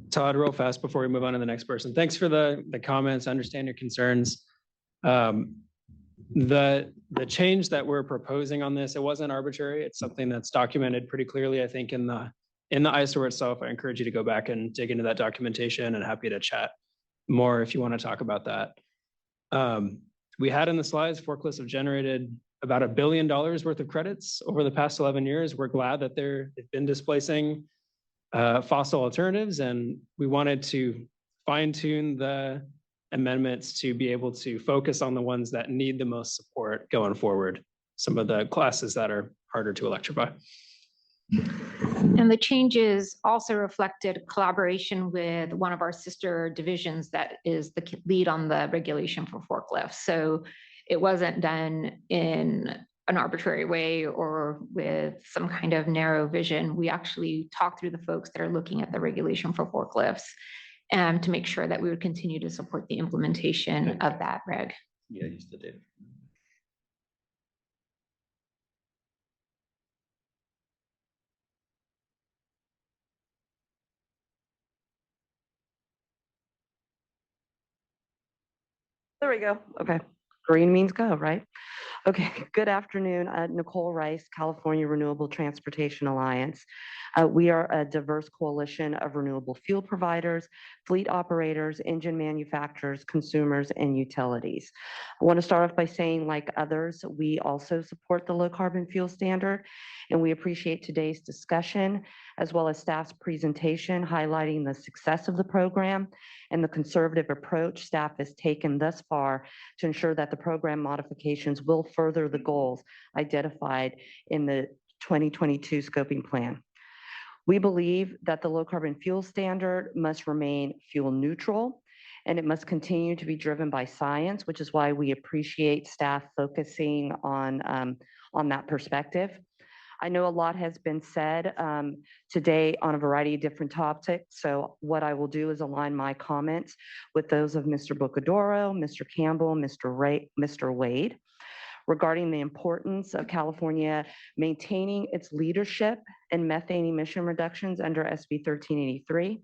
C: Todd, real fast before we move on to the next person. Thanks for the comments. I understand your concerns. The change that we're proposing on this, it wasn't arbitrary. It's something that's documented pretty clearly, I think, in the ISOR itself. I encourage you to go back and dig into that documentation, and happy to chat more if you want to talk about that. We had in the slides, forklifts have generated about $1 billion worth of credits over the past 11 years. We're glad that they've been displacing fossil alternatives, and we wanted to fine tune the amendments to be able to focus on the ones that need the most support going forward, some of the classes that are harder to electrify.
A: And the changes also reflected collaboration with one of our sister divisions that is the lead on the regulation for forklifts. So it wasn't done in an arbitrary way or with some kind of narrow vision. We actually talked through the folks that are looking at the regulation for forklifts to make sure that we would continue to support the implementation of that reg.
C: Yeah, use the data.
S: There we go. Okay. Green means go, right? Okay. Good afternoon. Nicole Rice, California Renewable Transportation Alliance. We are a diverse coalition of renewable fuel providers, fleet operators, engine manufacturers, consumers, and utilities. I want to start off by saying, like others, we also support the low carbon fuel standard, and we appreciate today's discussion as well as staff's presentation highlighting the success of the program and the conservative approach staff has taken thus far to ensure that the program modifications will further the goals identified in the 2022 scoping plan. We believe that the low carbon fuel standard must remain fuel neutral, and it must continue to be driven by science, which is why we appreciate staff focusing on that perspective. I know a lot has been said today on a variety of different topics, so what I will do is align my comments with those of Mr. Bocadoro, Mr. Campbell, Mr. Wade, regarding the importance of California maintaining its leadership in methane emission reductions under SB 1383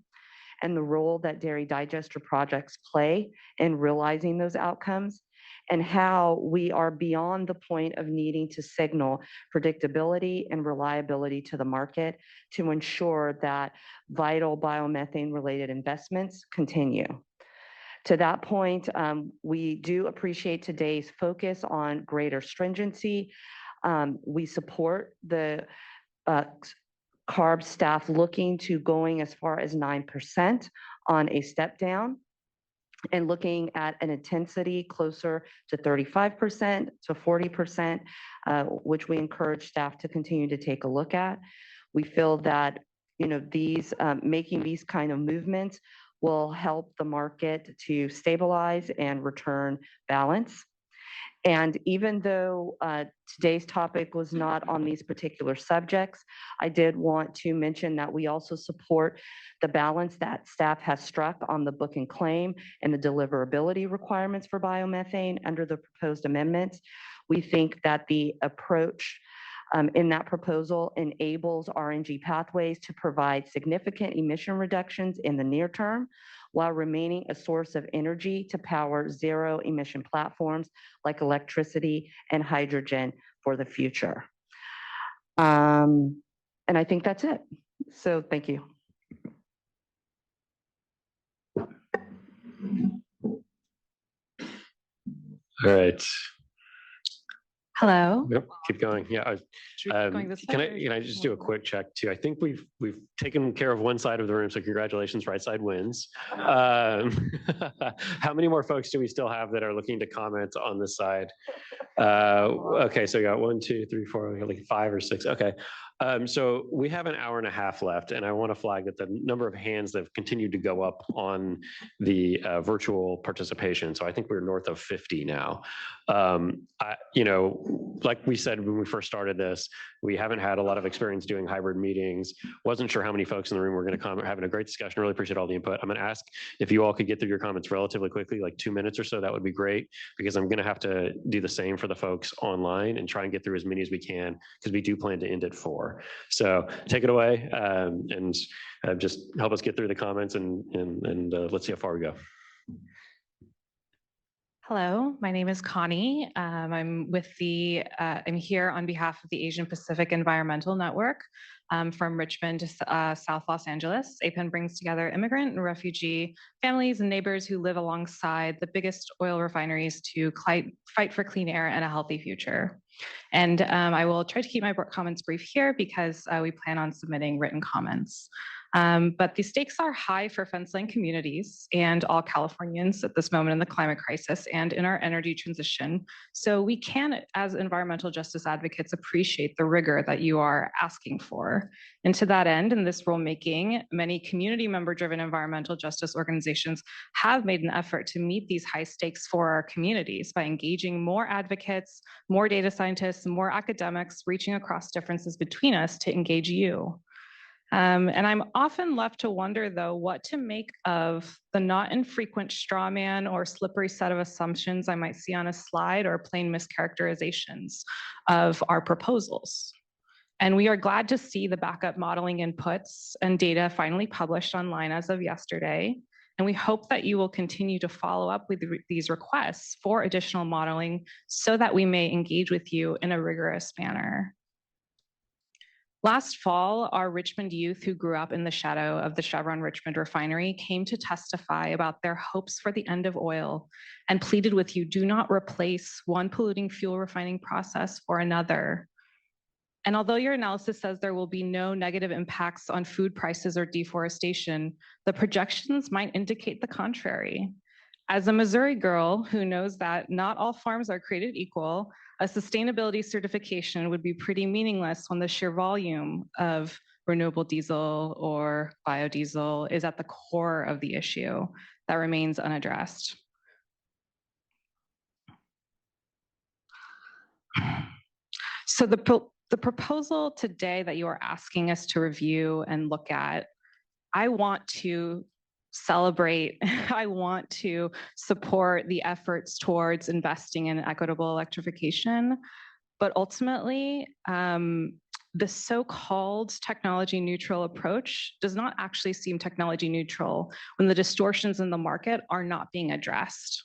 S: and the role that dairy digester projects play in realizing those outcomes, and how we are beyond the point of needing to signal predictability and reliability to the market to ensure that vital biomethane related investments continue. To that point, we do appreciate today's focus on greater stringency. We support the CARB staff looking to going as far as 9% on a step down and looking at an intensity closer to 35% to 40%, which we encourage staff to continue to take a look at. We feel that these making these kind of movements will help the market to stabilize and return balance. And even though today's topic was not on these particular subjects, I did want to mention that we also support the balance that staff has struck on the book and claim and the deliverability requirements for biomethane under the proposed amendments. We think that the approach in that proposal enables RNG pathways to provide significant emission reductions in the near term, while remaining a source of energy to power zero emission platforms like electricity and hydrogen for the future. And I think that's it. So thank you.
E: All right.
J: Hello.
E: Yep, keep going. Yeah.
J: going this
E: Can
J: side?
E: I just do a quick check too? I think we've taken care of one side of the room, so congratulations, right side wins. How many more folks do we still have that are looking to comment on this side? Okay, so we got 1, 2, 3, 4, like 5 or 6. Okay. So we have an hour and a half left, and I want to flag that the number of hands that have continued to go up on the virtual participation. So I think we're north of 50 now. Like we said when we first started this, we haven't had a lot of experience doing hybrid meetings. Wasn't sure how many folks in the room were going to comment. Having a great discussion. Really appreciate all the input. I'm going to ask if you all could get through your comments relatively quickly, like 2 minutes or so. That would be great, because I'm going to have to do the same for the folks online and try and get through as many as we can, because we do plan to end at 4. So take it away, and just help us get through the comments, and let's see how far we go.
U: Hello, my name is Connie. I'm here on behalf of the Asian Pacific Environmental Network from Richmond to South Los Angeles. APEN brings together immigrant and refugee families and neighbors who live alongside the biggest oil refineries to fight for clean air and a healthy future. And I will try to keep my comments brief here, because we plan on submitting written comments. But the stakes are high for fence-line communities and all Californians at this moment in the climate crisis and in our energy transition. So we can, as environmental justice advocates, appreciate the rigor that you are asking for. And to that end, in this rulemaking, many community member-driven environmental justice organizations have made an effort to meet these high stakes for our communities by engaging more advocates, more data scientists, and more academics, reaching across differences between us to engage you. And I'm often left to wonder, though, what to make of the not infrequent straw man or slippery set of assumptions I might see on a slide, or plain mischaracterizations of our proposals. And we are glad to see the backup modeling inputs and data finally published online as of yesterday. And we hope that you will continue to follow up with these requests for additional modeling, so that we may engage with you in a rigorous manner. Last fall, our Richmond youth who grew up in the shadow of the Chevron Richmond refinery came to testify about their hopes for the end of oil, and pleaded with you, do not replace one polluting fuel refining process for another. And although your analysis says there will be no negative impacts on food prices or deforestation, the projections might indicate the contrary. As a Missouri girl who knows that not all farms are created equal, a sustainability certification would be pretty meaningless when the sheer volume of renewable diesel or biodiesel is at the core of the issue that remains unaddressed. So the proposal today that you are asking us to review and look at, I want to celebrate, I want to support the efforts towards investing in equitable electrification, but ultimately, the so-called technology neutral approach does not actually seem technology neutral when the distortions in the market are not being addressed.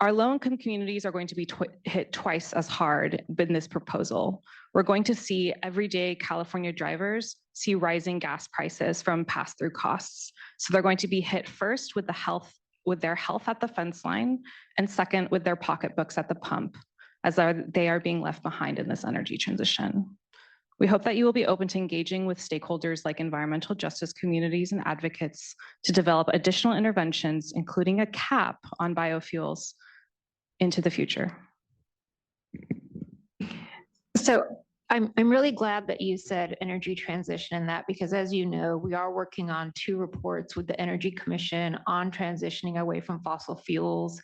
U: Our low-income communities are going to be hit twice as hard in this proposal. We're going to see everyday California drivers see rising gas prices from pass-through costs. So they're going to be hit first with their health at the fence line, and second with their pocketbooks at the pump, as they are being left behind in this energy transition. We hope that you will be open to engaging with stakeholders like environmental justice communities and advocates to develop additional interventions, including a cap on biofuels into the future.
A: So I'm really glad that you said energy transition in that, because as you know, we are working on 2 reports with the Energy Commission on transitioning away from fossil fuels,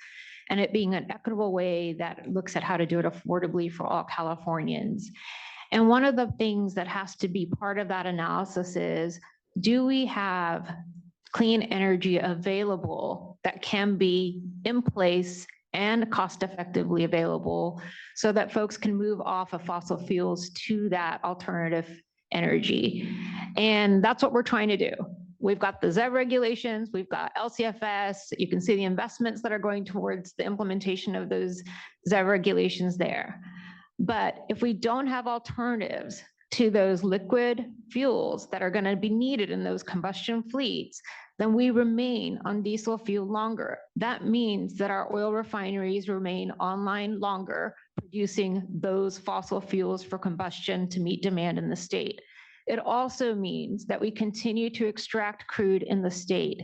A: and it being an equitable way that looks at how to do it affordably for all Californians. And one of the things that has to be part of that analysis is, do we have clean energy available that can be in place and cost effectively available, so that folks can move off of fossil fuels to that alternative energy? And that's what we're trying to do. We've got the ZEV regulations, we've got LCFS, you can see the investments that are going towards the implementation of those ZEV regulations there. But if we don't have alternatives to those liquid fuels that are going to be needed in those combustion fleets, then we remain on diesel fuel longer. That means that our oil refineries remain online longer, producing those fossil fuels for combustion to meet demand in the state. It also means that we continue to extract crude in the state.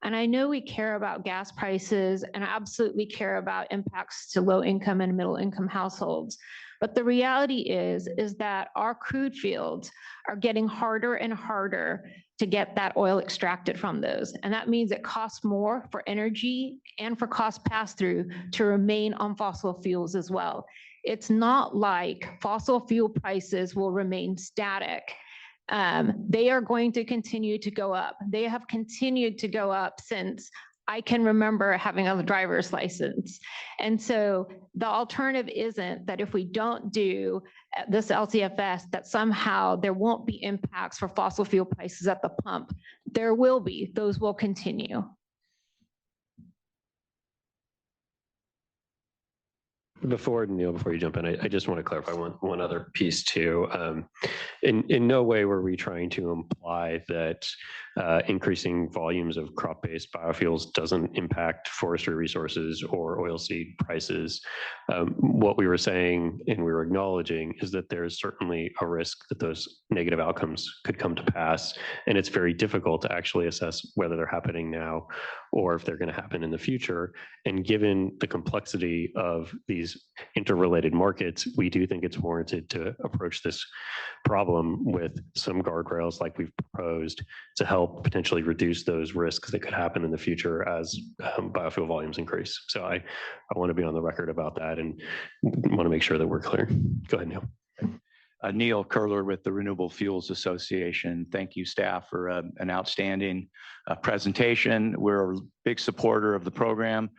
A: And I know we care about gas prices and absolutely care about impacts to low income and middle income households. But the reality is that our crude fields are getting harder and harder to get that oil extracted from those. And that means it costs more for energy and for cost pass-through to remain on fossil fuels as well. It's not like fossil fuel prices will remain static. They are going to continue to go up. They have continued to go up since I can remember having a driver's license. And so the alternative isn't that if we don't do this LCFS, that somehow there won't be impacts for fossil fuel prices at the pump. There will be, those will continue.
E: Before, Neil, before you jump in, I just want to clarify one other piece too. In no way were we trying to imply that increasing volumes of crop-based biofuels doesn't impact forestry resources or oilseed prices. What we were saying and we were acknowledging is that there is certainly a risk that those negative outcomes could come to pass. And it's very difficult to actually assess whether they're happening now or if they're going to happen in the future. And given the complexity of these interrelated markets, we do think it's warranted to approach this problem with some guardrails like we've proposed to help potentially reduce those risks that could happen in the future as biofuel volumes increase. So I want to be on the record about that and want to make sure that we're clear. Go ahead, Neil.
B: Neil Curler with the Renewable Fuels Association. Thank you, staff, for an outstanding presentation. We're a big supporter of the program.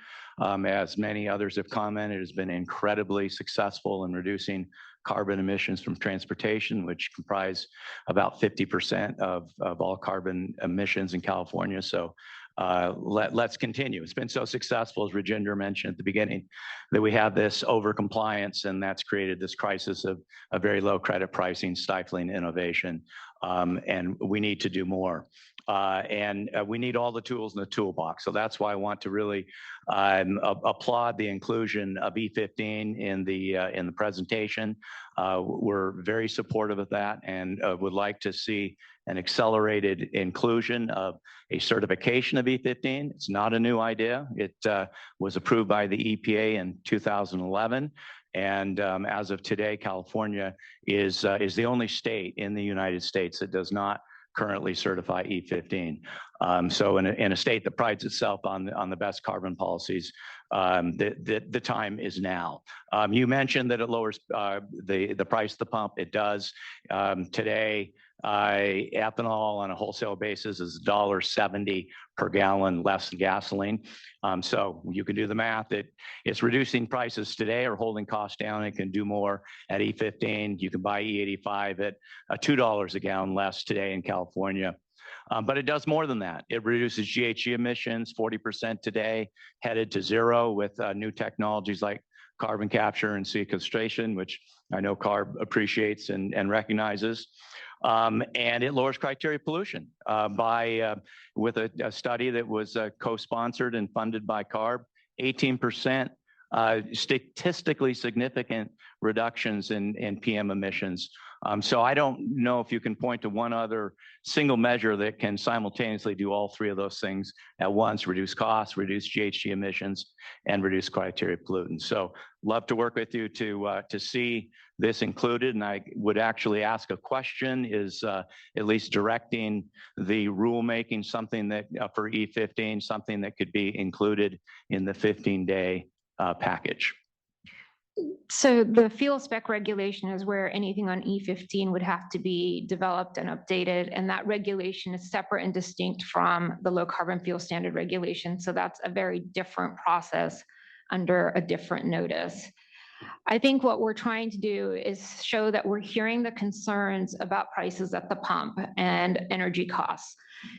B: As many others have commented, it has been incredibly successful in reducing carbon emissions from transportation, which comprise about 50% of all carbon emissions in California. So let's continue. It's been so successful, as Rajendra mentioned at the beginning, that we have this overcompliance, and that's created this crisis of a very low credit pricing, stifling innovation. And we need to do more. And we need all the tools in the toolbox. So that's why I want to really applaud the inclusion of E15 in the presentation. We're very supportive of that and would like to see an accelerated inclusion of a certification of E15. It's not a new idea. It was approved by the EPA in 2011. And as of today, California is the only state in the United States that does not currently certify E15. So in a state that prides itself on the best carbon policies, the time is now. You mentioned that it lowers the price of the pump. It does. Today, ethanol on a wholesale basis is $1.70 per gallon less than gasoline. So you can do the math. It's reducing prices today or holding costs down. It can do more at E15. You can buy E85 at $2 a gallon less today in California. But it does more than that. It reduces GHG emissions 40% today, headed to zero with new technologies like carbon capture and sequestration, which I know CARB appreciates and recognizes. And it lowers criteria pollution with a study that was co-sponsored and funded by CARB, 18% statistically significant reductions in PM emissions. So I don't know if you can point to one other single measure that can simultaneously do all three of those things at once: reduce costs, reduce GHG emissions, and reduce criteria pollutants. So love to work with you to see this included. And I would actually ask a question: is at least directing the rulemaking something that for E15, something that could be included in the 15-day package?
A: So the fuel spec regulation is where anything on E15 would have to be developed and updated. And that regulation is separate and distinct from the low carbon fuel standard regulation. So that's a very different process under a different notice. I think what we're trying to do is show that we're hearing the concerns about prices at the pump and energy costs.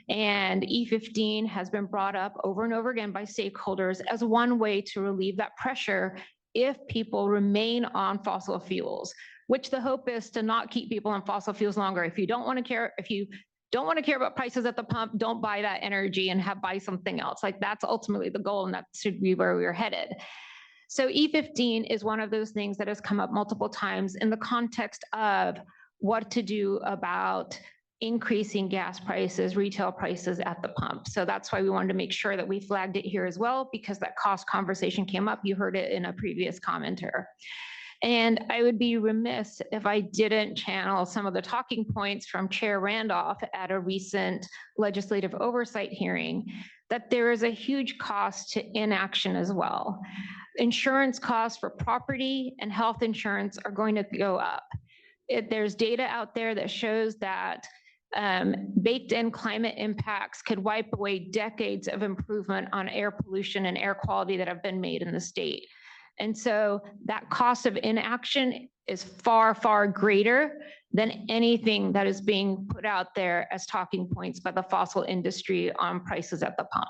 A: And E15 has been brought up over and over again by stakeholders as one way to relieve that pressure if people remain on fossil fuels. which the hope is to not keep people on fossil fuels longer. If you don't want to care about prices at the pump, don't buy that energy and buy something else. Like that's ultimately the goal, and that should be where we're headed. So E15 is one of those things that has come up multiple times in the context of what to do about increasing gas prices, retail prices at the pump. So that's why we wanted to make sure that we flagged it here as well, because that cost conversation came up. You heard it in a previous commenter. And I would be remiss if I didn't channel some of the talking points from Chair Randolph at a recent legislative oversight hearing, that there is a huge cost to inaction as well. Insurance costs for property and health insurance are going to go up. There's data out there that shows that baked in climate impacts could wipe away decades of improvement on air pollution and air quality that have been made in the state. And so that cost of inaction is far, far greater than anything that is being put out there as talking points by the fossil industry on prices at the pump.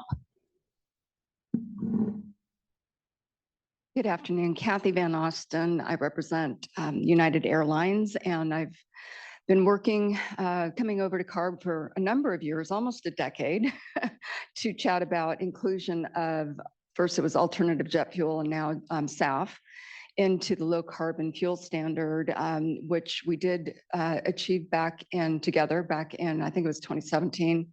T: Good afternoon, Kathy Van Osten. I represent United Airlines, and I've been working, coming over to CARB for a number of years, almost a decade, to chat about inclusion of, first it was alternative jet fuel and now SAF, into the low carbon fuel standard, which we did achieve back in, I think it was 2017.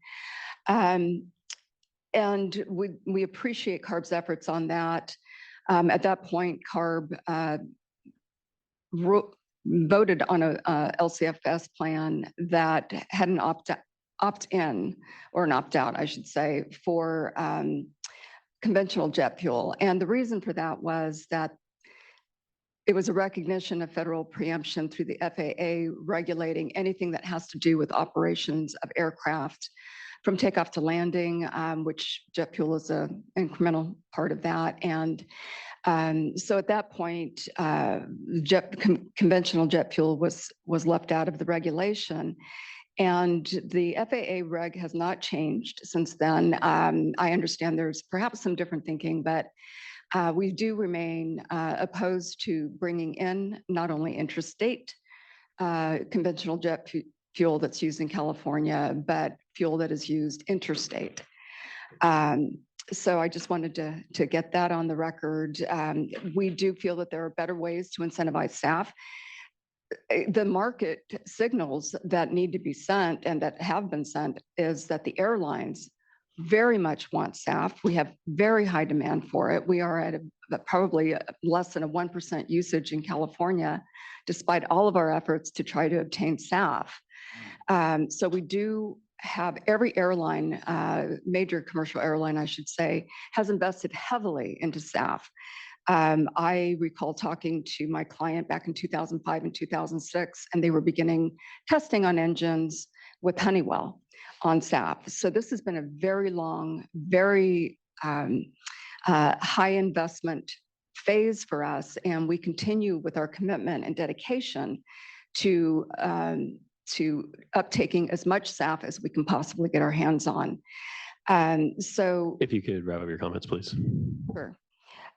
T: And we appreciate CARB's efforts on that. At that point, CARB voted on a LCFS plan that had an opt-in or an opt-out, I should say, for conventional jet fuel. And the reason for that was that it was a recognition of federal preemption through the FAA regulating anything that has to do with operations of aircraft from takeoff to landing, which jet fuel is an incremental part of that. And so at that point, conventional jet fuel was left out of the regulation. And the FAA reg has not changed since then. I understand there's perhaps some different thinking, but we do remain opposed to bringing in not only interstate conventional jet fuel that's used in California, but fuel that is used interstate. So I just wanted to get that on the record. We do feel that there are better ways to incentivize SAF. The market signals that need to be sent and that have been sent is that the airlines very much want SAF. We have very high demand for it. We are at probably less than a 1% usage in California, despite all of our efforts to try to obtain SAF. So we do have every airline, major commercial airline, I should say, has invested heavily into SAF. I recall talking to my client back in 2005 and 2006, and they were beginning testing on engines with Honeywell on SAF. So this has been a very long, very high investment phase for us, and we continue with our commitment and dedication to uptaking as much SAF as we can possibly get our hands on. So
E: if you could wrap up your comments, please.
T: Sure.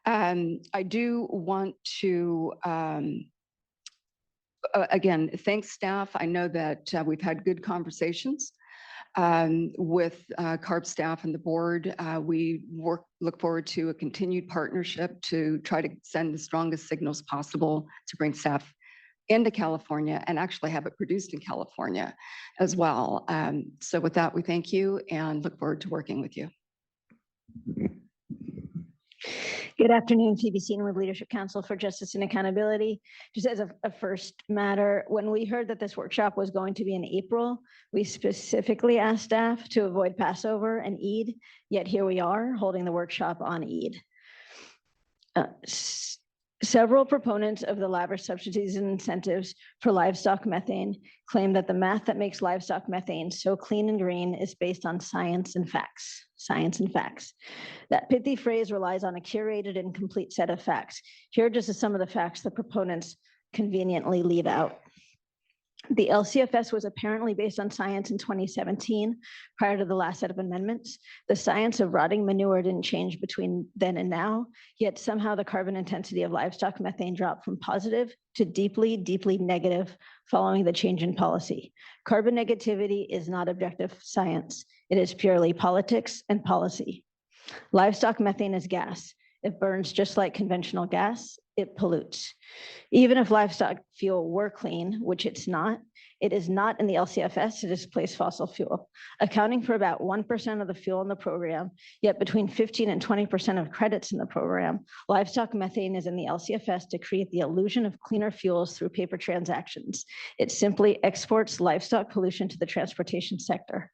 T: I do want to, again, thank staff. I know that we've had good conversations with CARB staff and the board. We look forward to a continued partnership to try to send the strongest signals possible to bring SAF into California and actually have it produced in California as well. So with that, we thank you and look forward to working with you.
V: Good afternoon, Phoebe Seen with Leadership Council for Justice and Accountability. Just as a first matter, when we heard that this workshop was going to be in April, we specifically asked staff to avoid Passover and Eid, yet here we are holding the workshop on Eid. Several proponents of the lavish subsidies and incentives for livestock methane claim that the math that makes livestock methane so clean and green is based on science and facts. Science and facts. That pithy phrase relies on a curated and complete set of facts. Here are just some of the facts the proponents conveniently leave out. The LCFS was apparently based on science in 2017, prior to the last set of amendments. The science of rotting manure didn't change between then and now, yet somehow the carbon intensity of livestock methane dropped from positive to deeply, deeply negative following the change in policy. Carbon negativity is not objective science. It is purely politics and policy. Livestock methane is gas. It burns just like conventional gas. It pollutes. Even if livestock fuel were clean, which it is not in the LCFS to displace fossil fuel, accounting for about 1% of the fuel in the program, yet between 15 and 20% of credits in the program. Livestock methane is in the LCFS to create the illusion of cleaner fuels through paper transactions. It simply exports livestock pollution to the transportation sector.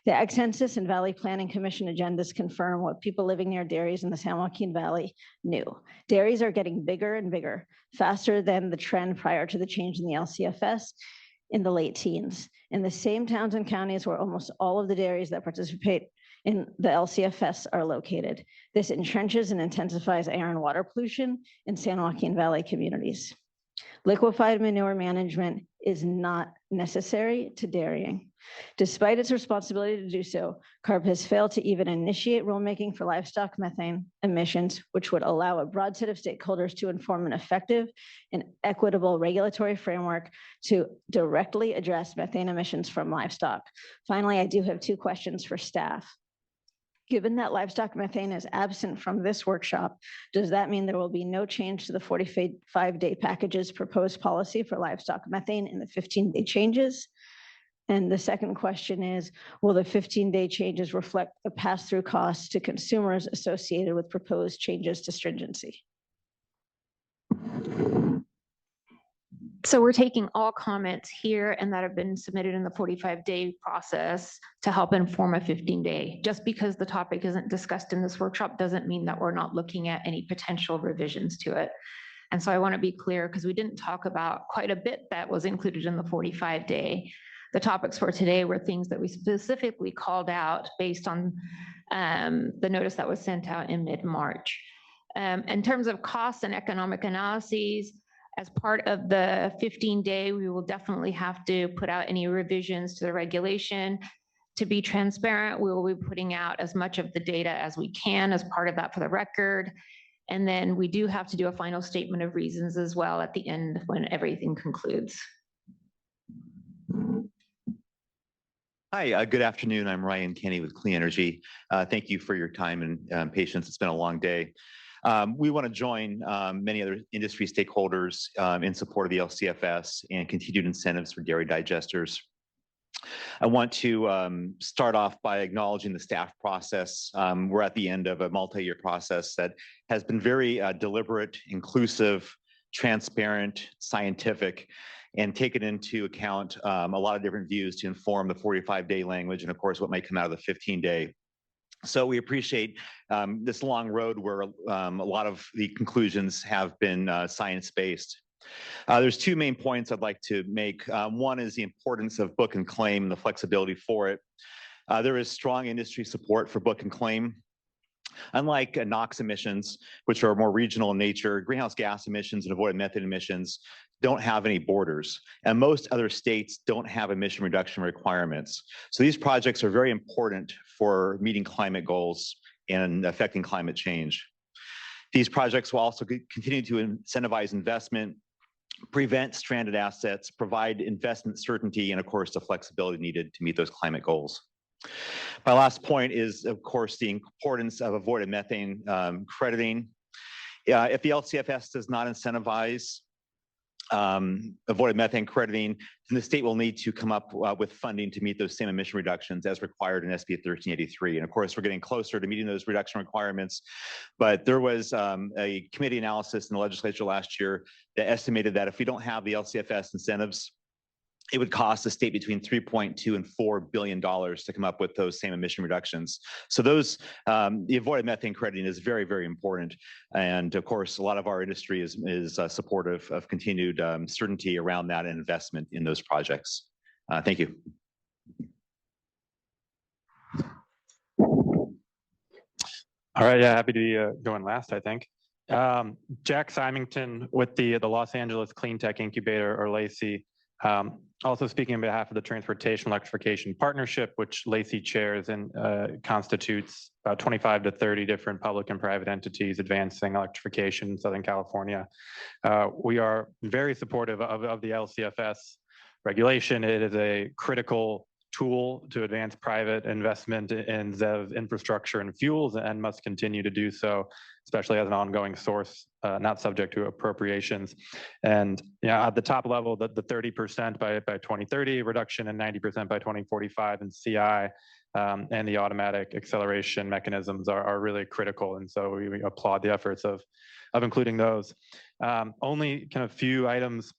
V: The Ag Census and Valley Planning Commission agendas confirm what people living near dairies in the San Joaquin Valley knew. Dairies are getting bigger and bigger, faster than the trend prior to the change in the LCFS in the late teens. In the same towns and counties where almost all of the dairies that participate in the LCFS are located. This entrenches and intensifies air and water pollution in San Joaquin Valley communities. Liquefied manure management is not necessary to dairying. Despite its responsibility to do so, CARB has failed to even initiate rulemaking for livestock methane emissions, which would allow a broad set of stakeholders to inform an effective and equitable regulatory framework to directly address methane emissions from livestock. Finally, I do have 2 questions for staff. Given that livestock methane is absent from this workshop, does that mean there will be no change to the 45-day package's proposed policy for livestock methane in the 15-day changes? And the second question is, will the 15-day changes reflect the pass-through costs to consumers associated with proposed changes to stringency?
A: So we're taking all comments here and that have been submitted in the 45-day process to help inform a 15-day. Just because the topic isn't discussed in this workshop doesn't mean that we're not looking at any potential revisions to it. And so I want to be clear because we didn't talk about quite a bit that was included in the 45-day. The topics for today were things that we specifically called out based on the notice that was sent out in mid-March. In terms of costs and economic analyses, as part of the 15-day, we will definitely have to put out any revisions to the regulation. To be transparent, we will be putting out as much of the data as we can as part of that for the record. And then we do have to do a final statement of reasons as well at the end when everything concludes.
D: Hi, good afternoon. I'm Ryan Kenny with Clean Energy. Thank you for your time and patience. It's been a long day. We want to join many other industry stakeholders in support of the LCFS and continued incentives for dairy digesters. I want to start off by acknowledging the staff process. We're at the end of a multi-year process that has been very deliberate, inclusive, transparent, scientific, and taken into account a lot of different views to inform the 45-day language and, of course, what might come out of the 15-day. So we appreciate this long road where a lot of the conclusions have been science-based. There's 2 main points I'd like to make. One is the importance of book and claim and the flexibility for it. There is strong industry support for book and claim. Unlike NOx emissions, which are more regional in nature, greenhouse gas emissions and avoided methane emissions don't have any borders, and most other states don't have emission reduction requirements. So these projects are very important for meeting climate goals and affecting climate change. These projects will also continue to incentivize investment, prevent stranded assets, provide investment certainty, and of course, the flexibility needed to meet those climate goals. My last point is, of course, the importance of avoided methane crediting. If the LCFS does not incentivize avoided methane crediting, then the state will need to come up with funding to meet those same emission reductions as required in SB 1383. And of course, we're getting closer to meeting those reduction requirements. But there was a committee analysis in the legislature last year that estimated that if we don't have the LCFS incentives, it would cost the state between $3.2 and $4 billion to come up with those same emission reductions. So those, the avoided methane crediting is very, very important. And of course, a lot of our industry is supportive of continued certainty around that and investment in those projects. Thank you.
C: All right, yeah, happy to be going last, I think. Jack Symington with the Los Angeles Clean Tech Incubator, or LACI. Also speaking on behalf of the Transportation Electrification Partnership, which Lacey chairs and constitutes about 25 to 30 different public and private entities advancing electrification in Southern California. We are very supportive of the LCFS regulation. It is a critical tool to advance private investment in ZEV infrastructure and fuels and must continue to do so, especially as an ongoing source, not subject to appropriations. And at the top level, the 30% by 2030, reduction in 90% by 2045 in CI, and the automatic acceleration mechanisms are really critical. And so we applaud the efforts of including those. Only kind of few items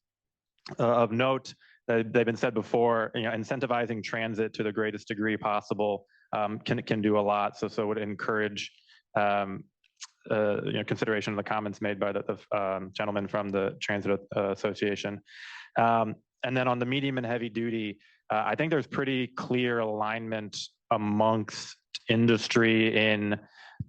C: of note. They've been said before, incentivizing transit to the greatest degree possible can do a lot. So would encourage consideration of the comments made by the gentleman from the Transit Association. And then on the medium and heavy duty, I think there's pretty clear alignment amongst industry in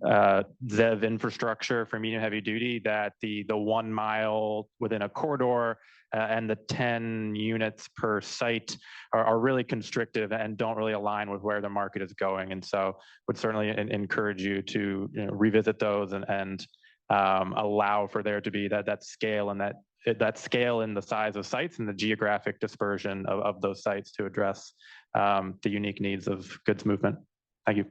C: ZEV infrastructure for medium heavy duty that the 1 mile within a corridor and the 10 units per site are really constrictive and don't really align with where the market is going. And so would certainly encourage you to revisit those and allow for there to be that scale and that scale in the size of sites and the geographic dispersion of those sites to address the unique needs of goods movement. Thank you.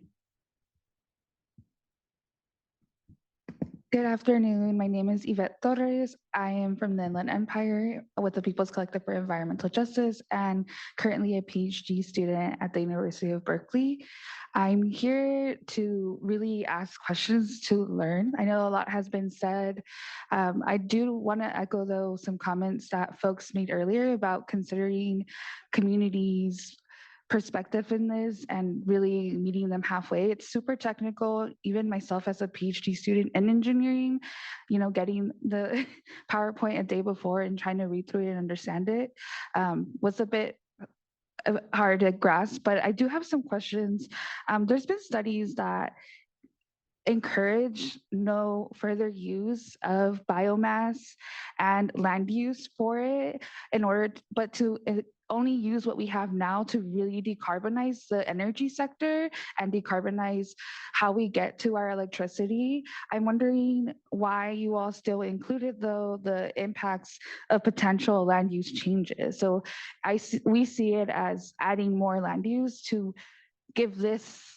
F: Good afternoon. My name is Yvette Torres. I am from the Inland Empire with the People's Collective for Environmental Justice and currently a PhD student at the University of Berkeley. I'm here to really ask questions to learn. I know a lot has been said. I do want to echo, though, some comments that folks made earlier about considering communities' perspective in this and really meeting them halfway. It's super technical. Even myself as a PhD student in engineering, getting the PowerPoint a day before and trying to read through it and understand it was a bit hard to grasp, but I do have some questions. There's been studies that encourage no further use of biomass and land use for it but to only use what we have now to really decarbonize the energy sector and decarbonize how we get to our electricity. I'm wondering why you all still included, though, the impacts of potential land use changes. So we see it as adding more land use to give this.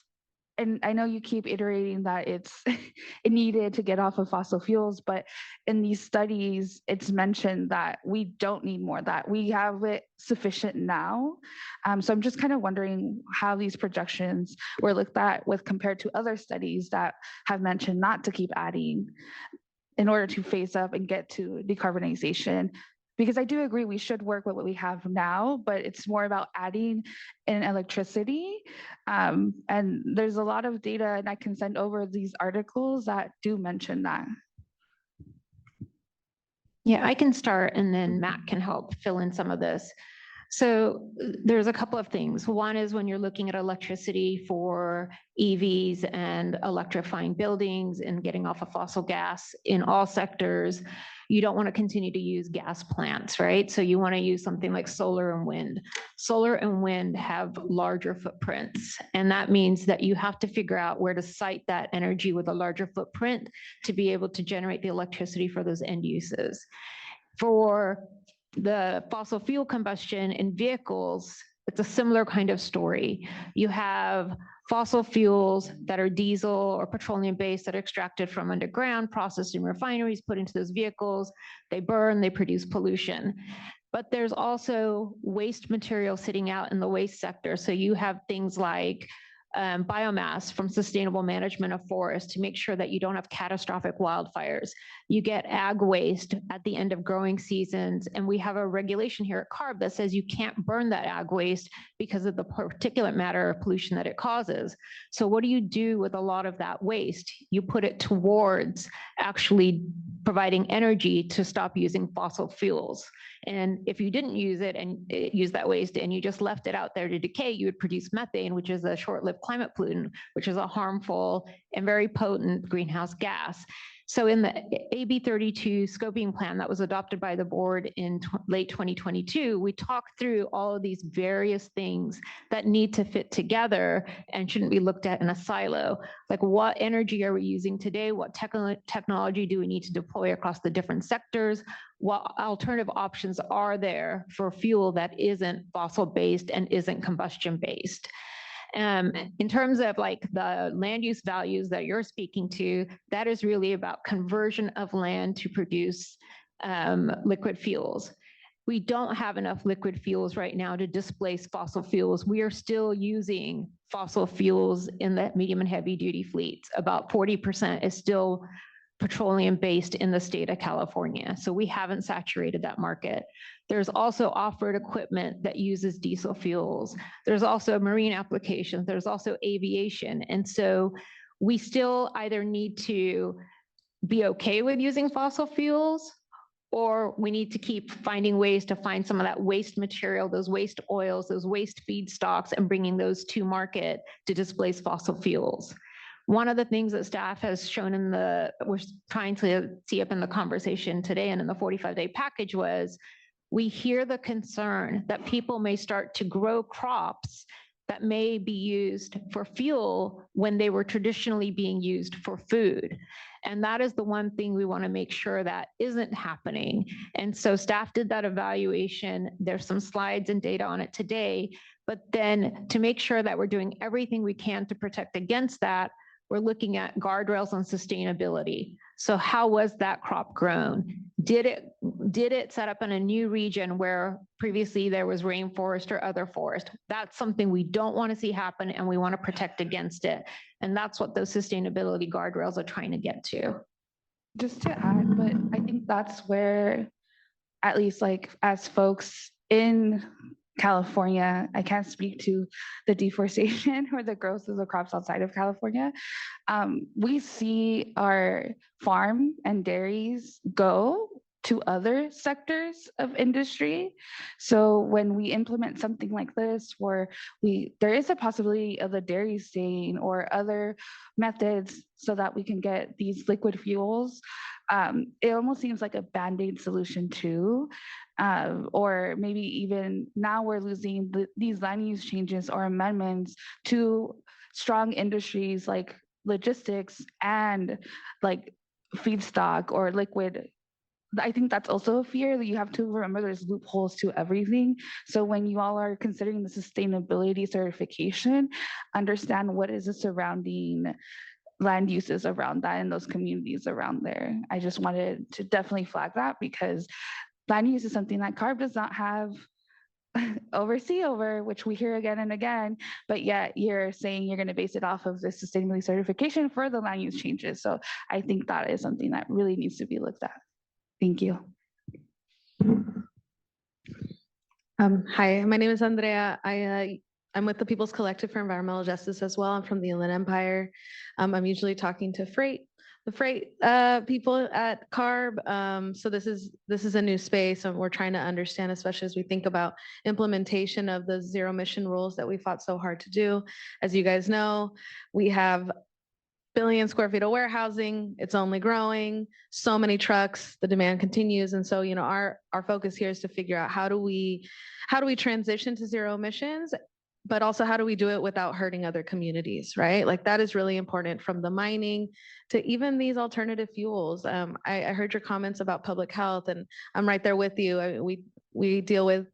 F: And I know you keep iterating that it needed to get off of fossil fuels, but in these studies, it's mentioned that we don't need more, that we have it sufficient now. So I'm just kind of wondering how these projections were looked at with compared to other studies that have mentioned not to keep adding in order to phase up and get to decarbonization. Because I do agree we should work with what we have now, but it's more about adding in electricity. And there's a lot of data, and I can send over these articles that do mention that.
A: Yeah, I can start and then Matt can help fill in some of this. So there's a couple of things. One is when you're looking at electricity for EVs and electrifying buildings and getting off of fossil gas in all sectors, you don't want to continue to use gas plants, right? So you want to use something like solar and wind. Solar and wind have larger footprints, and that means that you have to figure out where to site that energy with a larger footprint to be able to generate the electricity for those end uses. For the fossil fuel combustion in vehicles, it's a similar kind of story. You have fossil fuels that are diesel or petroleum based that are extracted from underground, processed in refineries, put into those vehicles. They burn, they produce pollution. But there's also waste material sitting out in the waste sector. So you have things like biomass from sustainable management of forests to make sure that you don't have catastrophic wildfires. You get ag waste at the end of growing seasons, and we have a regulation here at CARB that says you can't burn that ag waste because of the particulate matter pollution that it causes. So what do you do with a lot of that waste? You put it towards actually providing energy to stop using fossil fuels. And if you didn't use it and use that waste and you just left it out there to decay, you would produce methane, which is a short-lived climate pollutant, which is a harmful and very potent greenhouse gas. So in the AB 32 scoping plan that was adopted by the board in late 2022, we talked through all of these various things that need to fit together and shouldn't be looked at in a silo. Like, what energy are we using today? What technology do we need to deploy across the different sectors? What alternative options are there for fuel that isn't fossil-based and isn't combustion-based? In terms of like the land use values that you're speaking to, that is really about conversion of land to produce liquid fuels. We don't have enough liquid fuels right now to displace fossil fuels. We are still using fossil fuels in the medium and heavy duty fleets. About 40% is still petroleum-based in the state of California. So we haven't saturated that market. There's also off-road equipment that uses diesel fuels. There's also marine applications. There's also aviation. And so we still either need to be okay with using fossil fuels, or we need to keep finding ways to find some of that waste material, those waste oils, those waste feedstocks, and bringing those to market to displace fossil fuels. One of the things that staff has shown we're trying to see up in the conversation today and in the 45-day package was, we hear the concern that people may start to grow crops that may be used for fuel when they were traditionally being used for food. And that is the one thing we want to make sure that isn't happening. And so staff did that evaluation. There's some slides and data on it today, but then to make sure that we're doing everything we can to protect against that, we're looking at guardrails on sustainability. So how was that crop grown? Did it set up in a new region where previously there was rainforest or other forest? That's something we don't want to see happen, and we want to protect against it. And that's what those sustainability guardrails are trying to get to.
F: Just to add, but I think that's where, at least like as folks in California, I can't speak to the deforestation or the growth of the crops outside of California. We see our farm and dairies go to other sectors of industry. So when we implement something like this, where there is a possibility of the dairy staying or other methods so that we can get these liquid fuels, it almost seems like a band-aid solution too. Or maybe even now we're losing these land use changes or amendments to strong industries like logistics and like feedstock or liquid. I think that's also a fear that you have to remember there's loopholes to everything. So when you all are considering the sustainability certification, understand what is the surrounding land uses around that and those communities around there. I just wanted to definitely flag that because land use is something that CARB does not have oversee over, which we hear again and again, but yet you're saying you're going to base it off of the sustainability certification for the land use changes. So I think that is something that really needs to be looked at. Thank you.
H: Hi, my name is Andrea. I'm with the People's Collective for Environmental Justice as well. I'm from the Inland Empire. I'm usually talking to the freight people at CARB. So this is a new space, and we're trying to understand, especially as we think about implementation of the zero emission rules that we fought so hard to do. As you guys know, we have billion square feet of warehousing. It's only growing. So many trucks. The demand continues, and so our focus here is to figure out how do we transition to zero emissions, but also how do we do it without hurting other communities, right? Like that is really important, from the mining to even these alternative fuels. I heard your comments about public health, and I'm right there with you. We deal with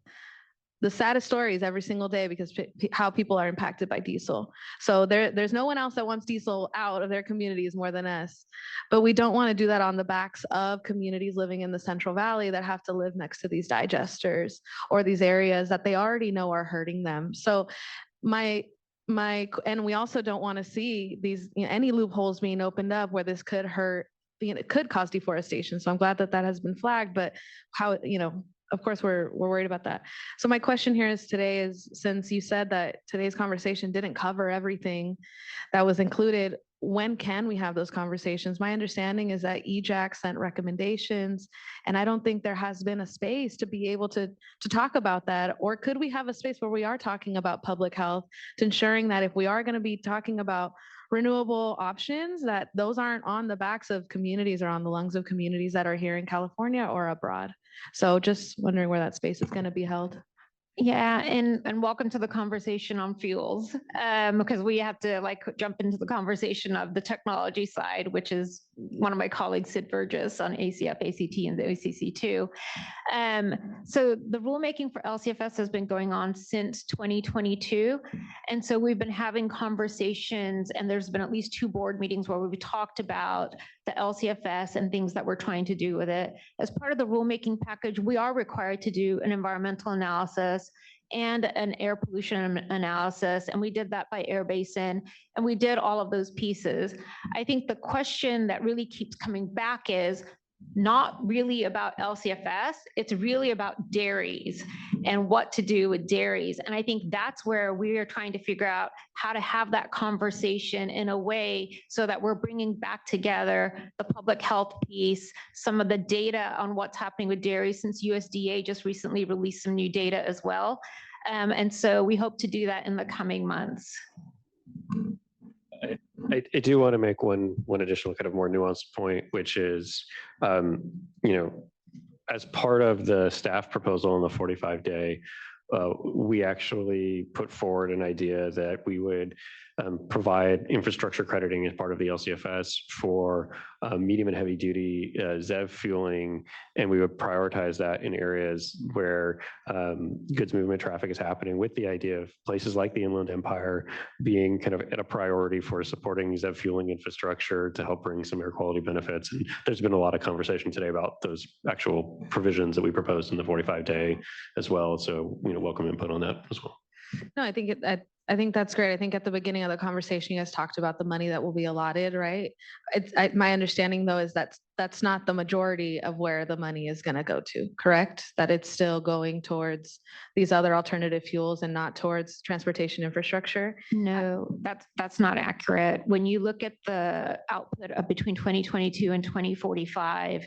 H: the saddest stories every single day because how people are impacted by diesel. So there's no one else that wants diesel out of their communities more than us. But we don't want to do that on the backs of communities living in the Central Valley that have to live next to these digesters or these areas that they already know are hurting them. So and we also don't want to see these any loopholes being opened up where this could hurt, it could cause deforestation. So I'm glad that has been flagged, but how, of course, we're worried about that. So my question here today is, since you said that today's conversation didn't cover everything that was included, when can we have those conversations? My understanding is that EJAC sent recommendations, and I don't think there has been a space to be able to talk about that. Or could we have a space where we are talking about public health, to ensuring that if we are going to be talking about renewable options, that those aren't on the backs of communities or on the lungs of communities that are here in California or abroad. So just wondering where that space is going to be held.
A: Yeah, and welcome to the conversation on fuels, because we have to jump into the conversation of the technology side, which is one of my colleagues, Sid Burgess, on ACF, ACT, and the OCC too. So the rulemaking for LCFS has been going on since 2022. And so we've been having conversations, and there's been at least 2 board meetings where we've talked about the LCFS and things that we're trying to do with it. As part of the rulemaking package, we are required to do an environmental analysis and an air pollution analysis, and we did that by air basin, and we did all of those pieces. I think the question that really keeps coming back is not really about LCFS, it's really about dairies and what to do with dairies. And I think that's where we are trying to figure out how to have that conversation in a way so that we're bringing back together the public health piece, some of the data on what's happening with dairies, since USDA just recently released some new data as well. And so we hope to do that in the coming months.
E: I do want to make one additional kind of more nuanced point, which is, as part of the staff proposal on the 45-day, we actually put forward an idea that we would provide infrastructure crediting as part of the LCFS for medium and heavy duty ZEV fueling, and we would prioritize that in areas where goods movement traffic is happening, with the idea of places like the Inland Empire being kind of at a priority for supporting ZEV fueling infrastructure to help bring some air quality benefits. And there's been a lot of conversation today about those actual provisions that we proposed in the 45-day as well. So, welcome input on that as well.
H: No, I think that's great. I think at the beginning of the conversation, you guys talked about the money that will be allotted, right? My understanding though is that's not the majority of where the money is going to go to, correct? That it's still going towards these other alternative fuels and not towards transportation infrastructure?
A: No, that's not accurate. When you look at the output of between 2022 and 2045,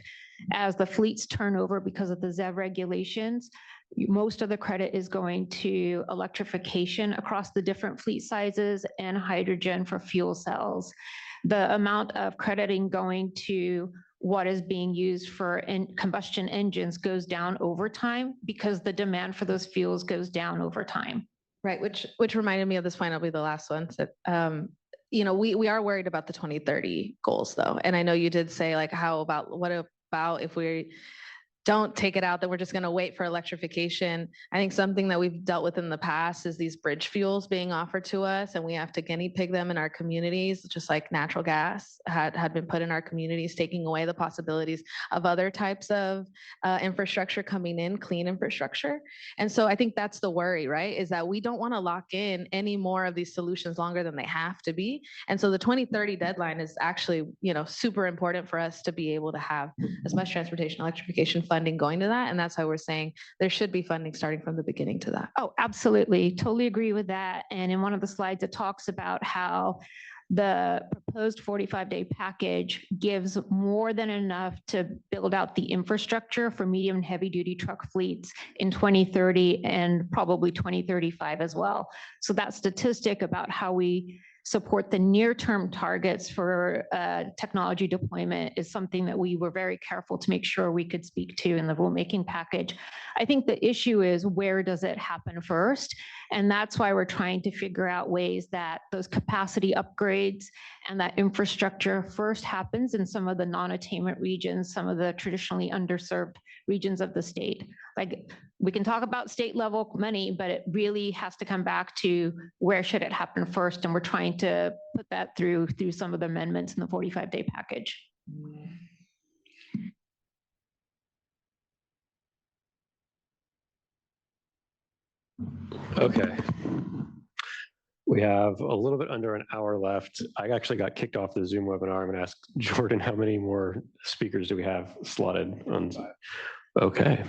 A: as the fleets turn over because of the ZEV regulations, most of the credit is going to electrification across the different fleet sizes and hydrogen for fuel cells. The amount of crediting going to what is being used for combustion engines goes down over time because the demand for those fuels goes down over time.
H: Right, which reminded me of this point. I'll be the last one. So, we are worried about the 2030 goals though. And I know you did say what about if we don't take it out, that we're just going to wait for electrification. I think something that we've dealt with in the past is these bridge fuels being offered to us, and we have to guinea pig them in our communities, just like natural gas had been put in our communities, taking away the possibilities of other types of infrastructure coming in, clean infrastructure. And so I think that's the worry, right? Is that we don't want to lock in any more of these solutions longer than they have to be. And so the 2030 deadline is actually, super important for us to be able to have as much transportation electrification funding going to that. And that's why we're saying there should be funding starting from the beginning to that.
A: Oh, absolutely. Totally agree with that. And in one of the slides, it talks about how the proposed 45-day package gives more than enough to build out the infrastructure for medium and heavy duty truck fleets in 2030 and probably 2035 as well. So that statistic about how we support the near-term targets for technology deployment is something that we were very careful to make sure we could speak to in the rulemaking package. I think the issue is, where does it happen first? And that's why we're trying to figure out ways that those capacity upgrades and that infrastructure first happens in some of the non-attainment regions, some of the traditionally underserved regions of the state. Like, we can talk about state level money, but it really has to come back to where should it happen first. And we're trying to put that through some of the amendments in the 45-day package.
E: Okay. We have a little bit under an hour left. I actually got kicked off the Zoom webinar. I'm going to ask Jordan, how many more speakers do we have slotted on? Okay,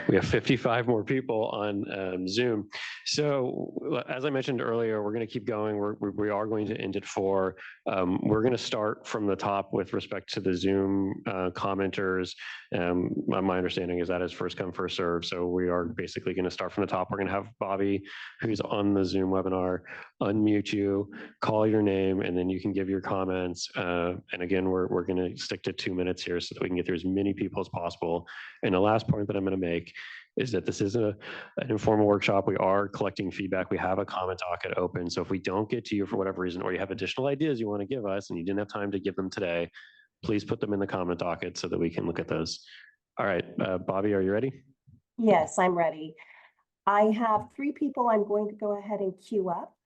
E: we have 55 more people on Zoom. So as I mentioned earlier, we're going to keep going. We are going to end at 4. We're going to start from the top with respect to the Zoom commenters. My understanding is that is first come, first serve. So we are basically going to start from the top. We're going to have Bobby, who's on the Zoom webinar, unmute you, call your name, and then you can give your comments. And again, we're going to stick to 2 minutes here so that we can get through as many people as possible. And the last point that I'm going to make is that this is an informal workshop. We are collecting feedback. We have a comment docket open. So if we don't get to you for whatever reason, or you have additional ideas you want to give us and you didn't have time to give them today, please put them in the comment docket so that we can look at those. All right, Bobby, are you ready?
I: Yes, I'm ready. I have 3 people I'm going to go ahead and queue up.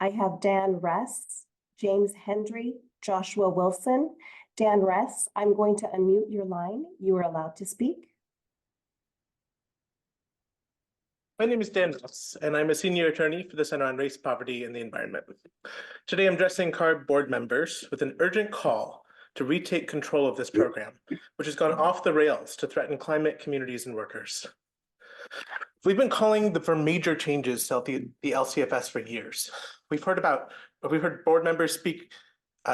I: I have Dan Ress, James Hendry, Joshua Wilson. Dan Ress, I'm going to unmute your line. You are allowed to speak.
Q: My name is Dan Ress, and I'm a senior attorney for the Center on Race, Poverty, and the Environment. Today, I'm addressing CARB board members with an urgent call to retake control of this program, which has gone off the rails to threaten climate, communities, and workers. We've been calling for major changes to the LCFS for years. We've heard board members speak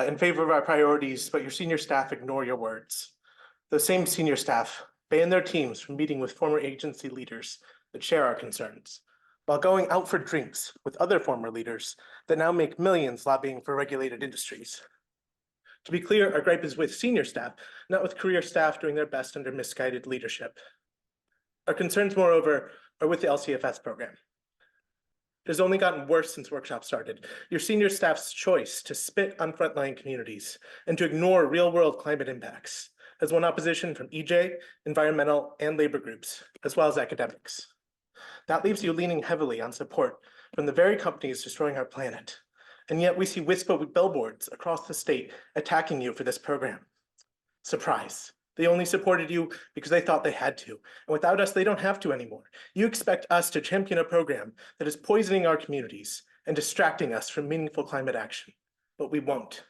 Q: in favor of our priorities, but your senior staff ignore your words. Those same senior staff ban their teams from meeting with former agency leaders that share our concerns, while going out for drinks with other former leaders that now make millions lobbying for regulated industries. To be clear, our gripe is with senior staff, not with career staff doing their best under misguided leadership. Our concerns, moreover, are with the LCFS program. It has only gotten worse since workshop started. Your senior staff's choice to spit on frontline communities and to ignore real-world climate impacts has won opposition from EJ, environmental, and labor groups, as well as academics. That leaves you leaning heavily on support from the very companies destroying our planet. And yet we see WISPA billboards across the state attacking you for this program. Surprise. They only supported you because they thought they had to. And without us, they don't have to anymore. You expect us to champion a program that is poisoning our communities and distracting us from meaningful climate action. But we won't.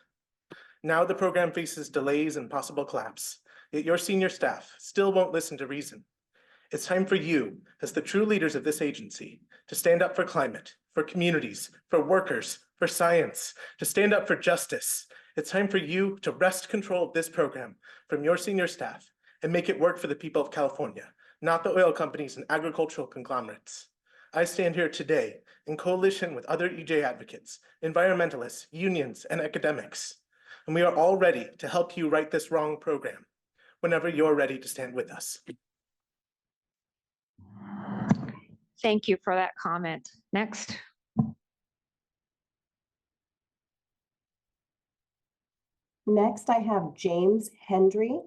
Q: Now the program faces delays and possible collapse, yet your senior staff still won't listen to reason. It's time for you, as the true leaders of this agency, to stand up for climate, for communities, for workers, for science, to stand up for justice. It's time for you to wrest control of this program from your senior staff and make it work for the people of California, not the oil companies and agricultural conglomerates. I stand here today in coalition with other EJ advocates, environmentalists, unions, and academics, and we are all ready to help you right this wrong program whenever you're ready to stand with us.
A: Thank you for that comment. Next.
I: Next, I have James Hendry.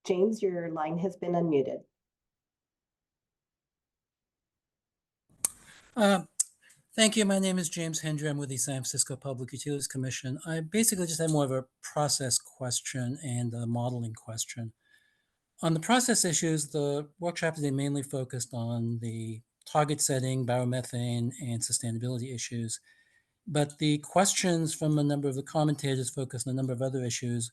I: James, your line has been unmuted.
W: Thank you. My name is James Hendry. I'm with the San Francisco Public Utilities Commission. I basically just have more of a process question and a modeling question. On the process issues, the workshop today mainly focused on the target setting, biomethane, and sustainability issues. But the questions from a number of the commentators focused on a number of other issues,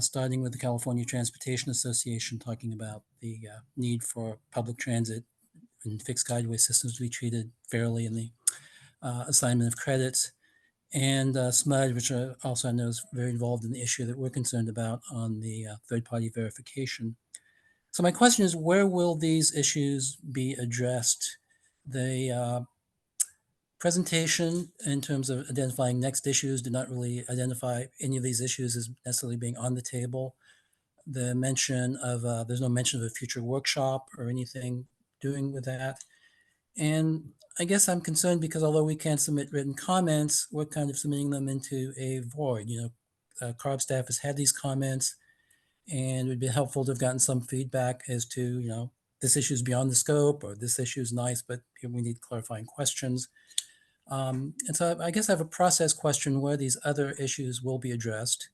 W: starting with the California Transportation Association, talking about the need for public transit and fixed guideway systems to be treated fairly in the assignment of credits, and SMUD, which also I know is very involved in the issue that we're concerned about on the third-party verification. So my question is, where will these issues be addressed? The presentation in terms of identifying next issues did not really identify any of these issues as necessarily being on the table. The mention of, there's no mention of a future workshop or anything doing with that. And I guess I'm concerned because although we can't submit written comments, we're kind of submitting them into a void. You know, CARB staff has had these comments, and it would be helpful to have gotten some feedback as to, you know, this issue is beyond the scope, or this issue is nice, but we need clarifying questions. And so I guess I have a process question where these other issues will be addressed.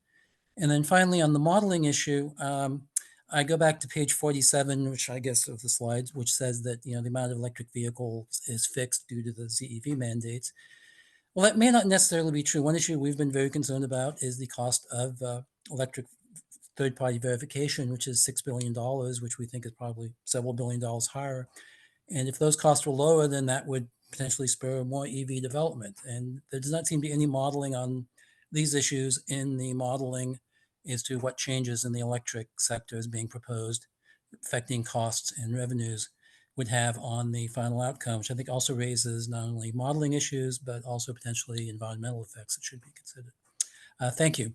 W: And then finally, on the modeling issue, I go back to page 47, which I guess of the slides, which says that, you know, the amount of electric vehicles is fixed due to the ZEV mandates. Well, that may not necessarily be true. One issue we've been very concerned about is the cost of electric third-party verification, which is $6 billion, which we think is probably several $billion higher. And if those costs were lower, then that would potentially spur more EV development. And there does not seem to be any modeling on these issues in the modeling as to what changes in the electric sector is being proposed, affecting costs and revenues would have on the final outcome, which I think also raises not only modeling issues, but also potentially environmental effects that should be considered. Thank you.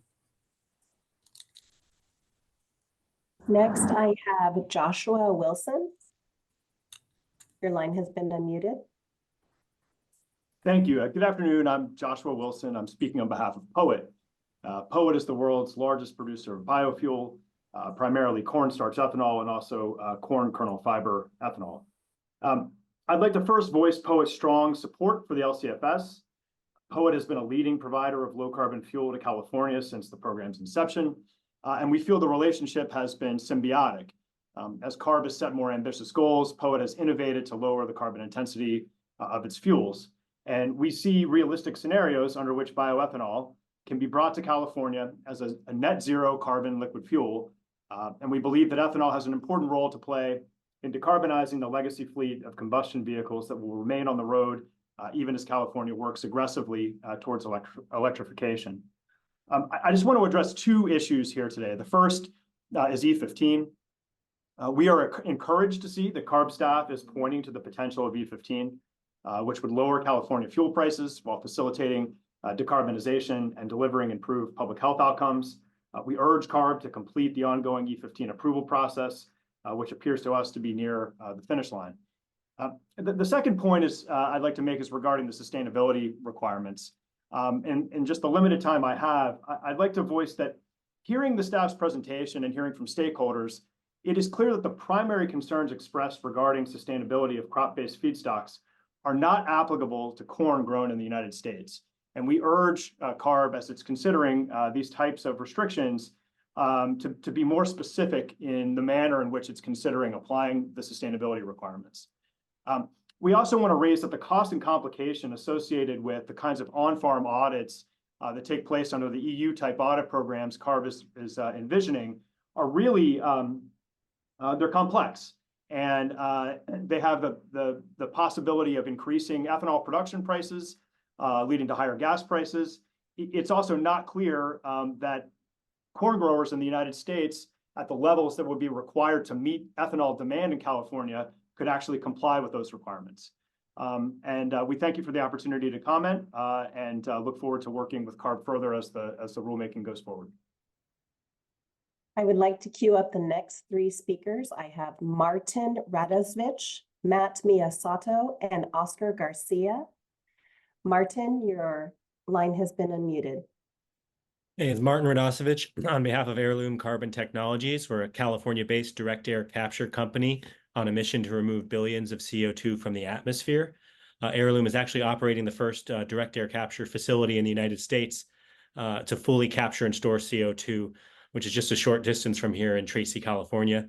I: Next, I have Joshua Wilson. Your line has been unmuted.
G: Thank you. Good afternoon. I'm Joshua Wilson. I'm speaking on behalf of POET. POET is the world's largest producer of biofuel, primarily cornstarch ethanol and also corn kernel fiber ethanol. I'd like to first voice POET's strong support for the LCFS. POET has been a leading provider of low carbon fuel to California since the program's inception, and we feel the relationship has been symbiotic. As CARB has set more ambitious goals, POET has innovated to lower the carbon intensity of its fuels. And we see realistic scenarios under which bioethanol can be brought to California as a net zero carbon liquid fuel. And we believe that ethanol has an important role to play in decarbonizing the legacy fleet of combustion vehicles that will remain on the road, even as California works aggressively towards electrification. I just want to address two issues here today. The first is E15. We are encouraged to see that CARB staff is pointing to the potential of E15, which would lower California fuel prices while facilitating decarbonization and delivering improved public health outcomes. We urge CARB to complete the ongoing E15 approval process, which appears to us to be near the finish line. The second point I'd like to make is regarding the sustainability requirements. In just the limited time I have, I'd like to voice that hearing the staff's presentation and hearing from stakeholders, it is clear that the primary concerns expressed regarding sustainability of crop-based feedstocks are not applicable to corn grown in the United States. And we urge CARB, as it's considering these types of restrictions, to be more specific in the manner in which it's considering applying the sustainability requirements. We also want to raise that the cost and complication associated with the kinds of on-farm audits that take place under the EU type audit programs CARB is envisioning are really, they're complex. And they have the possibility of increasing ethanol production prices, leading to higher gas prices. It's also not clear that corn growers in the United States at the levels that would be required to meet ethanol demand in California could actually comply with those requirements. We thank you for the opportunity to comment and look forward to working with CARB further as the rulemaking goes forward.
I: I would like to queue up the next three speakers. I have Martin Radosvich, Matt Miyasato, and Oscar Garcia. Martin, your line has been unmuted.
K: Hey, it's Martin Radosevich on behalf of Heirloom Carbon Technologies. We're a California-based direct air capture company on a mission to remove billions of CO2 from the atmosphere. Heirloom is actually operating the first direct air capture facility in the United States to fully capture and store CO2, which is just a short distance from here in Tracy, California.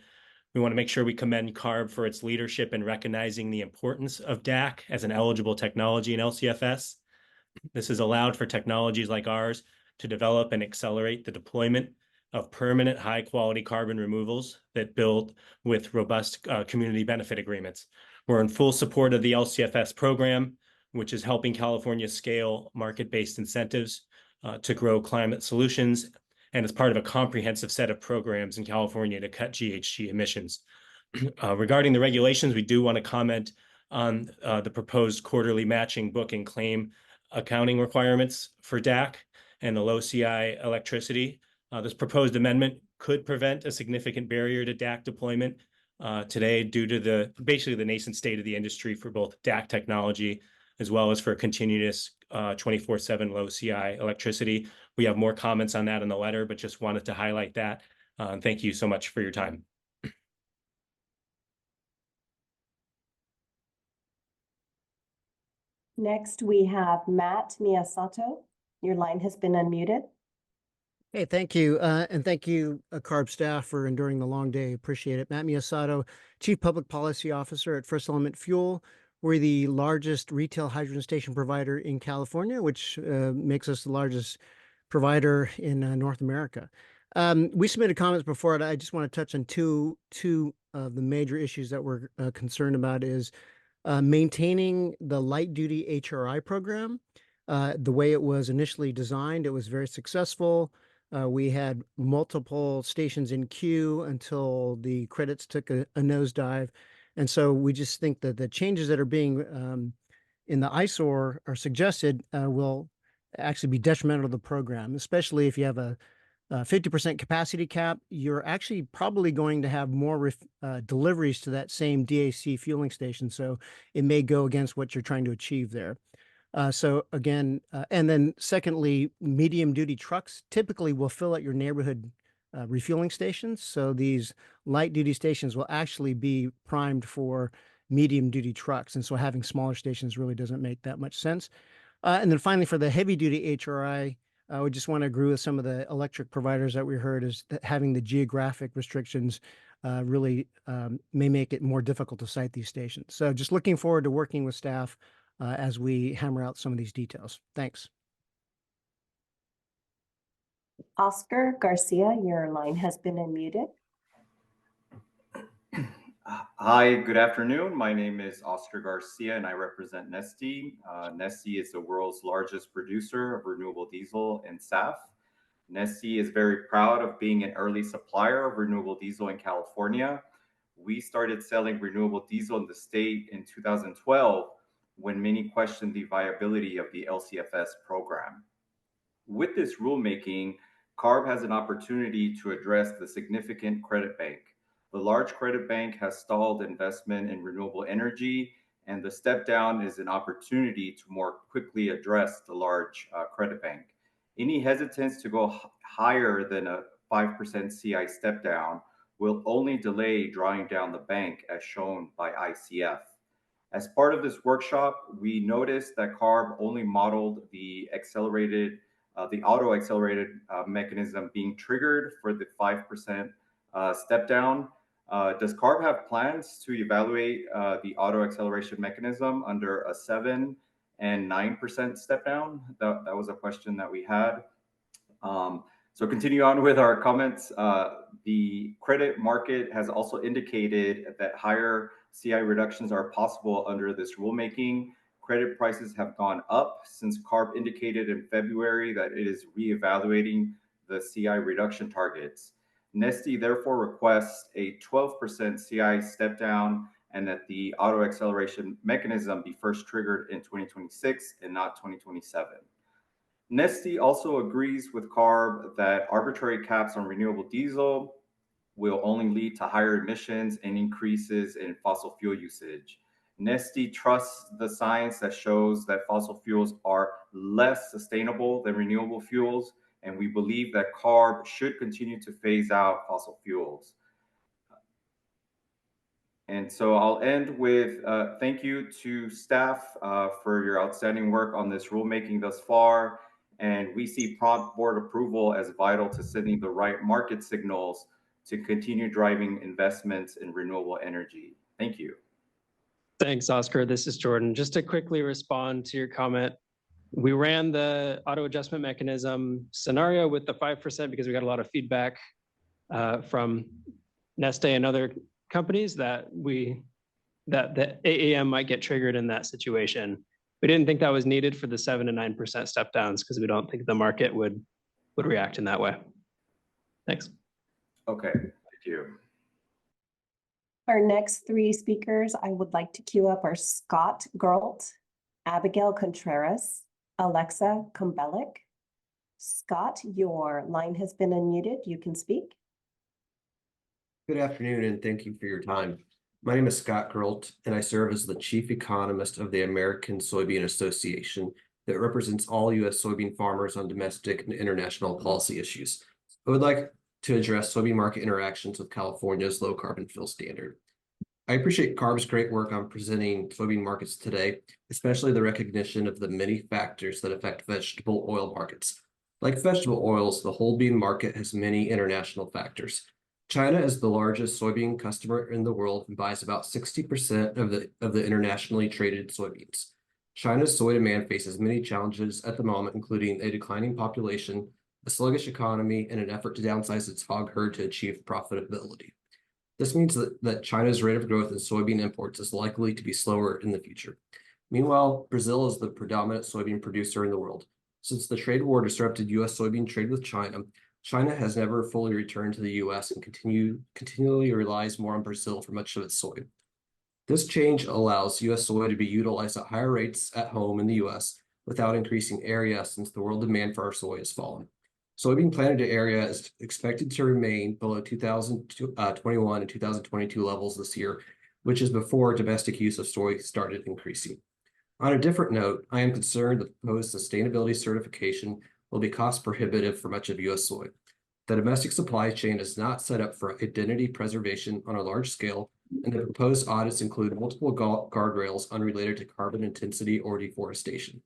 K: We want to make sure we commend CARB for its leadership in recognizing the importance of DAC as an eligible technology in LCFS. This has allowed for technologies like ours to develop and accelerate the deployment of permanent high-quality carbon removals that build with robust community benefit agreements. We're in full support of the LCFS program, which is helping California scale market-based incentives to grow climate solutions, and as part of a comprehensive set of programs in California to cut GHG emissions. Regarding the regulations, we do want to comment on the proposed quarterly matching book and claim accounting requirements for DAC and the low CI electricity. This proposed amendment could prevent a significant barrier to DAC deployment today due to basically the nascent state of the industry for both DAC technology as well as for continuous 24/7 low CI electricity. We have more comments on that in the letter, but just wanted to highlight that. Thank you so much for your time.
I: Next, we have Matt Miyasato. Your line has been unmuted.
L: Hey, thank you. And thank you, CARB staff, for enduring the long day. Appreciate it. Matt Miyasato, Chief Public Policy Officer at First Element Fuel. We're the largest retail hydrogen station provider in California, which makes us the largest provider in North America. We submitted comments before, and I just want to touch on two of the major issues that we're concerned about is maintaining the light duty HRI program. The way it was initially designed, it was very successful. We had multiple stations in queue until the credits took a nosedive. And so we just think that the changes that are being in the ISOR are suggested will actually be detrimental to the program, especially if you have a 50% capacity cap. You're actually probably going to have more deliveries to that same DAC fueling station. So it may go against what you're trying to achieve there. So again, and then secondly, medium duty trucks typically will fill at your neighborhood refueling stations. So these light duty stations will actually be primed for medium duty trucks. And so having smaller stations really doesn't make that much sense. And then finally, for the heavy duty HRI, we just want to agree with some of the electric providers that we heard is that having the geographic restrictions really may make it more difficult to site these stations. So just looking forward to working with staff as we hammer out some of these details. Thanks.
I: Oscar Garcia, your line has been unmuted.
M: Hi, good afternoon. My name is Oscar Garcia and I represent Neste. Neste is the world's largest producer of renewable diesel and SAF. Neste is very proud of being an early supplier of renewable diesel in California. We started selling renewable diesel in the state in 2012 when many questioned the viability of the LCFS program. With this rulemaking, CARB has an opportunity to address the significant credit bank. The large credit bank has stalled investment in renewable energy, and the step down is an opportunity to more quickly address the large credit bank. Any hesitance to go higher than a 5% CI step down will only delay drawing down the bank as shown by ICF. As part of this workshop, we noticed that CARB only modeled the auto accelerated mechanism being triggered for the 5% step down. Does CARB have plans to evaluate the auto acceleration mechanism under a 7% and 9% step down? That was a question that we had. So continue on with our comments. The credit market has also indicated that higher CI reductions are possible under this rulemaking. Credit prices have gone up since CARB indicated in February that it is reevaluating the CI reduction targets. Neste therefore requests a 12% CI step down and that the auto acceleration mechanism be first triggered in 2026 and not 2027. Neste also agrees with CARB that arbitrary caps on renewable diesel will only lead to higher emissions and increases in fossil fuel usage. Neste trusts the science that shows that fossil fuels are less sustainable than renewable fuels, and we believe that CARB should continue to phase out fossil fuels. And so I'll end with thank you to staff for your outstanding work on this rulemaking thus far. And we see prompt board approval as vital to sending the right market signals to continue driving investments in renewable energy. Thank you.
C: Thanks, Oscar. This is Jordan. Just to quickly respond to your comment, we ran the auto adjustment mechanism scenario with the 5% because we got a lot of feedback from Neste and other companies that the AAM might get triggered in that situation. We didn't think that was needed for the 7 to 9% step downs because we don't think the market would react in that way. Thanks.
M: Okay, thank you.
I: Our next three speakers I would like to queue up are Scott Geralt, Abigail Contreras, Alexa Kombelik. Scott, your line has been unmuted. You can speak.
N: Good afternoon, and thank you for your time. My name is Scott Geralt, and I serve as the chief economist of the American Soybean Association that represents all U.S. soybean farmers on domestic and international policy issues. I would like to address soybean market interactions with California's low carbon fuel standard. I appreciate CARB's great work on presenting soybean markets today, especially the recognition of the many factors that affect vegetable oil markets. Like vegetable oils, the whole bean market has many international factors. China is the largest soybean customer in the world and buys about 60% of the internationally traded soybeans. China's soy demand faces many challenges at the moment, including a declining population, a sluggish economy, and an effort to downsize its hog herd to achieve profitability. This means that China's rate of growth in soybean imports is likely to be slower in the future. Meanwhile, Brazil is the predominant soybean producer in the world. Since the trade war disrupted U.S. soybean trade with China, China has never fully returned to the U.S. and continually relies more on Brazil for much of its soy. This change allows U.S. soy to be utilized at higher rates at home in the U.S. without increasing area, since the world demand for our soy has fallen. Soybean planted area is expected to remain below 2021 and 2022 levels this year, which is before domestic use of soy started increasing. On a different note, I am concerned that the proposed sustainability certification will be cost prohibitive for much of U.S. soy. The domestic supply chain is not set up for identity preservation on a large scale, and the proposed audits include multiple guardrails unrelated to carbon intensity or deforestation.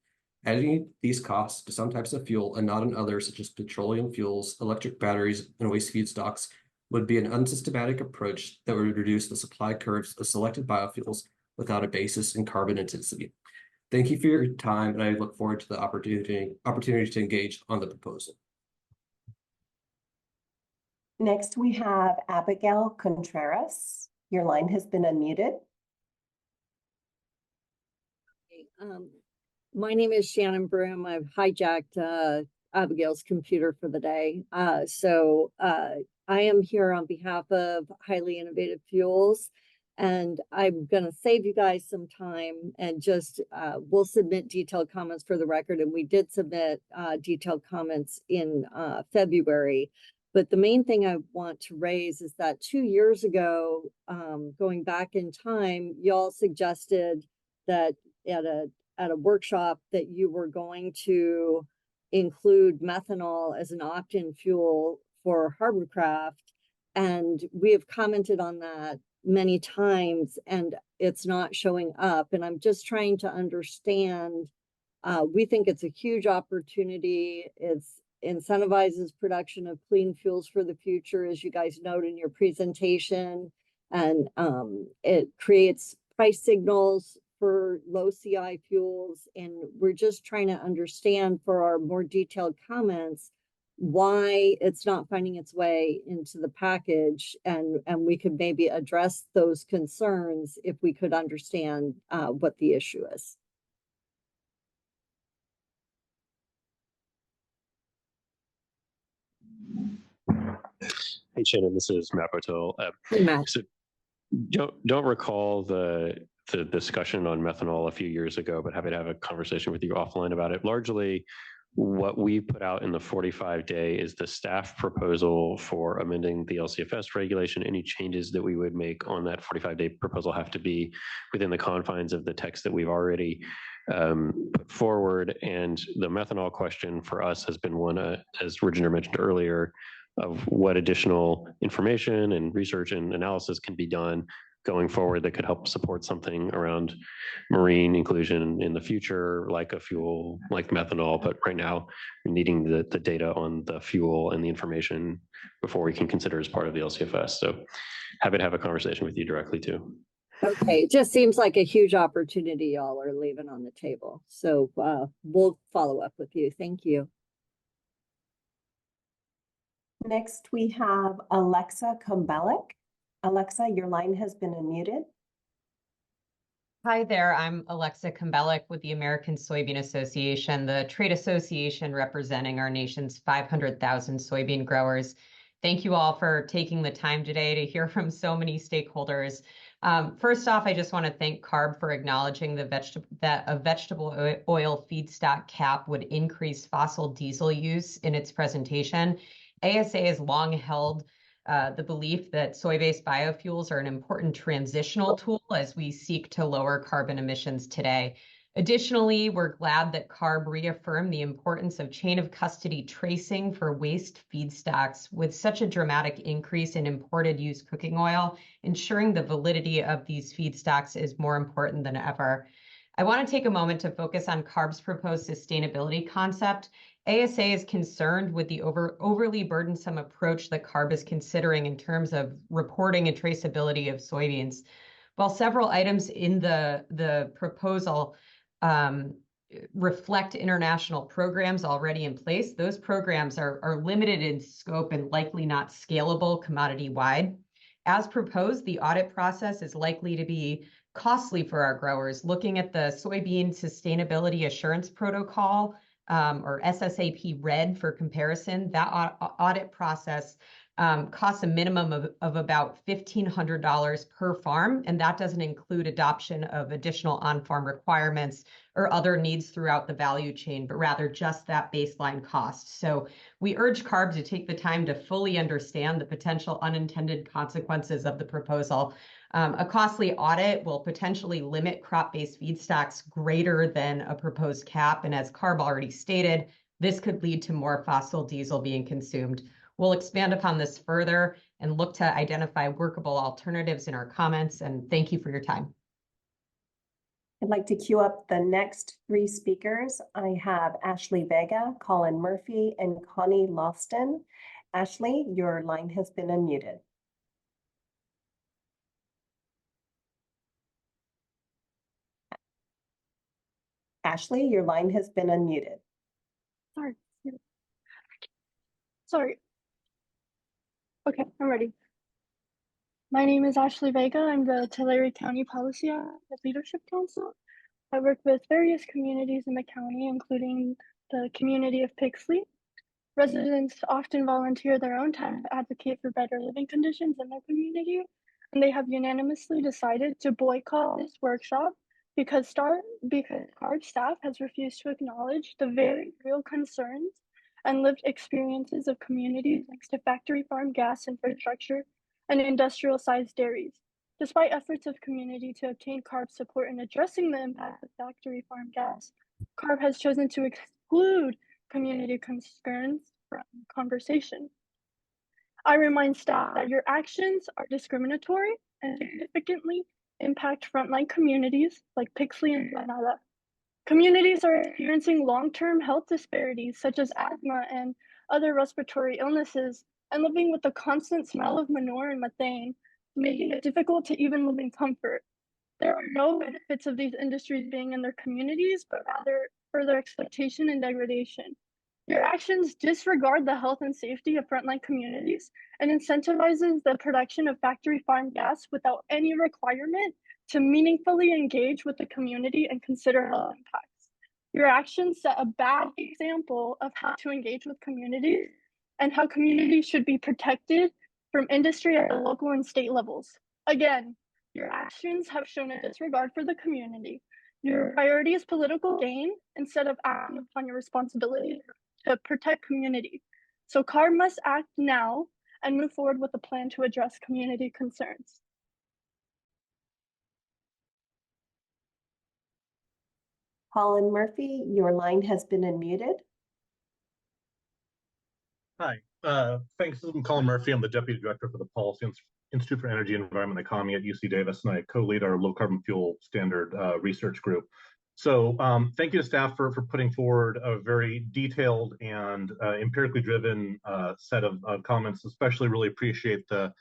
N: Adding these costs to some types of fuel and not in others, such as petroleum fuels, electric batteries, and waste feedstocks, would be an unsystematic approach that would reduce the supply curves of selected biofuels without a basis in carbon intensity. Thank you for your time, and I look forward to the opportunity to engage on the proposal.
I: Next, we have Abigail Contreras. Your line has been unmuted.
O: My name is Shannon Broom. I've hijacked Abigail's computer for the day. I am here on behalf of Highly Innovative Fuels, and I'm going to save you guys some time and just we'll submit detailed comments for the record. And we did submit detailed comments in February. But the main thing I want to raise is that 2 years ago, going back in time, y'all suggested that at a workshop that you were going to include methanol as an opt-in fuel for hovercraft. And we have commented on that many times, and it's not showing up. And I'm just trying to understand, we think it's a huge opportunity. It's incentivizes production of clean fuels for the future, as you guys note in your presentation. And it creates price signals for low CI fuels. And we're just trying to understand for our more detailed comments why it's not finding its way into the package. And we could maybe address those concerns if we could understand what the issue is.
E: Hey, Shannon, this is Matt Botel.
O: Hey, Matt.
E: So don't recall the discussion on methanol a few years ago, but happy to have a conversation with you offline about it. Largely, what we put out in the 45-day is the staff proposal for amending the LCFS regulation. Any changes that we would make on that 45-day proposal have to be within the confines of the text that we've already put forward. And the methanol question for us has been one, as Reginder mentioned earlier, of what additional information and research and analysis can be done going forward that could help support something around marine inclusion in the future, like a fuel like methanol. But right now, we're needing the data on the fuel and the information before we can consider as part of the LCFS. So happy to have a conversation with you directly too.
O: Okay, it just seems like a huge opportunity y'all are leaving on the table. So we'll follow up with you. Thank you.
I: Next, we have Alexa Kombelik. Alexa, your line has been unmuted.
P: Hi there, I'm Alexa Kombelik with the American Soybean Association, the trade association representing our nation's 500,000 soybean growers. Thank you all for taking the time today to hear from so many stakeholders. First off, I just want to thank CARB for acknowledging that a vegetable oil feedstock cap would increase fossil diesel use in its presentation. ASA has long held the belief that soy-based biofuels are an important transitional tool as we seek to lower carbon emissions today. Additionally, we're glad that CARB reaffirmed the importance of chain of custody tracing for waste feedstocks with such a dramatic increase in imported used cooking oil. Ensuring the validity of these feedstocks is more important than ever. I want to take a moment to focus on CARB's proposed sustainability concept. ASA is concerned with the overly burdensome approach that CARB is considering in terms of reporting and traceability of soybeans. While several items in the proposal reflect international programs already in place. Those programs are limited in scope and likely not scalable commodity-wide. As proposed, the audit process is likely to be costly for our growers. Looking at the Soybean Sustainability Assurance Protocol, or SSAP RED for comparison, that audit process costs a minimum of about $1,500 per farm, and that doesn't include adoption of additional on-farm requirements or other needs throughout the value chain, but rather just that baseline cost. So we urge CARB to take the time to fully understand the potential unintended consequences of the proposal. A costly audit will potentially limit crop-based feedstocks greater than a proposed cap, and as CARB already stated, this could lead to more fossil diesel being consumed. We'll expand upon this further and look to identify workable alternatives in our comments, and thank you for your time.
I: I'd like to queue up the next 3 speakers. I have Ashley Vega, Colin Murphy, and Connie Lofston. Ashley, your line has been unmuted. Ashley, your line has been unmuted.
J: Sorry. Okay, I'm ready. My name is Ashley Vega. I'm the Tulare County Policy Leadership Council. I work with various communities in the county, including the community of Pixley. Residents often volunteer their own time to advocate for better living conditions in their community, and they have unanimously decided to boycott this workshop because CARB staff has refused to acknowledge the very real concerns and lived experiences of communities next to factory farm gas infrastructure and industrial-sized dairies. Despite efforts of community to obtain CARB support in addressing the impact of factory farm gas, CARB has chosen to exclude community concerns from conversation. I remind staff that your actions are discriminatory and significantly impact frontline communities like Pixley and Granada. Communities are experiencing long-term health disparities such as asthma and other respiratory illnesses, and living with the constant smell of manure and methane, making it difficult to even live in comfort. There are no benefits of these industries being in their communities, but rather further exploitation and degradation. Your actions disregard the health and safety of frontline communities and incentivizes the production of factory farm gas without any requirement to meaningfully engage with the community and consider health impacts. Your actions set a bad example of how to engage with communities and how communities should be protected from industry at the local and state levels. Again, your actions have shown a disregard for the community. Your priority is political gain instead of acting upon your responsibility to protect community. So CARB must act now and move forward with a plan to address community concerns.
I: Colin Murphy, your line has been unmuted.
R: Hi, thanks. I'm Colin Murphy. I'm the Deputy Director for the Policy Institute for Energy and Environment Economy at UC Davis, and I co-lead our low carbon fuel standard research group. So thank you to staff for putting forward a very detailed and empirically driven set of comments. Especially really appreciate the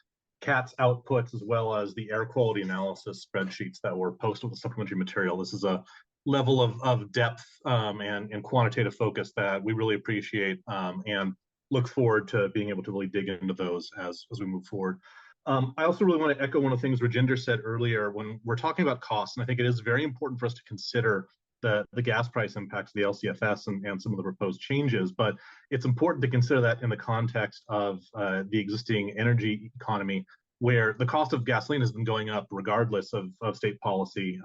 R: CATS outputs as well as the air quality analysis spreadsheets that were posted with the supplementary material. This is a level of depth and quantitative focus that we really appreciate and look forward to being able to really dig into those as we move forward. I also really want to echo one of the things Rajinder said earlier when we're talking about costs, and I think it is very important for us to consider the gas price impacts of the LCFS and some of the proposed changes, but it's important to consider that in the context of the existing energy economy, where the cost of gasoline has been going up regardless of state policy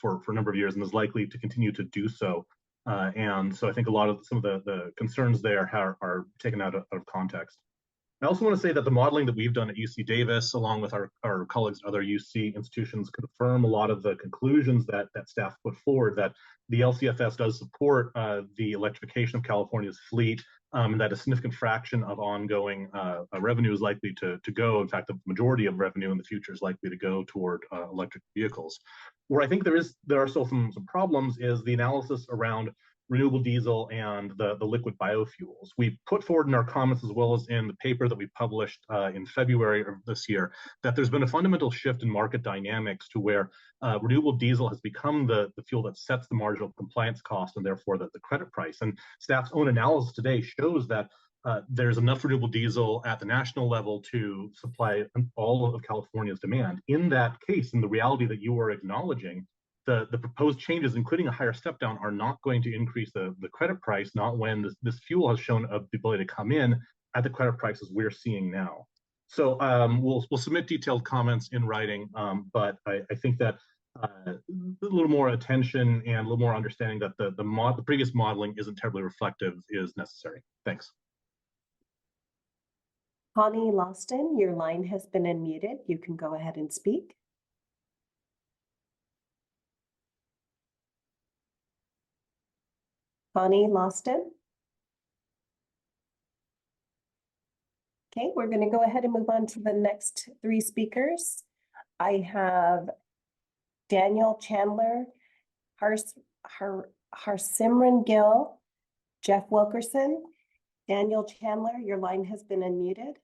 R: for a number of years and is likely to continue to do so. And so I think a lot of some of the concerns there are taken out of context. I also want to say that the modeling that we've done at UC Davis, along with our colleagues at other UC institutions, confirm a lot of the conclusions that staff put forward, that the LCFS does support the electrification of California's fleet, and that a significant fraction of ongoing revenue is likely to go. In fact, the majority of revenue in the future is likely to go toward electric vehicles. Where I think there are still some problems is the analysis around renewable diesel and the liquid biofuels. We put forward in our comments, as well as in the paper that we published in February of this year, that there's been a fundamental shift in market dynamics to where renewable diesel has become the fuel that sets the marginal compliance cost and therefore the credit price. And staff's own analysis today shows that there's enough renewable diesel at the national level to supply all of California's demand. In that case, in the reality that you are acknowledging, the proposed changes, including a higher step down, are not going to increase the credit price, not when this fuel has shown the ability to come in at the credit prices we're seeing now. So we'll submit detailed comments in writing, but I think that a little more attention and a little more understanding that the previous modeling isn't terribly reflective is necessary. Thanks.
I: Connie Loston, your line has been unmuted. You can go ahead and speak. Connie Loston. Okay, we're going to go ahead and move on to the next three speakers. I have Daniel Chandler, Harsimran Gill, Jeff Wilkerson. Daniel Chandler, your line has been unmuted.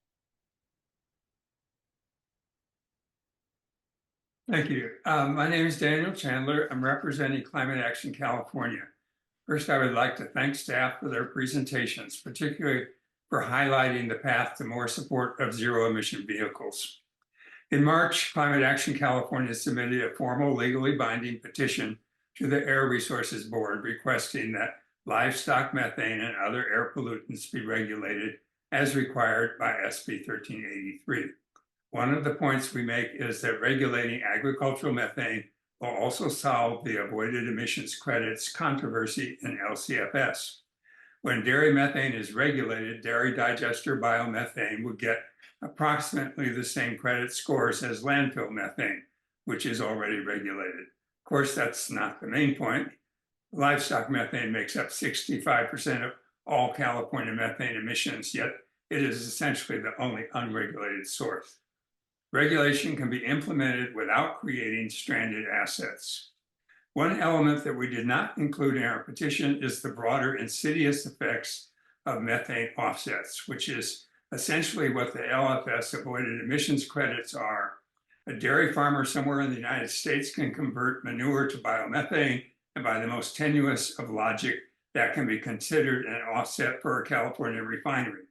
B: Thank you. My name is Daniel Chandler. I'm representing Climate Action California. First, I would like to thank staff for their presentations, particularly for highlighting the path to more support of zero-emission vehicles. In March, Climate Action California submitted a formal legally binding petition to the Air Resources Board requesting that livestock methane and other air pollutants be regulated as required by SB 1383. One of the points we make is that regulating agricultural methane will also solve the avoided emissions credits controversy in LCFS. When dairy methane is regulated, dairy digester biomethane would get approximately the same credit scores as landfill methane, which is already regulated. Of course, that's not the main point. Livestock methane makes up 65% of all California methane emissions, yet it is essentially the only unregulated source. Regulation can be implemented without creating stranded assets. One element that we did not include in our petition is the broader insidious effects of methane offsets, which is essentially what the LFS avoided emissions credits are. A dairy farmer somewhere in the United States can convert manure to biomethane, and by the most tenuous of logic, that can be considered an offset for a California refinery.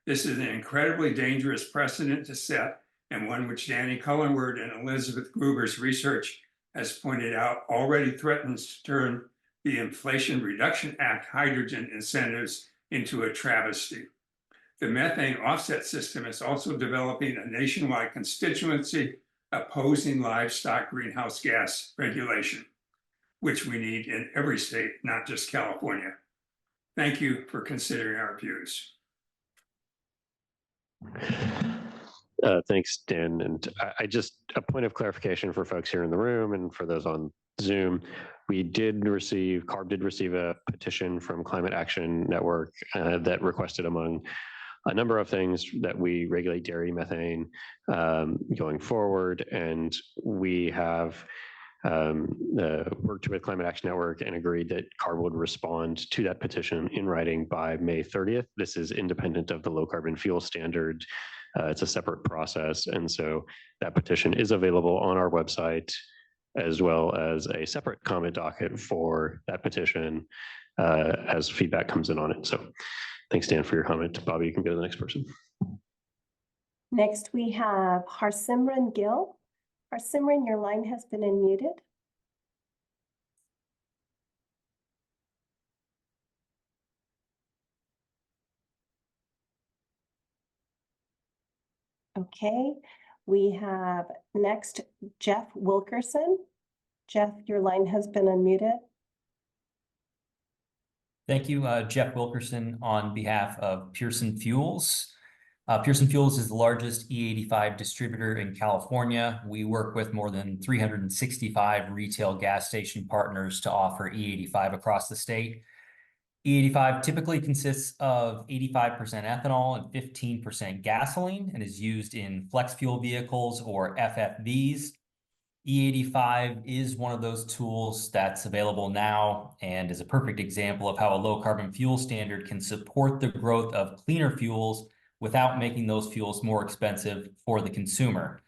B: This is an incredibly dangerous precedent to set, and one which Danny Cullenward and Elizabeth Gruber's research has pointed out already threatens to turn the Inflation Reduction Act hydrogen incentives into a travesty. The methane offset system is also developing a nationwide constituency opposing livestock greenhouse gas regulation, which we need in every state, not just California. Thank you for considering our views.
E: Thanks, Dan. And I just, a point of clarification for folks here in the room and for those on Zoom, CARB did receive a petition from Climate Action Network that requested, among a number of things, that we regulate dairy methane going forward. And we have worked with Climate Action Network and agreed that CARB would respond to that petition in writing by May 30th. This is independent of the low carbon fuel standard. It's a separate process. And so that petition is available on our website, as well as a separate comment docket for that petition as feedback comes in on it. So thanks, Dan, for your comment. Bobby, you can go to the next person.
I: Next, we have Harsimran Gill. Harsimran, your line has been unmuted. Okay, we have next Jeff Wilkerson. Jeff, your line has been unmuted.
S: Thank you, Jeff Wilkerson on behalf of Pearson Fuels. Pearson Fuels is the largest E85 distributor in California. We work with more than 365 retail gas station partners to offer E85 across the state. E85 typically consists of 85% ethanol and 15% gasoline and is used in flex fuel vehicles or FFVs. E85 is one of those tools that's available now and is a perfect example of how a low carbon fuel standard can support the growth of cleaner fuels without making those fuels more expensive for the consumer.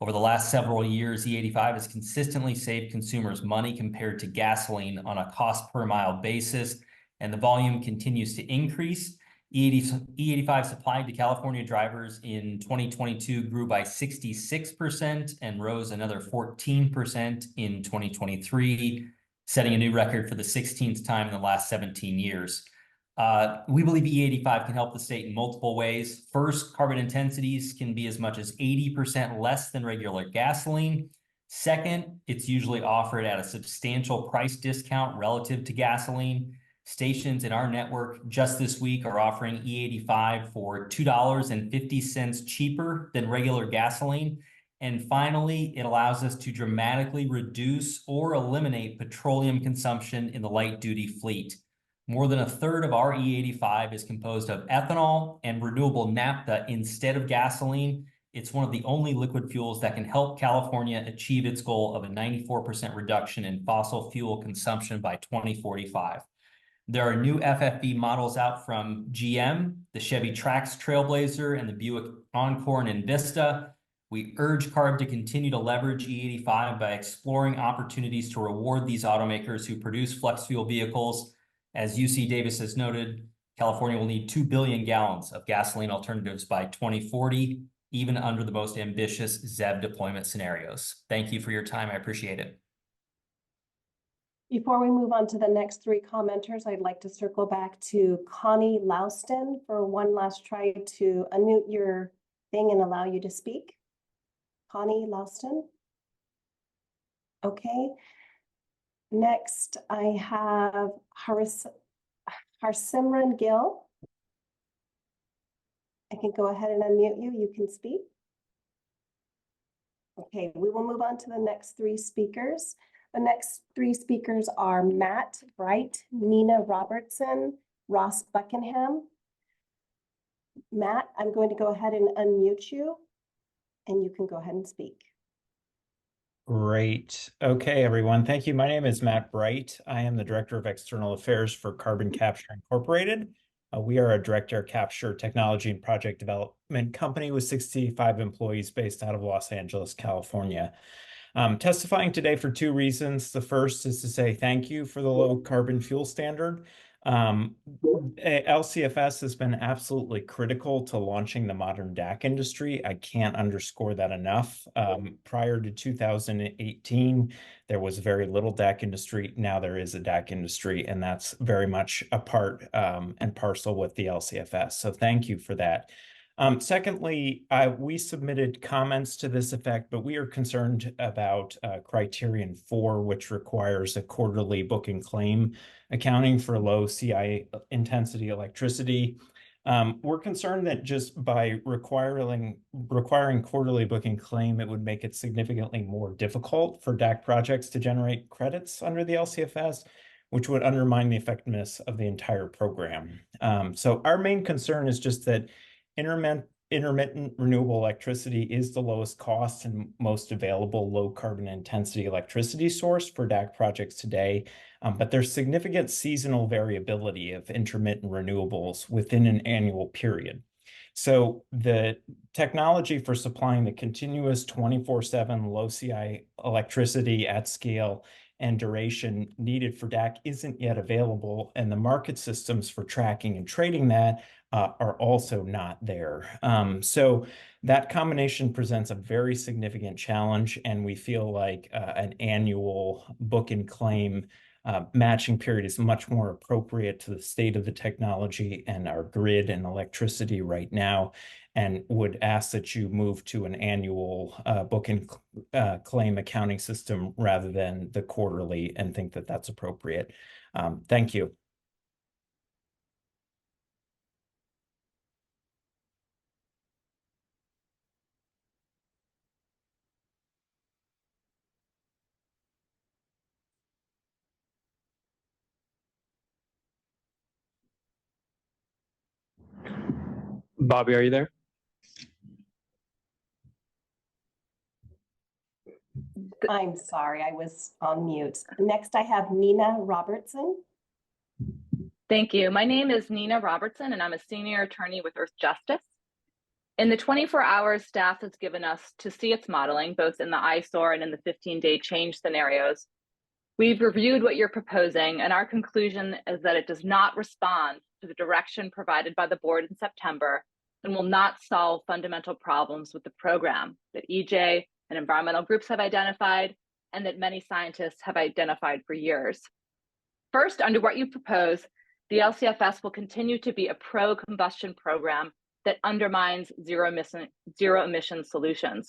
S: Over the last several years, E85 has consistently saved consumers money compared to gasoline on a cost per mile basis, and the volume continues to increase. E85 supplied to California drivers in 2022 grew by 66% and rose another 14% in 2023, setting a new record for the 16th time in the last 17 years. We believe E85 can help the state in multiple ways. First, carbon intensities can be as much as 80% less than regular gasoline. Second, it's usually offered at a substantial price discount relative to gasoline. Stations in our network just this week are offering E85 for $2.50 cheaper than regular gasoline. And finally, it allows us to dramatically reduce or eliminate petroleum consumption in the light-duty fleet. More than a third of our E85 is composed of ethanol and renewable naphtha instead of gasoline. It's one of the only liquid fuels that can help California achieve its goal of a 94% reduction in fossil fuel consumption by 2045. There are new FFB models out from GM, the Chevy Trax Trailblazer, and the Buick Encore and Envista. We urge CARB to continue to leverage E85 by exploring opportunities to reward these automakers who produce flex fuel vehicles. As UC Davis has noted, California will need 2 billion gallons of gasoline alternatives by 2040, even under the most ambitious ZEV deployment scenarios. Thank you for your time. I appreciate it.
I: Before we move on to the next three commenters, I'd like to circle back to Connie Louston for one last try to unmute your thing and allow you to speak. Connie Louston. Okay. Next, I have Harsimran Gill. I can go ahead and unmute you. You can speak. Okay, we will move on to the next three speakers. The next three speakers are Matt Bright, Nina Robertson, Ross Buckingham. Matt, I'm going to go ahead and unmute you, and you can go ahead and speak.
T: Great. Okay, everyone. Thank you. My name is Matt Bright. I am the Director of External Affairs for Carbon Capture Incorporated. We are a direct air capture technology and project development company with 65 employees based out of Los Angeles, California. Testifying today for two reasons. The first is to say thank you for the low carbon fuel standard. LCFS has been absolutely critical to launching the modern DAC industry. I can't underscore that enough. Prior to 2018, there was very little DAC industry. Now there is a DAC industry, and that's very much a part and parcel with the LCFS. So thank you for that. Secondly, we submitted comments to this effect, but we are concerned about criterion 4, which requires a quarterly book and claim accounting for low CI intensity electricity. We're concerned that just by requiring quarterly book and claim, it would make it significantly more difficult for DAC projects to generate credits under the LCFS, which would undermine the effectiveness of the entire program. So our main concern is just that intermittent renewable electricity is the lowest cost and most available low carbon intensity electricity source for DAC projects today. But there's significant seasonal variability of intermittent renewables within an annual period. So the technology for supplying the continuous 24/7 low CI electricity at scale and duration needed for DAC isn't yet available, and the market systems for tracking and trading that are also not there. So that combination presents a very significant challenge, and we feel like an annual book and claim matching period is much more appropriate to the state of the technology and our grid and electricity right now, and would ask that you move to an annual book and claim accounting system rather than the quarterly, and think that that's appropriate. Thank you.
E: Bobby, are you there?
I: I'm sorry, I was on mute. Next, I have Nina Robertson.
D: Thank you. My name is Nina Robertson, and I'm a senior attorney with Earth Justice. In the 24 hours staff has given us to see its modeling, both in the eyesore and in the 15-day change scenarios, we've reviewed what you're proposing, and our conclusion is that it does not respond to the direction provided by the board in September and will not solve fundamental problems with the program that EJ and environmental groups have identified and that many scientists have identified for years. First, under what you propose, the LCFS will continue to be a pro-combustion program that undermines zero emission solutions.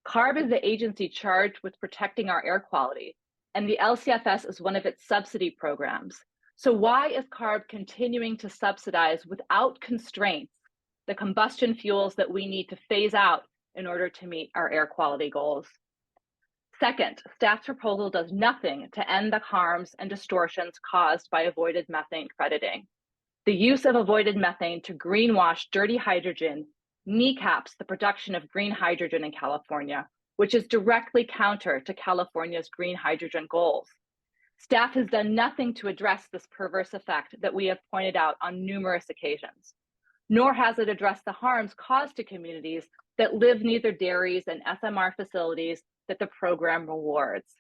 D: CARB is the agency charged with protecting our air quality, and the LCFS is one of its subsidy programs. So why is CARB continuing to subsidize without constraints the combustion fuels that we need to phase out in order to meet our air quality goals? Second, staff's proposal does nothing to end the harms and distortions caused by avoided methane crediting. The use of avoided methane to greenwash dirty hydrogen kneecaps the production of green hydrogen in California, which is directly counter to California's green hydrogen goals. Staff has done nothing to address this perverse effect that we have pointed out on numerous occasions, nor has it addressed the harms caused to communities that live near the dairies and SMR facilities that the program rewards.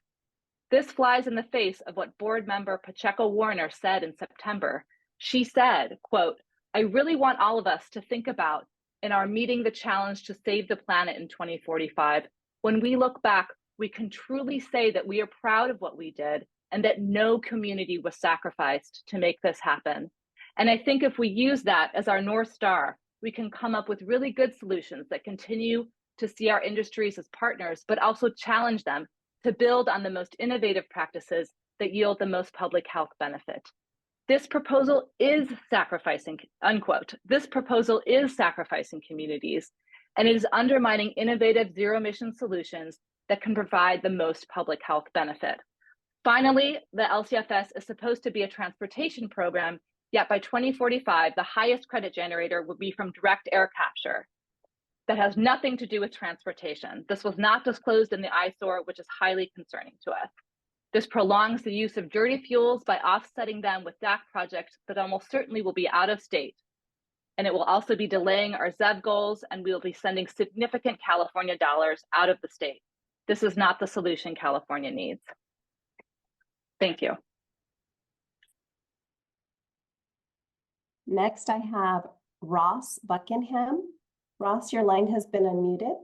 D: This flies in the face of what board member Pacheco Warner said in September. She said, quote, "I really want all of us to think about in our meeting the challenge to save the planet in 2045. When we look back, we can truly say that we are proud of what we did and that no community was sacrificed to make this happen. And I think if we use that as our North Star, we can come up with really good solutions that continue to see our industries as partners, but also challenge them to build on the most innovative practices that yield the most public health benefit. This proposal is sacrificing," unquote. This proposal is sacrificing communities, and it is undermining innovative zero-emission solutions that can provide the most public health benefit. Finally, the LCFS is supposed to be a transportation program, yet by 2045, the highest credit generator will be from direct air capture. That has nothing to do with transportation. This was not disclosed in the eyesore, which is highly concerning to us. This prolongs the use of dirty fuels by offsetting them with DAC projects that almost certainly will be out of state. And it will also be delaying our ZEV goals, and we will be sending significant California dollars out of the state. This is not the solution California needs. Thank you.
I: Next, I have Ross Buckingham. Ross, your line has been unmuted.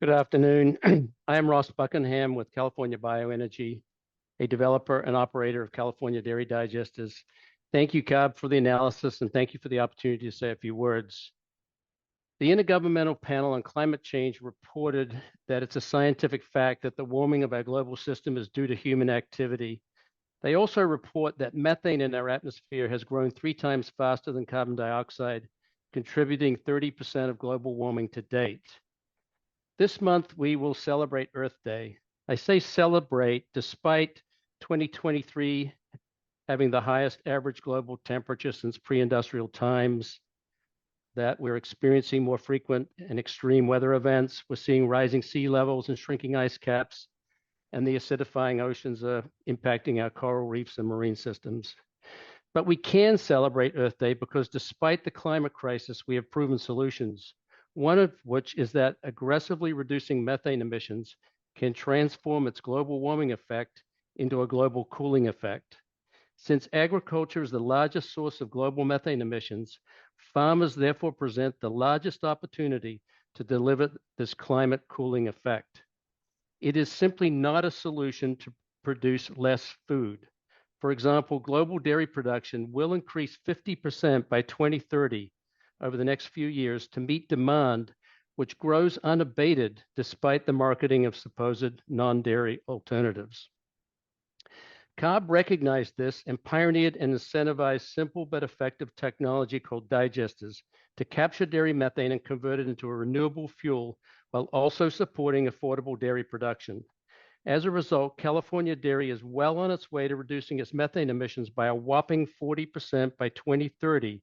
U: Good afternoon. I am Ross Buckingham with California Bioenergy, a developer and operator of California Dairy Digesters. Thank you, CAB, for the analysis, and thank you for the opportunity to say a few words. The Intergovernmental Panel on Climate Change reported that it's a scientific fact that the warming of our global system is due to human activity. They also report that methane in our atmosphere has grown 3 times faster than carbon dioxide, contributing 30% of global warming to date. This month, we will celebrate Earth Day. I say celebrate despite 2023 having the highest average global temperature since pre-industrial times, that we're experiencing more frequent and extreme weather events. We're seeing rising sea levels and shrinking ice caps, and the acidifying oceans are impacting our coral reefs and marine systems. But we can celebrate Earth Day because despite the climate crisis, we have proven solutions, one of which is that aggressively reducing methane emissions can transform its global warming effect into a global cooling effect. Since agriculture is the largest source of global methane emissions, farmers therefore present the largest opportunity to deliver this climate cooling effect. It is simply not a solution to produce less food. For example, global dairy production will increase 50% by 2030 over the next few years to meet demand, which grows unabated despite the marketing of supposed non-dairy alternatives. CARB recognized this and pioneered and incentivized simple but effective technology called digesters to capture dairy methane and convert it into a renewable fuel while also supporting affordable dairy production. As a result, California dairy is well on its way to reducing its methane emissions by a whopping 40% by 2030,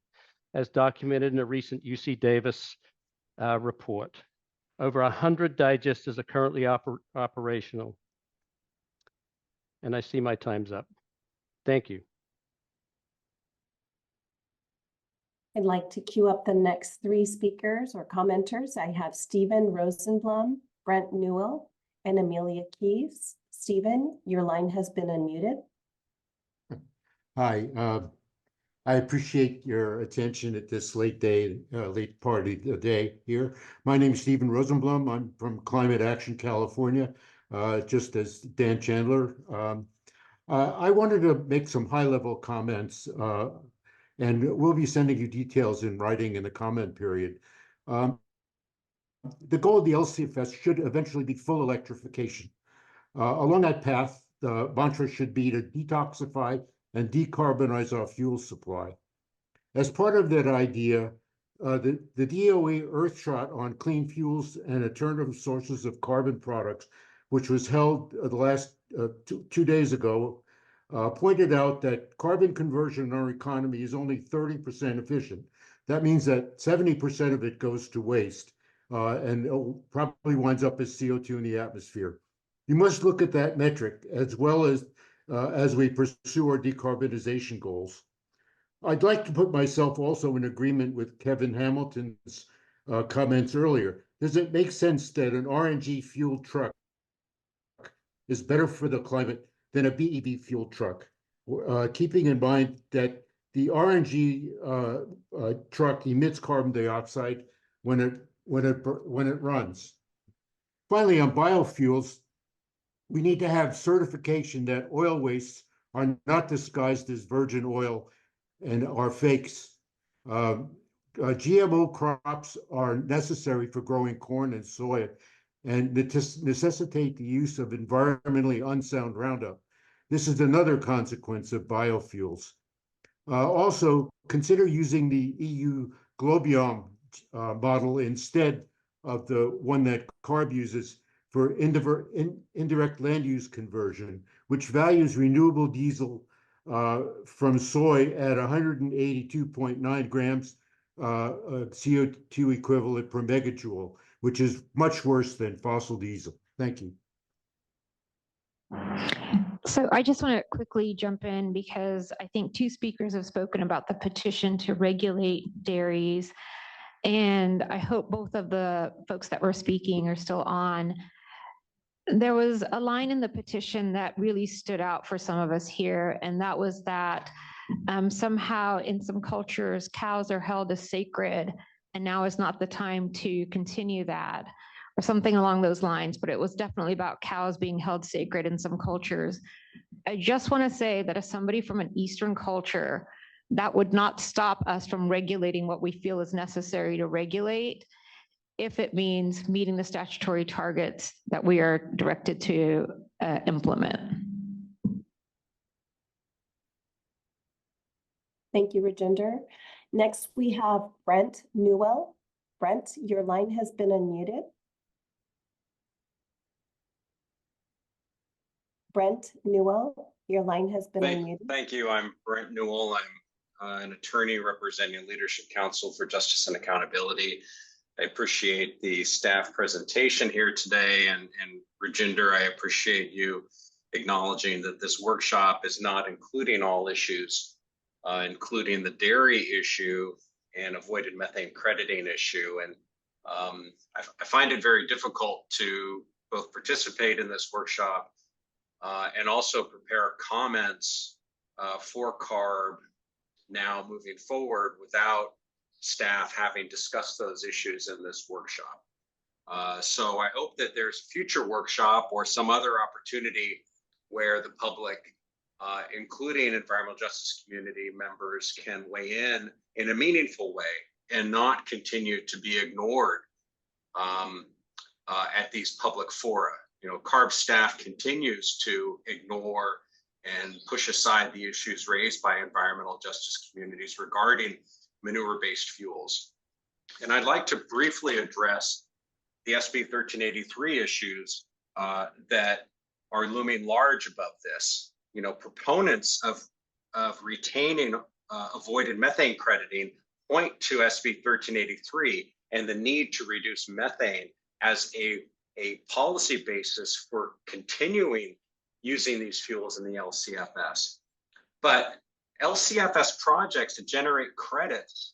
U: as documented in a recent UC Davis report. Over 100 digesters are currently operational. And I see my time's up. Thank you.
I: I'd like to queue up the next 3 speakers or commenters. I have Stephen Rosenblum, Brent Newell, and Amelia Keys. Stephen, your line has been unmuted.
F: Hi, I appreciate your attention at this late part of the day here. My name is Stephen Rosenblum. I'm from Climate Action California, just as Dan Chandler. I wanted to make some high-level comments, and we'll be sending you details in writing in the comment period. The goal of the LCFS should eventually be full electrification. Along that path, the mantra should be to detoxify and decarbonize our fuel supply. As part of that idea, the DOE Earthshot on clean fuels and alternative sources of carbon products, which was held the last 2 days ago, pointed out that carbon conversion in our economy is only 30% efficient. That means that 70% of it goes to waste and probably winds up as CO2 in the atmosphere. You must look at that metric as well as we pursue our decarbonization goals. I'd like to put myself also in agreement with Kevin Hamilton's comments earlier. Does it make sense that an RNG fueled truck is better for the climate than a BEV fueled truck? Keeping in mind that the RNG truck emits carbon dioxide when it runs. Finally, on biofuels, we need to have certification that oil wastes are not disguised as virgin oil and are fakes. GMO crops are necessary for growing corn and soy and necessitate the use of environmentally unsound Roundup. This is another consequence of biofuels. Also, consider using the EU Globiome model instead of the one that CARB uses for indirect land use conversion, which values renewable diesel from soy at 182.9 grams CO2 equivalent per megajoule, which is much worse than fossil diesel. Thank you.
A: So I just want to quickly jump in because I think 2 speakers have spoken about the petition to regulate dairies. And I hope both of the folks that were speaking are still on. There was a line in the petition that really stood out for some of us here, and that was that somehow in some cultures, cows are held as sacred, and now is not the time to continue that, or something along those lines. But it was definitely about cows being held sacred in some cultures. I just want to say that as somebody from an Eastern culture, that would not stop us from regulating what we feel is necessary to regulate, if it means meeting the statutory targets that we are directed to implement.
I: Thank you, Rajinder. Next, we have Brent Newell. Brent, your line has been unmuted. Brent Newell, your line has been unmuted.
H: Thank you. I'm Brent Newell. I'm an attorney representing Leadership Council for Justice and Accountability. I appreciate the staff presentation here today, and Rajinder, I appreciate you acknowledging that this workshop is not including all issues, including the dairy issue and avoided methane crediting issue. And I find it very difficult to both participate in this workshop and also prepare comments for CARB now moving forward without staff having discussed those issues in this workshop. So I hope that there's a future workshop or some other opportunity where the public, including environmental justice community members, can weigh in a meaningful way and not continue to be ignored at these public fora. You know, CARB staff continues to ignore and push aside the issues raised by environmental justice communities regarding manure-based fuels. And I'd like to briefly address the SB 1383 issues that are looming large above this. You know, proponents of retaining avoided methane crediting point to SB 1383 and the need to reduce methane as a policy basis for continuing using these fuels in the LCFS. But LCFS projects to generate credits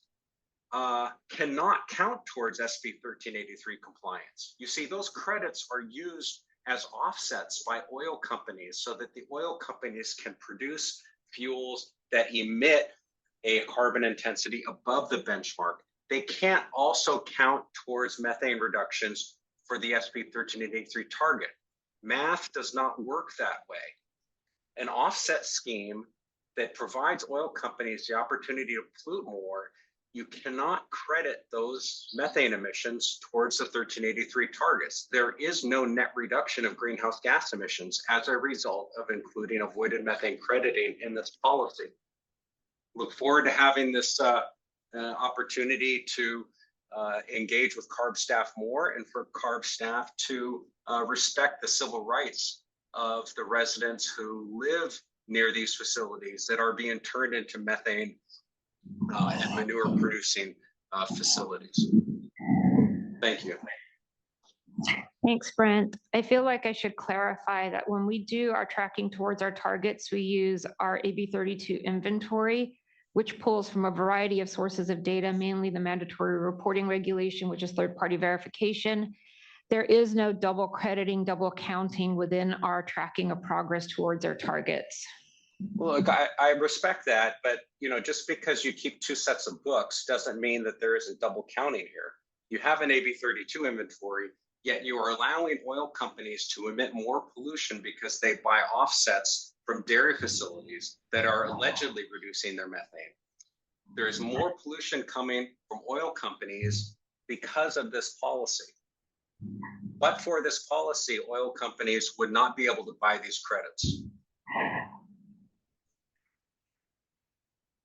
H: cannot count towards SB 1383 compliance. You see, those credits are used as offsets by oil companies so that the oil companies can produce fuels that emit a carbon intensity above the benchmark. They can't also count towards methane reductions for the SB 1383 target. Math does not work that way. An offset scheme that provides oil companies the opportunity to pollute more, you cannot credit those methane emissions towards the 1383 targets. There is no net reduction of greenhouse gas emissions as a result of including avoided methane crediting in this policy. Look forward to having this opportunity to engage with CARB staff more, and for CARB staff to respect the civil rights of the residents who live near these facilities that are being turned into methane and manure producing facilities. Thank you.
A: Thanks, Brent. I feel like I should clarify that when we do our tracking towards our targets, we use our AB 32 inventory, which pulls from a variety of sources of data, mainly the mandatory reporting regulation, which is third-party verification. There is no double crediting, double counting within our tracking of progress towards our targets.
H: Look, I respect that, but just because you keep two sets of books doesn't mean that there isn't double counting here. You have an AB 32 inventory, yet you are allowing oil companies to emit more pollution because they buy offsets from dairy facilities that are allegedly reducing their methane. There is more pollution coming from oil companies because of this policy. But for this policy, oil companies would not be able to buy these credits.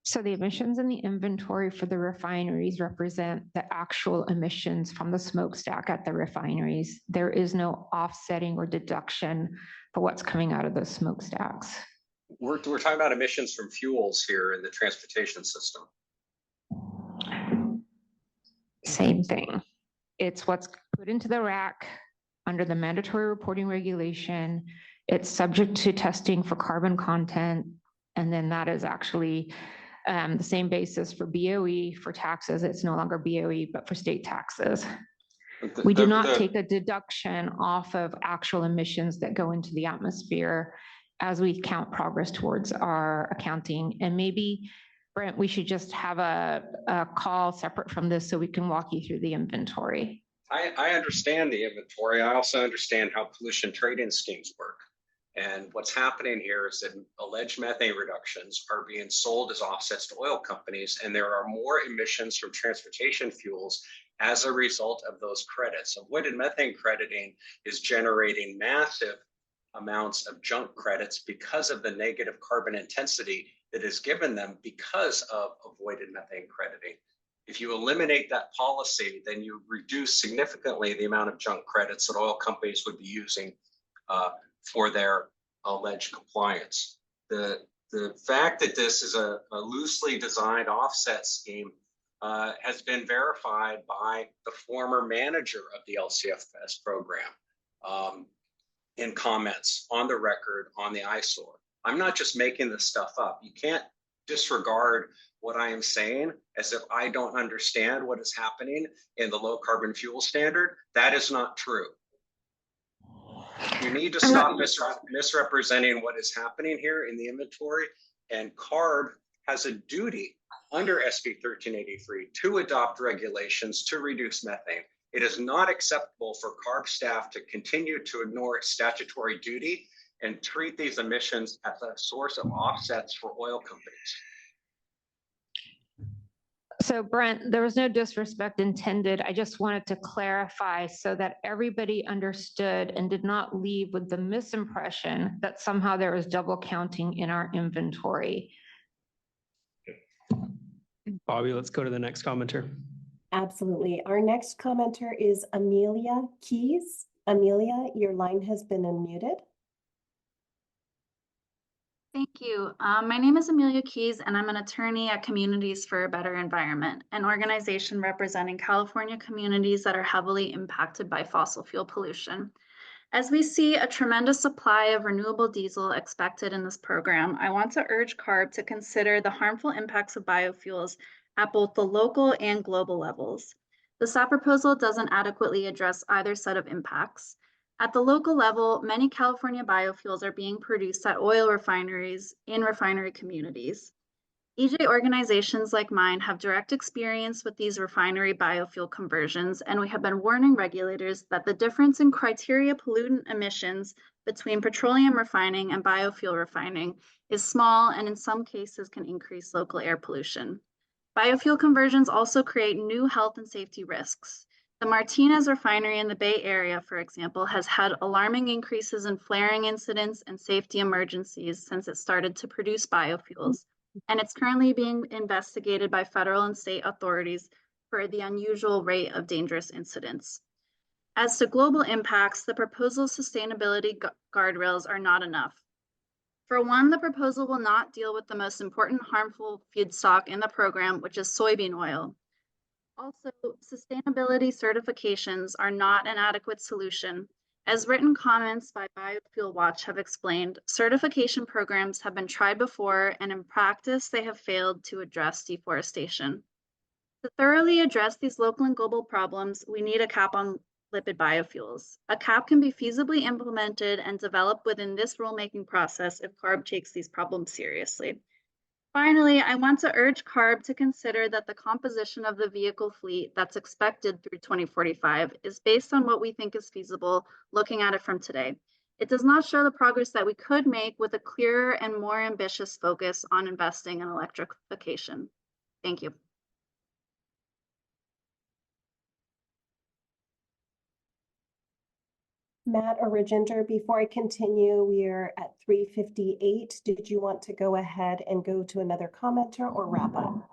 A: So the emissions in the inventory for the refineries represent the actual emissions from the smokestack at the refineries. There is no offsetting or deduction for what's coming out of those smokestacks.
H: We're talking about emissions from fuels here in the transportation system.
A: Same thing. It's what's put into the rack under the mandatory reporting regulation. It's subject to testing for carbon content. And then that is actually the same basis for BOE, for taxes. It's no longer BOE, but for state taxes. We do not take a deduction off of actual emissions that go into the atmosphere as we count progress towards our accounting. And maybe, Brent, we should just have a call separate from this so we can walk you through the inventory.
H: I understand the inventory. I also understand how pollution trading schemes work. And what's happening here is that alleged methane reductions are being sold as offsets to oil companies, and there are more emissions from transportation fuels as a result of those credits. Avoided methane crediting is generating massive amounts of junk credits because of the negative carbon intensity that is given them because of avoided methane crediting. If you eliminate that policy, then you reduce significantly the amount of junk credits that oil companies would be using for their alleged compliance. The fact that this is a loosely designed offset scheme has been verified by the former manager of the LCFS program in comments on the record on the eyesore. I'm not just making this stuff up. You can't disregard what I am saying as if I don't understand what is happening in the low carbon fuel standard. That is not true. You need to stop misrepresenting what is happening here in the inventory, and CARB has a duty under SB 1383 to adopt regulations to reduce methane. It is not acceptable for CARB staff to continue to ignore its statutory duty and treat these emissions as a source of offsets for oil companies.
A: So Brent, there was no disrespect intended. I just wanted to clarify so that everybody understood and did not leave with the misimpression that somehow there is double counting in our inventory.
Q: Bobby, let's go to the next commenter.
I: Absolutely. Our next commenter is Amelia Keys. Amelia, your line has been unmuted.
G: Thank you. My name is Amelia Keys, and I'm an attorney at Communities for a Better Environment, an organization representing California communities that are heavily impacted by fossil fuel pollution. As we see a tremendous supply of renewable diesel expected in this program, I want to urge CARB to consider the harmful impacts of biofuels at both the local and global levels. The SAP proposal doesn't adequately address either set of impacts. At the local level, many California biofuels are being produced at oil refineries in refinery communities. EJ organizations like mine have direct experience with these refinery biofuel conversions, and we have been warning regulators that the difference in criteria pollutant emissions between petroleum refining and biofuel refining is small and in some cases can increase local air pollution. Biofuel conversions also create new health and safety risks. The Martinez refinery in the Bay Area, for example, has had alarming increases in flaring incidents and safety emergencies since it started to produce biofuels, and it's currently being investigated by federal and state authorities for the unusual rate of dangerous incidents. As to global impacts, the proposed sustainability guardrails are not enough. For one, the proposal will not deal with the most important harmful feedstock in the program, which is soybean oil. Also, sustainability certifications are not an adequate solution. As written comments by Biofuel Watch have explained, certification programs have been tried before, and in practice, they have failed to address deforestation. To thoroughly address these local and global problems, we need a cap on lipid biofuels. A cap can be feasibly implemented and developed within this rulemaking process if CARB takes these problems seriously. Finally, I want to urge CARB to consider that the composition of the vehicle fleet that's expected through 2045 is based on what we think is feasible looking at it from today. It does not show the progress that we could make with a clearer and more ambitious focus on investing in electrification. Thank you.
I: Matt or Rajinder, before I continue, we are at 3:58. Did you want to go ahead and go to another commenter or wrap up?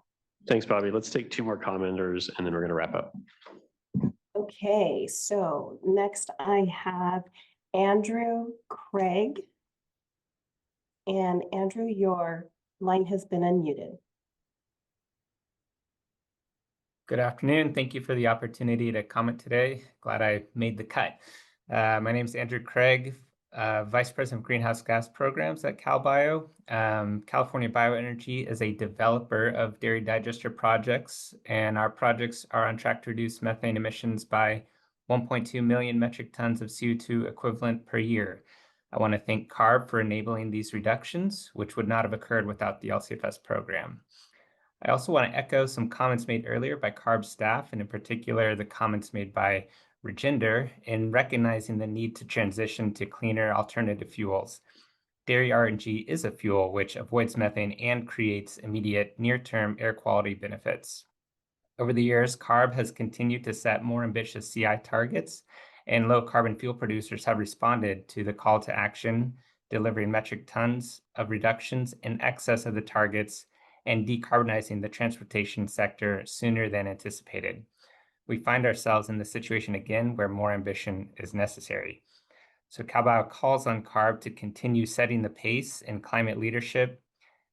E: Thanks, Bobby. Let's take two more commenters and then we're going to wrap up.
I: Okay, so next I have Andrew Craig. And Andrew, your line has been unmuted.
V: Good afternoon. Thank you for the opportunity to comment today. Glad I made the cut. My name is Andrew Craig, Vice President of Greenhouse Gas Programs at CalBio. California Bioenergy is a developer of dairy digester projects, and our projects are on track to reduce methane emissions by 1.2 million metric tons of CO2 equivalent per year. I want to thank CARB for enabling these reductions, which would not have occurred without the LCFS program. I also want to echo some comments made earlier by CARB staff, and in particular, the comments made by Rajinder in recognizing the need to transition to cleaner alternative fuels. Dairy RNG is a fuel which avoids methane and creates immediate near-term air quality benefits. Over the years, CARB has continued to set more ambitious CI targets, and low-carbon fuel producers have responded to the call to action, delivering metric tons of reductions in excess of the targets and decarbonizing the transportation sector sooner than anticipated. We find ourselves in the situation again where more ambition is necessary. So CalBio calls on CARB to continue setting the pace in climate leadership.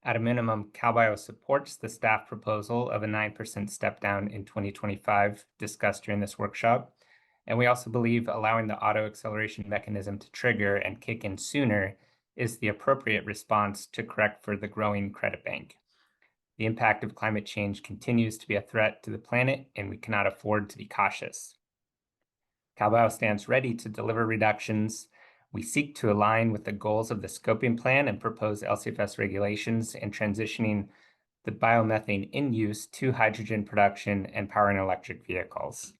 V: At a minimum, CalBio supports the staff proposal of a 9% step down in 2025 discussed during this workshop. And we also believe allowing the auto acceleration mechanism to trigger and kick in sooner is the appropriate response to correct for the growing credit bank. The impact of climate change continues to be a threat to the planet, and we cannot afford to be cautious. CalBio stands ready to deliver reductions. We seek to align with the goals of the scoping plan and propose LCFS regulations in transitioning the biomethane in use to hydrogen production and powering electric vehicles.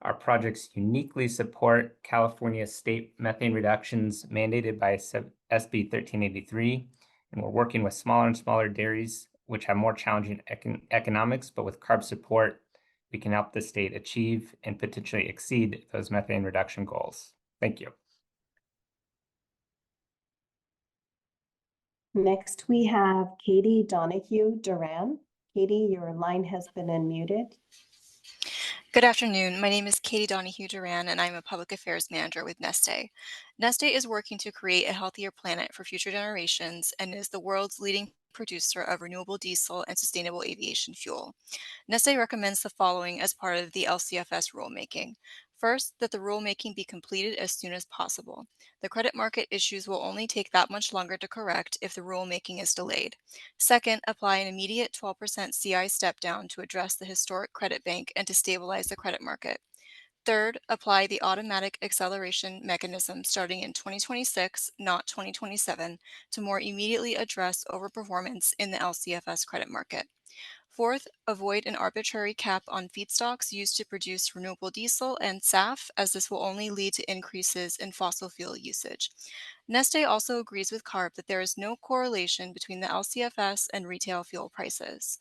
V: Our projects uniquely support California's state methane reductions mandated by SB 1383, and we're working with smaller and smaller dairies which have more challenging economics, but with CARB support, we can help the state achieve and potentially exceed those methane reduction goals. Thank you.
I: Next, we have Katie Donahue Duran. Katie, your line has been unmuted.
K: Good afternoon. My name is Katie Donahue Duran, and I'm a public affairs manager with Neste. Neste is working to create a healthier planet for future generations and is the world's leading producer of renewable diesel and sustainable aviation fuel. Neste recommends the following as part of the LCFS rulemaking. First, that the rulemaking be completed as soon as possible. The credit market issues will only take that much longer to correct if the rulemaking is delayed. Second, apply an immediate 12% CI step down to address the historic credit bank and to stabilize the credit market. Third, apply the automatic acceleration mechanism starting in 2026, not 2027, to more immediately address overperformance in the LCFS credit market. Fourth, avoid an arbitrary cap on feedstocks used to produce renewable diesel and SAF, as this will only lead to increases in fossil fuel usage. Neste also agrees with CARB that there is no correlation between the LCFS and retail fuel prices.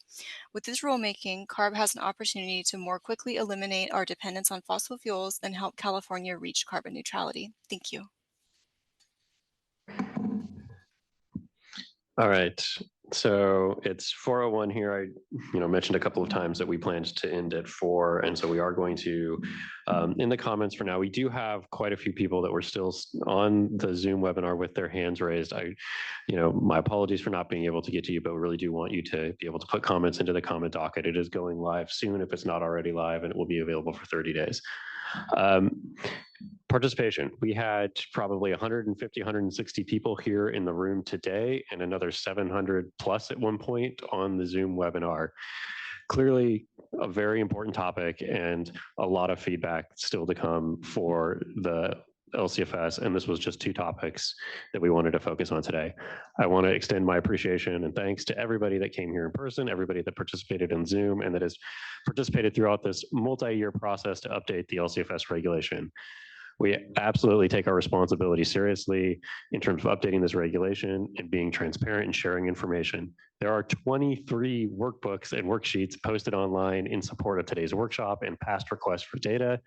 K: With this rulemaking, CARB has an opportunity to more quickly eliminate our dependence on fossil fuels and help California reach carbon neutrality. Thank you.
E: All right, so it's 4:01 here. I mentioned a couple of times that we planned to end at 4, and so we are going to, in the comments for now, we do have quite a few people that were still on the Zoom webinar with their hands raised. My apologies for not being able to get to you, but we really do want you to be able to put comments into the comment docket. It is going live soon if it's not already live, and it will be available for 30 days. Participation. We had probably 150, 160 people here in the room today and another 700 plus at one point on the Zoom webinar. Clearly a very important topic and a lot of feedback still to come for the LCFS, and this was just 2 topics that we wanted to focus on today. I want to extend my appreciation and thanks to everybody that came here in person, everybody that participated in Zoom, and that has participated throughout this multi-year process to update the LCFS regulation. We absolutely take our responsibility seriously in terms of updating this regulation and being transparent and sharing information. There are 23 workbooks and worksheets posted online in support of today's workshop and past requests for data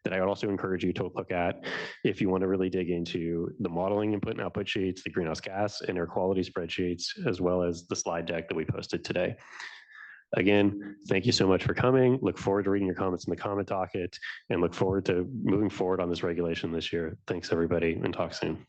E: that I would also encourage you to look at if you want to really dig into the modeling input and output sheets, the greenhouse gas and air quality spreadsheets, as well as the slide deck that we posted today. Again, thank you so much for coming. Look forward to reading your comments in the comment docket and look forward to moving forward on this regulation this year. Thanks, everybody, and talk soon.